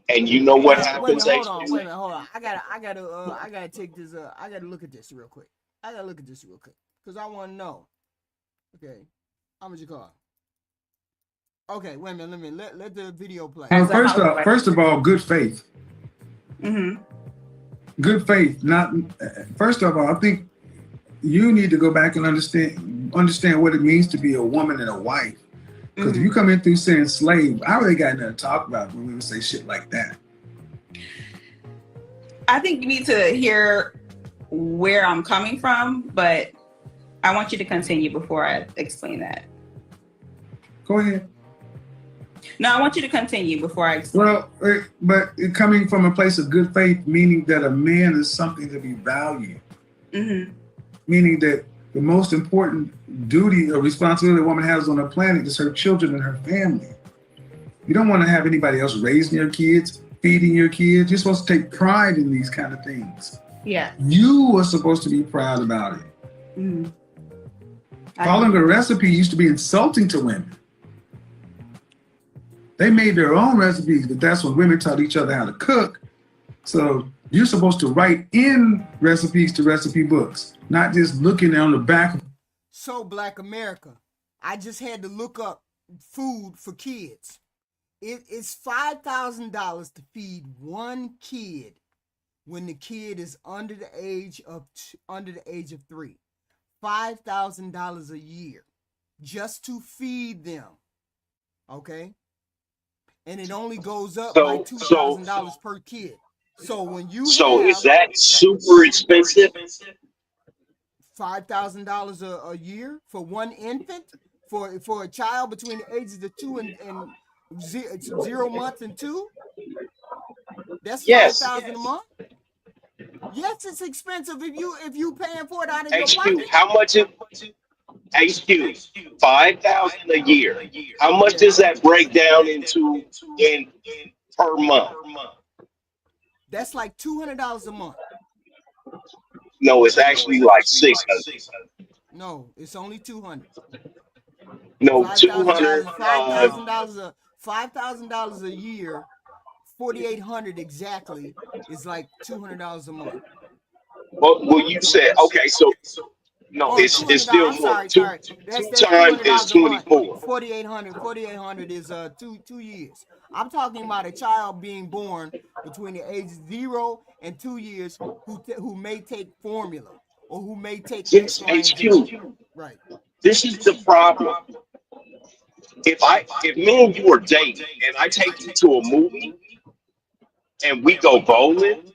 Speaker 10: And you know what
Speaker 1: Wait a
Speaker 10: happens?
Speaker 1: minute, hold on. I gotta take this. I gotta look at this real quick. Because I want to know. Okay, how much you cost? Okay, wait a minute. Let the video play.
Speaker 5: Well, first of all, good faith.
Speaker 11: Mm-hmm.
Speaker 5: Good faith. First of all, I think you need to go back and understand what it means to be a woman and a wife. Because if you come in through saying slave, I really got nothing to talk about when we would say shit like that.
Speaker 11: I think you need to hear where I'm coming from, but I want you to continue before I explain that.
Speaker 5: Go ahead.
Speaker 11: No, I want you to continue before I explain.
Speaker 5: Well, but coming from a place of good faith, meaning that a man is something to be valued.
Speaker 11: Mm-hmm.
Speaker 5: Meaning that the most important duty or responsibility a woman has on the planet is her children and her family. You don't want to have anybody else raising your kids, feeding your kids. You're supposed to take pride in these kind of things.
Speaker 11: Yeah.
Speaker 5: You are supposed to be proud about it.
Speaker 11: Mm-hmm.
Speaker 5: Following a recipe used to be insulting to women. They made their own recipes, but that's when women taught each other how to cook. So you're supposed to write in recipes to recipe books, not just looking on the back.
Speaker 1: So Black America, I just had to look up food for kids. It's $5,000 to feed one kid when the kid is under the age of 3. $5,000 a year just to feed them. Okay? And it only goes up by $2,000 per kid. So when you
Speaker 10: is that super expensive?
Speaker 1: $5,000 a year for one infant, for a child between the ages of 2 and 0 months and 2. That's $5,000 a month. Yes, it's expensive if you paying for it out of your pocket.
Speaker 10: How much is HQ? 5,000 a year. How much does that break down into in per month?
Speaker 1: That's like $200 a month.
Speaker 10: No, it's actually like 600.
Speaker 1: No, it's only 200.
Speaker 10: No,
Speaker 1: $5,000. $5,000 a year, 4,800 exactly, is like $200 a month.
Speaker 10: Well, you said okay, so no, it's still more. Two times is 24.
Speaker 1: 4,800 is 2 years. I'm talking about a child being born between the ages 0 and 2 years who may take formula or who may take
Speaker 10: HQ.
Speaker 1: Right.
Speaker 10: This is the problem. If me and you are dating and I take you to a movie and we go bowling,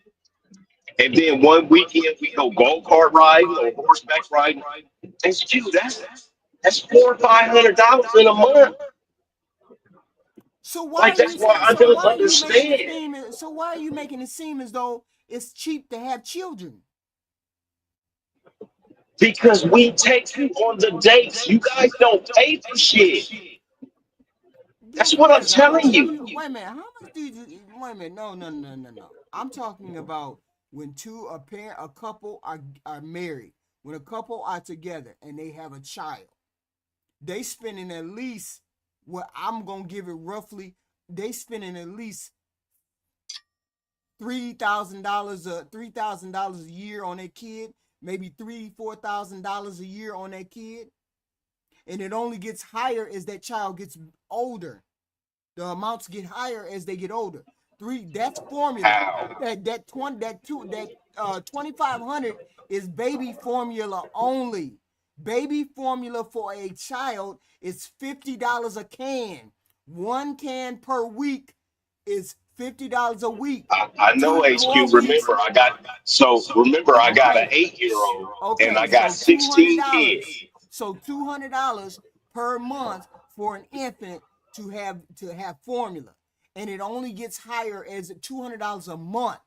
Speaker 10: and then one weekend we go go-kart riding or horseback riding, that's cute. That's $400 or $500 in a month.
Speaker 1: So why
Speaker 10: I don't understand.
Speaker 1: So why are you making it seem as though it's cheap to have children?
Speaker 10: Because we take you on the dates. You guys don't pay for shit.
Speaker 1: Yes,
Speaker 10: That's what I'm telling you.
Speaker 1: wait a minute. How much do you? Wait a minute. No. I'm talking about when a couple are married. When a couple are together and they have a child, they spending at least what I'm gonna give it roughly. They spending at least $3,000 a year on their kid. Maybe $4,000 a year on that kid, and it only gets higher as that child gets older. The amounts get higher as they get older. That's formula.
Speaker 10: How?
Speaker 1: That 2,500 is baby formula only. Baby formula for a child is $50 a can. One can per week is $50 a week.
Speaker 10: I know
Speaker 1: 2 to 4
Speaker 10: HQ.
Speaker 1: weeks.
Speaker 10: Remember I got an
Speaker 1: Okay.
Speaker 10: 8-year-old and
Speaker 1: Okay,
Speaker 10: I got
Speaker 1: so
Speaker 10: 16
Speaker 1: $200.
Speaker 10: kids.
Speaker 1: So $200 per month for an infant to have formula, and it only gets higher as $200 a month,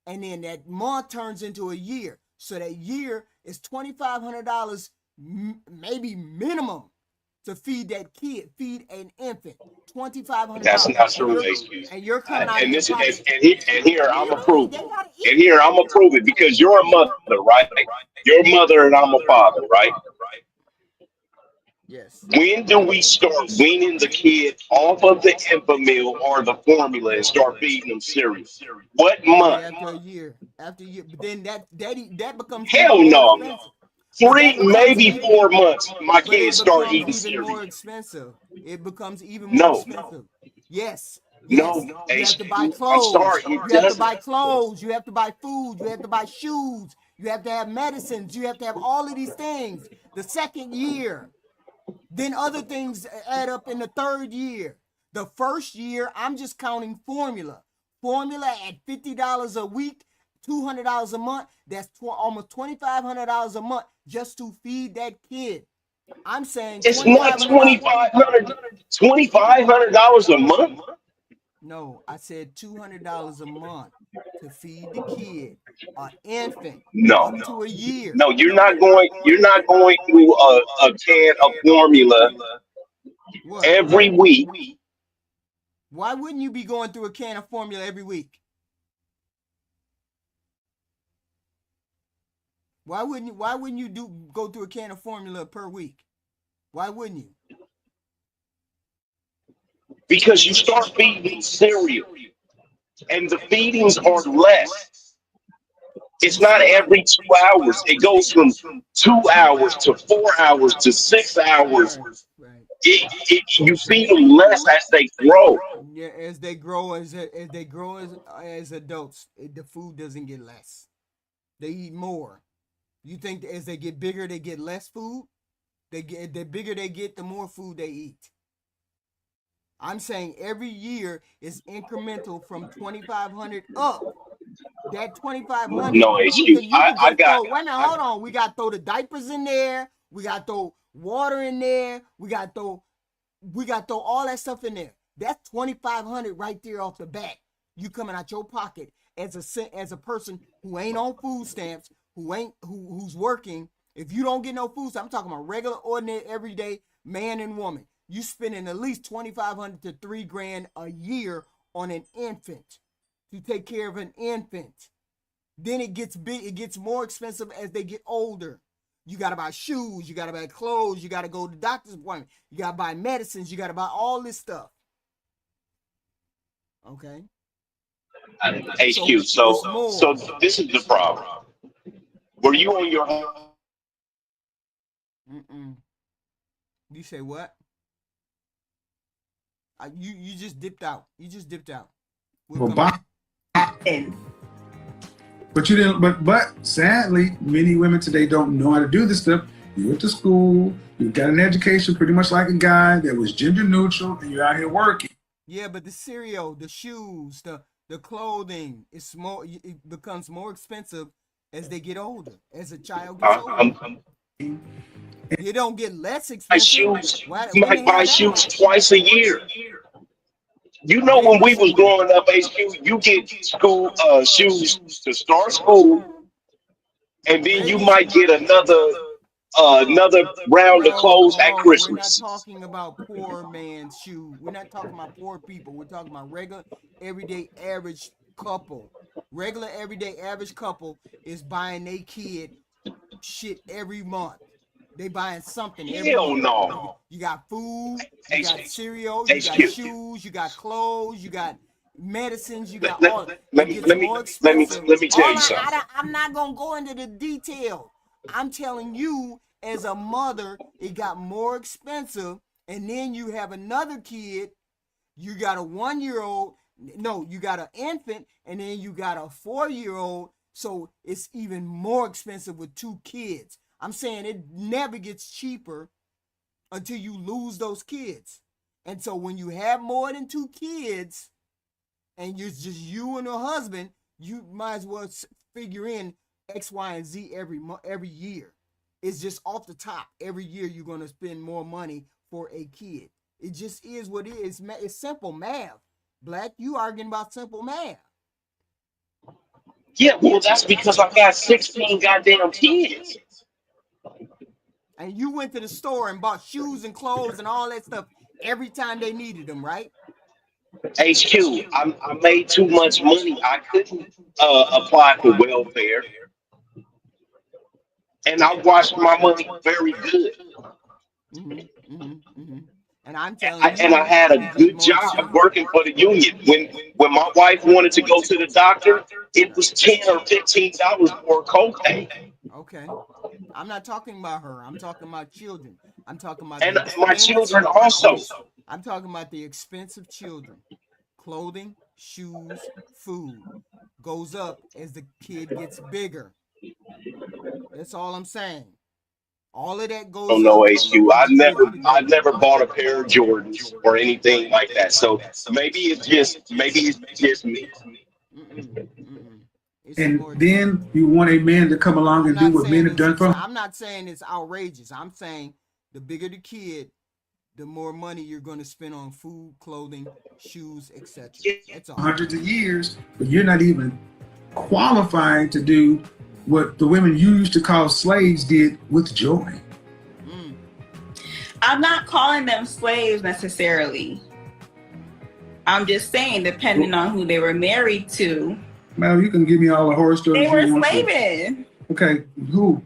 Speaker 1: and then that month turns into a year. So that year is $2,500, maybe minimum, to feed that kid, feed an infant.
Speaker 10: That's
Speaker 1: $2,500,
Speaker 10: not true, HQ.
Speaker 1: and you're coming out of your pocket.
Speaker 10: And here
Speaker 1: What do
Speaker 10: I'm
Speaker 1: you
Speaker 10: a
Speaker 1: mean?
Speaker 10: prove
Speaker 1: They
Speaker 10: it.
Speaker 1: gotta
Speaker 10: And
Speaker 1: eat.
Speaker 10: here I'm a prove it because you're a mother, right? You're a mother and I'm a father, right?
Speaker 1: Yes.
Speaker 10: When do we start weaning the kid off of the infant or the formula and start feeding them cereal? What
Speaker 1: Maybe
Speaker 10: month?
Speaker 1: after a year. But then that becomes even
Speaker 10: Hell
Speaker 1: more
Speaker 10: no.
Speaker 1: expensive. But that becomes
Speaker 10: Maybe 4 months, my
Speaker 1: but it
Speaker 10: kids start
Speaker 1: becomes
Speaker 10: eating
Speaker 1: even
Speaker 10: cereal.
Speaker 1: more expensive. It becomes even more
Speaker 10: No,
Speaker 1: expensive. Yes. Yes.
Speaker 10: no,
Speaker 1: You have to buy
Speaker 10: HQ. I'm
Speaker 1: clothes.
Speaker 10: sorry, it
Speaker 1: You have to
Speaker 10: doesn't.
Speaker 1: buy clothes. You have to buy food. You have to buy shoes. You have to have medicines. You have to have all of these things. The second year. Then other things add up in the third year. The first year, I'm just counting formula. Formula at $50 a week, $200 a month. That's almost $2,500 a month just to feed that kid. I'm saying
Speaker 10: It's not
Speaker 1: $2,500.
Speaker 10: $2,500 a month.
Speaker 1: No, I said $200 a month to feed the kid, an infant,
Speaker 10: No,
Speaker 1: up to a year.
Speaker 10: no, you're not going. You're not going through a can of formula
Speaker 1: What?
Speaker 10: every week.
Speaker 1: Why wouldn't you be going through a can of formula every week? Why wouldn't you go through a can of formula per week? Why wouldn't you?
Speaker 10: Because you start feeding cereal and the feedings are less. It's
Speaker 1: You
Speaker 10: not
Speaker 1: start.
Speaker 10: every 2 hours. It goes from 2 hours to 4 hours to 6 hours.
Speaker 1: Right.
Speaker 10: You feed them less as they grow.
Speaker 1: Yeah, as they grow as adults, the food doesn't get less. They eat more. You think that as they get bigger, they get less food? The bigger they get, the more food they eat. I'm saying every year is incremental from 2,500 up. That 2,500,
Speaker 10: No
Speaker 1: you
Speaker 10: excuse.
Speaker 1: can you can
Speaker 10: I
Speaker 1: just
Speaker 10: got.
Speaker 1: throw. Wait a minute, hold on. We got to throw the diapers in there. We got to throw water in there. We got to throw all that stuff in there. That's 2,500 right there off the bat. You coming out your pocket as a person who ain't on food stamps, who's working. If you don't get no food stamps, I'm talking about regular, ordinary, everyday man and woman. You spending at least 2,500 to $3,000 a year on an infant to take care of an infant. Then it gets big. It gets more expensive as they get older. You got to buy shoes. You got to buy clothes. You got to go to the doctor's appointment. You got to buy medicines. You got to buy all this stuff. Okay.
Speaker 10: HQ.
Speaker 1: It's more.
Speaker 10: So this is the problem. Were you on your?
Speaker 1: Mm-mm. You say what? You just dipped out. You just dipped out. We'll come back.
Speaker 5: But you didn't. But sadly, many women today don't know how to do this stuff. You went to school. You got an education, pretty much like a guy that was gender neutral, and you're out here working.
Speaker 1: Yeah, but the cereal, the shoes, the clothing, it becomes more expensive as they get older. As a child gets older, you don't get less expensive.
Speaker 10: You might buy shoes twice a year. You know, when we was growing up, HQ, you get school shoes to start school, and then you might get another another round of clothes at
Speaker 1: We're not
Speaker 10: Christmas.
Speaker 1: talking about poor man's shoe. We're not talking about poor people. We're talking about regular, everyday, average couple. Regular, everyday, average couple is buying their kid shit every month. They buying something every
Speaker 10: Hell
Speaker 1: month.
Speaker 10: no.
Speaker 1: You got food, you
Speaker 10: H-
Speaker 1: got cereal, you got
Speaker 10: HQ.
Speaker 1: shoes, you got clothes, you got medicines, you got
Speaker 10: Let,
Speaker 1: all.
Speaker 10: let,
Speaker 1: It
Speaker 10: let me
Speaker 1: gets
Speaker 10: let me
Speaker 1: more
Speaker 10: let me
Speaker 1: expensive.
Speaker 10: let me tell
Speaker 1: All
Speaker 10: you something.
Speaker 1: I'm not gonna go into the detail. I'm telling you, as a mother, it got more expensive, and then you have another kid. You got a 1-year-old. No, you got an infant, and then you got a 4-year-old. So it's even more expensive with 2 kids. I'm saying it never gets cheaper until you lose those kids. And so when you have more than 2 kids and you're just you and a husband, you might as well figure in X, Y, and Z every year. It's just off the top. Every year you're going to spend more money for a kid. It just is what it is. It's simple math. Black, you arguing about simple math.
Speaker 10: Yeah, well, that's because I got 16 goddamn kids.
Speaker 1: And you went to the store and bought shoes and clothes and all that stuff every time they needed them, right?
Speaker 10: HQ, I made too much money. I couldn't apply for welfare, and I watched my money very good.
Speaker 1: And I'm telling
Speaker 10: And I
Speaker 1: you,
Speaker 10: had a
Speaker 1: it get
Speaker 10: good
Speaker 1: more
Speaker 10: job
Speaker 1: expensive.
Speaker 10: working for the union. When my wife wanted to go to the doctor, it was $10 or $15 for a copay.
Speaker 1: Okay. I'm not talking about her. I'm talking about children. I'm talking about
Speaker 10: And
Speaker 1: the
Speaker 10: my
Speaker 1: expense.
Speaker 10: children also.
Speaker 1: I'm talking about the expense of children. Clothing, shoes, food goes up as the kid gets bigger. That's all I'm saying. All of that
Speaker 10: Oh
Speaker 1: goes
Speaker 10: no,
Speaker 1: up
Speaker 10: HQ.
Speaker 1: as the kids get
Speaker 10: I
Speaker 1: bigger.
Speaker 10: never bought a pair of Jordans or anything like that. So maybe it's just me.
Speaker 1: Mm-mm, mm-mm. It's
Speaker 5: And
Speaker 1: more expensive.
Speaker 5: then you want a man to come along and do what men have done for him.
Speaker 1: I'm not saying it's outrageous. I'm saying the bigger the kid, the more money you're going to spend on food, clothing, shoes, etc. That's all.
Speaker 5: Hundreds of years, but you're not even qualified to do what the women you used to call slaves did with joy.
Speaker 11: I'm not calling them slaves necessarily. I'm just saying, depending on who they were married to.
Speaker 5: Well, you can give me all the horror stories.
Speaker 11: They were slaving.
Speaker 5: Okay, who?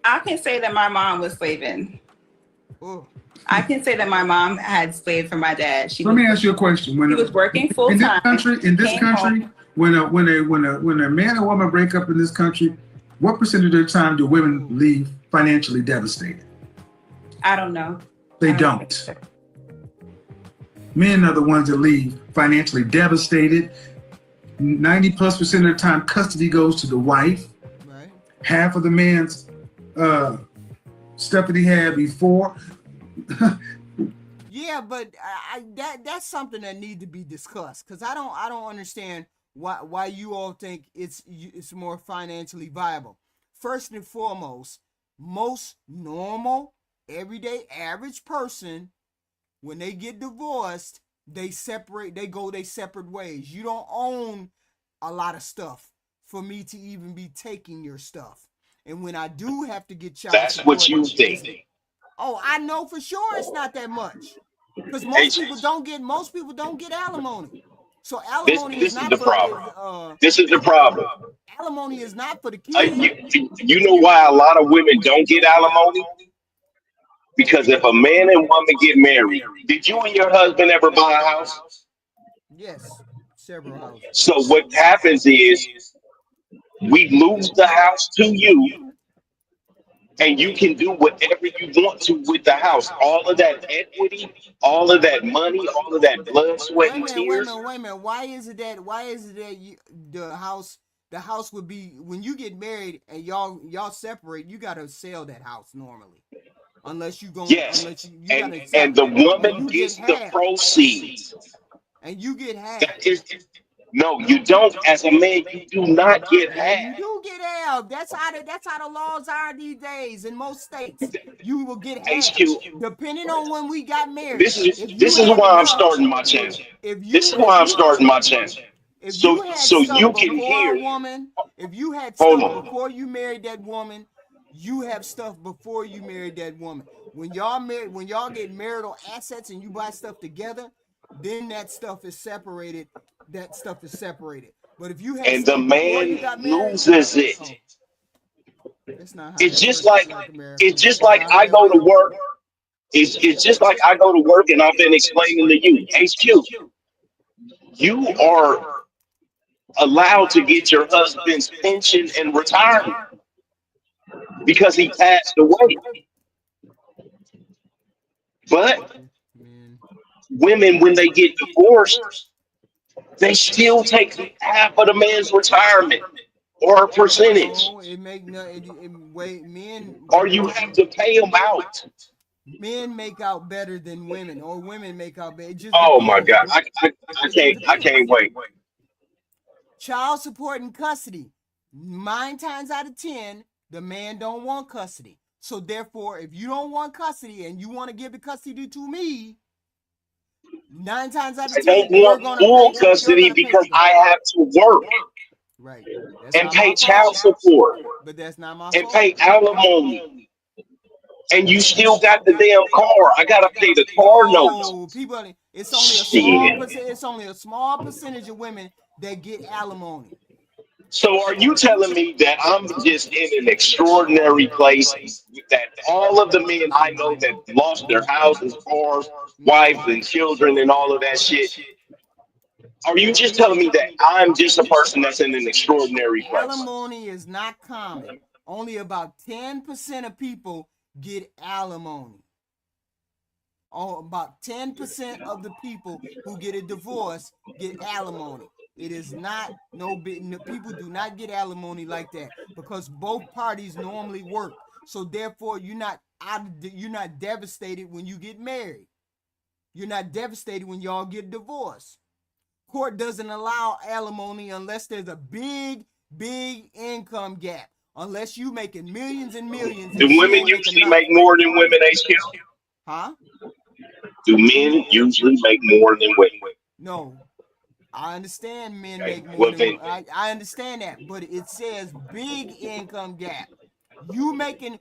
Speaker 11: I can say that my mom was slaving.
Speaker 1: Ooh.
Speaker 11: I can say that my mom had slaved for my dad.
Speaker 5: Let me ask you a question.
Speaker 11: He was working full time.
Speaker 5: In this country, when a man and woman break up in this country, what percentage of the time do women leave financially devastated?
Speaker 11: I don't know.
Speaker 5: They don't. Men are the ones that leave financially devastated. 90+% of the time, custody goes to the wife.
Speaker 1: Right.
Speaker 5: Half of the man's stuff that he had before.
Speaker 1: Yeah, but that's something that need to be discussed, because I don't understand why you all think it's more financially viable. First and foremost, most normal, everyday, average person, when they get divorced, they go their separate ways. You don't own a lot of stuff for me to even be taking your stuff. And when I do have to get child
Speaker 10: That's
Speaker 1: support,
Speaker 10: what you think.
Speaker 1: oh, I know for sure it's not that much, because most people don't get alimony. So alimony is
Speaker 10: This is
Speaker 1: not
Speaker 10: the
Speaker 1: for
Speaker 10: problem. This is the problem.
Speaker 1: alimony is not for the kid.
Speaker 10: You know why a lot of women don't get alimony? Because if a man and woman get married, did you and your husband ever buy a house?
Speaker 1: Yes, several houses.
Speaker 10: So what happens is we lose the house to you, and you can do whatever you want to with the house. All of that equity, all of that money, all of that blood, sweat, and tears.
Speaker 1: Wait a minute. Why is it that the house would be, when you get married and y'all separate, you gotta sell that house normally. Unless you
Speaker 10: Yes,
Speaker 1: gotta
Speaker 10: and
Speaker 1: sell
Speaker 10: the
Speaker 1: it. And
Speaker 10: woman
Speaker 1: you get
Speaker 10: gets the
Speaker 1: half.
Speaker 10: proceeds.
Speaker 1: And you get half.
Speaker 10: That is, no, you don't. As a man, you do not get
Speaker 1: Yeah,
Speaker 10: half.
Speaker 1: you do get half. That's how the laws are these days in most states. You will get half,
Speaker 10: HQ.
Speaker 1: depending on when we got married.
Speaker 10: This is why I'm starting my channel. This is why I'm starting my channel.
Speaker 1: If
Speaker 10: So
Speaker 1: you had
Speaker 10: so
Speaker 1: stuff
Speaker 10: you can
Speaker 1: before
Speaker 10: hear.
Speaker 1: a woman, if you had
Speaker 10: Hold
Speaker 1: stuff
Speaker 10: on.
Speaker 1: before you married that woman, You have stuff before you married that woman. When y'all get marital assets and you buy stuff together, then that stuff is separated. That stuff is separated. But if you had
Speaker 10: And the
Speaker 1: stuff before
Speaker 10: man
Speaker 1: you got married,
Speaker 10: loses it.
Speaker 1: oh, that's not how
Speaker 10: It's
Speaker 1: that
Speaker 10: just
Speaker 1: works in
Speaker 10: like
Speaker 1: Black America.
Speaker 10: it's just
Speaker 1: That's
Speaker 10: like
Speaker 1: not how
Speaker 10: I
Speaker 1: that
Speaker 10: go to
Speaker 1: works.
Speaker 10: work. It's just like I go to work and I've been explaining to you, HQ, you are allowed to get your husband's pension and retirement because he passed away. But
Speaker 1: Man.
Speaker 10: women, when they get divorced, they still take half of the man's retirement or a percentage,
Speaker 1: No, it make no wait,
Speaker 10: or you have to pay them out.
Speaker 1: men make out better than women, or women make out better. It just
Speaker 10: Oh my
Speaker 1: depends.
Speaker 10: God, I
Speaker 1: It just
Speaker 10: can't, I
Speaker 1: depends.
Speaker 10: can't wait.
Speaker 1: Child support and custody. 9 times out of 10, the man don't want custody. So therefore, if you don't want custody and you want to give the custody to me, 9 times out of
Speaker 10: I don't
Speaker 1: 10,
Speaker 10: want full
Speaker 1: you're
Speaker 10: custody
Speaker 1: gonna pay
Speaker 10: because
Speaker 1: for that.
Speaker 10: I have to work
Speaker 1: Right. That's
Speaker 10: and
Speaker 1: not my
Speaker 10: pay child
Speaker 1: fault.
Speaker 10: support
Speaker 1: But that's not my
Speaker 10: and
Speaker 1: fault.
Speaker 10: pay alimony. And you still got the damn car. I gotta pay the car note.
Speaker 1: No, people. It's only a small
Speaker 10: Shit.
Speaker 1: percent. It's only a small percentage of women that get alimony.
Speaker 10: So are you telling me that I'm just in an extraordinary place that all of the men I know that lost their houses, cars, wives,
Speaker 1: No,
Speaker 10: and children, and all of that shit? Are you just telling me that I'm just a person that's in an extraordinary place?
Speaker 1: alimony is not common. Only about 10% of people get alimony. Oh, about 10% of the people who get a divorce get alimony. It is not no big. No, people do not get alimony like that because both parties normally work. So therefore, you're not devastated when you get married. You're not devastated when y'all get divorced. Court doesn't allow alimony unless there's a big income gap. Unless you making millions and millions
Speaker 10: Do
Speaker 1: and she
Speaker 10: women
Speaker 1: ain't making
Speaker 10: usually make
Speaker 1: nothing.
Speaker 10: more than women, HQ?
Speaker 1: Huh?
Speaker 10: Do men usually make more than women?
Speaker 1: No. I understand men
Speaker 10: Okay.
Speaker 1: make more
Speaker 10: Well
Speaker 1: than
Speaker 10: then,
Speaker 1: I understand that, but it says big income gap. You making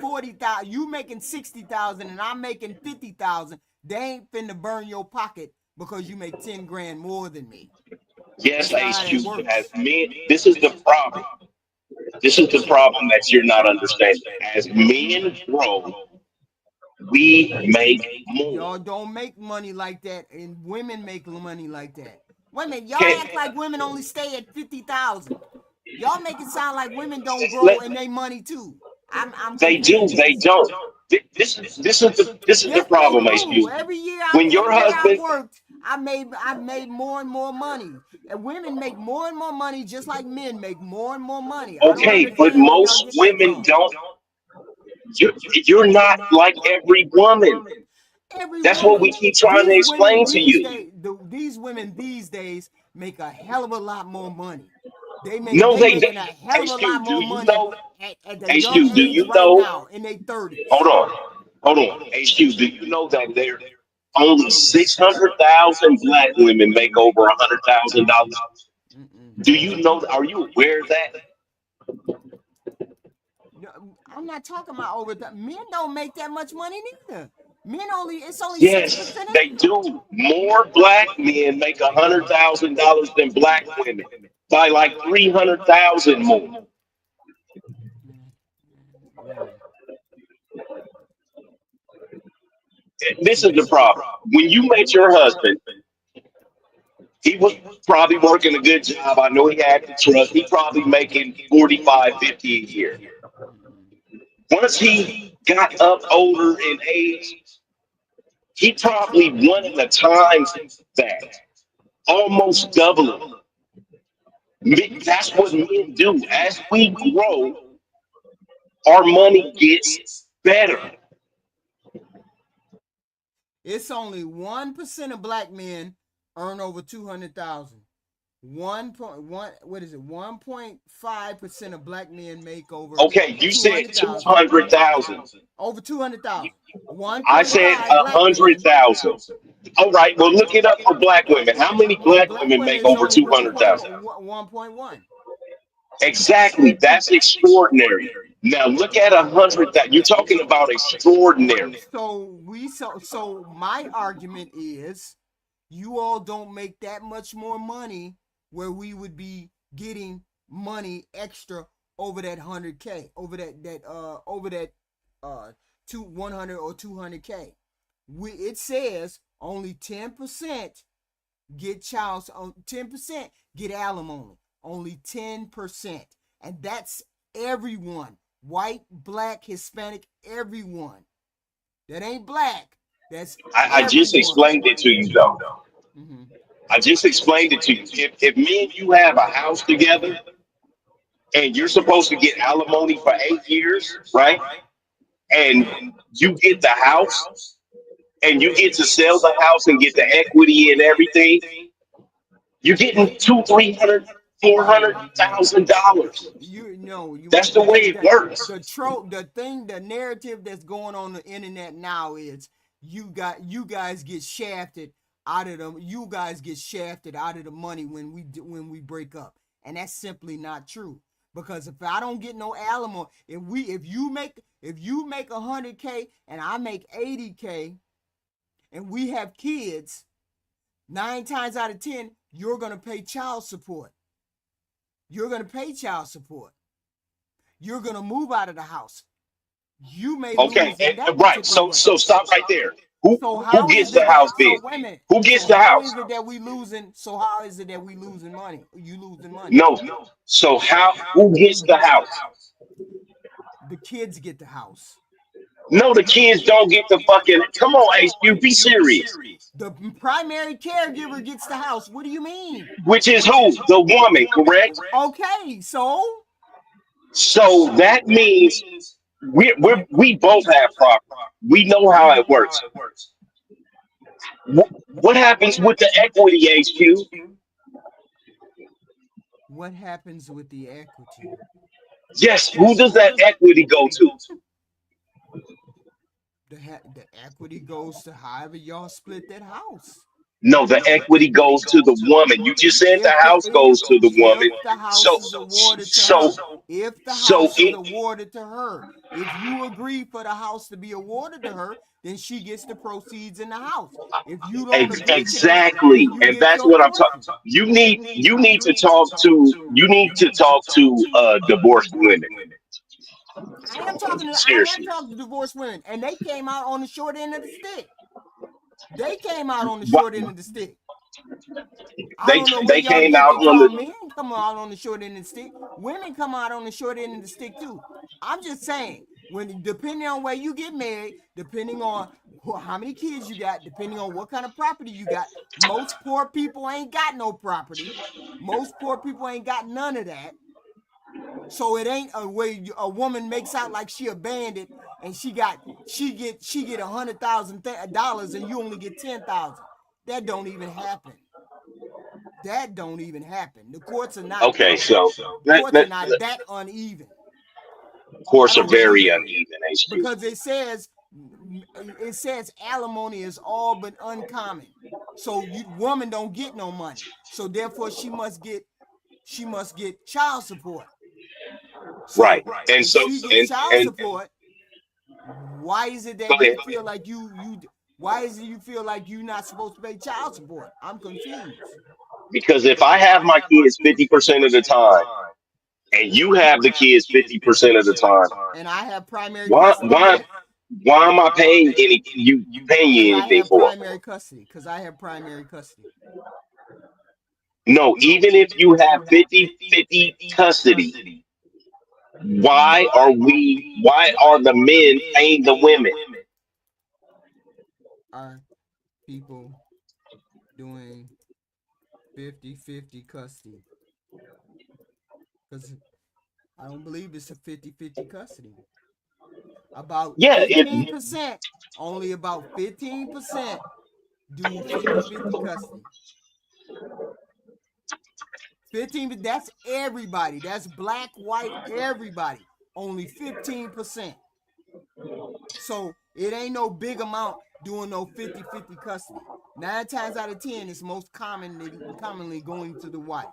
Speaker 1: 40,000, you making 60,000, and I'm making 50,000. They ain't finna burn your pocket because you make 10 grand more than me.
Speaker 10: yes,
Speaker 1: That's not how that
Speaker 10: HQ, as
Speaker 1: works.
Speaker 10: men, this is the problem. This is the problem that you're not understanding. As men grow, we make more.
Speaker 1: Y'all don't make money like that, and women make money like that. Wait a minute, y'all
Speaker 10: Okay,
Speaker 1: act like women only stay at 50,000. Y'all make it sound like women don't grow
Speaker 10: let,
Speaker 1: in their money too. I'm
Speaker 10: they do, they
Speaker 1: confused.
Speaker 10: don't. This is the
Speaker 1: Yes, they
Speaker 10: problem,
Speaker 1: do.
Speaker 10: HQ. When your
Speaker 1: Every year I
Speaker 10: husband,
Speaker 1: worked, I've made more and more money. And women make more and more money just like men make more and more money. I don't
Speaker 10: okay, but
Speaker 1: understand where y'all
Speaker 10: most
Speaker 1: get that
Speaker 10: women
Speaker 1: from.
Speaker 10: don't. You're not like every woman.
Speaker 1: Every
Speaker 10: That's what we
Speaker 1: woman,
Speaker 10: keep trying to explain to you.
Speaker 1: these women these days make a hell of a lot more money.
Speaker 10: No,
Speaker 1: They
Speaker 10: they
Speaker 1: making
Speaker 10: don't.
Speaker 1: a hell of a lot
Speaker 10: HQ, do
Speaker 1: more
Speaker 10: you
Speaker 1: money
Speaker 10: know?
Speaker 1: at the young
Speaker 10: HQ, do
Speaker 1: age
Speaker 10: you
Speaker 1: right
Speaker 10: know?
Speaker 1: now in their 30s.
Speaker 10: Hold on, hold on. HQ, do you know that there only 600,000 black women make over $100,000?
Speaker 1: Mm-mm.
Speaker 10: Do you know? Are you aware of that?
Speaker 1: No, I'm not talking about over the men don't make that much money neither. It's only
Speaker 10: Yes,
Speaker 1: 6%
Speaker 10: they do. More black men make $100,000 than black women by like 300,000 more.
Speaker 1: women.
Speaker 10: This is the problem. When you met your husband, he was probably working a good job. I know he had the truck. He probably making 45, 50 a year. Once he got up older in age, he probably wanted the times that, almost double it. That's what men do. As we grow, our money gets better.
Speaker 1: It's only 1% of black men earn over 200,000. 1.1, what is it? 1.5% of black men make over
Speaker 10: Okay, you said
Speaker 1: 200,000.
Speaker 10: 200,000.
Speaker 1: Over 200,000.
Speaker 10: I said
Speaker 1: 1.5 black men.
Speaker 10: 100,000. All right, well, look it up for black women. How many
Speaker 1: For
Speaker 10: black
Speaker 1: black
Speaker 10: women
Speaker 1: women,
Speaker 10: make
Speaker 1: it's
Speaker 10: over
Speaker 1: only
Speaker 10: 200,000?
Speaker 1: 1.1.
Speaker 10: Exactly. That's extraordinary. Now look at 100 that you're talking about extraordinary.
Speaker 1: So my argument is you all don't make that much more money where we would be getting money extra over that 100K, over that two 100 or 200K. It says only 10% get child 10% get alimony. Only 10%. And that's everyone. White, black, Hispanic, everyone. That ain't black. That's
Speaker 10: I just
Speaker 1: everyone.
Speaker 10: explained it to you though.
Speaker 1: Mhm.
Speaker 10: I just explained it to you. If me and you have a house together and you're supposed to get alimony for 8 years, right? And you get the house and you get to sell the house and get the equity and everything, you're getting two, 300, four hundred thousand dollars.
Speaker 1: You know,
Speaker 10: That's the way it works.
Speaker 1: the narrative that's going on the internet now is you guys get shafted out of them. You guys get shafted out of the money when we break up, and that's simply not true. Because if I don't get no alimony, if you make 100K and I make 80K, and we have kids, 9 times out of 10, you're gonna pay child support. You're gonna pay child support. You're gonna move out of the house. You may
Speaker 10: Okay,
Speaker 1: lose in that
Speaker 10: right.
Speaker 1: particular
Speaker 10: So
Speaker 1: way.
Speaker 10: stop right there. Who
Speaker 1: So
Speaker 10: who
Speaker 1: how
Speaker 10: gets
Speaker 1: is
Speaker 10: the
Speaker 1: it
Speaker 10: house
Speaker 1: that
Speaker 10: big?
Speaker 1: wait a minute?
Speaker 10: Who gets
Speaker 1: So
Speaker 10: the
Speaker 1: how is
Speaker 10: house?
Speaker 1: it that we losing? So how is it that we losing money? You losing money?
Speaker 10: No. So who gets the house?
Speaker 1: The kids get the house.
Speaker 10: No, the kids don't get the fucking. Come on, HQ, be serious.
Speaker 1: The primary caregiver gets the house. What do you mean?
Speaker 10: Which is who? The woman, correct?
Speaker 1: Okay, so
Speaker 10: So that means we both have property. We know how it works. What happens with the equity, HQ?
Speaker 1: what happens with the equity?
Speaker 10: Yes, who does that equity go to?
Speaker 1: The equity goes to however y'all split that house.
Speaker 10: No, the equity goes to the woman. You just said the
Speaker 1: If the
Speaker 10: house goes to the woman.
Speaker 1: house
Speaker 10: So
Speaker 1: is awarded to
Speaker 10: so
Speaker 1: her, if the
Speaker 10: so
Speaker 1: house is
Speaker 10: it
Speaker 1: awarded to her, if you agree for the house to be awarded to her, then she gets the proceeds in the house. If you don't agree to that, then
Speaker 10: exactly,
Speaker 1: you
Speaker 10: and
Speaker 1: get
Speaker 10: that's
Speaker 1: your
Speaker 10: what I'm talking.
Speaker 1: portion.
Speaker 10: You need to talk to divorced women.
Speaker 1: I am
Speaker 10: Seriously,
Speaker 1: talking to divorced women, and they came out on the short end of the stick. They came out on the
Speaker 10: what
Speaker 1: short end of the stick. I
Speaker 10: they
Speaker 1: don't know where
Speaker 10: they
Speaker 1: y'all
Speaker 10: came
Speaker 1: get
Speaker 10: out
Speaker 1: to
Speaker 10: on
Speaker 1: call
Speaker 10: the
Speaker 1: men come out on the short end of the stick. Women come out on the short end of the stick too. I'm just saying, when depending on where you get married, depending on how many kids you got, depending on what kind of property you got, most poor people ain't got no property. Most poor people ain't got none of that. So it ain't a way a woman makes out like she a bandit and she get $100,000 and you only get 10,000. That don't even happen. That don't even happen. The courts are not
Speaker 10: okay. So
Speaker 1: that uneven. I
Speaker 10: courts are
Speaker 1: don't believe
Speaker 10: very
Speaker 1: that
Speaker 10: uneven. HQ.
Speaker 1: because it says alimony is all but uncommon. So woman don't get no money. So therefore she must get child support.
Speaker 10: Right,
Speaker 1: So
Speaker 10: and
Speaker 1: if
Speaker 10: so
Speaker 1: she gets child
Speaker 10: and
Speaker 1: support, why is it
Speaker 10: go
Speaker 1: that you
Speaker 10: ahead.
Speaker 1: feel like why is it you feel like you're not supposed to pay child support? I'm confused.
Speaker 10: Because if I have my kids 50% of the time, and you have the kids 50% of the time,
Speaker 1: And I have primary
Speaker 10: why
Speaker 1: custody.
Speaker 10: why why am I paying
Speaker 1: Because
Speaker 10: you
Speaker 1: I
Speaker 10: anything
Speaker 1: have
Speaker 10: for?
Speaker 1: primary custody. Because I have primary custody.
Speaker 10: No, even if you have 50-50 custody, why are the men paying the women?
Speaker 1: Are people doing 50-50 custody? Because I don't believe it's a 50-50 custody. About
Speaker 10: Yeah,
Speaker 1: 15%, only about 15% do 50-50 custody. 15, that's everybody. That's black, white, everybody. Only 15%. So it ain't no big amount doing no 50-50 custody. 9 times out of 10, it's most commonly going to the wife.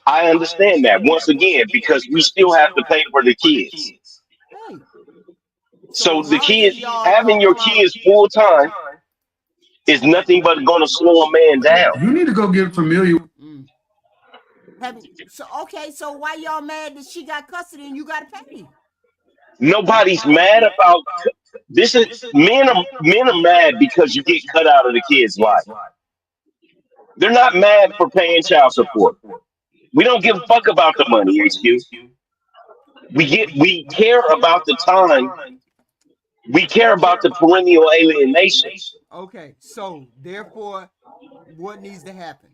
Speaker 10: I understand that once again because we still have to pay for the kids.
Speaker 1: Hey.
Speaker 10: So the
Speaker 1: how is it
Speaker 10: kids
Speaker 1: y'all
Speaker 10: having your
Speaker 1: come out?
Speaker 10: kids full time is nothing but going to slow a man down.
Speaker 5: You need to go get familiar.
Speaker 1: So why y'all mad that she got custody and you got to pay?
Speaker 10: Nobody's mad about this. Is men are mad because you get cut out of the kid's life. They're not mad for paying child support. We don't give a fuck about the money, HQ. We care about the time. We care about the perennial alienation.
Speaker 1: Okay, so therefore, what needs to happen?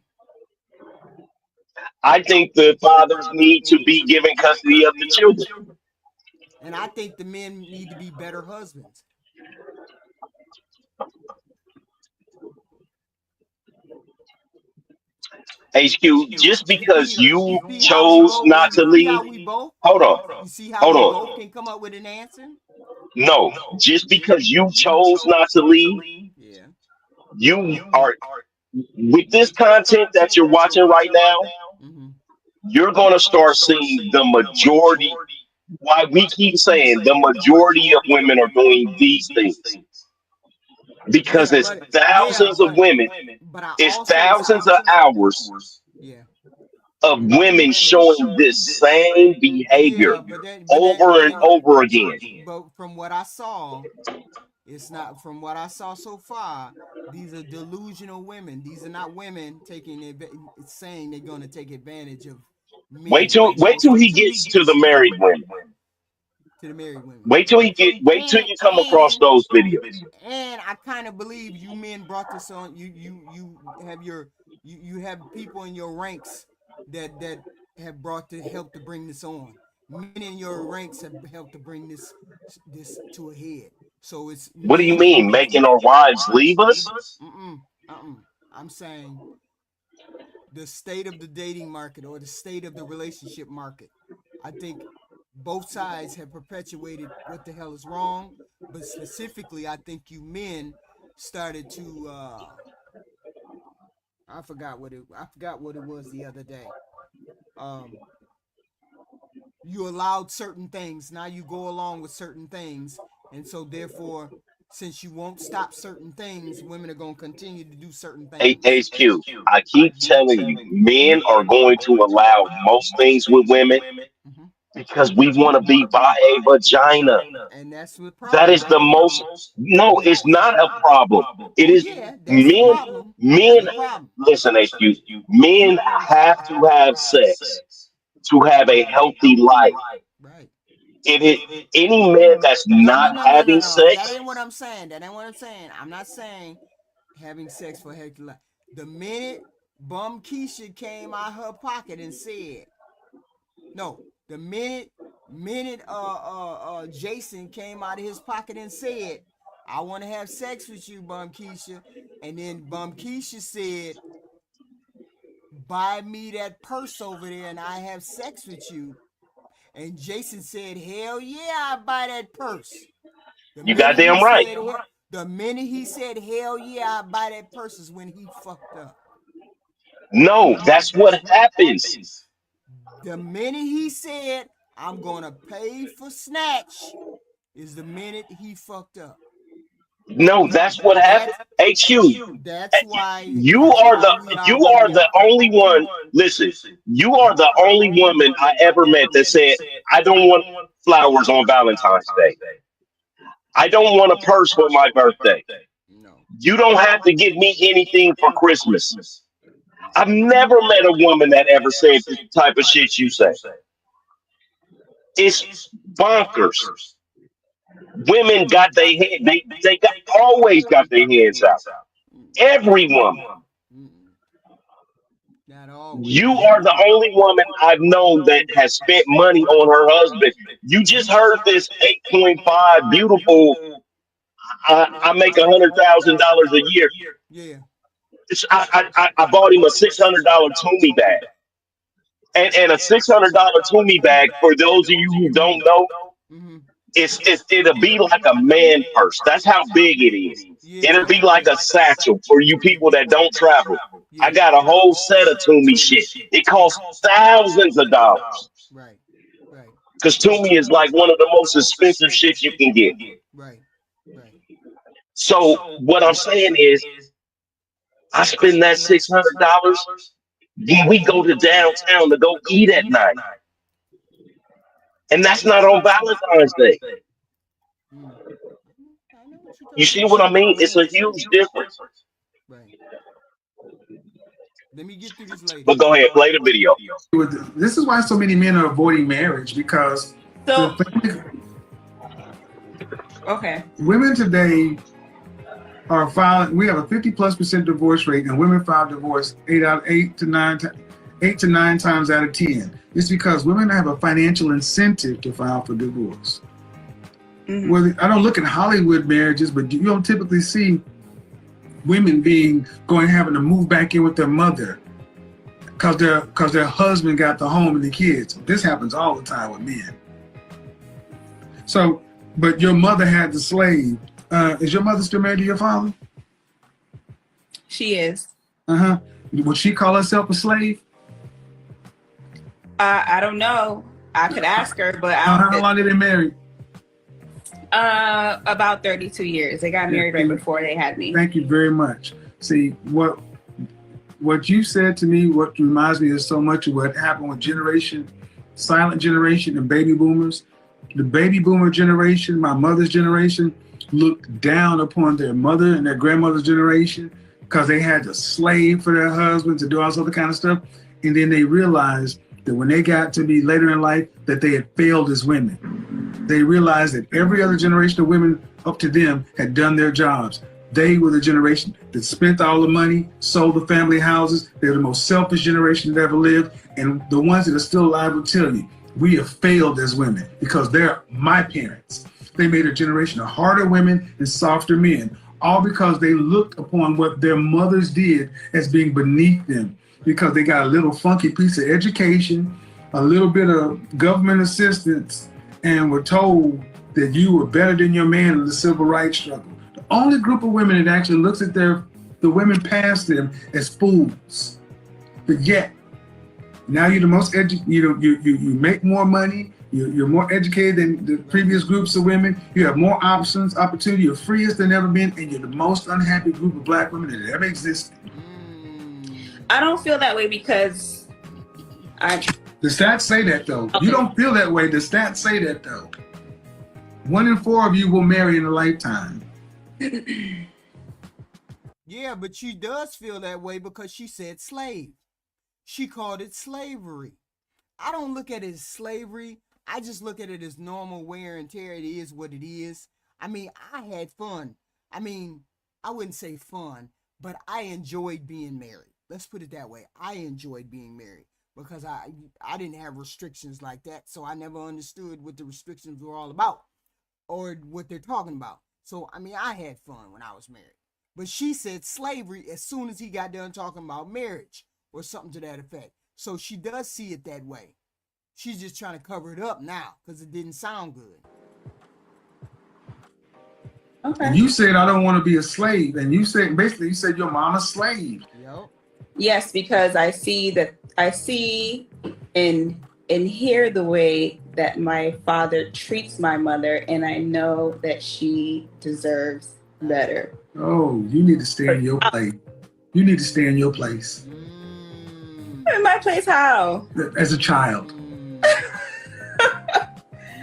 Speaker 10: I think the fathers need to be given custody of the children.
Speaker 1: And I think the men need to be better husbands.
Speaker 10: HQ, just because you
Speaker 1: You see how we
Speaker 10: chose
Speaker 1: both?
Speaker 10: not to
Speaker 1: You see
Speaker 10: leave,
Speaker 1: how we both?
Speaker 10: hold on,
Speaker 1: You see how
Speaker 10: hold
Speaker 1: we
Speaker 10: on.
Speaker 1: both can come up with an answer?
Speaker 10: No, just because you chose not to leave,
Speaker 1: Yeah.
Speaker 10: you are with this content that you're watching right now, you're going to start seeing the majority. Why we keep saying the majority of women are doing these things because it's thousands of women,
Speaker 1: But I
Speaker 10: it's
Speaker 1: also
Speaker 10: thousands of hours
Speaker 1: yeah.
Speaker 10: of women showing this same behavior
Speaker 1: Yeah,
Speaker 10: over and over again.
Speaker 1: but from what I saw, it's not from what I saw so far. These are delusional women. These are not women saying they're going to take advantage of
Speaker 10: Wait
Speaker 1: men.
Speaker 10: till wait till he gets to the married women.
Speaker 1: To the married women.
Speaker 10: Wait till you come across those videos.
Speaker 1: And I kind of believe you men brought this on. You have you have people in your ranks that have brought to help to bring this on. Men in your ranks have helped to bring this to a head. So it's
Speaker 10: What do you
Speaker 1: men in
Speaker 10: mean, making our wives leave us?
Speaker 1: I'm saying the state of the dating market or the state of the relationship market. I think both sides have perpetuated what the hell is wrong, but specifically, I think you men started to. I forgot what it was the other day. You allowed certain things. Now you go along with certain things, and so therefore, since you won't stop certain things, women are going to continue to do certain things.
Speaker 10: HQ, I keep telling you, men are going to allow most things with women because we want to be by a vagina.
Speaker 1: And that's the
Speaker 10: That
Speaker 1: problem,
Speaker 10: is the
Speaker 1: right?
Speaker 10: most. No, it's not a problem. It
Speaker 1: Oh
Speaker 10: is
Speaker 1: yeah, that's the
Speaker 10: men.
Speaker 1: problem. That's
Speaker 10: Men,
Speaker 1: the problem.
Speaker 10: listen, HQ. Men have to have sex to have a healthy life.
Speaker 1: Right.
Speaker 10: It is any man that's not having
Speaker 1: No. That
Speaker 10: sex.
Speaker 1: ain't what I'm saying. That ain't what I'm saying. I'm not saying having sex for a healthy life. The minute Bum Keisha came out her pocket and said, no, the minute Jason came out of his pocket and said, I want to have sex with you, Bum Keisha, and then Bum Keisha said, buy me that purse over there and I have sex with you. And Jason said, hell yeah, I buy that purse.
Speaker 10: You goddamn right.
Speaker 1: The minute he said, hell yeah, I buy that purse is when he fucked up.
Speaker 10: No, that's what happens.
Speaker 1: The minute he said, I'm going to pay for snatch is the minute he fucked up.
Speaker 10: No, that's what happened. HQ,
Speaker 1: That's why
Speaker 10: you are the only one. Listen, you are the only woman I ever met that said, I don't want flowers on Valentine's Day. I don't want a purse for my birthday.
Speaker 1: No.
Speaker 10: You don't have to give me anything for Christmas. I've never met a woman that ever said the type of shit you say. It's bonkers. Women got their head, they got always got their hands out. Every woman.
Speaker 1: Not always.
Speaker 10: You are the only woman I've known that has spent money on her husband. You just heard this 8.5 beautiful. I make $100,000 a year.
Speaker 1: Yeah.
Speaker 10: I bought him a $600 Toomey bag, and a $600 Toomey bag. For those of you who don't know, it'll be like a man purse. That's how big it is.
Speaker 1: Yeah.
Speaker 10: It'll be like a satchel for you people that don't travel. I got a whole set of Toomey shit. It costs thousands of dollars.
Speaker 1: Right. Right.
Speaker 10: Because Toomey is like one of the most expensive shit you can get.
Speaker 1: Right. Right.
Speaker 10: So what I'm saying is, I spend that $600. Then we go to downtown to go eat at night, and that's not on Valentine's Day. You see what I mean? It's a huge difference.
Speaker 1: Right. Let me get through this lady.
Speaker 10: But go ahead, play the video.
Speaker 5: This is why so many men are avoiding marriage, because
Speaker 11: Okay.
Speaker 5: women today are filing. We have a 50+% divorce rate, and women file divorce 8 to 9 times out of 10. It's because women have a financial incentive to file for divorce.
Speaker 11: Mm-hmm.
Speaker 5: Well, I don't look at Hollywood marriages, but you don't typically see women having to move back in with their mother because their husband got the home and the kids. This happens all the time with men. So, but your mother had the slave. Is your mother still married to your father?
Speaker 11: She is.
Speaker 5: Would she call herself a slave?
Speaker 11: I don't know. I could ask her, but
Speaker 5: how long did they marry?
Speaker 11: About 32 years. They got married right before they had me.
Speaker 5: Thank you very much. See, what you said to me, what reminds me of so much of what happened with silent generation and baby boomers. The baby boomer generation, my mother's generation, looked down upon their mother and their grandmother's generation because they had to slave for their husbands and do all this other kind of stuff. And then they realized that when they got to be later in life, that they had failed as women. They realized that every other generation of women up to them had done their jobs. They were the generation that spent all the money, sold the family houses. They're the most selfish generation that ever lived. And the ones that are still alive will tell you, we have failed as women because they're my parents. They made a generation of harder women and softer men, all because they looked upon what their mothers did as being beneath them, because they got a little funky piece of education, a little bit of government assistance, and were told that you were better than your man in the civil rights struggle. The only group of women that actually looks at the women past them as fools. But yet, now you're the most you make more money, you're more educated than the previous groups of women, you have more options, opportunity, you're freest than ever been, and you're the most unhappy group of black women that ever existed.
Speaker 11: I don't feel that way because
Speaker 5: the stats say that though. Okay. You don't feel that way. The stats say that though. 1 in 4 of you will marry in a lifetime.
Speaker 1: Yeah, but she does feel that way because she said slave. She called it slavery. I don't look at it as slavery. I just look at it as normal wear and tear. It is what it is. I mean, I had fun. I mean, I wouldn't say fun, but I enjoyed being married. Let's put it that way. I enjoyed being married because I didn't have restrictions like that, so I never understood what the restrictions were all about or what they're talking about. So, I mean, I had fun when I was married. But she said slavery as soon as he got done talking about marriage or something to that effect. So she does see it that way. She's just trying to cover it up now because it didn't sound good.
Speaker 5: Okay. And you said, I don't want to be a slave. And you said, basically, you said your mama's slave.
Speaker 1: Yep.
Speaker 11: Yes, because I see and hear the way that my father treats my mother, and I know that she deserves better.
Speaker 5: Oh, you need to stay in your place. You need to stay in your place.
Speaker 11: In my place, how?
Speaker 5: As a child.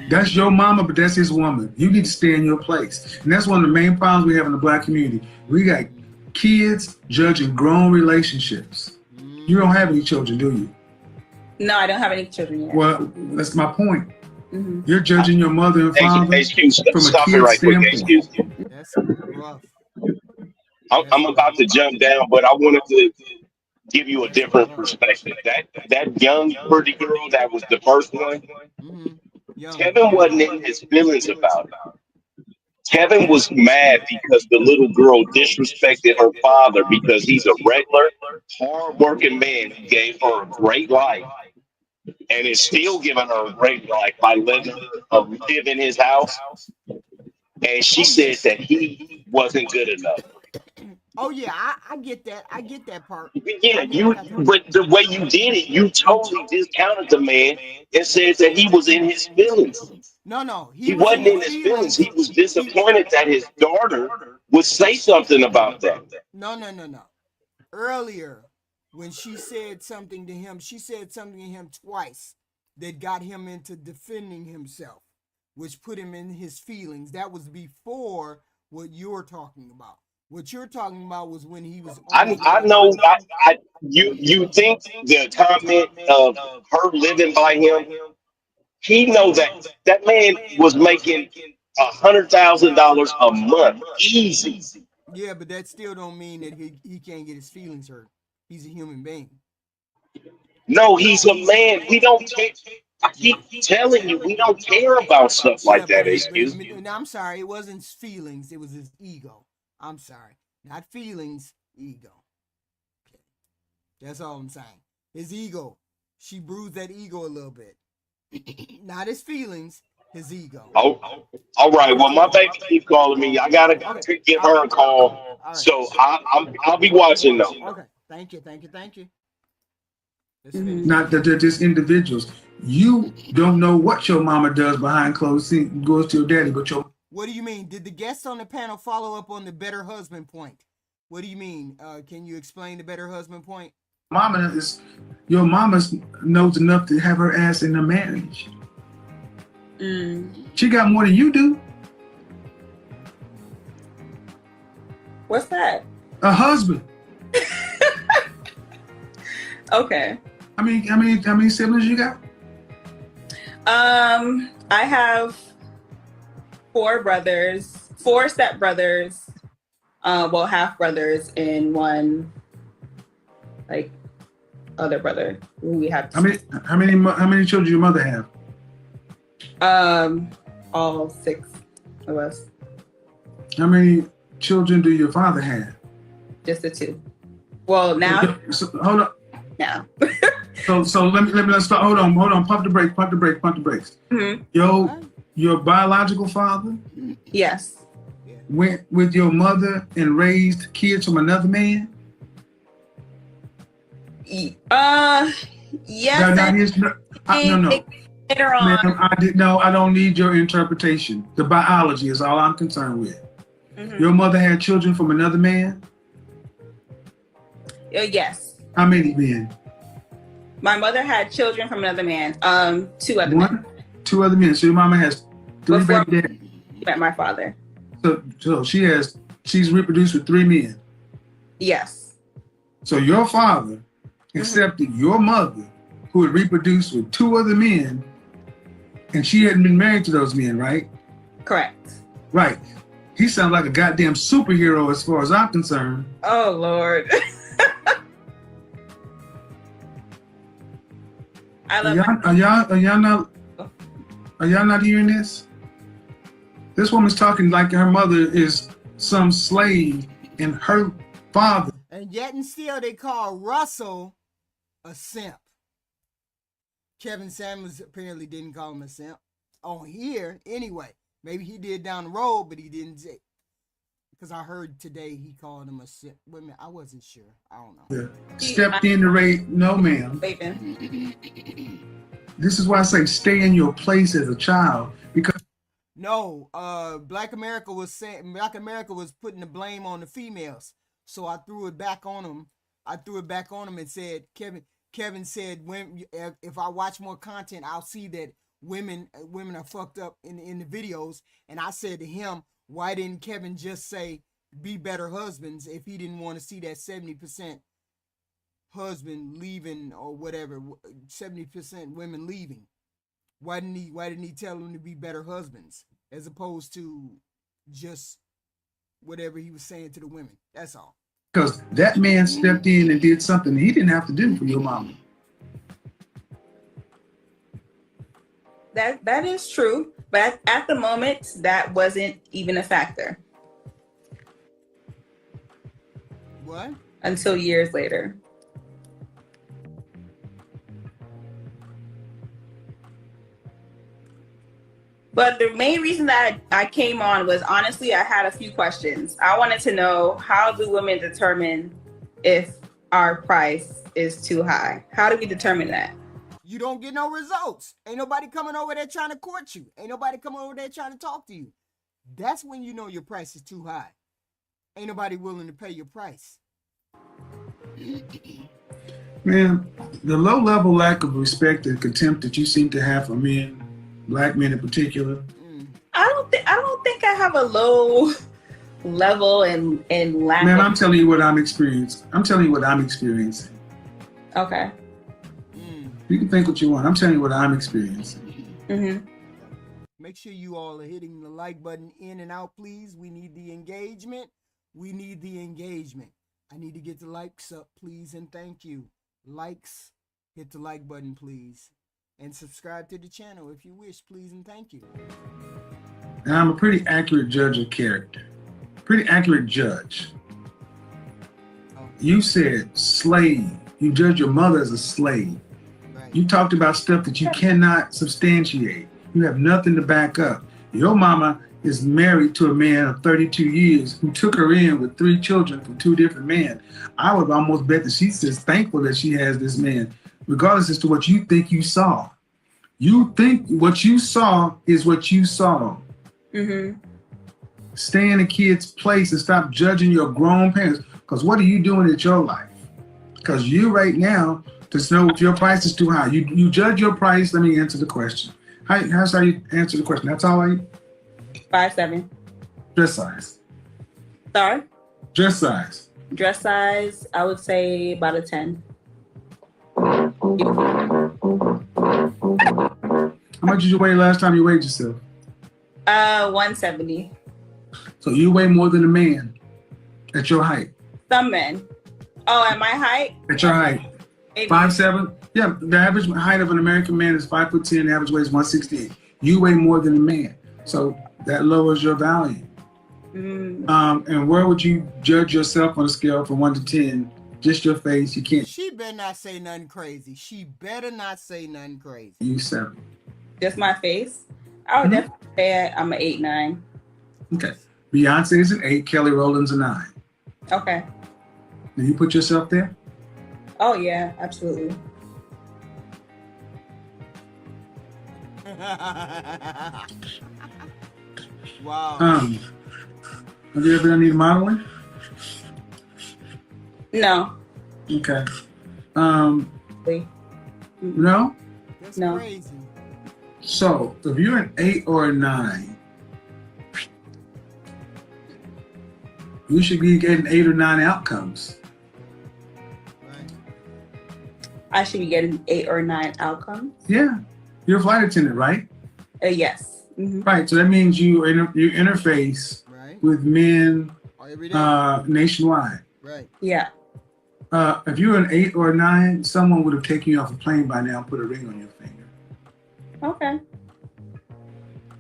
Speaker 5: That's your mama, but that's his woman. You need to stay in your place. And that's one of the main problems we have in the black community. We got kids judging grown relationships. You don't have any children, do you?
Speaker 11: No, I don't have any children yet.
Speaker 5: Well, that's my point. Mm-hmm. You're judging your mother and father from a kid's standpoint.
Speaker 1: That's rough.
Speaker 10: I'm about to jump down, but I wanted to give you a different perspective. That young pretty girl that was the first one, Kevin wasn't in his feelings about it. Kevin was mad because the little girl disrespected her father because he's a regular, hard-working man who gave her a great life and is still giving her a great life by letting her live in his house. And she said that he wasn't good enough.
Speaker 1: Oh yeah, I get that. I get that part.
Speaker 10: Yeah, but the way you did it, you totally discounted the man and said that he was in his feelings.
Speaker 1: No, he
Speaker 10: He
Speaker 1: was in
Speaker 10: wasn't
Speaker 1: his
Speaker 10: in his feelings.
Speaker 1: feelings.
Speaker 10: He was disappointed that his daughter would say something about that.
Speaker 1: No. Earlier, when she said something to him, she said something to him twice that got him into defending himself, which put him in his feelings. That was before what you're talking about. What you're talking about was when he was on his
Speaker 10: I
Speaker 1: way.
Speaker 10: know. You think the comment of her living by him? He know that that man was making $100,000 a month easy.
Speaker 1: Yeah, but that still don't mean that he can't get his feelings hurt. He's a human being.
Speaker 10: No, he's a man. We don't care. I keep telling you, we don't care about stuff
Speaker 1: Yeah,
Speaker 10: like
Speaker 1: but
Speaker 10: that.
Speaker 1: his, but
Speaker 10: Excuse.
Speaker 1: no, I'm sorry, it wasn't his feelings, it was his ego. I'm sorry, not feelings, ego. Okay, that's all I'm saying. His ego. She bruised that ego a little bit. Not his feelings, his ego.
Speaker 10: Oh, all right. Well, my baby keep calling me. I gotta
Speaker 1: Okay,
Speaker 10: give
Speaker 1: all right,
Speaker 10: her a call.
Speaker 1: all right.
Speaker 10: So I'll be watching though.
Speaker 1: Okay, thank you. Let's finish.
Speaker 5: Not that they're just individuals. You don't know what your mama does behind closed seats, goes to your daddy, but your
Speaker 1: What do you mean? Did the guests on the panel follow up on the better husband point? What do you mean? Can you explain the better husband point?
Speaker 5: mama is your mama knows enough to have her ass in a marriage. She got more than you do.
Speaker 11: What's that?
Speaker 5: A husband.
Speaker 11: Okay.
Speaker 5: How many siblings you got?
Speaker 11: I have 4 brothers, 4 stepbrothers, well, half brothers, and one like other brother who we have.
Speaker 5: How many children your mother have?
Speaker 11: All 6 of us.
Speaker 5: How many children do your father have?
Speaker 11: Just the 2. Well, now.
Speaker 5: So, hold on.
Speaker 11: Now.
Speaker 5: So let's start. Hold on. Pump the brakes.
Speaker 11: Mm-hmm.
Speaker 5: Your biological father
Speaker 11: Yes.
Speaker 5: went with your mother and raised kids from another man?
Speaker 11: Yes.
Speaker 5: No.
Speaker 11: Later on.
Speaker 5: Ma'am, I don't need your interpretation. The biology is all I'm concerned with.
Speaker 11: Mm-hmm.
Speaker 5: Your mother had children from another man?
Speaker 11: Yes.
Speaker 5: How many men?
Speaker 11: My mother had children from another man. 2 other men.
Speaker 5: 2 other men. So your mama has 3 baby daddies.
Speaker 11: Met my father.
Speaker 5: So she's reproduced with 3 men.
Speaker 11: Yes.
Speaker 5: So your father accepted your mother, who had reproduced with 2 other men, and she hadn't been married to those men, right?
Speaker 11: Correct.
Speaker 5: Right. He sounds like a goddamn superhero as far as I'm concerned.
Speaker 11: Oh Lord.
Speaker 5: Are y'all not hearing this? This woman's talking like her mother is some slave and her father.
Speaker 1: And yet and still they call Russell a simp. KevinSamuels apparently didn't call him a simp. On here, anyway. Maybe he did down the road, but he didn't say. Because I heard today he called him a simp. Wait a minute, I wasn't sure. I don't know.
Speaker 5: Yeah. Stepped in to raise, no ma'am. This is why I say stay in your place as a child, because
Speaker 1: no, Black America was putting the blame on the females. So I threw it back on him. And said, Kevin said, when if I watch more content, I'll see that women are fucked up in the videos. And I said to him, why didn't Kevin just say be better husbands if he didn't want to see that 70% husband leaving or whatever, 70% women leaving? Why didn't he tell them to be better husbands as opposed to just whatever he was saying to the women? That's all.
Speaker 5: Because that man stepped in and did something he didn't have to do for your mama.
Speaker 11: That is true, but at the moment, that wasn't even a factor.
Speaker 1: What?
Speaker 11: Until years later. But the main reason that I came on was honestly, I had a few questions. I wanted to know, how do women determine if our price is too high? How do we determine that?
Speaker 1: You don't get no results. Ain't nobody coming over there trying to court you. Ain't nobody coming over there trying to talk to you. That's when you know your price is too high. Ain't nobody willing to pay your price.
Speaker 5: Man, the low-level lack of respect and contempt that you seem to have for men, black men in particular.
Speaker 11: I don't think I have a low level and lack.
Speaker 5: Man, I'm telling you what I'm experiencing.
Speaker 11: Okay.
Speaker 5: You can think what you want. I'm telling you what I'm experiencing.
Speaker 11: Mm-hmm.
Speaker 1: Make sure you all are hitting the like button in and out, please. We need the engagement. I need to get the likes up, please, and thank you. Likes, hit the like button, please. And subscribe to the channel if you wish, please, and thank you.
Speaker 5: And I'm a pretty accurate judge of character. Pretty accurate judge. You said slave. You judge your mother as a slave. Right. You talked about stuff that you cannot substantiate. You have nothing to back up. Your mama is married to a man of 32 years who took her in with 3 children from 2 different men. I would almost bet that she's just thankful that she has this man, regardless as to what you think you saw. You think what you saw is what you saw.
Speaker 11: Mm-hmm.
Speaker 5: Stay in a kid's place and stop judging your grown parents. Because what are you doing at your life? Because you right now, to know if your price is too high, you judge your price. Let me answer the question. How's how you answer the question? That's all I
Speaker 11: 5'7".
Speaker 5: Dress size.
Speaker 11: Sorry?
Speaker 5: Dress size.
Speaker 11: Dress size, I would say about a 10.
Speaker 5: How much did you weigh last time you weighed yourself?
Speaker 11: 170.
Speaker 5: So you weigh more than a man at your height.
Speaker 11: Some men. Oh, at my height?
Speaker 5: At your height. 5'7". Yeah, the average height of an American man is 5'10". The average weight is 168. You weigh more than a man, so that lowers your value. And where would you judge yourself on a scale from 1 to 10? Just your face. You can't.
Speaker 1: She better not say nothing crazy.
Speaker 5: You 7.
Speaker 11: Just my face? I would definitely say I'm an 8, 9.
Speaker 5: Okay. Beyonce is an 8. Kelly Rowland's a 9.
Speaker 11: Okay.
Speaker 5: Do you put yourself there?
Speaker 11: Oh yeah, absolutely.
Speaker 1: Wow.
Speaker 5: Have you ever done any modeling?
Speaker 11: No.
Speaker 5: Okay.
Speaker 11: Wait.
Speaker 5: No?
Speaker 1: That's
Speaker 11: No.
Speaker 1: crazy.
Speaker 5: So, if you're an 8 or a 9, you should be getting 8 or 9 outcomes.
Speaker 1: Right.
Speaker 11: I should be getting 8 or 9 outcomes?
Speaker 5: Yeah. You're a flight attendant, right?
Speaker 11: Yes. Mm-hmm.
Speaker 5: Right. So that means you interface with men nationwide.
Speaker 1: Right.
Speaker 11: Yeah.
Speaker 5: If you're an 8 or a 9, someone would have taken you off a plane by now and put a ring on your finger.
Speaker 11: Okay.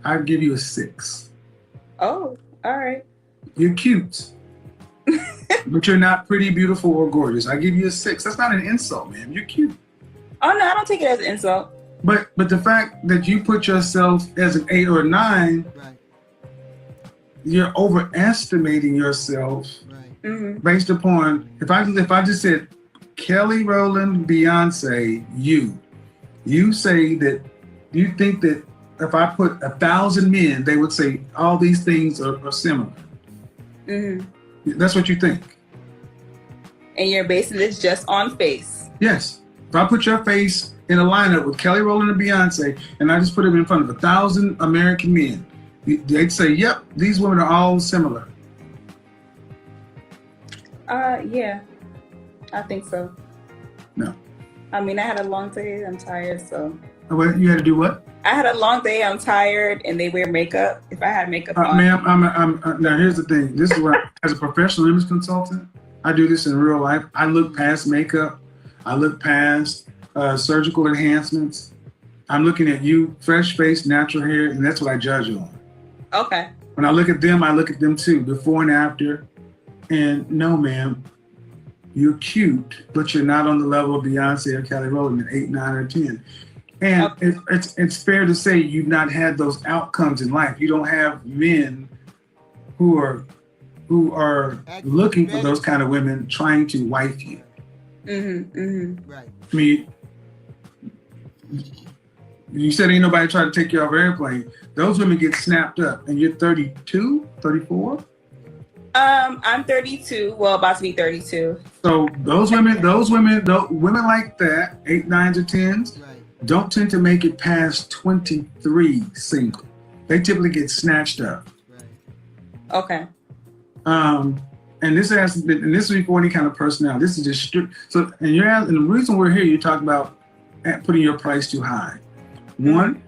Speaker 5: I'd give you a 6.
Speaker 11: Oh, all right.
Speaker 5: You're cute. But you're not pretty, beautiful, or gorgeous. I give you a 6. That's not an insult, man. You're cute.
Speaker 11: Oh no, I don't take it as an insult.
Speaker 5: But the fact that you put yourself as an 8 or a 9,
Speaker 1: Right.
Speaker 5: you're overestimating yourself based upon if I just said Kelly Rowland, Beyonce, you say that you think that if I put 1,000 men, they would say all these things are similar. That's what you think.
Speaker 11: And you're basing this just on face.
Speaker 5: Yes. If I put your face in a lineup with Kelly Rowland and Beyonce, and I just put them in front of 1,000 American men, they'd say, yep, these women are all similar.
Speaker 11: Yeah, I think so.
Speaker 5: No.
Speaker 11: I mean, I had a long day. I'm tired, so.
Speaker 5: What, you had to do what?
Speaker 11: I had a long day. I'm tired, and they wear makeup. If I had makeup on.
Speaker 5: Ma'am, now here's the thing. This is what, as a professional image consultant, I do this in real life. I look past makeup. I look past surgical enhancements. I'm looking at you, fresh face, natural hair, and that's what I judge on.
Speaker 11: Okay.
Speaker 5: When I look at them too, before and after. And no, ma'am, you're cute, but you're not on the level of Beyonce or Kelly Rowland at 8, 9, or 10. And it's fair to say you've not had those outcomes in life. You don't have men who are looking for those kind of women trying to wife you.
Speaker 1: Right.
Speaker 5: I mean, you said ain't nobody trying to take you off an airplane. Those women get snapped up, and you're 32, 34?
Speaker 11: I'm 32. Well, about to be 32.
Speaker 5: So those women like that, 8, 9s, or 10s,
Speaker 1: Right.
Speaker 5: don't tend to make it past 23 single. They typically get snatched up.
Speaker 1: Right.
Speaker 11: Okay.
Speaker 5: And this is before any kind of personality. This is just strict. So, and the reason we're here, you talk about putting your price too high. One,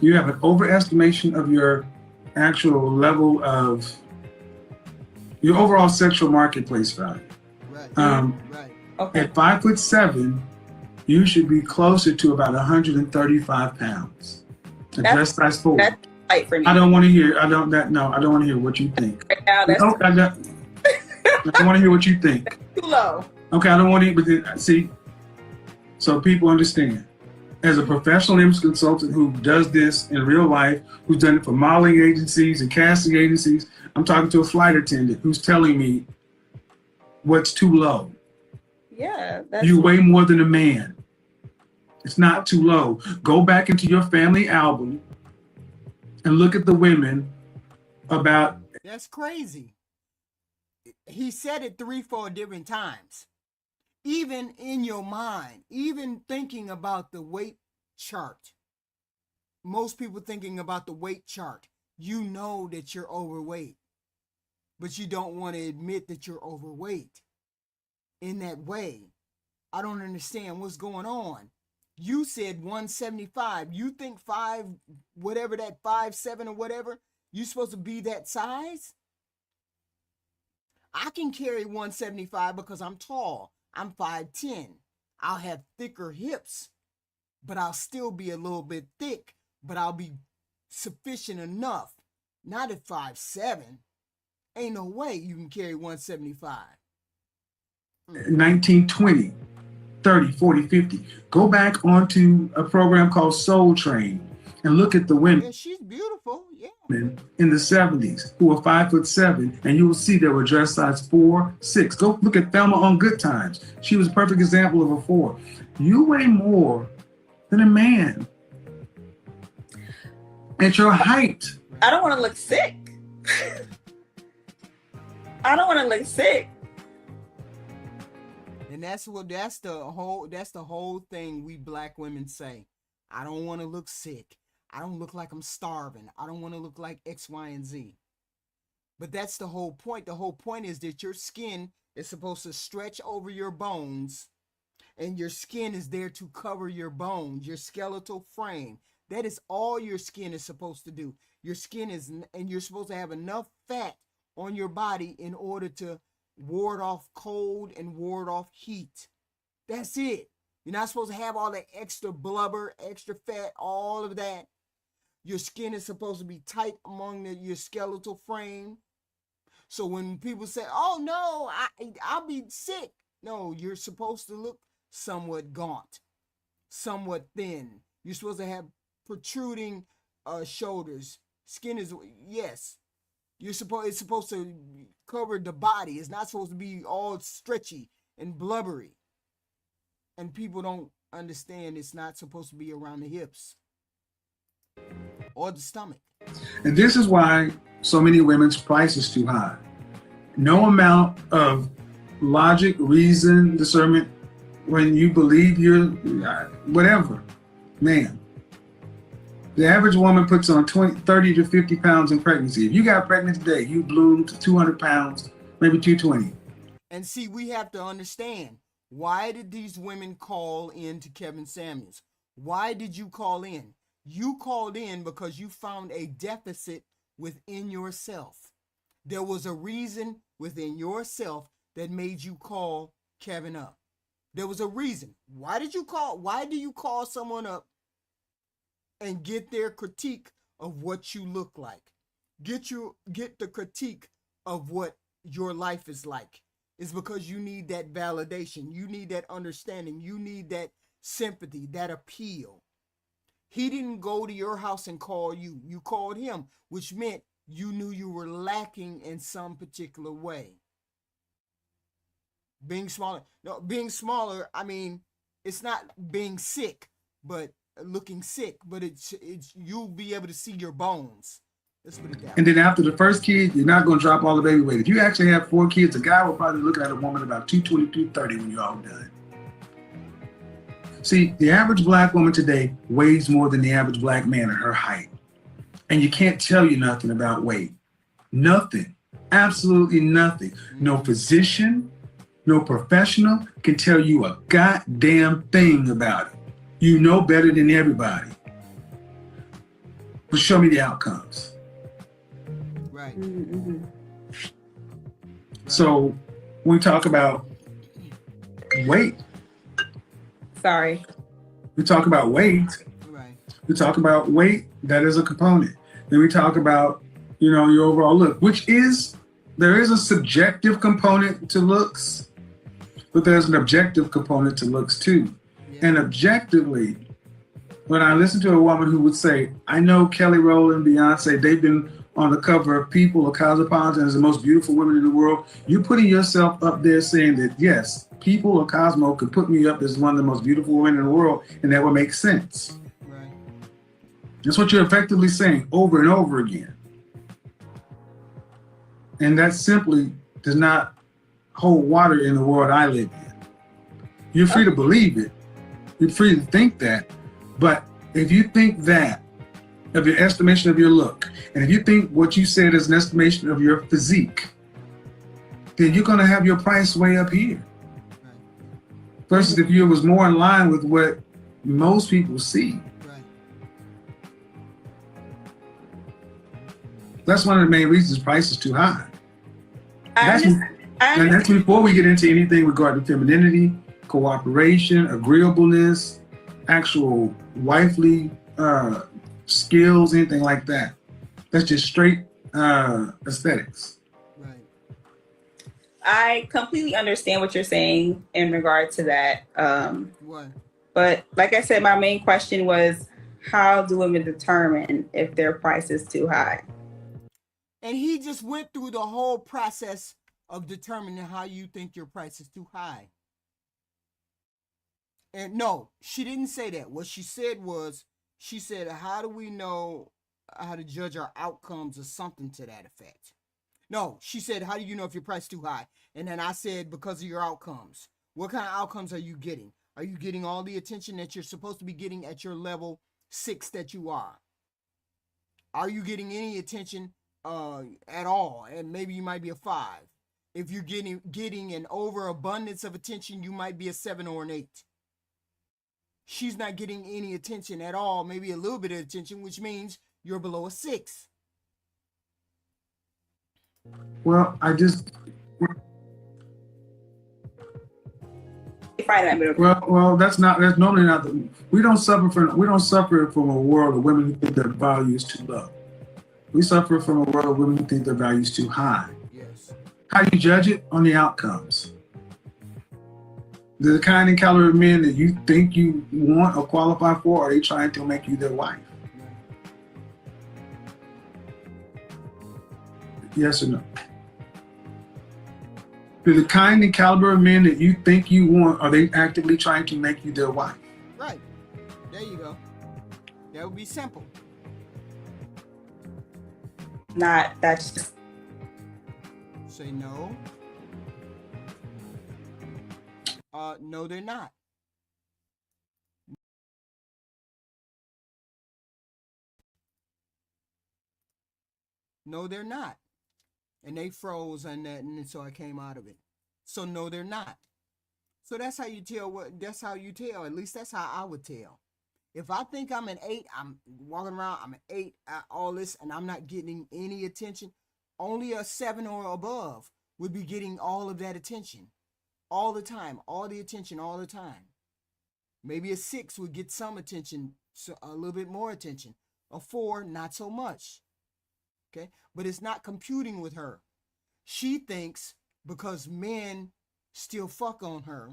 Speaker 5: you have an overestimation of your actual level of your overall sexual marketplace value.
Speaker 1: Right.
Speaker 5: Right.
Speaker 11: Okay.
Speaker 5: At 5'7", you should be closer to about 135 pounds. That's size 4.
Speaker 11: That's light for me.
Speaker 5: I don't want to hear. I don't want to hear what you think.
Speaker 11: Right now, that's
Speaker 5: I don't want to hear what you think.
Speaker 11: too low.
Speaker 5: Okay, I don't want to. But see, so people understand. As a professional image consultant who does this in real life, who's done it for modeling agencies and casting agencies, I'm talking to a flight attendant who's telling me what's too low.
Speaker 11: Yeah.
Speaker 5: You weigh more than a man. It's not too low. Go back into your family album and look at the women about.
Speaker 1: That's crazy. He said it 3-4 different times. Even in your mind, even thinking about the weight chart. Most people thinking about the weight chart, you know that you're overweight, but you don't want to admit that you're overweight in that way. I don't understand what's going on. You said 175. You think 5'7" or whatever, you're supposed to be that size? I can carry 175 because I'm tall. I'm 5'10". I'll have thicker hips, but I'll still be a little bit thick, but I'll be sufficient enough. Not at 5'7". Ain't no way you can carry 175.
Speaker 5: 19, 20, 30, 40, 50. Go back onto a program called Soul Train and look at the women.
Speaker 1: Yeah, she's beautiful. Yeah.
Speaker 5: In the 70s who were 5'7", and you will see they were dress size 4, 6. Go look at Thelma on Good Times. She was a perfect example of a 4. You weigh more than a man at your height.
Speaker 11: I don't want to look sick. I don't want to look sick.
Speaker 1: And that's the whole thing we black women say. I don't want to look sick. I don't look like I'm starving. I don't want to look like X, Y, and Z. But that's the whole point. The whole point is that your skin is supposed to stretch over your bones, and your skin is there to cover your bones, your skeletal frame. That is all your skin is supposed to do. Your skin is, and you're supposed to have enough fat on your body in order to ward off cold and ward off heat. That's it. You're not supposed to have all that extra blubber, extra fat, all of that. Your skin is supposed to be tight among your skeletal frame. So when people say, oh no, I'll be sick. No, you're supposed to look somewhat gaunt, somewhat thin. You're supposed to have protruding shoulders. Skin is, yes. It's supposed to cover the body. It's not supposed to be all stretchy and blubbery. And people don't understand it's not supposed to be around the hips or the stomach.
Speaker 5: And this is why so many women's price is too high. No amount of logic, reason, discernment, when you believe you're whatever, man. The average woman puts on 30 to 50 pounds in pregnancy. If you got pregnant today, you bloomed to 200 pounds, maybe 220.
Speaker 1: And see, we have to understand, why did these women call in to Kevin Samuels? Why did you call in? You called in because you found a deficit within yourself. There was a reason within yourself that made you call Kevin up. There was a reason. Why did you call? Why do you call someone up and get their critique of what you look like? Get the critique of what your life is like. It's because you need that validation. You need that understanding. You need that sympathy, that appeal. He didn't go to your house and call you. You called him, which meant you knew you were lacking in some particular way. Being smaller. No, being smaller, I mean, it's not being sick, but looking sick, but it's you'll be able to see your bones. Let's put it that way.
Speaker 5: And then after the first kid, you're not going to drop all the baby weight. If you actually have 4 kids, a guy will probably look at a woman about 220, 230 when you're all done. See, the average black woman today weighs more than the average black man at her height. And you can't tell you nothing about weight. Nothing. Absolutely nothing. No physician, no professional can tell you a goddamn thing about it. You know better than everybody. But show me the outcomes.
Speaker 1: Right.
Speaker 8: Mm-hmm.
Speaker 5: So when we talk about weight,
Speaker 11: Sorry.
Speaker 5: we talk about weight.
Speaker 1: Right.
Speaker 5: We talk about weight, that is a component. Then we talk about, your overall look, there is a subjective component to looks, but there's an objective component to looks too. Yeah. And objectively, when I listen to a woman who would say, I know Kelly Rowland, Beyonce, they've been on the cover of People or Cosmopolitan as the most beautiful women in the world, you're putting yourself up there saying that, yes, People or Cosmo could put me up as one of the most beautiful women in the world, and that would make sense.
Speaker 1: Right.
Speaker 5: That's what you're effectively saying over and over again. And that simply does not hold water in the world I live in. You're free to believe it. You're free to think that. But if you think that of your estimation of your look, and if you think what you said is an estimation of your physique, then you're going to have your price way up here. Versus if you was more in line with what most people see.
Speaker 1: Right.
Speaker 5: That's one of the main reasons price is too high. And that's before we get into anything regarding femininity, cooperation, agreeableness, actual wifely skills, anything like that. That's just straight aesthetics.
Speaker 1: Right.
Speaker 11: I completely understand what you're saying in regard to that.
Speaker 1: What?
Speaker 11: But like I said, my main question was, how do women determine if their price is too high?
Speaker 1: And he just went through the whole process of determining how you think your price is too high. And no, she didn't say that. What she said was, she said, how do we know how to judge our outcomes or something to that effect? No, she said, how do you know if your price is too high? And then I said, because of your outcomes. What kind of outcomes are you getting? Are you getting all the attention that you're supposed to be getting at your level 6 that you are? Are you getting any attention at all? And maybe you might be a 5. If you're getting an overabundance of attention, you might be a 7 or an 8. She's not getting any attention at all, maybe a little bit of attention, which means you're below a 6.
Speaker 5: Well, Well, that's normally not we don't suffer from a world of women who think their value is too low. We suffer from a world of women who think their value is too high.
Speaker 1: Yes.
Speaker 5: How do you judge it? On the outcomes. The kind and caliber of men that you think you want or qualify for, are they trying to make you their wife? Yes or no? Do the kind and caliber of men that you think you want, are they actively trying to make you their wife?
Speaker 1: Right. There you go. That would be simple.
Speaker 11: That's just...
Speaker 1: Say no. No, they're not. No, they're not. And they froze on that, and so I came out of it. So no, they're not. So that's how you tell at least that's how I would tell. If I think I'm an 8, I'm walking around, I'm an 8, all this, and I'm not getting any attention, only a 7 or above would be getting all of that attention. All the time, all the attention, all the time. Maybe a 6 would get some attention, so a little bit more attention. A 4, not so much. Okay, but it's not computing with her. She thinks because men still fuck on her,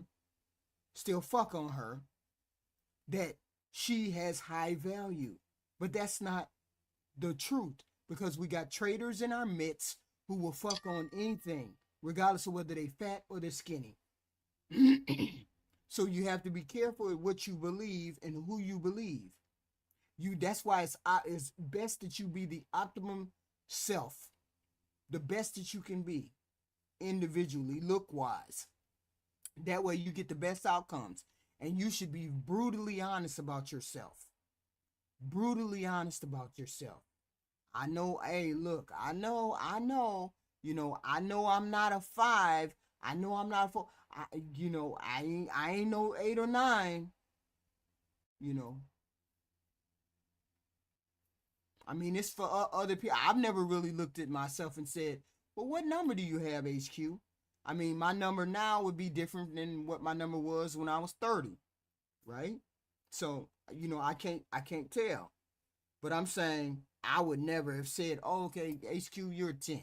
Speaker 1: that she has high value. But that's not the truth, because we got traders in our midst who will fuck on anything, regardless of whether they fat or they're skinny. So you have to be careful with what you believe and who you believe. That's why it's best that you be the optimum self, the best that you can be individually, look wise. That way you get the best outcomes. And you should be brutally honest about yourself. Brutally honest about yourself. I know, hey, look, I know, I know I'm not a 5. I know I'm not a 4. I ain't no 8 or 9. I mean, it's for other people. I've never really looked at myself and said, well, what number do you have, HQ? I mean, my number now would be different than what my number was when I was 30, right? So, I can't tell. But I'm saying I would never have said, oh, okay, HQ, you're a 10.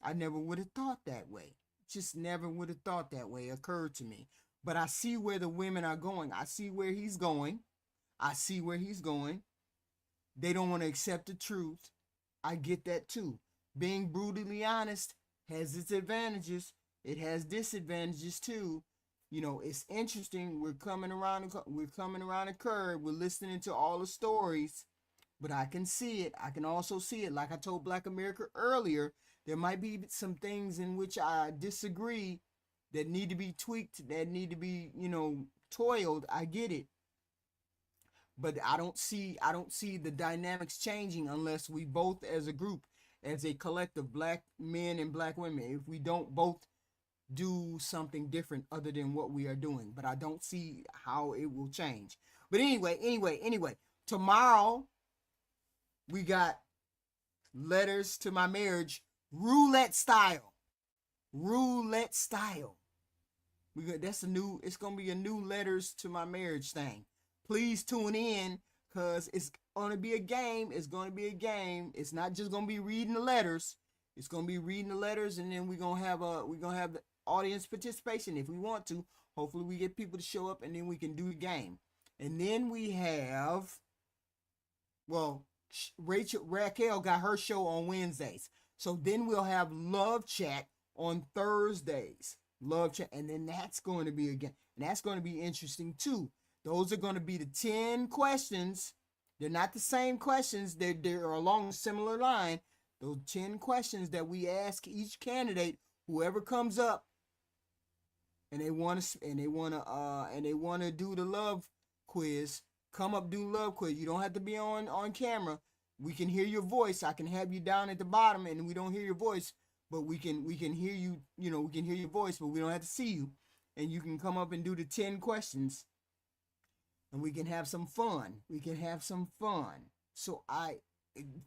Speaker 1: I never would have thought that way. Just never would have thought that way. Occurred to me. But I see where the women are going. I see where he's going. They don't want to accept the truth. I get that too. Being brutally honest has its advantages. It has disadvantages too. It's interesting. We're coming around the curve. We're listening to all the stories, but I can see it. I can also see it. Like I told Black America earlier, there might be some things in which I disagree that need to be tweaked, that need to be, toiled. I get it. But I don't see the dynamics changing unless we both, as a group, as a collective, black men and black women, if we don't both do something different other than what we are doing. But I don't see how it will change. But anyway, tomorrow we got Letters to My Marriage roulette style. It's gonna be a new Letters to My Marriage thing. Please tune in, because it's gonna be a game. It's It's not just gonna be reading the letters. It's gonna be reading the letters, and then we're gonna have the audience participation if we want to. Hopefully we get people to show up, and then we can do the game. And then we have, Raquel got her show on Wednesdays. So then we'll have Love Chat on Thursdays. Love Chat. And then that's going to be a game. And that's going to be interesting too. Those are going to be the 10 questions. They're not the same questions. They're along a similar line. Those 10 questions that we ask each candidate, whoever comes up, and they want to do the love quiz. Come up, do love quiz. You don't have to be on camera. We can hear your voice. I can have you down at the bottom, and we don't hear your voice, but we can hear you. We can hear your voice, but we don't have to see you. And you can come up and do the 10 questions, and we can have some fun. So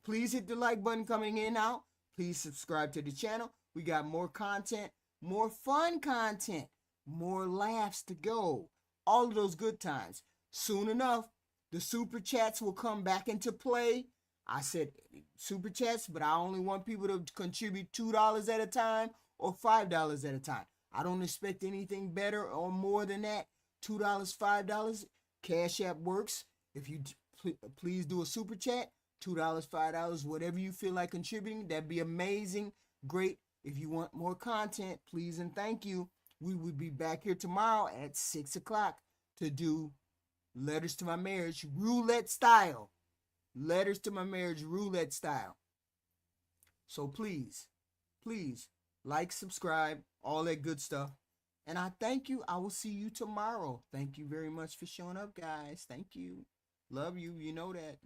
Speaker 1: please hit the like button coming in now. Please subscribe to the channel. We got more content, more fun content, more laughs to go. All of those good times. Soon enough, the super chats will come back into play. I said super chats, but I only want people to contribute $2 at a time or $5 at a time. I don't expect anything better or more than that. $2, $5. Cash App works. If you please do a super chat, $2, $5, whatever you feel like contributing, that'd be amazing. Great. If you want more content, please and thank you. We will be back here tomorrow at 6 o'clock to do Letters to My Marriage roulette style. Letters to My Marriage roulette style. So please like, subscribe, all that good stuff. And I thank you. I will see you tomorrow. Thank you very much for showing up, guys. Thank you. Love you. You know that.